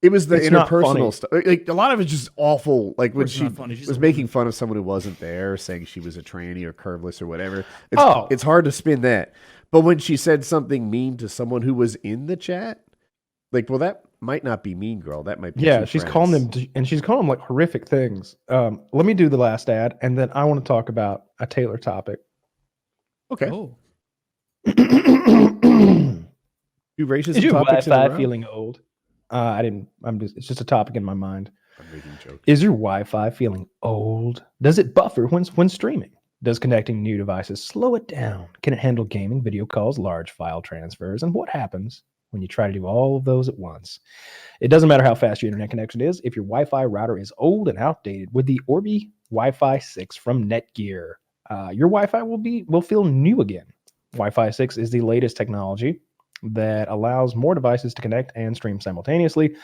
It was the interpersonal stuff. Like a lot of it's just awful. Like when she was making fun of someone who wasn't there, saying she was a tranny or curveless or whatever. It's hard to spin that. But when she said something mean to someone who was in the chat, like, well, that might not be mean girl. That might be she's calling them and she's calling them like horrific things. Let me do the last ad, and then I want to talk about a Taylor topic. Okay. Oh. You racism Is your topics Wi-Fi feeling old? It's just a topic in my mind. I'm making jokes. Is your Wi-Fi feeling old? Does it buffer when streaming? Does connecting new devices slow it down? Can it handle gaming, video calls, large file transfers? And what happens when you try to do all of those at once? It doesn't matter how fast your internet connection is. If your Wi-Fi router is old and outdated, with the Orbi Wi-Fi 6 from Netgear, your Wi-Fi will feel new again. Wi-Fi 6 is the latest technology that allows more devices to connect and stream simultaneously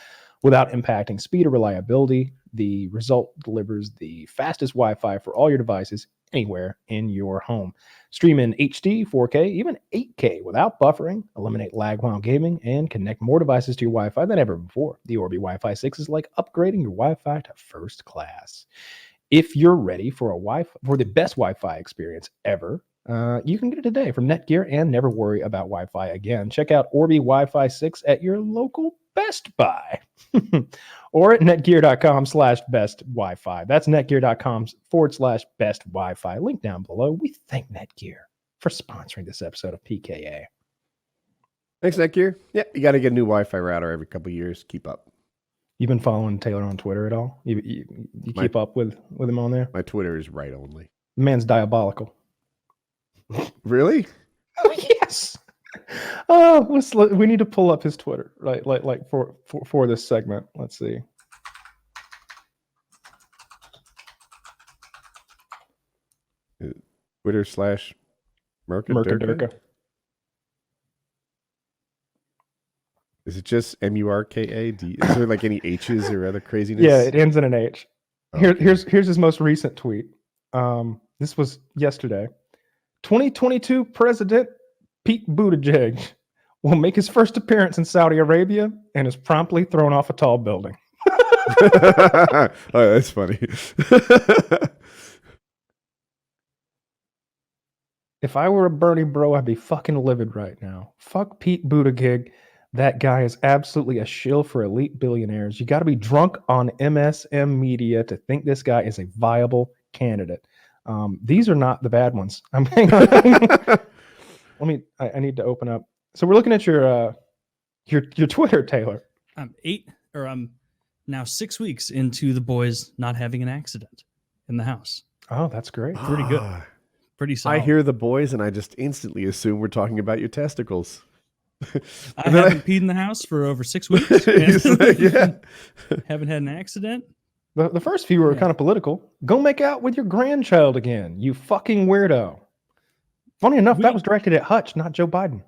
without impacting speed or reliability. The result delivers the fastest Wi-Fi for all your devices anywhere in your home. Stream in HD, 4K, even 8K without buffering, eliminate lag while gaming, and connect more devices to your Wi-Fi than ever before. The Orbi Wi-Fi 6 is like upgrading your Wi-Fi to first class. If you're ready for the best Wi-Fi experience ever, you can get it today from Netgear and never worry about Wi-Fi again. Check out Orbi Wi-Fi 6 at your local Best Buy or at netgear.com/best Wi-Fi. That's netgear.com/best Wi-Fi. Link down below. We thank Netgear for sponsoring this episode of PKA. Thanks, Netgear. Yeah, you got to get a new Wi-Fi router every couple of years. Keep up. You've been following Taylor on Twitter at all? You keep up with him on there? My Twitter is right only. The man's diabolical. Really? Oh, yes. Oh, we need to pull up his Twitter, right? Like for this segment. Let's see. Twitter/Merca. Is it just MURKAD? Is there like any H's or other craziness? Yeah, it ends in an H. Okay. Here's his most recent tweet. This was yesterday. 2022 President Pete Buttigieg will make his first appearance in Saudi Arabia and is promptly thrown off a tall building. Oh, that's funny. If I were a Bernie bro, I'd be fucking livid right now. Fuck Pete Buttigieg. That guy is absolutely a shill for elite billionaires. You got to be drunk on MSM media to think this guy is a viable candidate. These are not the bad ones. I need to open up. So we're looking at your Twitter, Taylor. I'm now 6 weeks into the boys not having an accident in the house. Oh, that's great. Pretty good. Pretty solid. I hear the boys and I just instantly assume we're talking about your testicles. I haven't peed in the house for over 6 weeks. Yeah. Haven't had an accident. The first few were kind of political. Go make out with your grandchild again, you fucking weirdo. Funny enough, that was directed at Hutch, not Joe Biden.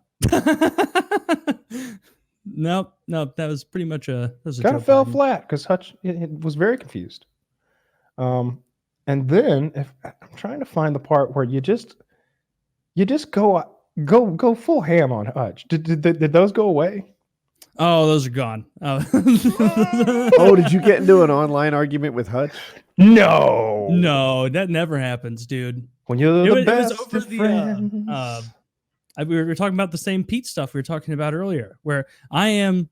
Nope. That was pretty much kind of fell flat because Hutch it was very confused. And then I'm trying to find the part where you just go full ham on Hutch. Did those go away? Oh, those are gone. Oh, did you get into an online argument with Hutch? No, that never happens, dude. When you're the best it was over friend. we were talking about the same Pete stuff we were talking about earlier, where I am,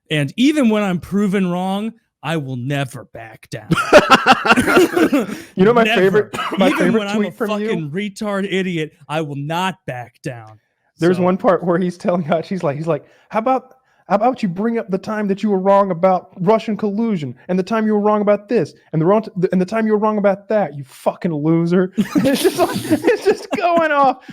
and even when I'm proven wrong, I will never back down. You know my Never. favorite Even when I'm a tweet from you? fucking retard idiot, I will not back down. There's So- one part where he's telling Hutch, he's like, how about you bring up the time that you were wrong about Russian collusion, and the time you were wrong about this, and the time you were wrong about that, you fucking loser. And it's just going off.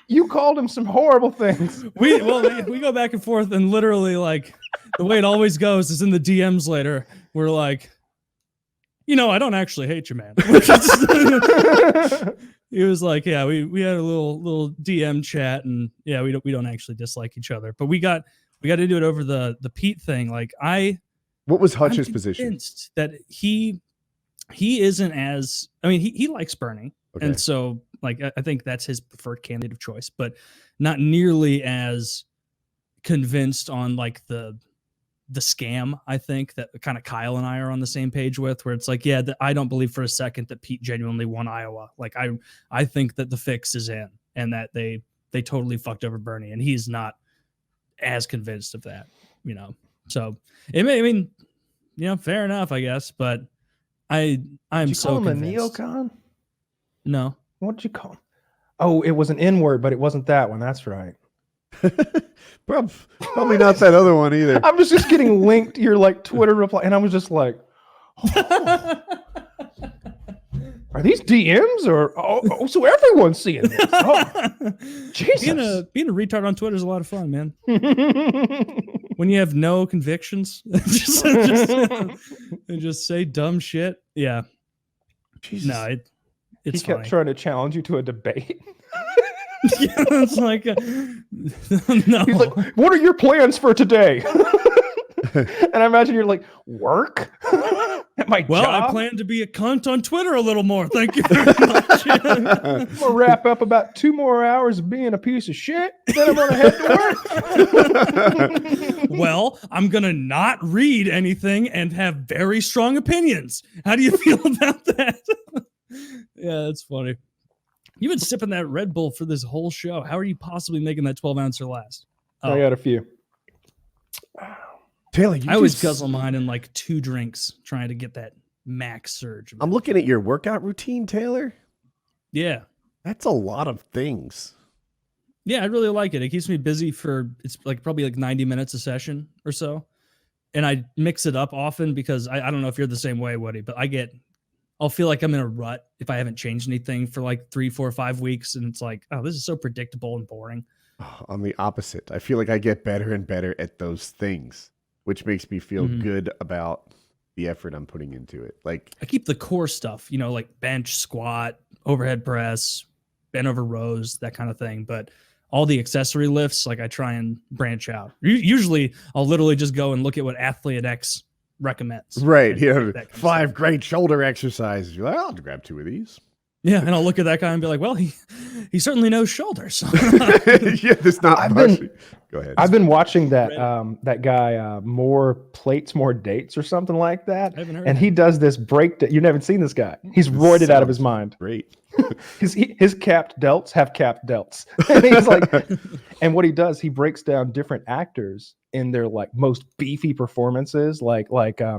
You called him some horrible things. we go back and forth, and literally, like, the way it always goes is in the DMs later. We're like, I don't actually hate you, man. He was like, yeah, we had a little DM chat, and yeah, we don't actually dislike each other, but we got to do it over the Pete thing. Like, What was Hutch's I'm position? convinced that he isn't as, I mean, he likes Bernie, Okay. and so like I think that's his preferred candidate of choice, but not nearly as convinced on like the scam. I think that kind of Kyle and I are on the same page with, where it's like, yeah, I don't believe for a second that Pete genuinely won Iowa. Like I think that the fix is in, and that they totally fucked over Bernie, and he's not as convinced of that, So fair enough, I guess. But I'm Did you so call him convinced. a neocon? No, What did you call him? Oh, it was an N-word, but it wasn't that one. That's right. Probably not that other one either. I'm just getting linked to your like Twitter reply, and I was just like, oh. Are these DMs or oh, so everyone's seeing this? Oh, Jesus. being a retard on Twitter is a lot of fun, man. When you have no convictions, just say dumb shit. Yeah. Jesus. No, he it's kept funny. trying to challenge you to a debate. Yeah, it's like no. He's like, "What are your plans for today?" And I imagine you're like, "Work at my Well, job." I plan to be a cunt on Twitter a little more. Thank you very much. I'm gonna wrap up about 2 more hours of being a piece of shit. Then I'm gonna head to work. Well, I'm gonna not read anything and have very strong opinions. How do you feel about that? Yeah, that's funny. You've been sipping that Red Bull for this whole show. How are you possibly making that 12-ouncer last? I got a few. Taylor, I always guzzle mine in like 2 drinks, trying to get that max surge. I'm looking at your workout routine, Taylor. Yeah. That's a lot of things. Yeah, I really like it. It keeps me busy for, it's like probably like 90 minutes a session or so. And I mix it up often because I don't know if you're the same way, Woody, but I'll feel like I'm in a rut if I haven't changed anything for like 3, 4, 5 weeks. And it's like, oh, this is so predictable and boring. On the opposite, I feel like I get better and better at those things, which makes me feel good about the effort I'm putting into it. Like, I keep the core stuff, like bench, squat, overhead press, bent over rows, that kind of thing. But all the accessory lifts, like I try and branch out. Usually I'll literally just go and look at what Athlete X recommends. right, And that kind of 5 stuff. great shoulder exercises. You're like, I'll grab 2 of these. Yeah, and I'll look at that guy and be like, well, he certainly knows shoulders. Yeah, there's not much. Go ahead. I've been watching that that guy More Plates, More Dates or something like that. I haven't heard And of he does this breakdown. You've never seen this guy. He's roided out of his mind. Great. His capped delts have capped delts. And he's like, and what he does, he breaks down different actors in their like most beefy performances. Like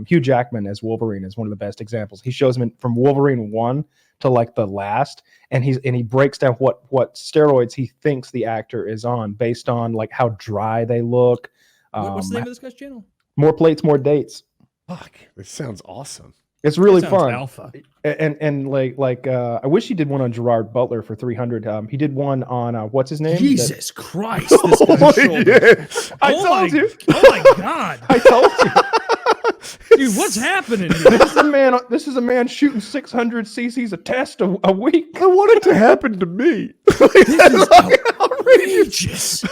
Hugh Jackman as Wolverine is one of the best examples. He shows him from Wolverine 1 to like the last, and he breaks down what steroids he thinks the actor is on based on like how dry they look. What's the name of this guy's channel? More Plates, More Dates. Fuck, this sounds awesome. It's really That sounds fun. alpha. And I wish he did one on Gerard Butler for 300. He did one on what's his name? Jesus Christ. This guy's shoulders. Yeah. I told you. Oh my God. I told you. Dude, what's happening here? This is a man shooting 600 cc's a test a week. I want it to happen to me. This is outrageous.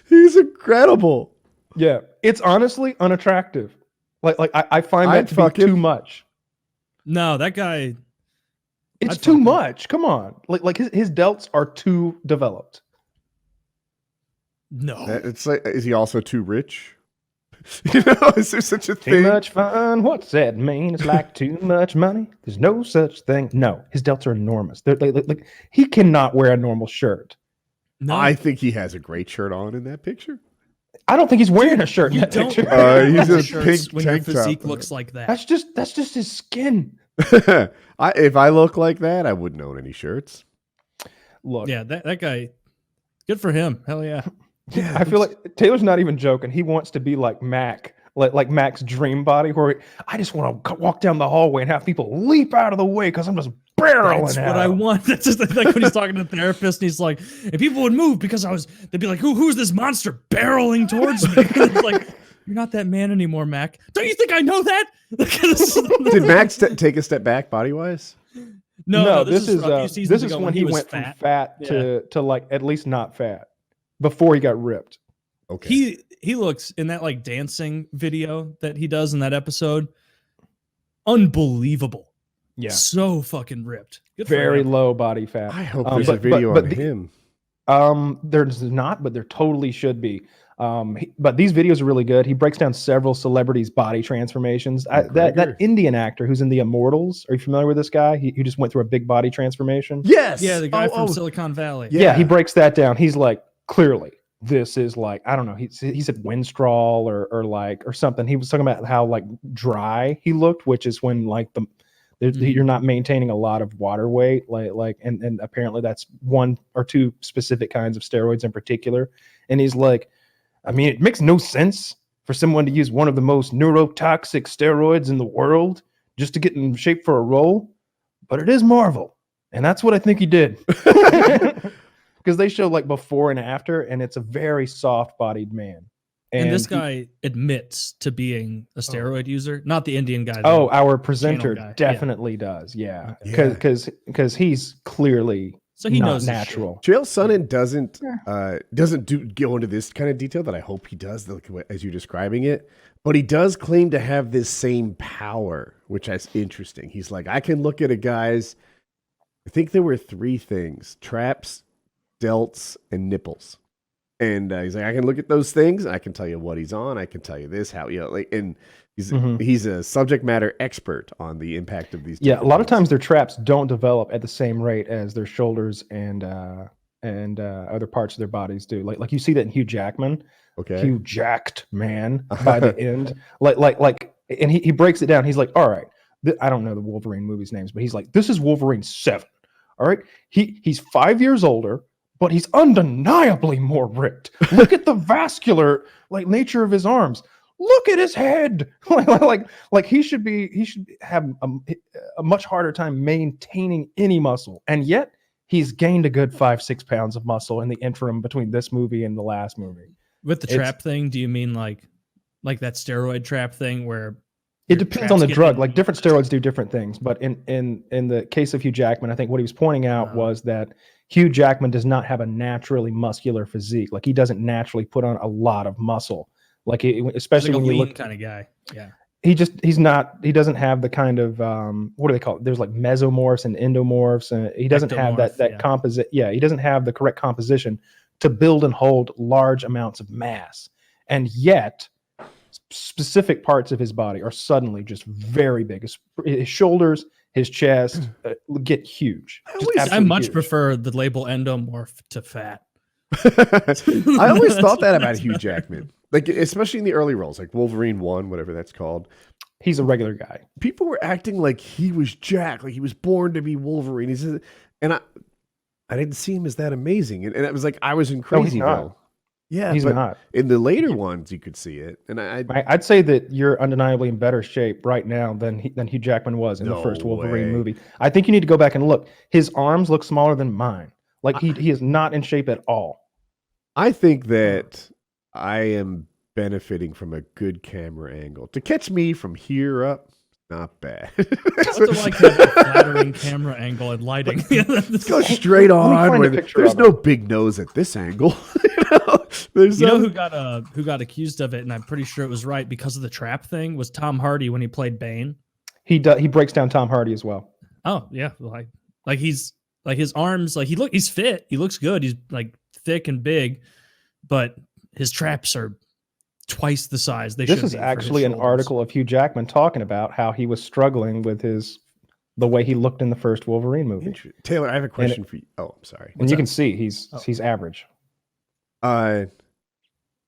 He's incredible. Yeah, it's honestly unattractive. Like I find I'd that to fuck be him. too much. No, that guy. It's I'd too fuck him. much. Come on, like his delts are too developed. No. It's like, is he also too rich? Is there such a Too thing? much fun. What's that mean? It's like too much money. There's no such thing. No, his delts are enormous. They're like he cannot wear a normal shirt No, I think he has a great shirt on in that picture. I don't think he's wearing a shirt in you that don't picture. wear He's a shirts pink when your tank top. physique looks like that. That's just his skin. If I look like that, I wouldn't own any shirts. Look, Yeah, that guy. Good for him. Hell yeah. Yeah, I feel like Taylor's not even joking. He wants to be like Mac, like Mac's dream body, where I just want to walk down the hallway and have people leap out of the way because I'm just barreling That's out. what I want. That's just like when he's talking to the therapist and he's like, and people would move because they'd be like, who's this monster barreling towards me? It's like, you're not that man anymore, Mac. Don't you think I know that? Did Max take a step back body wise? No, this is from a few seasons this is ago when he was went from fat to like at least not fat before he got ripped. Okay. He looks in that like dancing video that he does in that episode. Unbelievable. Yeah, So fucking ripped. Good for very him. low body fat. I hope there's a video on him. There's not, but there totally should be. But these videos are really good. He breaks down several celebrities' body transformations. That Indian actor who's in The Immortals. Are you familiar with this guy? He just went through a big body transformation. Yes. Yeah, the guy from Silicon Valley. Yeah, he breaks that down. He's like, clearly, this is like, I don't know. He said Winstrol or something. He was talking about how like dry he looked, which is when like you're not maintaining a lot of water weight, and apparently that's one or two specific kinds of steroids in particular. And he's like, I mean, it makes no sense for someone to use one of the most neurotoxic steroids in the world just to get in shape for a role, but it is Marvel, and that's what I think he did. Because they show like before and after, and it's a very soft-bodied man. And this guy admits to being a steroid user, not the Indian guy. Oh, our presenter guy. definitely does. Yeah, because he's clearly so he not knows his natural. Chael Sonnen doesn't go into this kind of detail that I hope he does, like, as you're describing it. But he does claim to have this same power, which is interesting. He's like, I can look at a guy's. I think there were 3 things: traps, delts, and nipples. And he's like, I can look at those things. I can tell you what he's on. I can tell you this, how, and he's a subject matter expert on the impact of these. Yeah, a lot of times their traps don't develop at the same rate as their shoulders and other parts of their bodies do. Like you see that in Hugh Jackman. Okay. Hugh jacked man by the end. And he breaks it down. He's like, all right, I don't know the Wolverine movies names, but he's like, this is Wolverine 7. All right. He's 5 years older, but he's undeniably more ripped. Look at the vascular nature of his arms. Look at his head. like he should have a much harder time maintaining any muscle. And yet he's gained a good 5-6 pounds of muscle in the interim between this movie and the last movie. With the trap thing, do you mean like that steroid trap thing where it depends on the drug? Like different steroids do different things. But in the case of Hugh Jackman, I think what he was pointing out was that Hugh Jackman does not have a naturally muscular physique. Like he doesn't naturally put on a lot of muscle. Especially like when you look kind of guy. Yeah. He doesn't have the kind of what do they call it? There's like mesomorphs and endomorphs, and he doesn't have that composite. Yeah, he doesn't have the correct composition to build and hold large amounts of mass. And yet specific parts of his body are suddenly just very big. His shoulders, his chest get huge. I much prefer the label endomorph to fat. I always thought that about Hugh Jackman, like especially in the early roles, like Wolverine 1, whatever that's called. He's a regular guy. People were acting like he was Jack, like he was born to be Wolverine. And I didn't see him as that amazing, and it was like I was in Crazyville. Yeah, he's not. In the later ones, you could see it, and I'd say that you're undeniably in better shape right now than Hugh Jackman was in the first Wolverine movie. I think you need to go back and look. His arms look smaller than mine. Like he is not in shape at all. I think that I am benefiting from a good camera angle. To catch me from here up, not bad. Also like that flattering camera angle and lighting. Let's go straight on. There's no big nose at this angle. You know who got accused of it, and I'm pretty sure it was right because of the trap thing, was Tom Hardy when he played Bane. He breaks down Tom Hardy as well. Oh yeah, like he's like his arms, like he's fit, he looks good, he's like thick and big, but his traps are twice the size they should be. This is actually an article of Hugh Jackman talking about how he was struggling with his the way he looked in the first Wolverine movie. Taylor, I have a question for you. Oh, I'm sorry. And you can see he's average.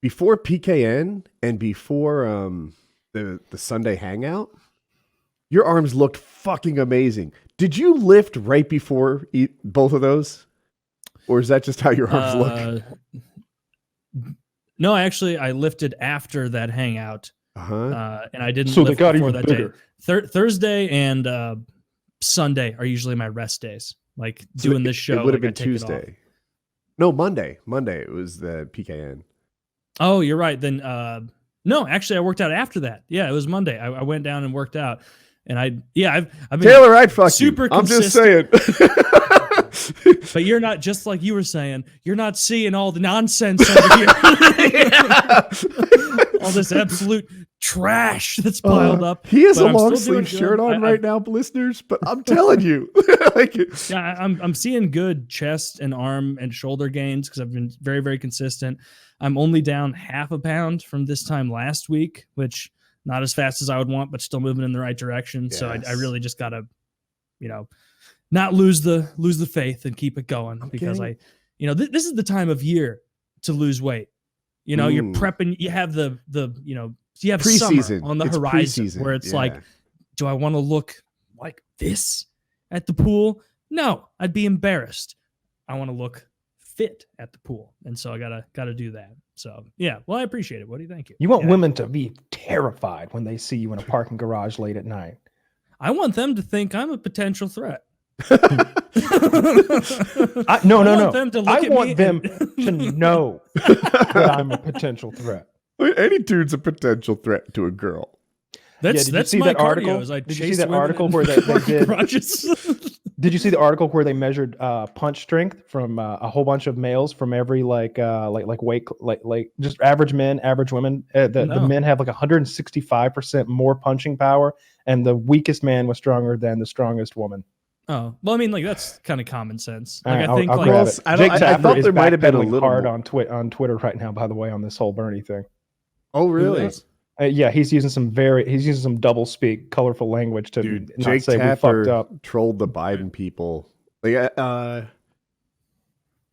Before PKN and before the Sunday Hangout, your arms looked fucking amazing. Did you lift right before both of those? Or is that just how your arms look? No, actually, I lifted after that hangout. And I didn't so lift they got before even that bigger. day. Thursday and Sunday are usually my rest days. Like doing this show. It would have like, been Tuesday. No, Monday. Monday it was the PKN. Oh, you're right. Then no, actually I worked out after that. Yeah, it was Monday. I went down and worked out. And I've been Taylor, I'd fuck super you. I'm just consistent. saying. But you're not, just like you were saying, you're not seeing all the nonsense over here. All this absolute trash that's piled up. He has But a I'm still long doing sleeve good. shirt on right now, listeners, but I'm telling you. Yeah, I'm seeing good chest and arm and shoulder gains because I've been very, very consistent. I'm only down 0.5 pound from this time last week, which not as fast as I would want, but still moving in the right direction. Yes. So I really just gotta, not lose the faith and keep it going because this is the time of year to lose weight. You're prepping. You have you have Pre-season. summer on the It's horizon pre-season. where it's Yeah. like, do I want to look like this at the pool? No, I'd be embarrassed. I want to look fit at the pool, and so I gotta do that. So yeah, well, I appreciate it, Woody. Thank you. You want women to be terrified when they see you in a parking garage late at night. I want them to think I'm a potential threat. No. I want them to look I at want me them to know that I'm a potential threat. Any dude's a potential threat to a girl. That's see my that article? cardio. Is I Did you chase see that women article in where they parking did? garages? Did you see the article where they measured punch strength from a whole bunch of males from every weight, like just average men, average women? The men have like 165% more punching power, and the weakest man was stronger than the strongest woman. Oh, well, I mean, like that's kind of common sense. All Like right, I think I'll like grab it. I Jake thought Tapper is there might have been a backpedaling little hard more. on Twitter right now. By the way, on this whole Bernie thing. Oh, really? Yeah, he's using some double speak, colorful language to Dude, not Jake say we fucked up. Tapper trolled the Biden people. Like, I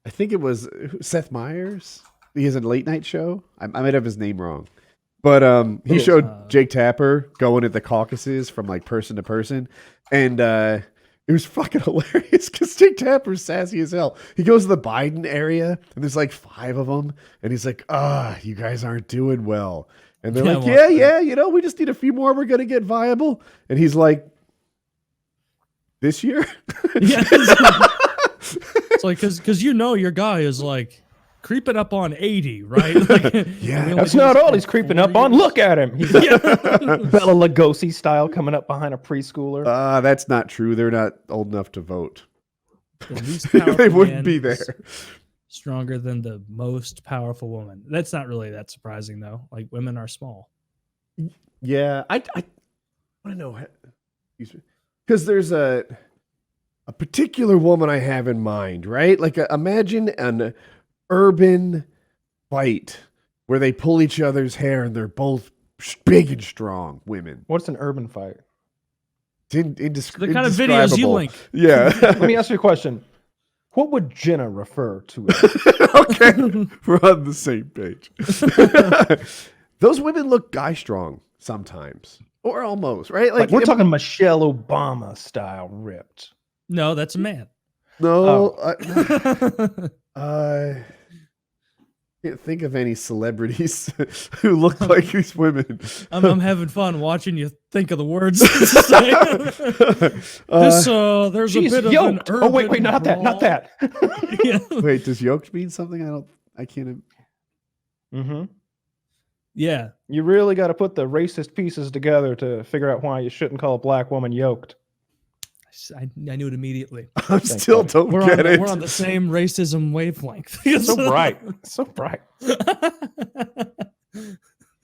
think it was Seth Meyers. He has a late night show. I might have his name wrong, but he showed Jake Tapper going at the caucuses from like person to person, and it was fucking hilarious because Jake Tapper's sassy as hell. He goes to the Biden area, and there's like 5 of them, and he's like, you guys aren't doing well. And they're like, yeah, we just need a few more. We're going to get viable. And he's like, this year? Yeah, it's like because your guy is like creeping up on 80, right? Like, Yeah, That's not all he's creeping up on. Look at him. He's like Bela Lugosi style coming up behind a preschooler. that's not true. They're not old enough to vote. The least They powerful wouldn't man be is there. stronger than the most powerful woman. That's not really that surprising though. Like women are small. Yeah, I want to know. Because there's a particular woman I have in mind, right? Like imagine an urban fight where they pull each other's hair and they're both big and strong women. What's an urban fight? It's The kind of videos you link. Yeah. Let me ask you a question. What would Jenna refer to it? Okay, we're on the same page. Those women look guy strong sometimes, or almost, right? Like we're talking Michelle Obama style ripped. No, that's a man. No, I can't think of any celebrities who look like these women. I'm having fun watching you think of the words. To say. There's She's a bit yoked. of an Oh wait, urban not that. yeah. Wait, does yoked mean something? I can't. Mm-hmm. Yeah. You really got to put the racist pieces together to figure out why you shouldn't call a black woman yoked. I knew it immediately. I still don't We're get it. We're on the same racism wavelength. So bright. So bright.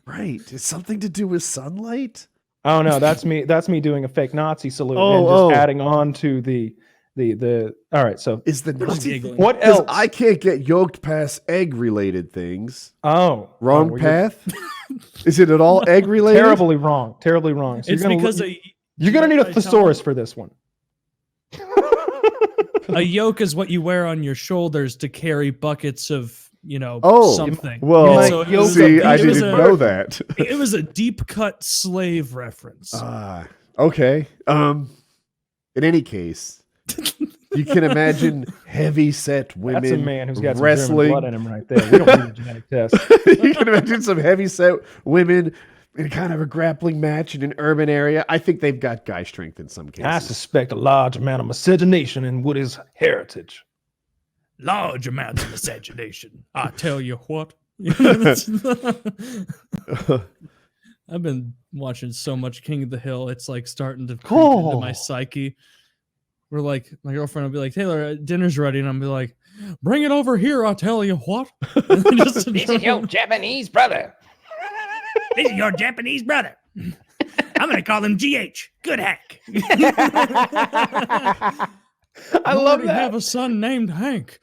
Right. It's something to do with sunlight? Oh no, that's me. That's me doing a fake Nazi salute and just adding on to the. All right, so Is the Nazi thing? What 'Cause else? I can't get yoked past egg related things. Oh, Wrong well, path? Is it at all egg related? Terribly wrong. Terribly wrong. So It's because you're gonna need a thesaurus for this one. A yoke is what you wear on your shoulders to carry buckets of, something. Well, So it was I it was didn't know that. It was a deep cut slave reference. Okay. In any case, you can imagine heavy set women. That's a man who's got wrestling. some German blood in him right there. We don't need a genetic test. You can imagine some heavy set women in kind of a grappling match in an urban area. I think they've got guy strength in some cases. I suspect a large amount of miscegenation in Woody's heritage. Large amounts of miscegenation. I tell you what. I've been watching so much King of the Hill. It's like starting to creep into my psyche. We're like, my girlfriend will be like, Taylor, dinner's ready. And I'll be like, bring it over here. I'll tell you what. This is your Japanese brother. This is your Japanese brother. I'm going to call him GH. Good hack. I love that. Have a son named Hank.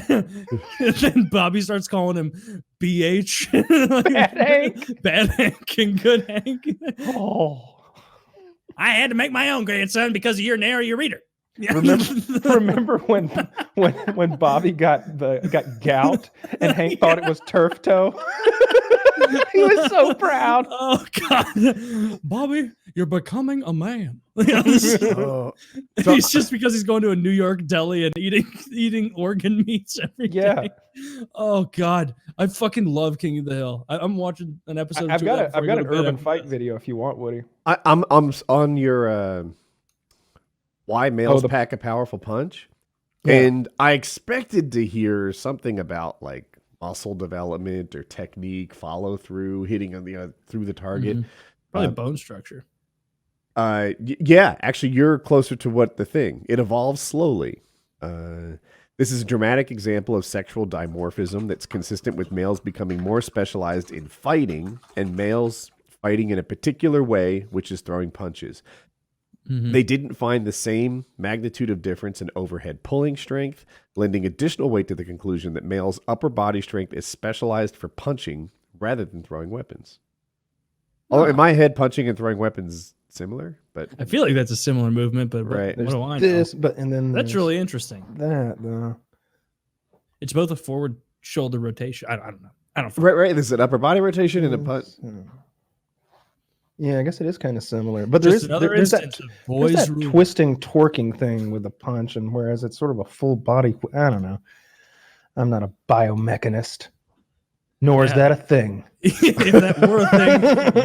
And then Bobby starts calling him BH. Bad Hank. Bad Hank and Good Hank. I had to make my own grandson because of your narrow your reader. Remember when Bobby got gout and Hank thought it was turf toe? He was so proud. Oh God, Bobby, you're becoming a man. It's just because he's going to a New York deli and eating organ meats every day. Oh God, I fucking love King of the Hill. I'm watching an episode. I've got an urban fight video if you want, Woody. I'm on your why males pack a powerful punch, and I expected to hear something about like muscle development or technique, follow through, hitting on the through the target. Probably bone structure. Yeah, actually, you're closer to what the thing. It evolves slowly. This is a dramatic example of sexual dimorphism that's consistent with males becoming more specialized in fighting and males fighting in a particular way, which is throwing punches. They didn't find the same magnitude of difference in overhead pulling strength, lending additional weight to the conclusion that males' upper body strength is specialized for punching rather than throwing weapons. Although in my head, punching and throwing weapons similar, but I feel like that's a similar movement. But right, what do I know? This, but and then That's really interesting. That though. It's both a forward shoulder rotation. I don't know. Right. There's an upper body rotation and a punch. Yeah, I guess it is kind of similar, but There's there's that twisting, torquing thing with the punch, and whereas it's sort of a full body. I don't know. I'm not a biomechanist, nor is that a thing. If that were a thing,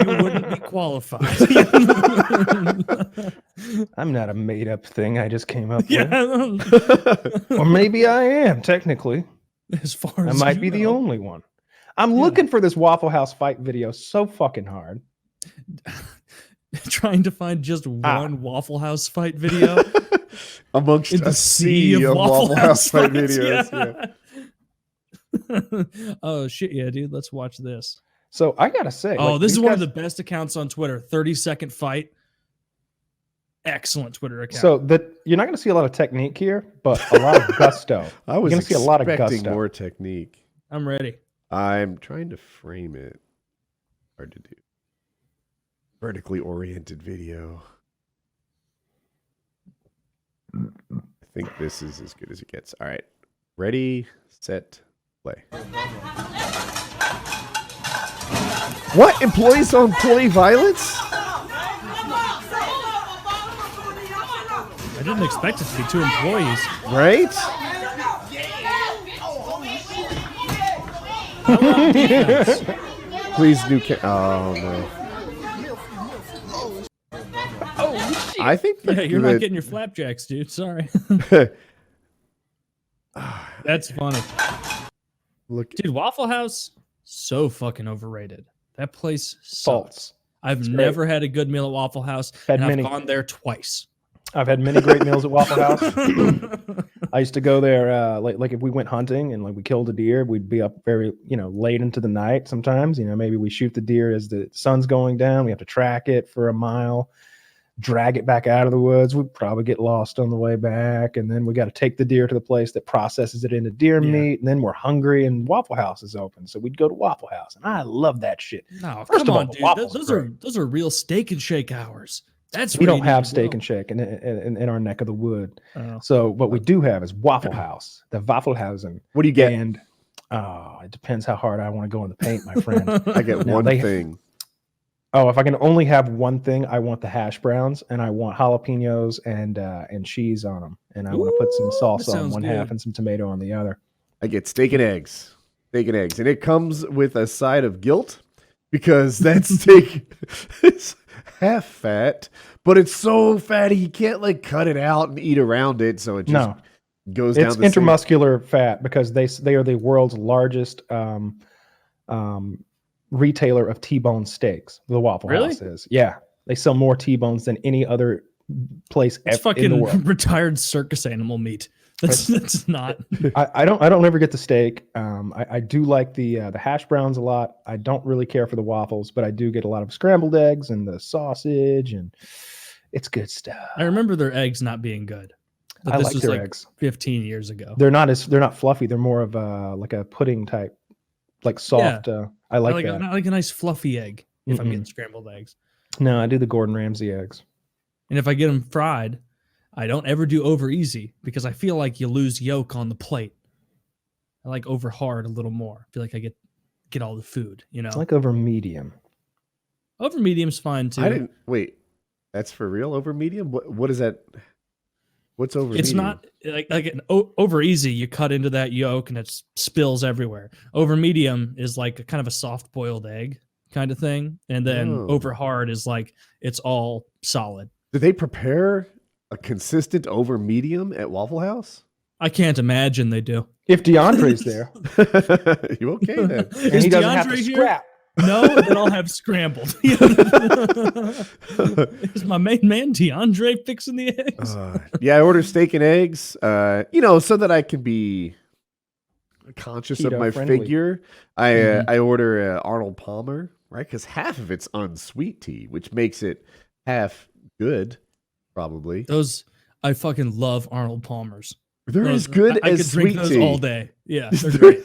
you wouldn't be qualified. I'm not a made-up thing. I just came up with, or maybe I am technically. As far I as might be the only one. I'm looking for this Waffle House fight video so fucking hard. Trying to find just one Waffle House fight video amongst in the a sea of Waffle House fight videos. Oh shit, yeah, dude. Let's watch this. So I gotta say, this is one of the best accounts on Twitter. 30-second fight. Excellent Twitter account. So that you're not going to see a lot of technique here, but a lot of gusto. I was going to see a lot of expecting gusto. more technique. I'm ready. I'm trying to frame it. Hard to do. Vertically oriented video. I think this is as good as it gets. All right. Ready, set, play. What? Employees on employee violence? I didn't expect it to be two employees. Right? Please do. Oh, no. I think You're not getting your flapjacks, dude. Sorry. That's funny. Look, dude, Waffle House, so fucking overrated. That place sucks. False. I've never had a good meal at Waffle House, and I've gone there twice. I've had many great meals at Waffle House. I used to go there, like if we went hunting and like we killed a deer, we'd be up very, late into the night. Sometimes, maybe we shoot the deer as the sun's going down. We have to track it for a mile, drag it back out of the woods. We'd probably get lost on the way back, and then we got to take the deer to the place that processes it into deer meat. And then we're hungry, and Waffle House is open, so we'd go to Waffle House, and I love that shit. No, First come of on, all, dude. Those are real steak and shake hours. That's we where don't you need have to Steak go. and Shake in our neck of the wood. Oh. So what we do have is Waffle House, the Waffelhausen. What do you get? And it depends how hard I want to go in the paint, my friend. I get Now, one they- thing. Oh, if I can only have one thing, I want the hash browns, and I want jalapenos and cheese on them, and I want to put some Ooh, salsa that on sounds one good. half and some tomato on the other. I get steak and eggs. Steak and eggs. And it comes with a side of guilt because that steak is half fat, but it's so fatty you can't like cut it out and eat around it. So it just goes down It's the same. intermuscular fat because they are the world's largest retailer of T-bone steaks. The Waffle Really? House is. Yeah, they sell more T-bones than any other place It's in the world. fucking retired circus animal meat. That's not. I don't ever get the steak. I do like the hash browns a lot. I don't really care for the waffles, but I do get a lot of scrambled eggs and the sausage, and it's good stuff. I remember their eggs not being good. But I this like was their like eggs. 15 years ago. They're not fluffy. They're more of like a pudding type, like soft. I like that. I like a nice fluffy egg if I'm Mm-mm. getting scrambled eggs. No, I do the Gordon Ramsay eggs. And if I get them fried, I don't ever do over easy because I feel like you lose yolk on the plate. I like over hard a little more. I feel like I get all the food, you know. I like over medium. Over medium's fine too. I didn't wait. That's for real over medium? What is that? What's over It's medium? not like an over easy. You cut into that yolk and it spills everywhere. Over medium is like a kind of a soft boiled egg kind of thing, and then Oh. over hard is like it's all solid. Do they prepare a consistent over medium at Waffle House? I can't imagine they do. If DeAndre's there, You okay then? and Is he doesn't have DeAndre to here? scrap. No, then I'll have scrambled. Is my main man DeAndre fixing the eggs? Yeah, I order steak and eggs, so that I can be conscious of my Keto-friendly. figure. I order Arnold Palmer, right? Because half of it's unsweet tea, which makes it half good, probably. Those I fucking love Arnold Palmers. They're Those- as good I as could sweet drink those tea all day. Yeah, they're great.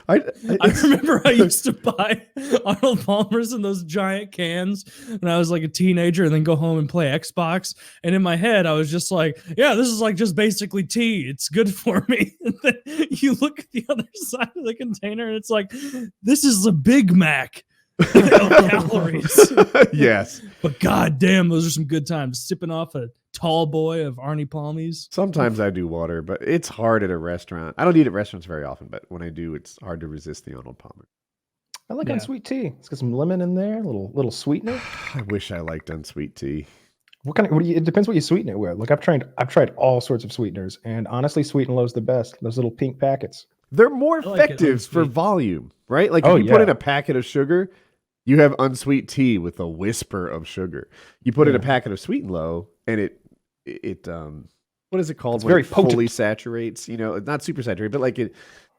I it's- remember I used to buy Arnold Palmers in those giant cans when I was like a teenager and then go home and play Xbox. And in my head, I was just like, yeah, this is like just basically tea. It's good for me. And then you look at the other side of the container and it's like, this is a Big Mac. Calories. Yes. But goddamn, those are some good times. Sipping off a tall boy of Arnie Palmies. Sometimes I do water, but it's hard at a restaurant. I don't eat at restaurants very often, but when I do, it's hard to resist the Arnold Palmer. I like Yeah. unsweet tea. It's got some lemon in there, little sweetener. I wish I liked unsweet tea. It depends what you sweeten it with. Like I've tried all sorts of sweeteners, and honestly, Sweet and Low's the best. Those little pink packets. They're more I like it effective for unsweet. volume, right? Like Oh, if you put yeah. in a packet of sugar, you have unsweet tea with a whisper of sugar. You put in a Yeah. packet of Sweet and Low, and it what is it called? It's when very it fully potent. saturates. Not super saturated, but like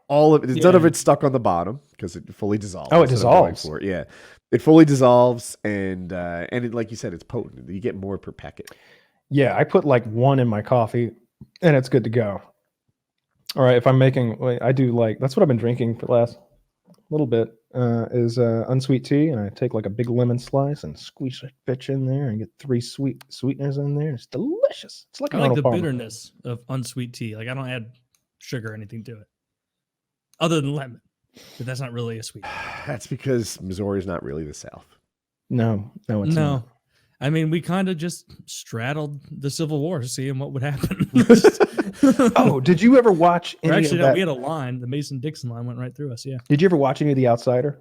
all of it. None of Yeah. it's stuck on the bottom because it fully dissolves. Oh, it That's what I'm going dissolves. for. Yeah, it fully dissolves, and it, like you said, it's potent. You get more per packet. Yeah, I put like one in my coffee, and it's good to go. All right, if I'm making, I do like that's what I've been drinking for the last little bit. Is unsweet tea, and I take like a big lemon slice and squeeze a bitch in there, and get 3 sweeteners in there. It's delicious. It's like I an like Arnold the Palmer. bitterness of unsweet tea. Like I don't add sugar or anything to it, other than lemon. But that's not really a sweet. That's because Missouri is not really the South. No, it's No, not. I mean we kind of just straddled the Civil War, seeing what would happen. Oh, did you ever watch Or any actually, of no, that? we had a line. The Mason-Dixon line went right through us. Yeah. Did you ever watch any of The Outsider?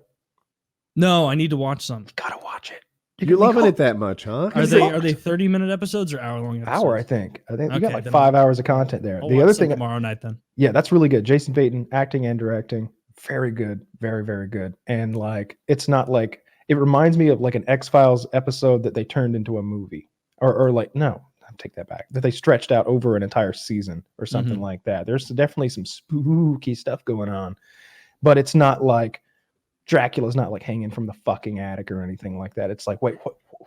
No, I need to watch some. Gotta watch it. You're loving it that much, huh? Are they 30-minute episodes or hour-long episodes? Hour, I think. I think we got Okay, like then 5 hours of content there. I'll The watch other some thing, tomorrow night then. yeah, that's really good. Jason Bateman, acting and directing, very good, very, very good. And like, it's not like it reminds me of like an X-Files episode that they turned into a movie, or like no, I'll take that back. That they stretched out over an entire season or something like that. There's definitely some spooky stuff going on, but it's not like Dracula's not like hanging from the fucking attic or anything like that. It's like, wait,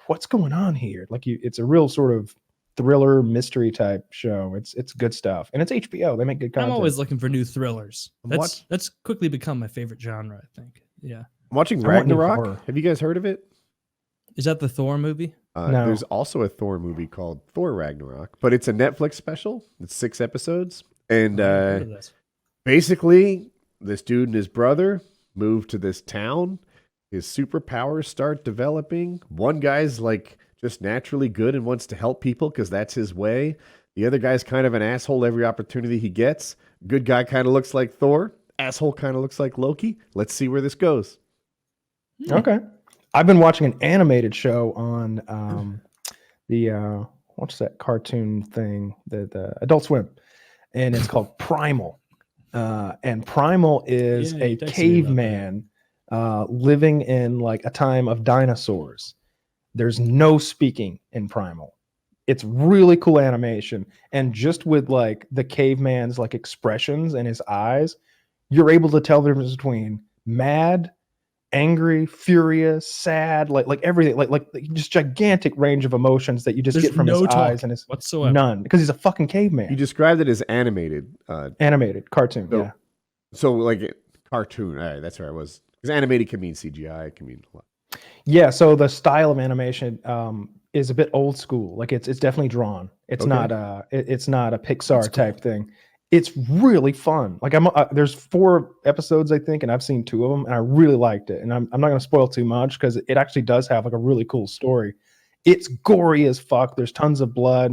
what's going on here? Like it's a real sort of thriller mystery type show. It's good stuff, and it's HBO. They make good content. I'm always looking for new thrillers. What? That's quickly become my favorite genre, I think. Yeah. I'm watching I want new Ragnarok. horror. Have you guys heard of it? Is that the Thor movie? No. There's also a Thor movie called Thor Ragnarok, but it's a Netflix special. It's 6 episodes. And basically, this dude and his brother move to this town. His superpowers start developing. One guy's like just naturally good and wants to help people because that's his way. The other guy's kind of an asshole every opportunity he gets. Good guy kind of looks like Thor. Asshole kind of looks like Loki. Let's see where this goes. Okay. I've been watching an animated show on the what's that cartoon thing? The Adult Swim. And it's called Primal. And Primal is a caveman living in like a time of dinosaurs. There's no speaking in Primal. It's really cool animation. And just with like the caveman's like expressions and his eyes, you're able to tell the difference between mad, angry, furious, sad, like everything, like just gigantic range of emotions that you just get from his eyes and his whatsoever. None, because he's a fucking caveman. You described it as animated. Animated cartoon, yeah. So like cartoon, all right, that's where I was. Because animated can mean CGI, it can mean a lot. Yeah, so the style of animation is a bit old school. Like it's definitely drawn. It's not a Pixar type thing. It's really fun. Like there's 4 episodes I think, and I've seen 2 of them, and I really liked it. And I'm not going to spoil too much because it actually does have like a really cool story. It's gory as fuck. There's tons of blood,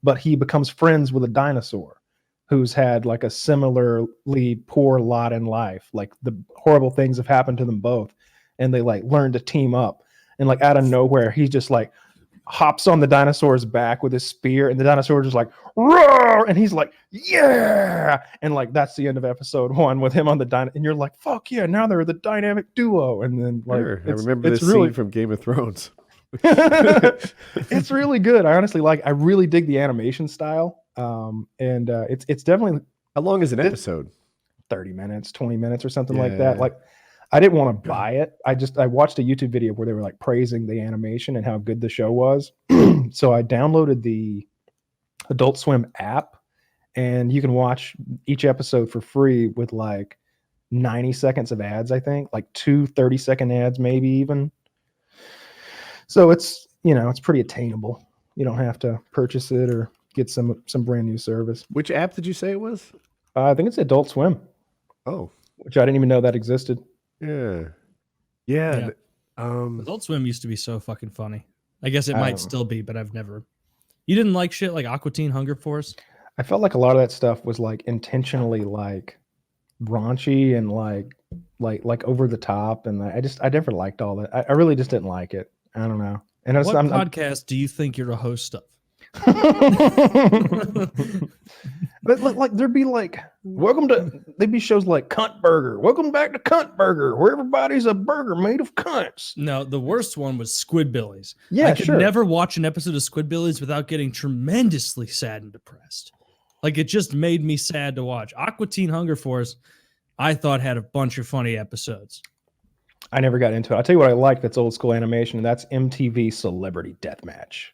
but he becomes friends with a dinosaur who's had like a similarly poor lot in life. Like the horrible things have happened to them both, and they like learn to team up. And like out of nowhere, he just like hops on the dinosaur's back with his spear, and the dinosaur just like roar, and he's like, yeah, and like that's the end of episode 1 with him on the dino, and you're like, fuck yeah, now they're the dynamic duo. And then like I remember this scene from Game of Thrones. It's really good. I really dig the animation style. It's definitely. How long is an episode? 30 minutes, 20 minutes or something like that. Like I didn't want to buy it. I watched a YouTube video where they were like praising the animation and how good the show was. So I downloaded the Adult Swim app, and you can watch each episode for free with like 90 seconds of ads, I think, like 2 30-second ads, maybe even. So it's pretty attainable. You don't have to purchase it or get some brand new service. Which app did you say it was? I think it's Adult Swim. Oh, which I didn't even know that existed. Yeah. Adult Swim used to be so fucking funny. I guess it might still be, but I've never. You didn't like shit like Aqua Teen Hunger Force? I felt like a lot of that stuff was like intentionally like raunchy and like over the top, and I never liked all that. I really just didn't like it. I don't know. And what podcast do you think you're a host of? But like there'd be like there'd be shows like Cunt Burger. Welcome back to Cunt Burger, where everybody's a burger made of cunts. No, the worst one was Squidbillies. Yeah, I could never watch an episode of Squidbillies without getting tremendously sad and depressed. Like it just made me sad to watch. Aqua Teen Hunger Force, I thought had a bunch of funny episodes. I never got into it. I'll tell you what I like that's old school animation, and that's MTV Celebrity Deathmatch.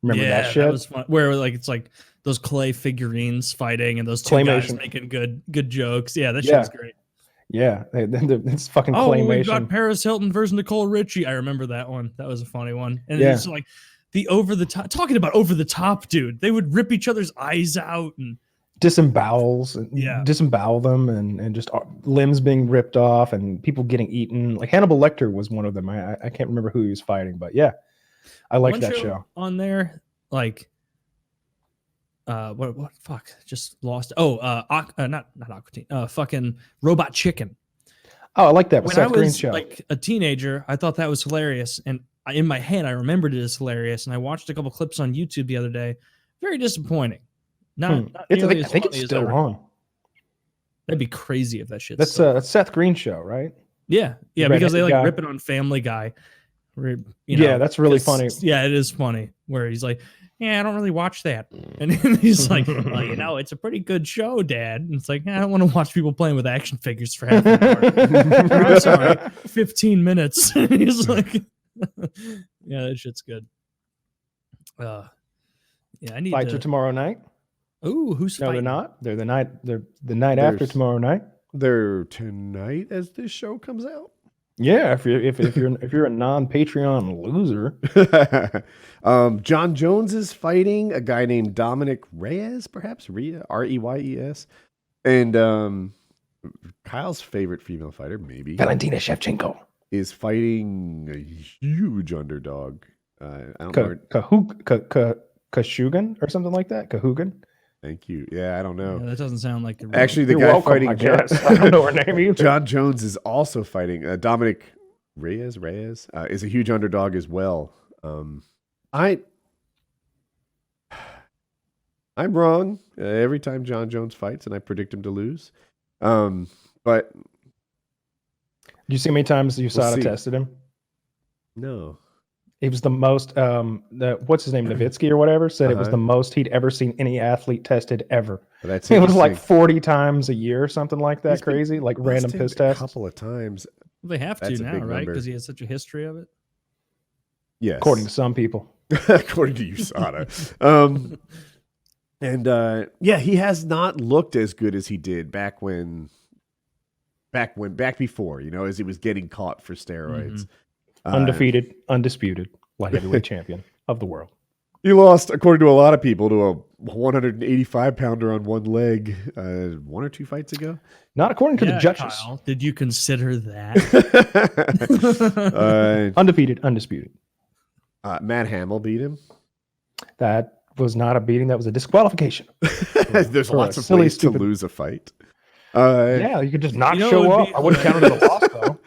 Remember that shit? That was fun. Where like it's like those clay figurines fighting and those 2 guys making good jokes. Yeah, that shit's great. Yeah, it's fucking claymation. We got Paris Hilton versus Nicole Richie. I remember that one. That was a funny one. And it's like the over the top. Talking about over the top, dude. They would rip each other's eyes out and disembowel them, and just limbs being ripped off and people getting eaten. Like Hannibal Lecter was one of them. I can't remember who he was fighting, but yeah, I liked that show on there. Like, what? Fuck, just lost. Oh, not Aqua Teen. Fucking Robot Chicken. Oh, I like that. When I was like a teenager, I thought that was hilarious, and in my head, I remembered it as hilarious. And I watched a couple clips on YouTube the other day. Very disappointing. Not I think it's still on. That'd be crazy if that shit. That's a Seth Green show, right? Yeah, because they like rip it on Family Guy. Yeah, that's really funny. Yeah, it is funny. Where he's like, "Yeah, I don't really watch that," and he's like, "Well, it's a pretty good show, Dad." And it's like, I don't want to watch people playing with action figures for half an hour. I'm sorry, 15 minutes. He's like, "Yeah, that shit's good." Yeah, I need fights are tomorrow night. Ooh, who's fighting? No, they're not. They're the night after tomorrow night. They're tonight as this show comes out. Yeah, if you're a non-Patreon loser. John Jones is fighting a guy named Dominic Reyes, perhaps Reyes, and Kyle's favorite female fighter, maybe Valentina Shevchenko is fighting a huge underdog. I don't know. Kashugan or something like that. Kahugan. Thank you. Yeah, I don't know. Yeah, that doesn't sound like the real- Actually, the You're guy welcome, fighting I guess. I don't know her name either. John Jones is also fighting. Dominic Reyes is a huge underdog as well. I'm wrong every time John Jones fights, and I predict him to lose. But Did you see how many times USADA see. tested him? no, He was the most. What's his name? Nowitzki or whatever said it was the most he'd ever seen any athlete tested ever. that's It was like interesting. 40 times a year or something like that. He's been Crazy, like random busted piss a tests. couple of times. They have That's to a now, big right? number. Because he has such a history of it. Yes, According to some people. according to USADA. He has not looked as good as he did back before, as he was getting caught for steroids. Undefeated, undisputed light heavyweight champion of the world. He lost, according to a lot of people, to a 185 pounder on one leg 1 or 2 fights ago. Not according to the judges. Kyle, did you consider that? Undefeated, undisputed. Matt Hamill beat him. That was not a beating. That was a disqualification. There's For lots a of silly, ways to stupid- lose a fight. Yeah, you could just not You know, it show would up. be- I wouldn't count it as a loss, though.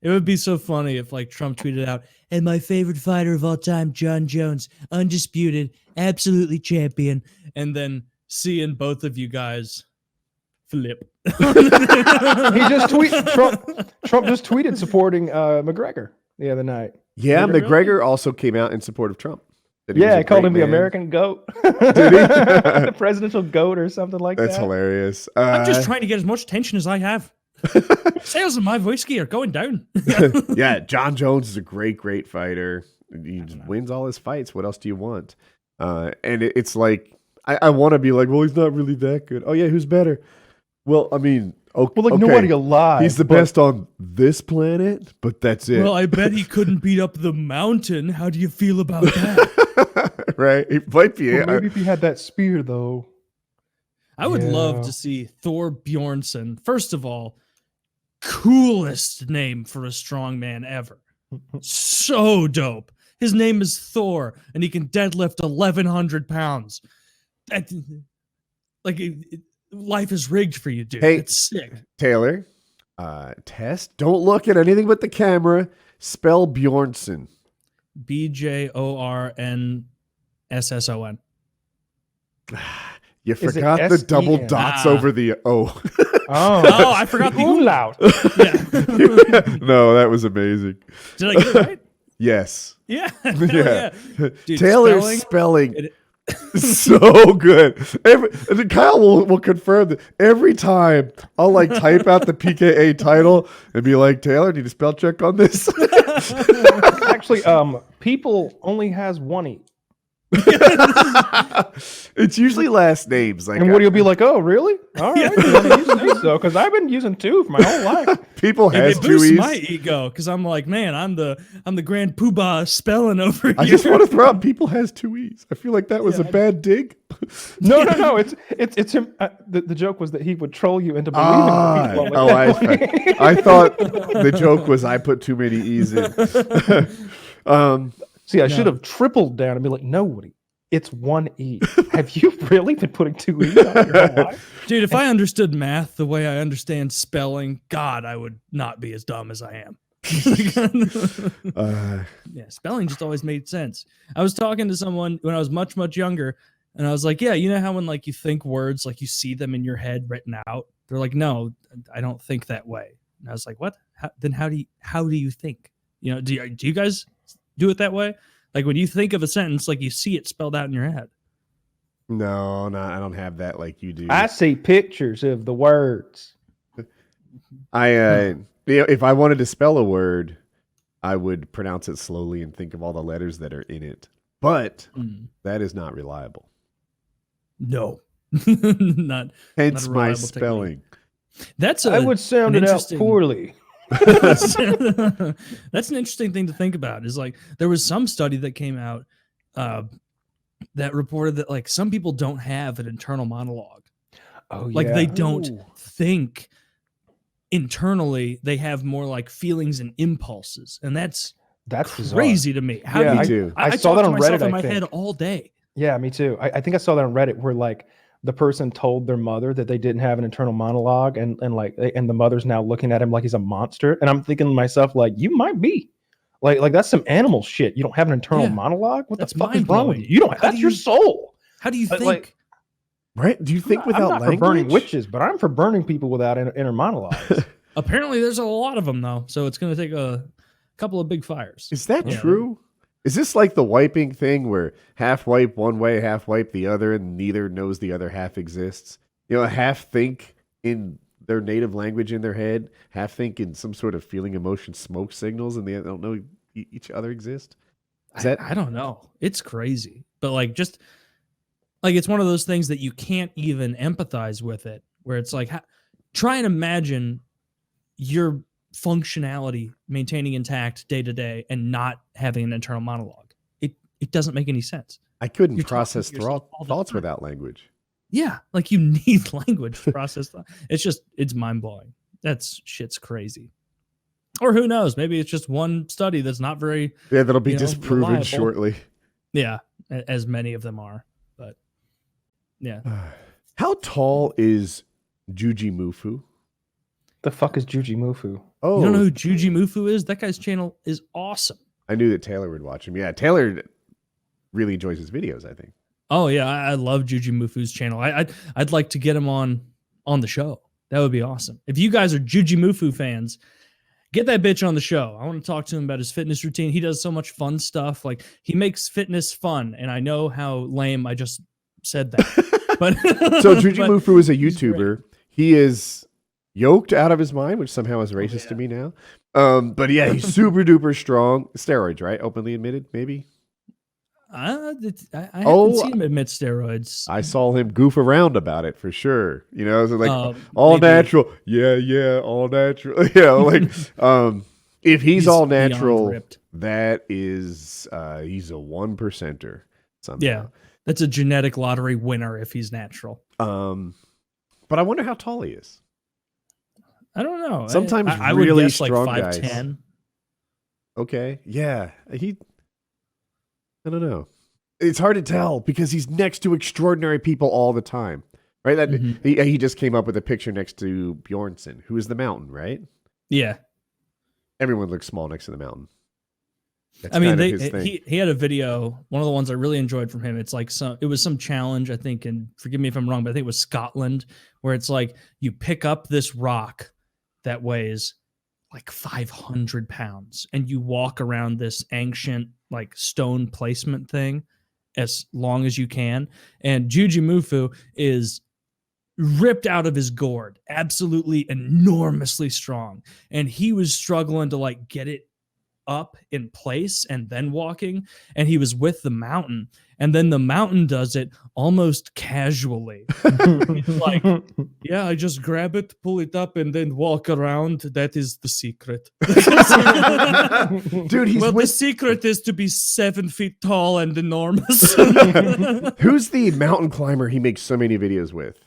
It would be so funny if like Trump tweeted out, "And my favorite fighter of all time, John Jones, undisputed, absolutely champion," and then seeing both of you guys flip. He just tweeted. Trump just tweeted supporting McGregor the other night. Yeah, Did it McGregor also came out in support of Trump. That he was Yeah, a he called great him the man. American goat. Did he? The presidential goat or something like That's that. hilarious. I'm just trying to get as much attention as I have. Sales of my whiskey are going down. Yeah, John Jones is a great fighter. He just wins all his fights. What else do you want? And it's like, I want to be like, well, he's not really that good. Oh, yeah, who's better? Well, I mean, okay. Well, like nobody alive. He's the but- best on this planet, but that's it. Well, I bet he couldn't beat up the mountain. How do you feel about that? Right? He might be. Well, maybe if he had that spear, though. I would love to see Thor Bjornsson. First of all, coolest name for a strong man ever. So dope. His name is Thor, and he can deadlift 1,100 pounds. Life is rigged for you, dude. Hey, It's sick. Taylor, test. Don't look at anything but the camera. Spell Bjornsson. BJORNSSON. You Is it forgot the double S-E-N? dots Ah. over the O. Oh, I forgot the umlaut. Yeah. No, that was amazing. Did I get it right? Yes. Yeah. Yeah. Dude, Taylor's spelling it- so good. Kyle will confirm that every time I'll like type out the PKA title and be like, Taylor, need a spell check on this? Actually, people only has one E. It's usually last names. Like, And Woody will be like, "Oh, really? All right, I'm using these though, because I've been using 2 for my whole life." people has It 2 boosts E's. my ego because I'm like, man, I'm the grand poobah spelling over here. I just want to throw out people has 2 E's. I feel like that was a bad dig. No. It's him. The joke was that he would troll you into believing. that people only- I thought the joke was I put too many E's in. See, I should have tripled down and be like, "No, Woody, it's 1 E. Have you really been putting 2 E's on your whole life?" Dude, if I understood math the way I understand spelling, God, I would not be as dumb as I am. Yeah, spelling just always made sense. I was talking to someone when I was much, much younger, and I was like, yeah, you know how when like you think words, like you see them in your head written out? They're like, no, I don't think that way. And I was like, what? Then how do you think? You know, do you guys do it that way? Like when you think of a sentence, like you see it spelled out in your head. No, I don't have that like you do. I see pictures of the words. If I wanted to spell a word, I would pronounce it slowly and think of all the letters that are in it. But that is not reliable. No, not Hence not a my reliable spelling. technique. That's I would sound an it out interesting- poorly. That's an interesting thing to think about. Is like there was some study that came out that reported that like some people don't have an internal monologue. Oh, Like yeah. they don't think internally. They have more like feelings and impulses, and that's bizarre. crazy to me. How Yeah, do you, me too. I I saw talk that to on myself Reddit, in my I think. head all day. Yeah, me too. I think I saw that on Reddit where like the person told their mother that they didn't have an internal monologue, and the mother's now looking at him like he's a monster. And I'm thinking to myself, like, you might be. Like that's some animal shit. You don't have an internal Yeah. monologue? What That's the fuck is wrong with mind-blowing. you? You don't How that's do your you- soul. How do you But, think? like, Right? Do you think without I'm not language? for burning witches, but I'm for burning people without inner monologues. Apparently, there's a lot of them though, so it's going to take a couple of big fires. Is that Yeah. true? Is this like the wiping thing where half wipe one way, half wipe the other, and neither knows the other half exists? You know, half think in their native language in their head, half think in some sort of feeling, emotion, smoke signals, and they don't know each other exist? Is that I don't know. It's crazy, but like just like it's one of those things that you can't even empathize with it. Where it's like, try and imagine your functionality maintaining intact day to day and not having an internal monologue. It doesn't make any sense. I couldn't You're talking process to yourself all the thoughts time. without language. Yeah, like you need language to process that. It's mind blowing. That's shit's crazy. Or who knows? Maybe it's just one study that's not very Yeah, that'll be you know, disproven reliable. shortly. yeah, as many of them are. But yeah, How tall is Juji Mufu? The fuck is Juji Mufu? Oh, you don't know who Juji Mufu is? That guy's channel is awesome. I knew that Taylor would watch him. Yeah, Taylor really enjoys his videos, I think. Oh yeah, I love Juji Mufu's channel. I'd like to get him on the show. That would be awesome. If you guys are Juji Mufu fans, get that bitch on the show. I want to talk to him about his fitness routine. He does so much fun stuff. Like he makes fitness fun, and I know how lame I just said that. But So Juji but Mufu is a he's great. YouTuber. He is yoked out of his mind, which somehow is racist to me now. But yeah, he's super duper strong. Steroids, right? Openly admitted, maybe. I Oh, haven't seen him admit steroids. I saw him goof around about it for sure. You know, so like Um, all maybe- natural. Yeah, all natural. You know, like if he's all beyond natural, ripped. that is he's a 1%er somehow. Yeah, that's a genetic lottery winner if he's natural. But I wonder how tall he is. I don't know. Sometimes I really would guess strong like guys. 5'10". Okay. Yeah. I don't know. It's hard to tell because he's next to extraordinary people all the time. Right? That Mhm. he just came up with a picture next to Bjornsson, who is the mountain, right? Yeah. Everyone looks small next to the mountain. That's I mean, kind of his thing. he had a video. One of the ones I really enjoyed from him. It's like it was some challenge, I think, and forgive me if I'm wrong, but I think it was Scotland, where it's like you pick up this rock that weighs like 500 pounds, and you walk around this ancient like stone placement thing as long as you can. And Juji Mufu is ripped out of his gourd, absolutely enormously strong, and he was struggling to like get it up in place and then walking, and he was with the mountain, and then the mountain does it almost casually. He's like, yeah, I just grab it, pull it up, and then walk around. That is the secret. Dude, he's well, the with secret is to be 7 feet tall and enormous. who's the mountain climber he makes so many videos with?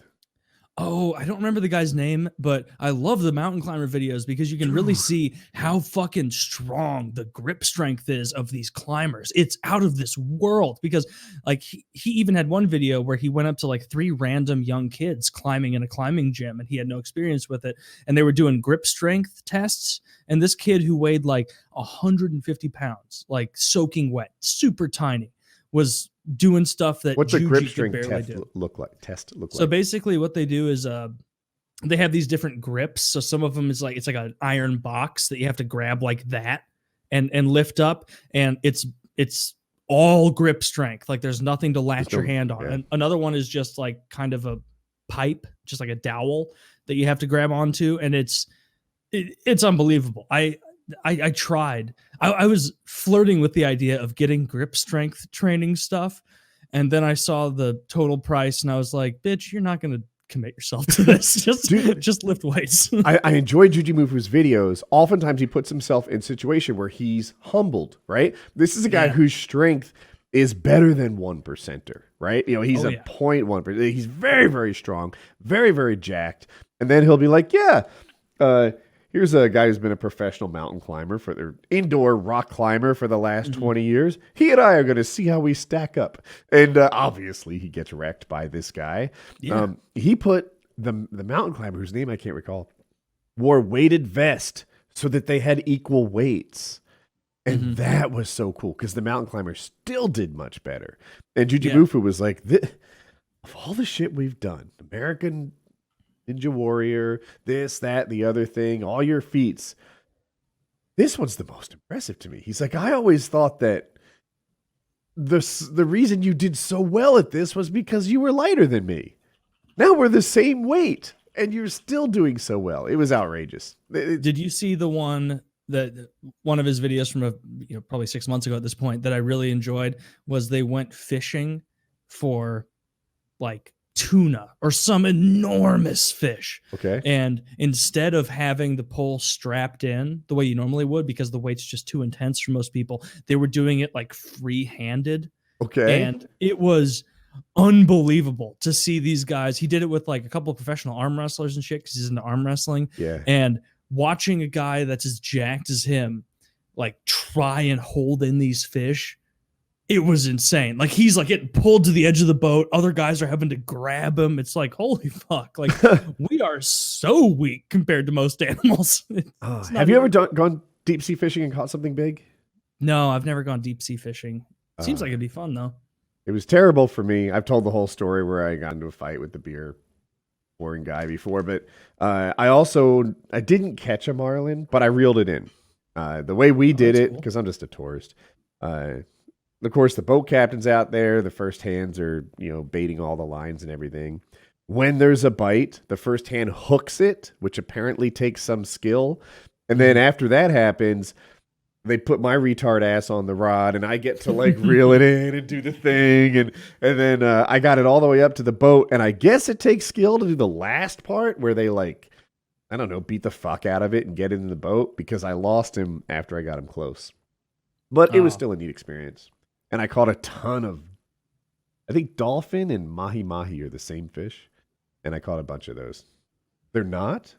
Oh, I don't remember the guy's name, but I love the mountain climber videos because you can really see how fucking strong the grip strength is of these climbers. It's out of this world because like he even had one video where he went up to like 3 random young kids climbing in a climbing gym, and he had no experience with it, and they were doing grip strength tests, and this kid who weighed like 150 pounds, like soaking wet, super tiny, was doing stuff that What's a Juji grip could strength barely test do. look like? So basically what they do is they have these different grips. So some of them is like, it's like an iron box that you have to grab like that and lift up. And it's all grip strength. Like there's nothing to latch your hand on. Yeah. And another one is just like kind of a pipe, just like a dowel that you have to grab onto. And it's unbelievable. I tried. I was flirting with the idea of getting grip strength training stuff. And then I saw the total price and I was like, bitch, you're not going to commit yourself to this. Just lift weights. I enjoy Jujimufu's videos. Oftentimes he puts himself in a situation where he's humbled, right? This is a guy whose strength is better than 1%er, right? You know, he's 0.1%. He's very, very strong, very, very jacked. And then he'll be like, here's a guy who's been a professional mountain climber for the indoor rock climber for the last 20 years. He and I are going to see how we stack up. And obviously he gets wrecked by this guy. Yeah. He put the mountain climber, whose name I can't recall, wore weighted vest so that they had equal weights. And that was so cool because the mountain climber still did much better. And Jujimufu was like, of all the shit we've done, American Ninja Warrior, this, that, the other thing, all your feats, this one's the most impressive to me. He's like, I always thought that the reason you did so well at this was because you were lighter than me. Now we're the same weight, and you're still doing so well. It was outrageous. Did you see the one of his videos from probably 6 months ago at this point that I really enjoyed was they went fishing for like tuna or some enormous fish. Okay. And instead of having the pole strapped in the way you normally would, because the weight's just too intense for most people, they were doing it like free-handed. Okay. And it was unbelievable to see these guys. He did it with like a couple of professional arm wrestlers and shit because he's into arm wrestling. Yeah. And watching a guy that's as jacked as him like try and hold in these fish, it was insane. Like he's like getting pulled to the edge of the boat. Other guys are having to grab him. It's like, holy fuck. Like we are so weak compared to most animals. Have you ever gone deep sea fishing and caught something big? No, I've never gone deep sea fishing. Seems like it'd be fun though. It was terrible for me. I've told the whole story where I got into a fight with the beer pouring guy before, but I didn't catch a marlin, but I reeled it in. The way we did it, because I'm just a tourist. Of course, the boat captain's out there. The first hands are, baiting all the lines and everything. When there's a bite, the first hand hooks it, which apparently takes some skill. And then after that happens, they put my retard ass on the rod and I get to like reel it in and do the thing. And then I got it all the way up to the boat. And I guess it takes skill to do the last part where they beat the fuck out of it and get it in the boat, because I lost him after I got him close. But it was still a neat experience. And I caught a ton of, I think dolphin and mahi-mahi are the same fish. And I caught a bunch of those. They're not?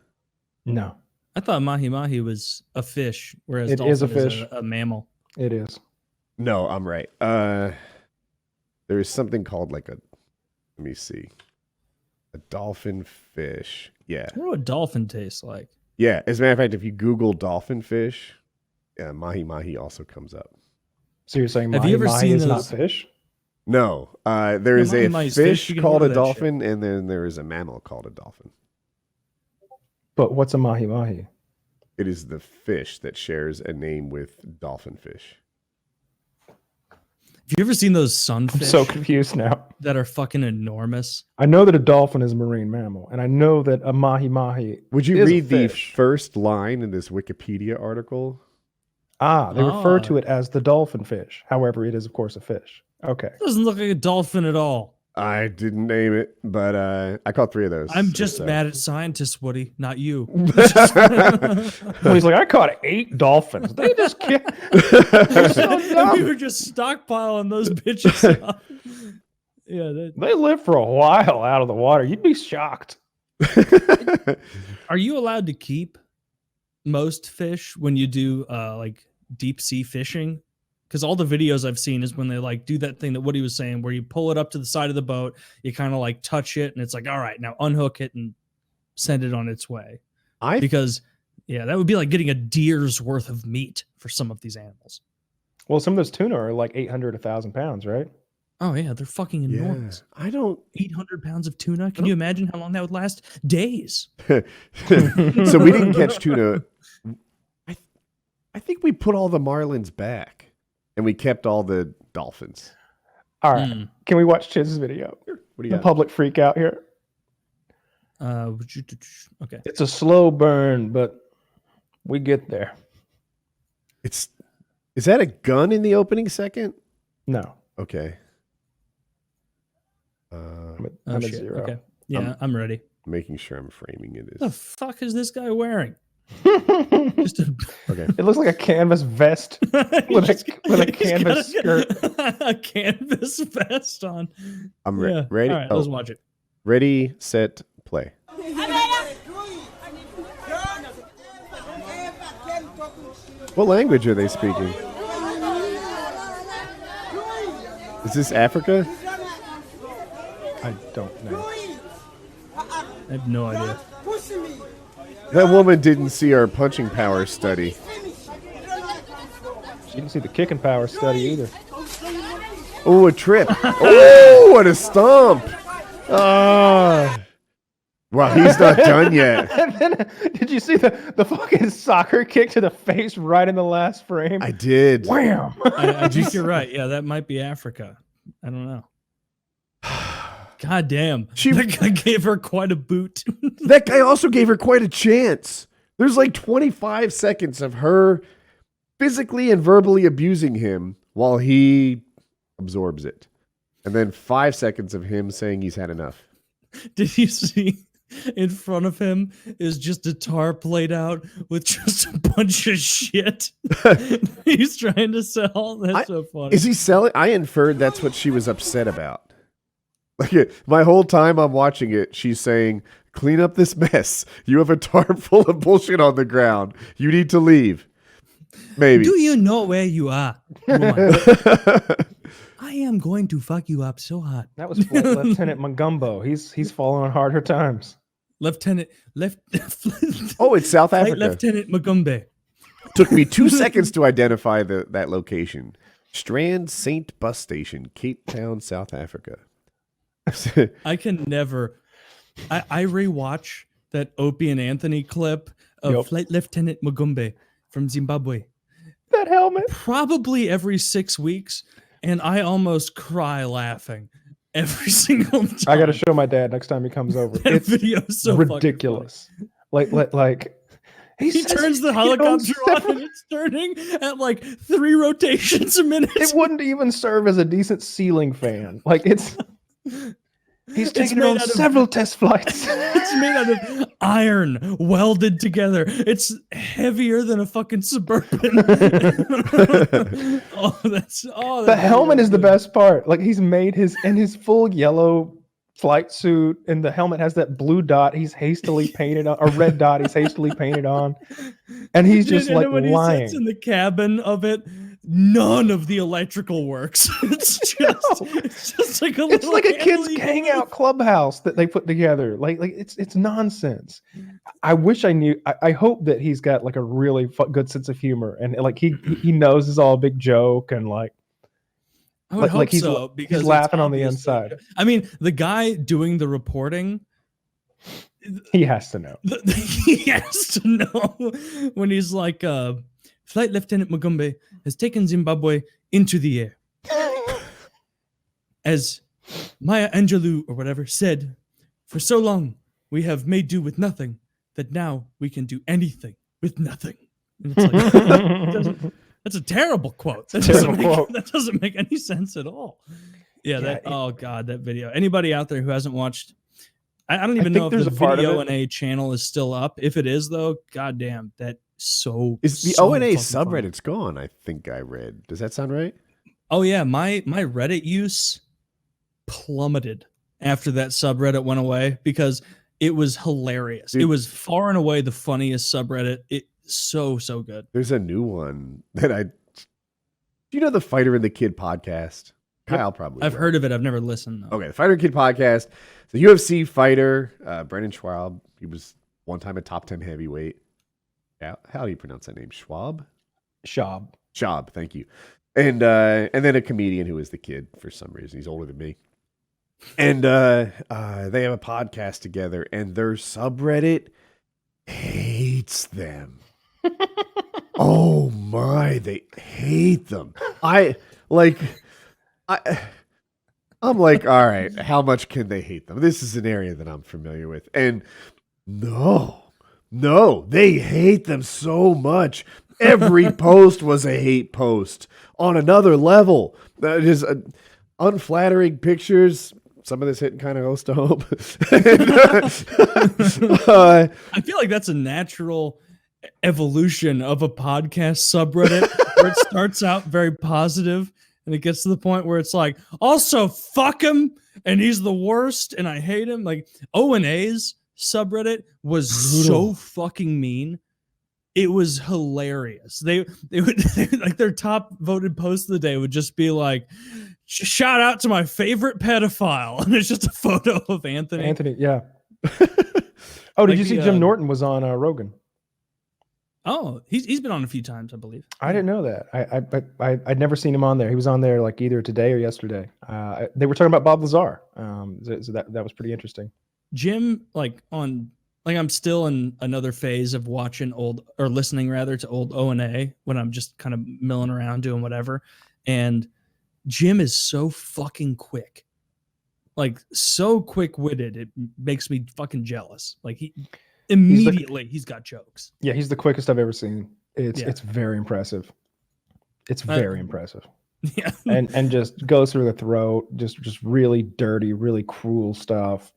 No. I thought mahi-mahi was a fish, whereas it dolphin is a fish. Is a mammal. It is. No, I'm right. There is something called let me see. A dolphin fish. Yeah. I don't know what dolphin tastes like. Yeah. As a matter of fact, if you Google dolphin fish, mahi-mahi also comes up. So you're saying mahi-mahi is not fish? No. There is a fish called a dolphin, and then there is a mammal called a dolphin. But what's a mahi-mahi? It is the fish that shares a name with dolphin fish. Have you ever seen those sunfish? I'm so confused now. That are fucking enormous. I know that a dolphin is a marine mammal, and I know that a mahi-mahi Would you read the first line in this Wikipedia article? They refer to it as the dolphin fish. However, it is, of course, a fish. Okay. It doesn't look like a dolphin at all. I didn't name it, but I caught 3 of those. I'm just mad at scientists, Woody, not you. Well, he's like, I caught 8 dolphins. They just can't. We were just stockpiling those bitches up. Yeah, they live for a while out of the water. You'd be shocked. Are you allowed to keep most fish when you do deep sea fishing? Because all the videos I've seen is when they do that thing that Woody was saying, where you pull it up to the side of the boat, you kind of touch it, and it's like, all right, now unhook it and send it on its way. Because that would be like getting a deer's worth of meat for some of these animals. Well, some of those tuna are like 800, 1,000 pounds, right? Oh yeah, they're fucking enormous. I don't 800 pounds of tuna. Can you imagine how long that would last? Days. So we didn't catch tuna. I think we put all the marlins back. And we kept all the dolphins. All right. Can we watch Chiz's video? What do you got? Public freak out here. Okay. It's a slow burn, but we get there. Is that a gun in the opening second? No. Okay. I'm at 0. Okay. Yeah, I'm ready. Making sure I'm framing it. What the fuck is this guy wearing? Okay. Okay. It looks like a canvas vest with a canvas skirt. A canvas vest on. I'm Yeah. ready. All right, let's watch it. Ready, set, play. What language are they speaking? Is this Africa? I don't know. I have no idea. That woman didn't see our punching power study. She didn't see the kicking power study either. Oh, a trip. Oh, what a stomp. Ah. Wow, he's not done yet. And then, did you see the fucking soccer kick to the face right in the last frame? I did. Wham! I think you're right. Yeah, that might be Africa. I don't know. God damn. That guy gave her quite a boot. That guy also gave her quite a chance. There's like 25 seconds of her physically and verbally abusing him while he absorbs it. And then 5 seconds of him saying he's had enough. Did you see in front of him is just a tarp laid out with just a bunch of shit he's trying to sell? That's so funny. Is he selling? I inferred that's what she was upset about. Like my whole time I'm watching it, she's saying, clean up this mess. You have a tarp full of bullshit on the ground. You need to leave. Maybe. Do you know where you are, woman? I am going to fuck you up so hard. That was Flight Lieutenant Magumbo. He's falling on harder times. Oh, it's South Flight Africa. Lieutenant Magumbe. Took me 2 seconds to identify that location. Strand Saint Bus Station, Cape Town, South Africa. I can never. I rewatch that Opie and Anthony clip of Flight Lieutenant Magumbe from Zimbabwe. That helmet. Probably every 6 weeks, and I almost cry laughing every single time. I got to show my dad next time he comes over. That It's video is so ridiculous. Like he turns the helicopter on and it's turning at like 3 rotations a minute. It wouldn't even serve as a decent ceiling fan. Like he's taken it on several test flights. It's made out of iron welded together. It's heavier than a fucking Suburban. The helmet is the best part. Like he's made his full yellow flight suit, and the helmet has that blue dot he's hastily painted on, or red dot he's hastily painted on, and he's just like when lying. He sits in the cabin of it, none of the electrical works. It's just like a It's like a kid's LED. hangout clubhouse that they put together. Like it's nonsense. I wish I knew. I hope that he's got like a really good sense of humor, and like he knows it's all a big joke, and like I would hope he's, so, because he's laughing it's on the obviously- inside. I mean, the guy doing the reporting, He has to know. he has to know when he's like, Flight Lieutenant Magumbe has taken Zimbabwe into the air. As Maya Angelou, or whatever, said, for so long we have made do with nothing, that now we can do anything with nothing. And it's like, that's a terrible quote. That doesn't make any sense at all. Oh God, that video. Anybody out there who hasn't watched, I don't even know if there's the a part of video it. and a channel is still up. If it is though, goddamn, that Is the so O&A fucking subreddit's gone, I think I read. Does that sound right? Oh yeah, my Reddit use plummeted after that subreddit went away because it was hilarious. Dude. It was far and away the funniest subreddit. It so good. There's a new one that do you know the Fighter and the Kid podcast? Kyle probably. I've will. heard of it. I've never listened though. Okay, the Fighter and Kid podcast. The UFC fighter, Brendan Schwab. He was one time a top 10 heavyweight. How do you pronounce that name? Schwab? Shab. Schwab, thank you. And then a comedian who is the kid for some reason. He's older than me. And they have a podcast together, and their subreddit hates them. Oh my, they hate them. I'm like, all right, how much can they hate them? This is an area that I'm familiar with. And no, they hate them so much. Every post was a hate post on another level. That is unflattering pictures, some of this hitting kind of close to home. I feel like that's a natural evolution of a podcast subreddit where it starts out very positive and it gets to the point where it's like, also fuck him and he's the worst and I hate him. Like O&A's subreddit was so fucking mean. It was hilarious. They would like their top voted post of the day would just be like, shout out to my favorite pedophile. And it's just a photo of Anthony. Anthony, yeah. Oh, did you see Jim Norton was on Rogan? Oh, he's been on a few times, I believe. I didn't know that. I'd never seen him on there. He was on there like either today or yesterday. They were talking about Bob Lazar. So that was pretty interesting. Jim, I'm still in another phase of watching listening to old O&A when I'm just kind of milling around doing whatever. And Jim is so fucking quick. Like so quick-witted. It makes me fucking jealous. Like he's got jokes. Yeah, he's the quickest I've ever seen. It's very impressive. It's very impressive. Yeah. and just goes through the throat, just really dirty, really cruel stuff.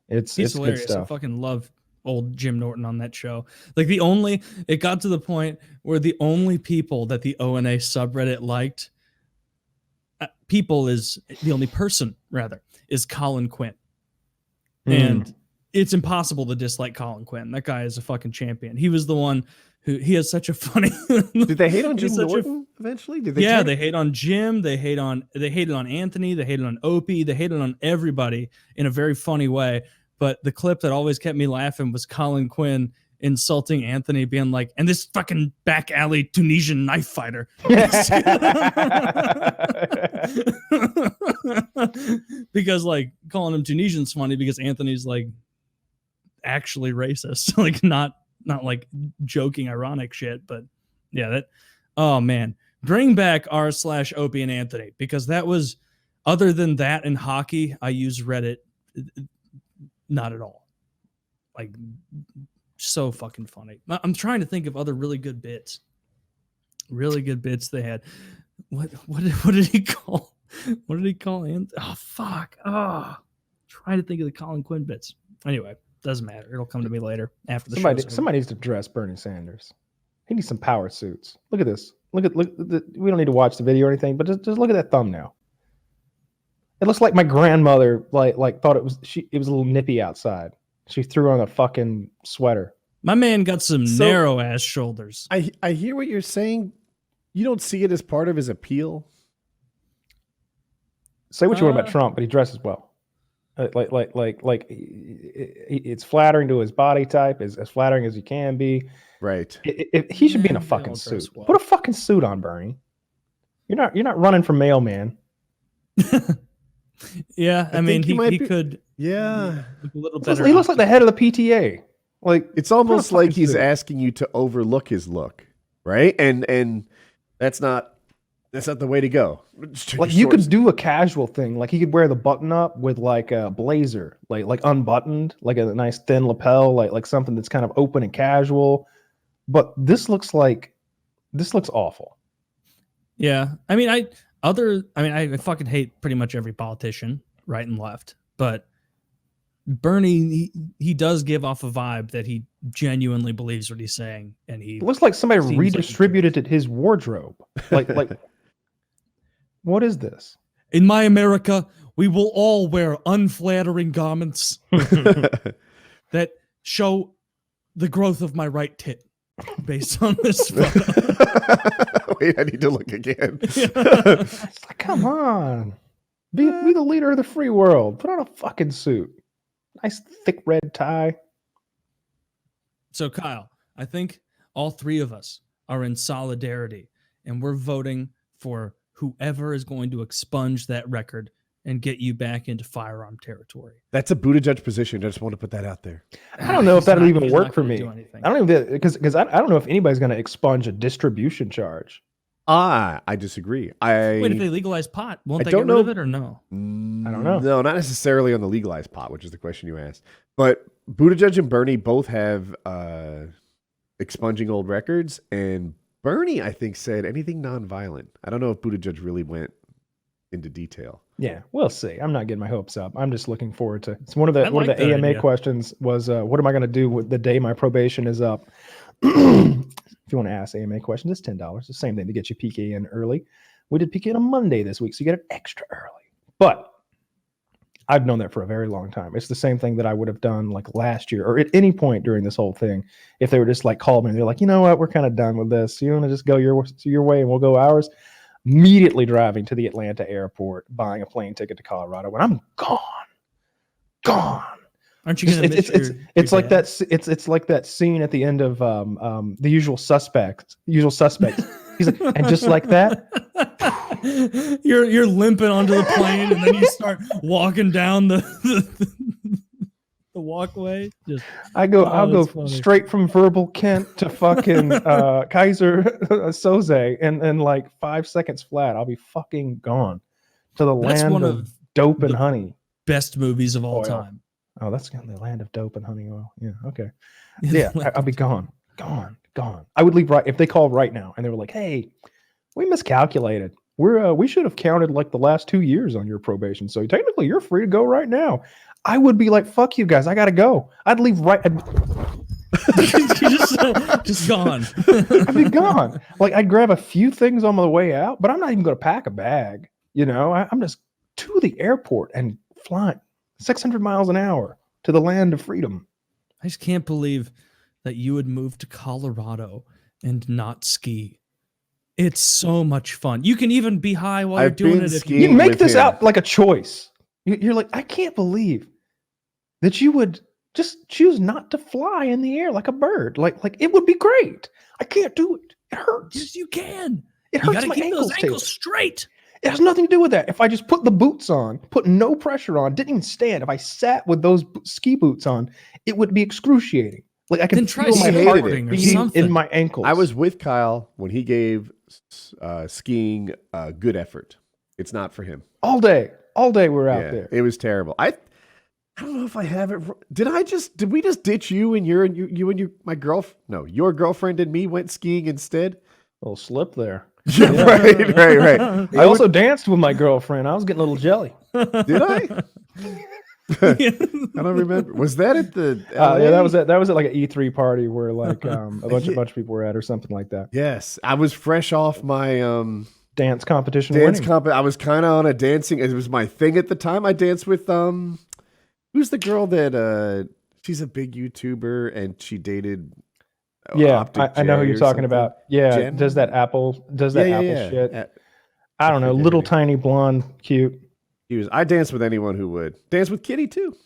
It's hilarious. Good stuff. I fucking love old Jim Norton on that show. Like it got to the point where the only people that the O&A subreddit liked, the only person is Colin Quinn. And it's impossible to dislike Colin Quinn. That guy is a fucking champion. He was the one he has such a funny. Did they hate on Jim Norton eventually? They hate on Jim. They hated on Anthony. They hated on Opie. They hated on everybody in a very funny way. But the clip that always kept me laughing was Colin Quinn insulting Anthony, being like, and this fucking back alley Tunisian knife fighter. Because like calling him Tunisian's funny because Anthony's like actually racist. Like not like joking ironic shit, but yeah, oh man. Bring back r/Opie and Anthony, because that was, other than that in hockey, I use Reddit not at all. Like so fucking funny. I'm trying to think of other really good bits they had. What did he call? What did he call Anthony? Oh fuck. Trying to think of the Colin Quinn bits. Anyway, doesn't matter. It'll come to me later after the show. Somebody needs to dress Bernie Sanders. He needs some power suits. Look at this. Look at we don't need to watch the video or anything, but just look at that thumbnail. It looks like my grandmother like thought it was a little nippy outside. She threw on a fucking sweater. My man got some narrow ass shoulders. I hear what you're saying. You don't see it as part of his appeal. Say what you want about Trump, but he dresses well. It's flattering to his body type, as flattering as he can be. Right. He should be in a fucking suit. Well. Put a fucking suit on, Bernie. You're not running for mailman. Yeah, I mean, he could. Yeah, look a little better. He looks like the head of the PTA. Like it's almost like he's asking you to overlook his look, right? And that's not the way to go. Like you could do a casual thing, like he could wear the button up with like a blazer, like unbuttoned, like a nice thin lapel, like something that's kind of open and casual. But this looks awful. Yeah, I mean, I fucking hate pretty much every politician, right and left, but Bernie, he does give off a vibe that he genuinely believes what he's saying, and he looks like somebody redistributed his wardrobe. Like what is this? In my America, we will all wear unflattering garments that show the growth of my right tit, based on this photo. Wait, I need to look again. It's like, come on, be the leader of the free world. Put on a fucking suit. Nice thick red tie. So Kyle, I think all three of us are in solidarity, and we're voting for whoever is going to expunge that record and get you back into firearm territory. That's a Buttigieg position. I just want to put that out there. I don't know if that'll even work for me. I don't even because I don't know if anybody's going to expunge a distribution charge. I disagree. Wait, if they legalize pot, won't they get rid of it or no? I don't know. No, not necessarily on the legalized pot, which is the question you asked. But Buttigieg and Bernie both have expunging old records, and Bernie, I think, said anything nonviolent. I don't know if Buttigieg really went into detail. Yeah, we'll see. I'm not getting my hopes up. I'm just looking forward to. It's one of the I like that AMA idea. questions was, what am I going to do with the day my probation is up? If you want to ask AMA questions, it's $10. The same thing to get you PK in early. We did PK on a Monday this week, so you get it extra early. But I've known that for a very long time. It's the same thing that I would have done like last year or at any point during this whole thing. If they were just like called me and they're like, you know what, we're kind of done with this. You want to just go your way and we'll go ours. Immediately driving to the Atlanta airport, buying a plane ticket to Colorado, when I'm gone. Aren't you gonna miss it's like that. It's like that scene at the end of The Usual Suspects. He's like, and just like that, you're limping onto the plane, and then you start walking down the walkway. I'll go straight from Verbal Kent to fucking Kaiser Soze in like 5 seconds flat. I'll be fucking gone to the land of dope and honey. Best movies of all time. Oh, that's the land of dope and honey oil. Yeah, okay. Yeah, I'll be gone. I would leave right if they called right now and they were like, "Hey, we miscalculated. We should have counted like the last 2 years on your probation. So technically, you're free to go right now." I would be like, "Fuck you guys, I gotta go." I'd leave right. just gone. I'd be gone. Like I'd grab a few things on the way out, but I'm not even going to pack a bag. You know, I'm just to the airport and flying 600 miles an hour to the land of freedom. I just can't believe that you would move to Colorado and not ski. It's so much fun. You can even be high while you're doing it. You make this out like a choice. You're like, I can't believe that you would just choose not to fly in the air like a bird. Like it would be great. I can't do it. It hurts. Yes, you can. It hurts. You My keep ankles, those ankles straight. It has nothing to do with that. If I just put the boots on, put no pressure on, didn't even stand. If I sat with those ski boots on, it would be excruciating. Like I can feel my heart beating in my ankles. I was with Kyle when he gave skiing a good effort. It's not for him. All day we're out there. It was terrible. I don't know if I have it. Did we just ditch you and my girlfriend? No, your girlfriend and me went skiing instead. A little slip there. Yeah, right. I also danced with my girlfriend. I was getting a little jelly. Did I? I don't remember. Was that at the? LA? Yeah, that was at like an E3 party where like a bunch of people were at or something like that. Yes, I was fresh off my dance competition. I was kind of on a dancing. It was my thing at the time. I danced with who's the girl that she's a big YouTuber and she dated. Yeah, I know who you're talking about. Yeah, Jen? does that Apple shit? I don't know, little tiny blonde, cute. I dance with anyone who would dance with Kitty too.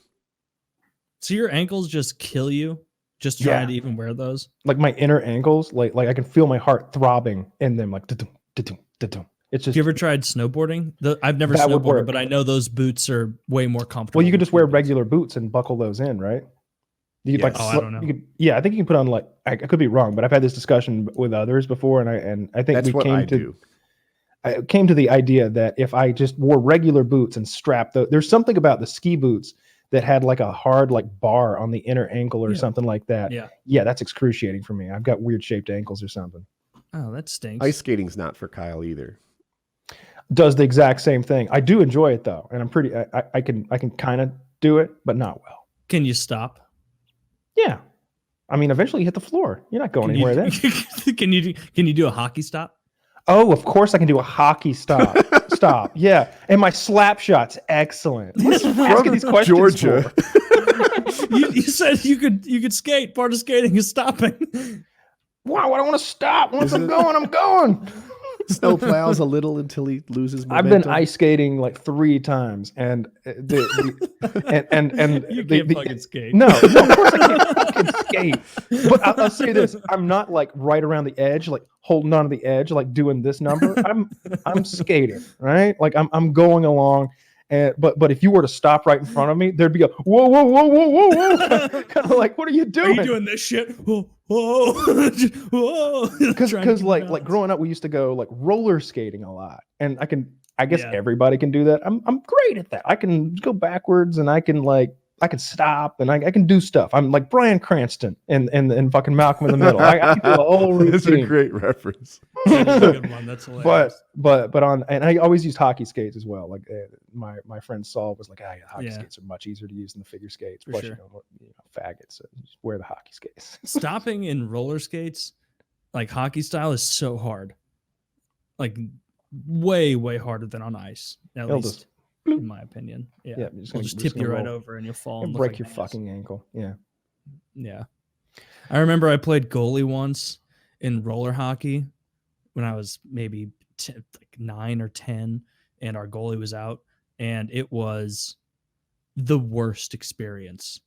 So your ankles just kill you just trying to even wear those? Like my inner ankles, like I can feel my heart throbbing in them, like da-dum, da-dum, da-dum. It's just. Have you ever tried snowboarding? I've never snowboarded, but I know those boots are way more comfortable. Well, you could just wear regular boots and buckle those in, right? You could, I don't know. I think you can put on like I could be wrong, but I've had this discussion with others before, and I think I came to the idea that if I just wore regular boots and strapped there's something about the ski boots that had like a hard like bar on the inner ankle or something like that. Yeah, that's excruciating for me. I've got weird shaped ankles or something. Oh, that stinks. Ice skating's not for Kyle either. Does the exact same thing. I do enjoy it though, and I'm pretty. I can kind of do it, but not well. Can you stop? Yeah, I mean, eventually you hit the floor. You're not going anywhere then. Can you do a hockey stop? Oh, of course I can do a hockey stop. Yeah, and my slap shot's excellent. Let's ask these questions. Georgia. you said you could skate. Part of skating is stopping. Wow, I don't want to stop. Once I'm going. Snow plows a little until he loses momentum. I've been ice skating like 3 times, and you can't fucking skate. No, of course I can't fucking skate. But I'll say this: I'm not like right around the edge, like holding on to the edge, like doing this number. I'm skating, right? Like I'm going along. But if you were to stop right in front of me, there'd be a whoa, kind of like, what are you doing? Are you doing this shit? Whoa. Because like growing up, we used to go like roller skating a lot, and I guess everybody can do that. I'm great at that. I can go backwards, and I can I can stop and I can do stuff. I'm like Bryan Cranston and fucking Malcolm in the Middle. I can do a whole routine. That's a great reference. That's a good one. That's hilarious. But and I always use hockey skates as well. Like my friend Saul was like, hockey skates are much easier to use than the figure skates. Plus, you know, faggots, so just wear the hockey skates. Stopping in roller skates, like hockey style, is so hard. Like way harder than on ice. At least, in my opinion. Yeah, just tip you right over and you'll fall and break your fucking ankle. Yeah. I remember I played goalie once in roller hockey when I was maybe 9 or 10, and our goalie was out, and it was the worst experience.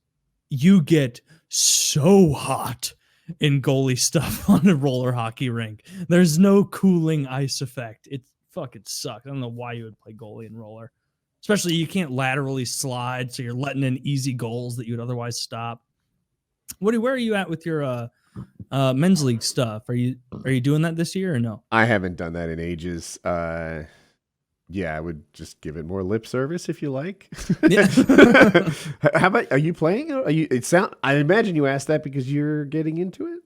You get so hot in goalie stuff on a roller hockey rink. There's no cooling ice effect. It fucking sucks. I don't know why you would play goalie and roller. Especially you can't laterally slide, so you're letting in easy goals that you would otherwise stop. Woody, where are you at with your men's league stuff? Are you doing that this year or no? I haven't done that in ages. Yeah, I would just give it more lip service if you like. Yeah. How about, are you playing? I imagine you asked that because you're getting into it.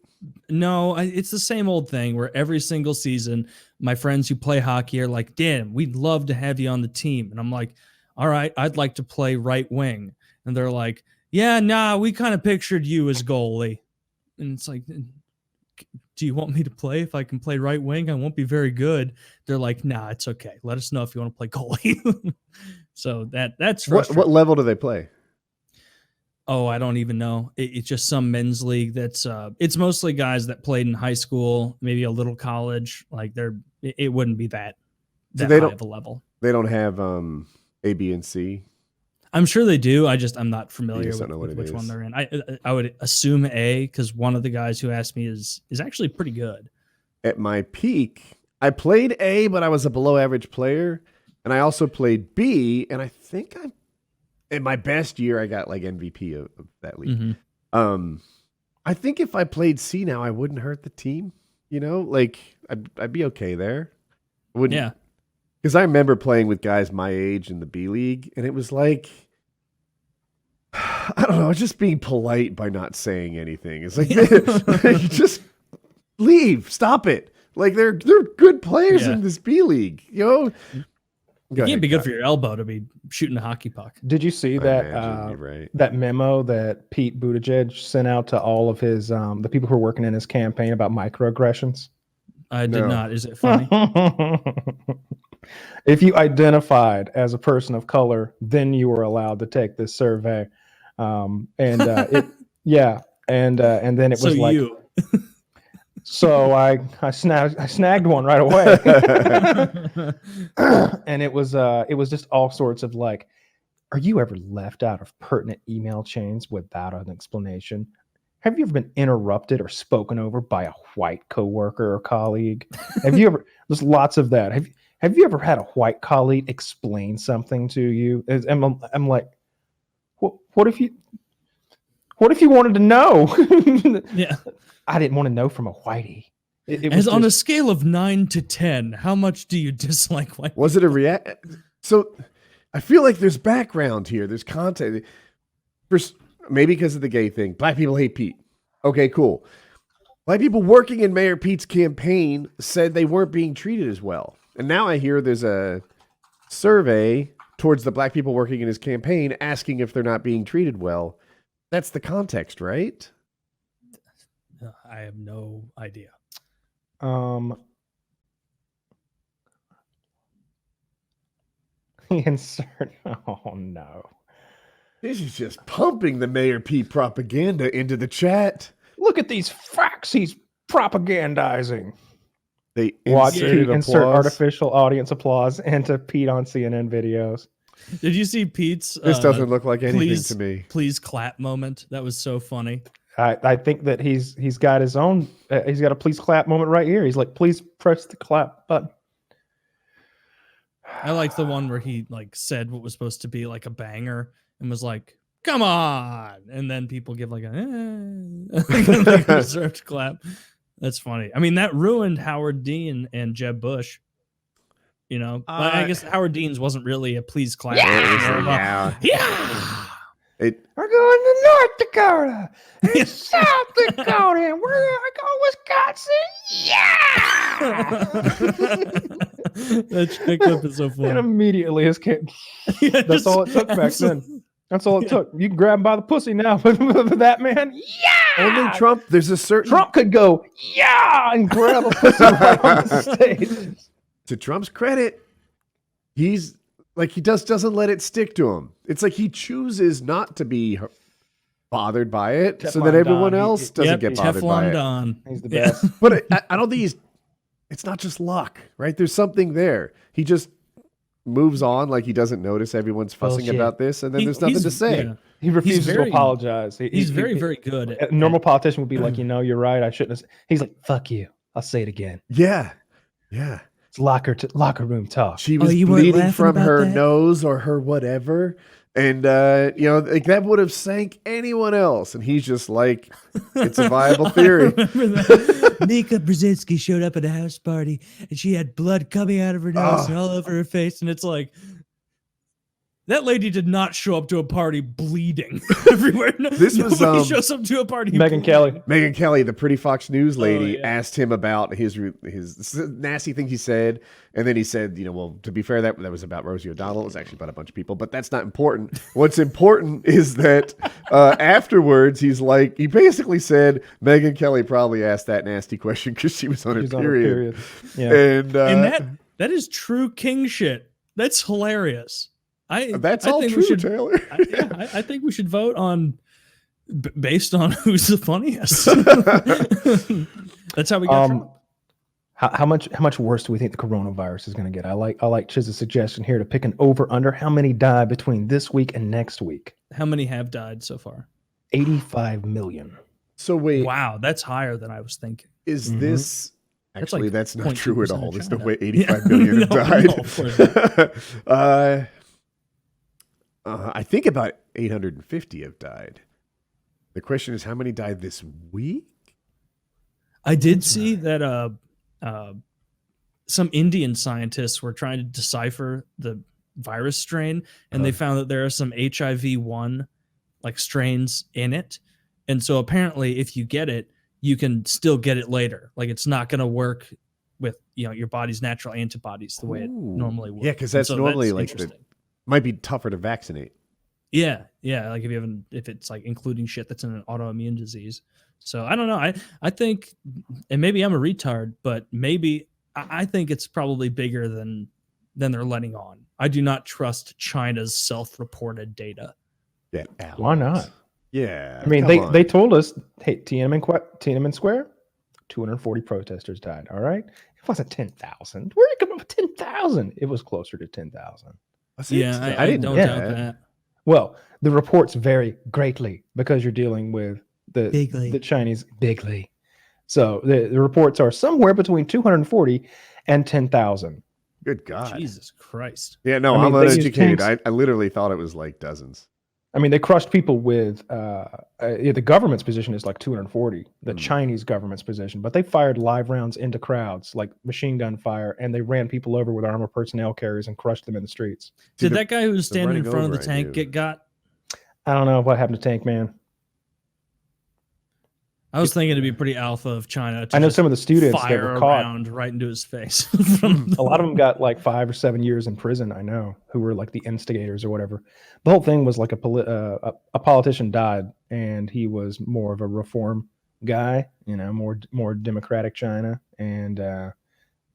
No, it's the same old thing where every single season, my friends who play hockey are like, Dan, we'd love to have you on the team. And I'm like, all right, I'd like to play right wing. And they're like, yeah, nah, we kind of pictured you as goalie. And it's like, do you want me to play? If I can play right wing, I won't be very good. They're like, nah, it's okay. Let us know if you want to play goalie. So that's frustrating. What level do they play? Oh, I don't even know. It's just some men's league that's it's mostly guys that played in high school, maybe a little college. Like it wouldn't be that So high of a level. They don't have A, B, and C. I'm sure they do. I'm not familiar with which one they're in. I would assume A, because one of the guys who asked me is actually pretty good. At my peak, I played A, but I was a below average player, and I also played B, and I think in my best year I got like MVP of that league. Mm-hmm. I think if I played C now, I wouldn't hurt the team. You know, like I'd be okay there. Wouldn't. Yeah. Because I remember playing with guys my age in the B League, and it was like, I don't know, just being polite by not saying anything. It's like, just leave, stop it. Like they're good players in this B League, you know. It can't be good for your elbow to be shooting a hockey puck. Did you see that that memo that Pete Buttigieg sent out to all of his the people who are working in his campaign about microaggressions? I did not. Is it funny? If you identified as a person of color, then you were allowed to take this survey. And then it was like, you. So I snagged one right away. And it was just all sorts of like, are you ever left out of pertinent email chains without an explanation? Have you ever been interrupted or spoken over by a white coworker or colleague? Have you ever? There's lots of that. Have you ever had a white colleague explain something to you? I'm like, what if you wanted to know? Yeah, I didn't want to know from a whitey. It was on a scale of 9 to 10, how much do you dislike white? Was it a react? So I feel like there's background here. There's content. Maybe because of the gay thing. Black people hate Pete. Okay, cool. Black people working in Mayor Pete's campaign said they weren't being treated as well. And now I hear there's a survey towards the black people working in his campaign asking if they're not being treated well. That's the context, right? I have no idea. Insert. Oh no. This is just pumping the Mayor Pete propaganda into the chat. Look at these facts he's propagandizing. They insert artificial audience applause into Pete on CNN videos. Did you see Pete's? This doesn't look like anything to me. Please clap moment. That was so funny. I think that he's got his own. He's got a please clap moment right here. He's like, please press the clap button. I like the one where he like said what was supposed to be like a banger and was like, "Come on," and then people give like a reserved clap. That's funny. I mean, that ruined Howard Dean and Jeb Bush. You know, but I guess Howard Dean's wasn't really a please clap. Yeah. It We're going to North Dakota and South Dakota, and we're going to go Wisconsin. Yeah. That clip is so And funny. immediately his kid. That's all it took back then. That's all it took. You can grab him by the pussy now with that man. Yeah. only Trump. There's a certain Trump could go, yeah, and grab a pussy right on the stage. to Trump's credit, he's like he doesn't let it stick to him. It's like he chooses not to be bothered by it, so that Teflon everyone Don. else doesn't get bothered by Teflon it. Don. He's the Yeah. best. But I don't think it's not just luck, right? There's something there. He just moves on like he doesn't notice everyone's fussing Bullshit. about this, and then there's nothing to say. Yeah. He refuses very- to apologize. He's very, very good. A normal politician would be like, you're right. I shouldn't have. He's like, fuck you. I'll say it again. Yeah. It's locker room talk. She was you weren't bleeding laughing from about her that? nose or her whatever. And, like that would have sank anyone else. And he's just like, it's a viable theory. Remember that? Nika Brzezinski showed up at a house party and she had blood coming out of her nose and all over her face. And it's like, that lady did not show up to a party bleeding everywhere. This was, Nobody shows up to a party. Megyn Kelly. Megyn Kelly, the pretty Fox News lady, yeah. asked him about his nasty thing he said. And then he said, well, to be fair, that was about Rosie O'Donnell. It was actually about a bunch of people, but that's not important. What's important is that afterwards, he basically said Megyn Kelly probably asked that nasty question because she was on her She's on period. Yeah. And, And that is true king shit. That's hilarious. that's I all think true, we should, Taylor. I think we should vote on based on who's the funniest. That's how we got Trump. How much worse do we think the coronavirus is going to get? I like Chiz's suggestion here to pick an over under. How many die between this week and next week? How many have died so far? 85 million. So wait, Wow, that's higher than I was thinking. is this That's actually like that's not true at 0.2% all? of There's no China. way 85 million have No, died. no, of course not. I think about 850 have died. The question is, how many died this week? I did see that some Indian scientists were trying to decipher the virus strain, and they found that there are some HIV-1 like strains in it. And so apparently if you get it, you can still get it later. Like it's not going to work with, your body's natural antibodies the way it Ooh. normally would. Yeah, because And that's so normally like interesting. might be tougher to vaccinate. Yeah. Like if it's like including shit that's in an autoimmune disease. So I don't know. I think, and maybe I'm a retard, but maybe I think it's probably bigger than they're letting on. I do not trust China's self-reported data. Yeah, Why not? Yeah, I mean, come they on. they told us, hey, Tiananmen Square, 240 protesters died. All right, it wasn't 10,000. Where are you coming up with 10,000? It was closer to 10,000. Yeah, I didn't don't know doubt that. that. Well, the reports vary greatly because you're dealing with Bigly. the Chinese bigly. So the reports are somewhere between 240 and 10,000. Good God. Jesus Christ. Yeah, no, I I'm mean, they use uneducated. tanks. I literally thought it was like dozens. I mean, they crushed people with the government's position is like 240, the Chinese government's position, but they fired live rounds into crowds, like machine gun fire, and they ran people over with armored personnel carriers and crushed them in the streets. Did that guy who was standing in running front of the over, I tank knew. get got? I don't know what happened to Tank Man. I was thinking it'd be pretty alpha of China to I know just some of the students that fire were caught. around right into his face. A lot of them got like 5 or 7 years in prison. I know, who were like the instigators or whatever. The whole thing was like a politician died, and he was more of a reform guy, more democratic China, and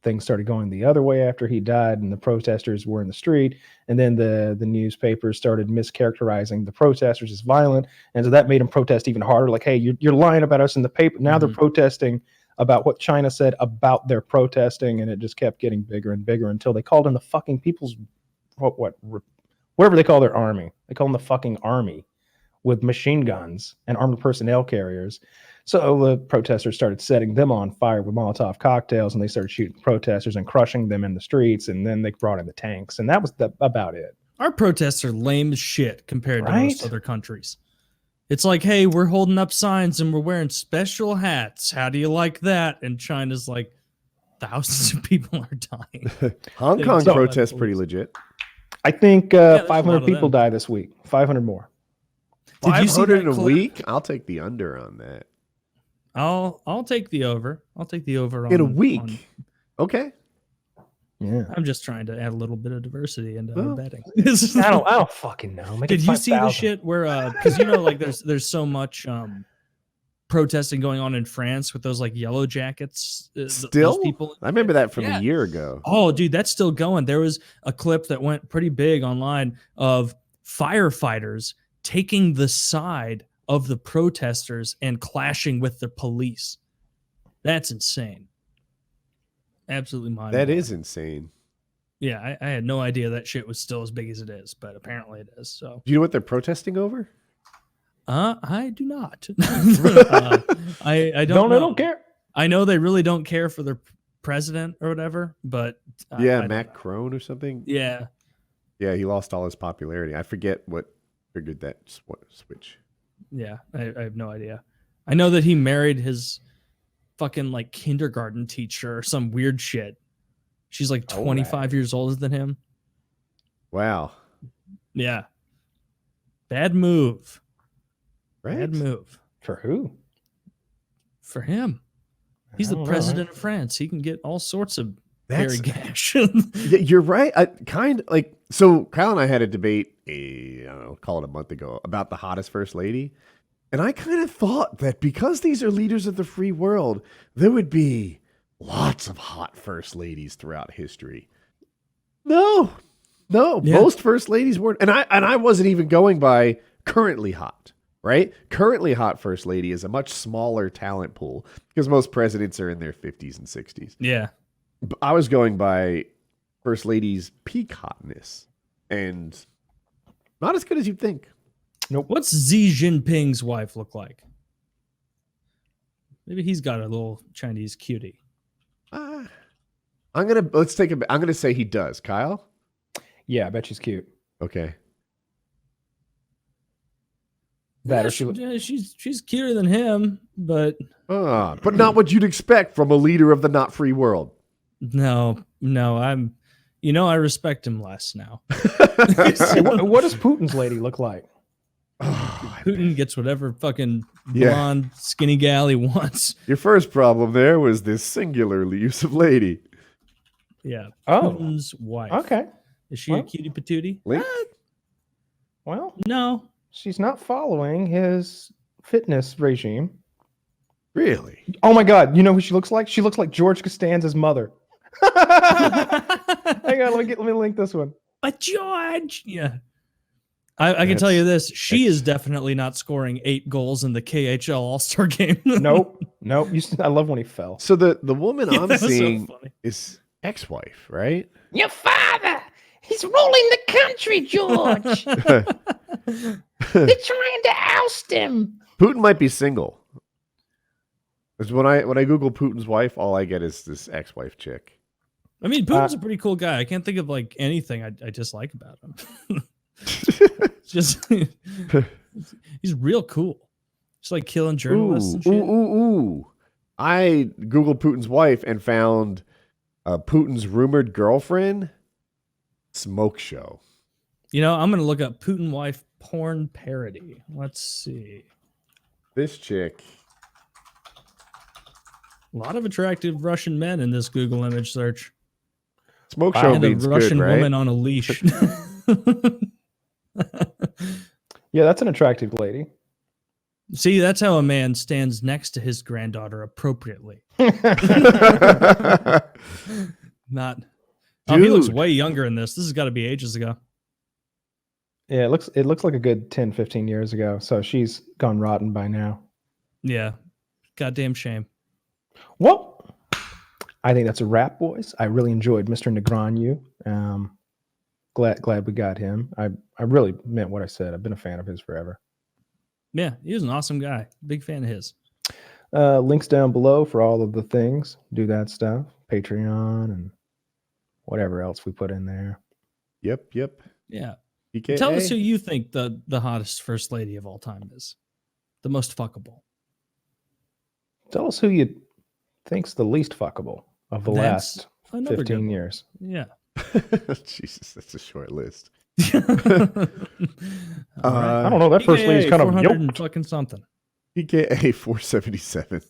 things started going the other way after he died, and the protesters were in the street, and then the newspapers started mischaracterizing the protesters as violent, and so that made them protest even harder. Like, hey, you're lying about us in the paper. Now they're protesting about what China said about their protesting, and it just kept getting bigger and bigger until they called in the fucking people's whatever they call their army. They call them the fucking army with machine guns and armored personnel carriers. So the protesters started setting them on fire with Molotov cocktails, and they started shooting protesters and crushing them in the streets, and then they brought in the tanks, and that was about it. Our protests are lame as shit compared to most Right? other countries. It's like, hey, we're holding up signs and we're wearing special hats. How do you like that? And China's like, thousands of people are dying. Hong They Kong don't protests have pretty police. legit. I think there's a lot 500 of people them. died this week. 500 more. Did you see 500 that in a clip? week? I'll take the under on that. I'll take the over. I'll take the over on, In a week. on- Okay. Yeah. I'm just trying to add a little bit of diversity into Well, betting. I don't fucking know. Make Did it you see the 5,000. shit where because you know like there's so much protesting going on in France with those like yellow jackets Still? those people. I remember that from Yeah. a year ago. Oh dude, that's still going. There was a clip that went pretty big online of firefighters taking the side of the protesters and clashing with the police. That's insane. Absolutely mind. That is insane. Yeah, I had no idea that shit was still as big as it is, but apparently it is. So Do you know what they're protesting over? I do not. I don't know. I don't care. I know they really don't care for their president or whatever, but Yeah, I don't know. Macron or something. Yeah, Yeah, he lost all his popularity. I forget what triggered that switch. yeah. I have no idea. I know that he married his fucking like kindergarten teacher or some weird shit. She's like 25 years older than him. Wow. Yeah. Bad move. Right? Bad move For who? for him. He's I the don't know, president of France. He can get all sorts of That's- hairy gash. Yeah, you're right. I kind of like so Kyle and I had a debate I don't know, call it a month ago about the hottest first lady. And I kind of thought that because these are leaders of the free world, there would be lots of hot first ladies throughout history. No. Yeah. Most first ladies weren't. And I wasn't even going by currently hot, right? Currently hot first lady is a much smaller talent pool because most presidents are in their 50s and 60s. Yeah. I was going by first lady's peak hotness and not as good as you'd think. What's Xi Jinping's wife look like? Maybe he's got a little Chinese cutie. I'm gonna say he does. Kyle? Yeah, I bet she's cute. Okay. That Yeah, or she look- she's cuter than him, but But not what you'd expect from a leader of the not free world. no, I'm, I respect him less now. Hey, what does Putin's lady look like? Putin gets whatever fucking Yeah. blonde skinny gal he wants. Your first problem there was this singular use of lady. Yeah. Oh. Putin's wife. Okay. Is she a Well. cutie patootie? Link? Well, No. she's not following his fitness regime. Really? Oh my God! You know who she looks like? She looks like George Costanza's mother. Hang on, let me link this one. But George, yeah. I can tell you this: she is definitely not scoring 8 goals in the KHL All-Star game. Nope. I love when he fell. So the woman Yeah, I'm that was so seeing funny. is ex-wife, right? Your father! He's ruling the country, George! They're trying to oust him! Putin might be single. 'Cause when I Google Putin's wife, all I get is this ex-wife chick. I mean, Putin's a pretty cool guy. I can't think of like anything I dislike about him. Just he's real cool. Just like killing journalists and shit. Ooh. I Googled Putin's wife and found Putin's rumored girlfriend smoke show. I'm gonna look up Putin wife porn parody. Let's see. This chick. A lot of attractive Russian men in this Google image search. Smoke show And a means Russian good, right? woman on a leash. Yeah, that's an attractive lady. See, that's how a man stands next to his granddaughter appropriately. Not. Oh, he looks Dude. way younger in this. This has got to be ages ago. Yeah, it looks like a good 10, 15 years ago. So she's gone rotten by now. Yeah. Goddamn shame. Well, I think that's a wrap, boys. I really enjoyed Mr. Negreanu. Glad we got him. I really meant what I said. I've been a fan of his forever. Yeah, he was an awesome guy. Big fan of his. Links down below for all of the things. Do that stuff. Patreon and whatever else we put in there. Yep. Yeah. PKA. Tell us who you think the hottest first lady of all time is. The most fuckable. Tell us who you think's the least fuckable of the That's last another good 15 one. years. Yeah. Jesus, that's a short list. I don't know. That first lady's kind of 400 and yoked. fucking something. PKA 477.